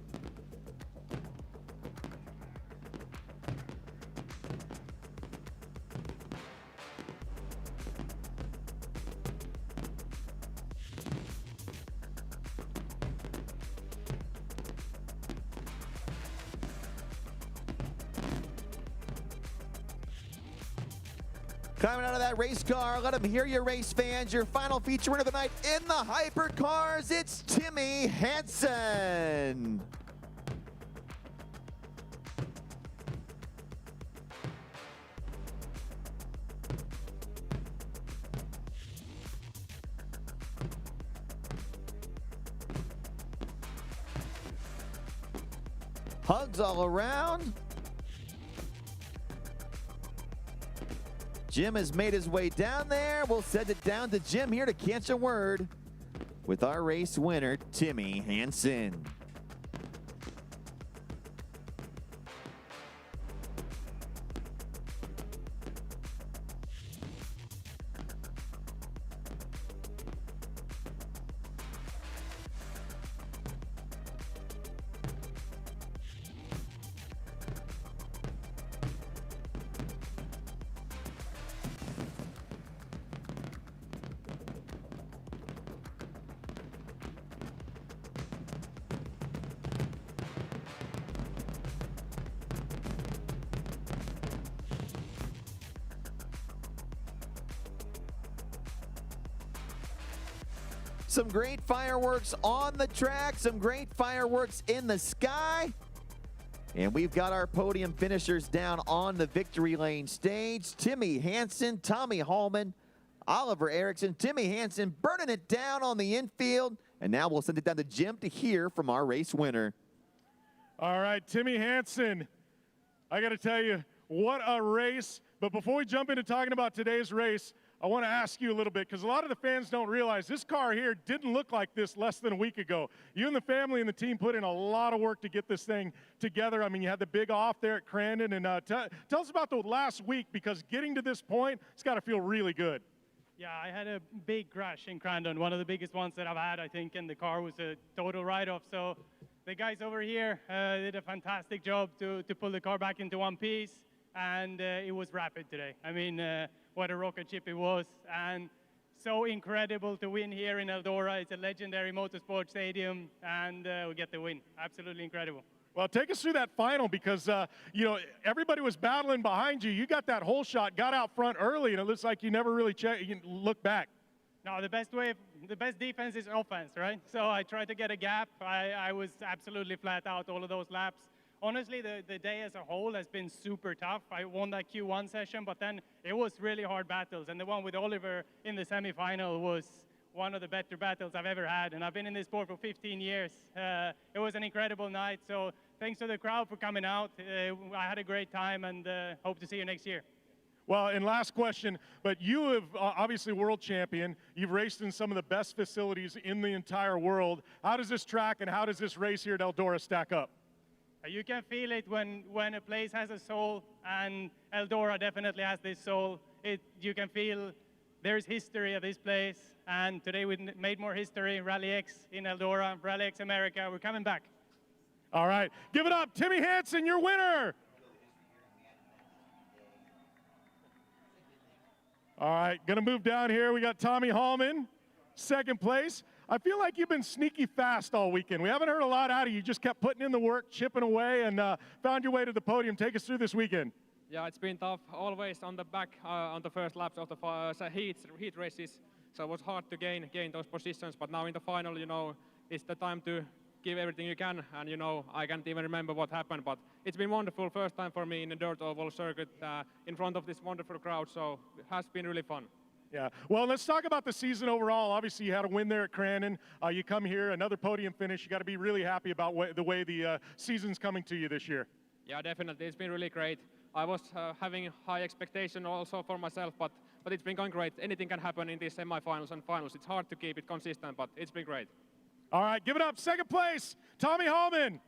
[SPEAKER 5] Climbing out of that race car, let them hear you, race fans. Your final feature winner of the night in the hypercars, it's Timmy Hansen. Hugs all around. Jim has made his way down there. We'll send it down to Jim here to catch a word with our race winner, Timmy Hansen. Some great fireworks on the track, some great fireworks in the sky. And we've got our podium finishers down on the victory lane stage. Timmy Hansen, Tommy Hallman, Oliver Erickson. Timmy Hansen burning it down on the infield. And now we'll send it down to Jim to hear from our race winner.
[SPEAKER 4] All right, Timmy Hansen, I got to tell you, what a race. But before we jump into talking about today's race, I want to ask you a little bit, because a lot of the fans don't realize this car here didn't look like this less than a week ago. You and the family and the team put in a lot of work to get this thing together. I mean, you had the big off there at Crandon. And tell us about the last week, because getting to this point, it's got to feel really good.
[SPEAKER 7] Yeah, I had a big crash in Crandon, one of the biggest ones that I've had, I think, and the car was a total write-off. So the guys over here did a fantastic job to pull the car back into one piece, and it was rapid today. I mean, what a rocket ship it was, and so incredible to win here in Eldora. It's a legendary motorsport stadium, and we get the win. Absolutely incredible.
[SPEAKER 4] Well, take us through that final, because, you know, everybody was battling behind you. You got that hole shot, got out front early, and it looks like you never really look back.
[SPEAKER 7] No, the best defense is offense, right? So I tried to get a gap. I was absolutely flat out all of those laps. Honestly, the day as a whole has been super tough. I won that Q1 session, but then it was really hard battles. And the one with Oliver in the semifinal was one of the better battles I've ever had. And I've been in this sport for 15 years. It was an incredible night. So thanks to the crowd for coming out. I had a great time, and hope to see you next year.
[SPEAKER 4] Well, and last question, but you have obviously world champion. You've raced in some of the best facilities in the entire world. How does this track and how does this race here at Eldora stack up?
[SPEAKER 7] You can feel it when a place has a soul, and Eldora definitely has this soul. You can feel there's history of this place, and today we made more history. RallyX in Eldora, RallyX America, we're coming back.
[SPEAKER 4] All right, give it up, Timmy Hansen, your winner. All right, gonna move down here. We got Tommy Hallman, second place. I feel like you've been sneaky fast all weekend. We haven't heard a lot out of you. You just kept putting in the work, chipping away, and found your way to the podium. Take us through this weekend.
[SPEAKER 19] Yeah, it's been tough, always on the back on the first laps of the heat races. So it was hard to gain those positions. But now in the final, you know, it's the time to give everything you can. And, you know, I can't even remember what happened. But it's been wonderful. First time for me in a dirt oval circuit in front of this wonderful crowd. So it has been really fun.
[SPEAKER 4] Yeah, well, let's talk about the season overall. Obviously, you had a win there at Crandon. You come here, another podium finish. You got to be really happy about the way the season's coming to you this year.
[SPEAKER 19] Yeah, definitely. It's been really great. I was having high expectation also for myself, but it's been going great. Anything can happen in these semifinals and finals. It's hard to keep it consistent, but it's been great.
[SPEAKER 4] All right, give it up. Second place, Tommy Hallman.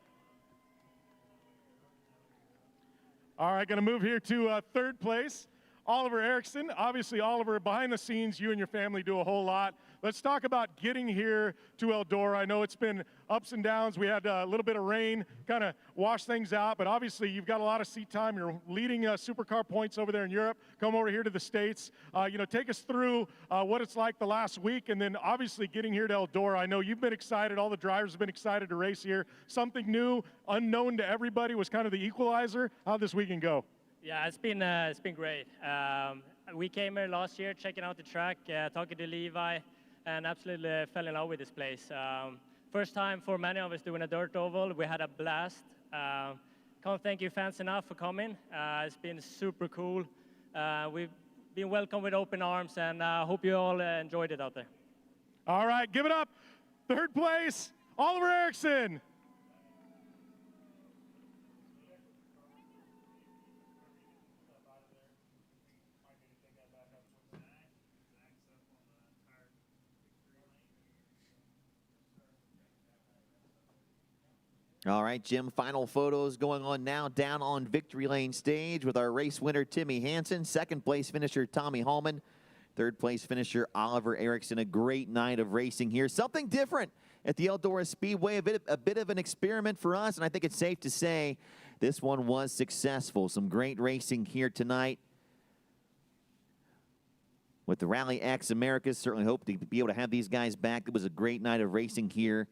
[SPEAKER 4] All right, going to move here to third place. Oliver Erickson. Obviously, Oliver, behind the scenes, you and your family do a whole lot. Let's talk about getting here to Eldora. I know it's been ups and downs. We had a little bit of rain, kind of wash things out, but obviously you've got a lot of seat time. You're leading supercar points over there in Europe. Come over here to the States. You know, take us through what it's like the last week, and then obviously getting here to Eldora. I know you've been excited. All the drivers have been excited to race here. Something new, unknown to everybody, was kind of the equalizer. How'd this weekend go?
[SPEAKER 21] Yeah, it's been great. We came here last year, checking out the track, talking to Levi, and absolutely fell in love with this place. First time for many of us doing a dirt oval. We had a blast. Can't thank you fans enough for coming. It's been super cool. We've been welcomed with open arms, and I hope you all enjoyed it out there.
[SPEAKER 4] All right, give it up. Third place, Oliver Erickson.
[SPEAKER 5] All right, Jim, final photos going on now down on victory lane stage with our race winner, Timmy Hansen, second place finisher, Tommy Hallman, third place finisher, Oliver Erickson. A great night of racing here. Something different at the Eldora Speedway, a bit of an experiment for us, and I think it's safe to say this one was successful. Some great racing here tonight with the RallyX Americas. Certainly hope to be able to have these guys back. It was a great night of racing here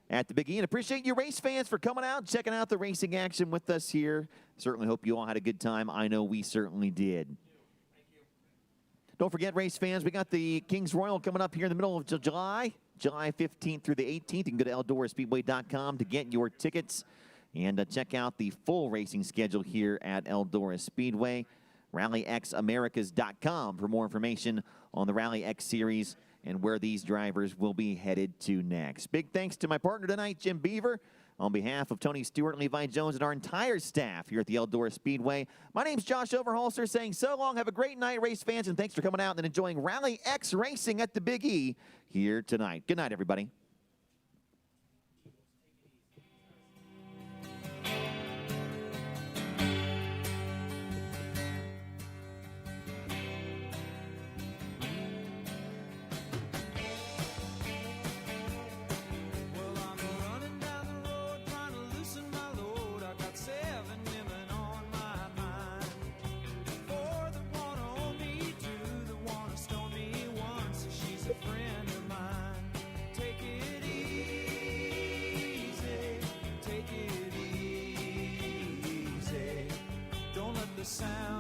[SPEAKER 5] at the beginning. Appreciate you race fans for coming out, checking out the racing action with us here. Certainly hope you all had a good time. I know we certainly did. Don't forget, race fans, we got the Kings Royal coming up here in the middle of July, July 15th through the 18th. You can go to EldoraSpeedway.com to get your tickets and check out the full racing schedule here at Eldora Speedway. RallyXAmericas.com for more information on the Rally X Series and where these drivers will be headed to next. Big thanks to my partner tonight, Jim Beaver. On behalf of Tony Stewart, Levi Jones, and our entire staff here at the Eldora Speedway, my name's Josh Overholser saying so long, have a great night, race fans, and thanks for coming out and enjoying Rally X racing at the Big E here tonight. Good night, everybody.
[SPEAKER 3] Sound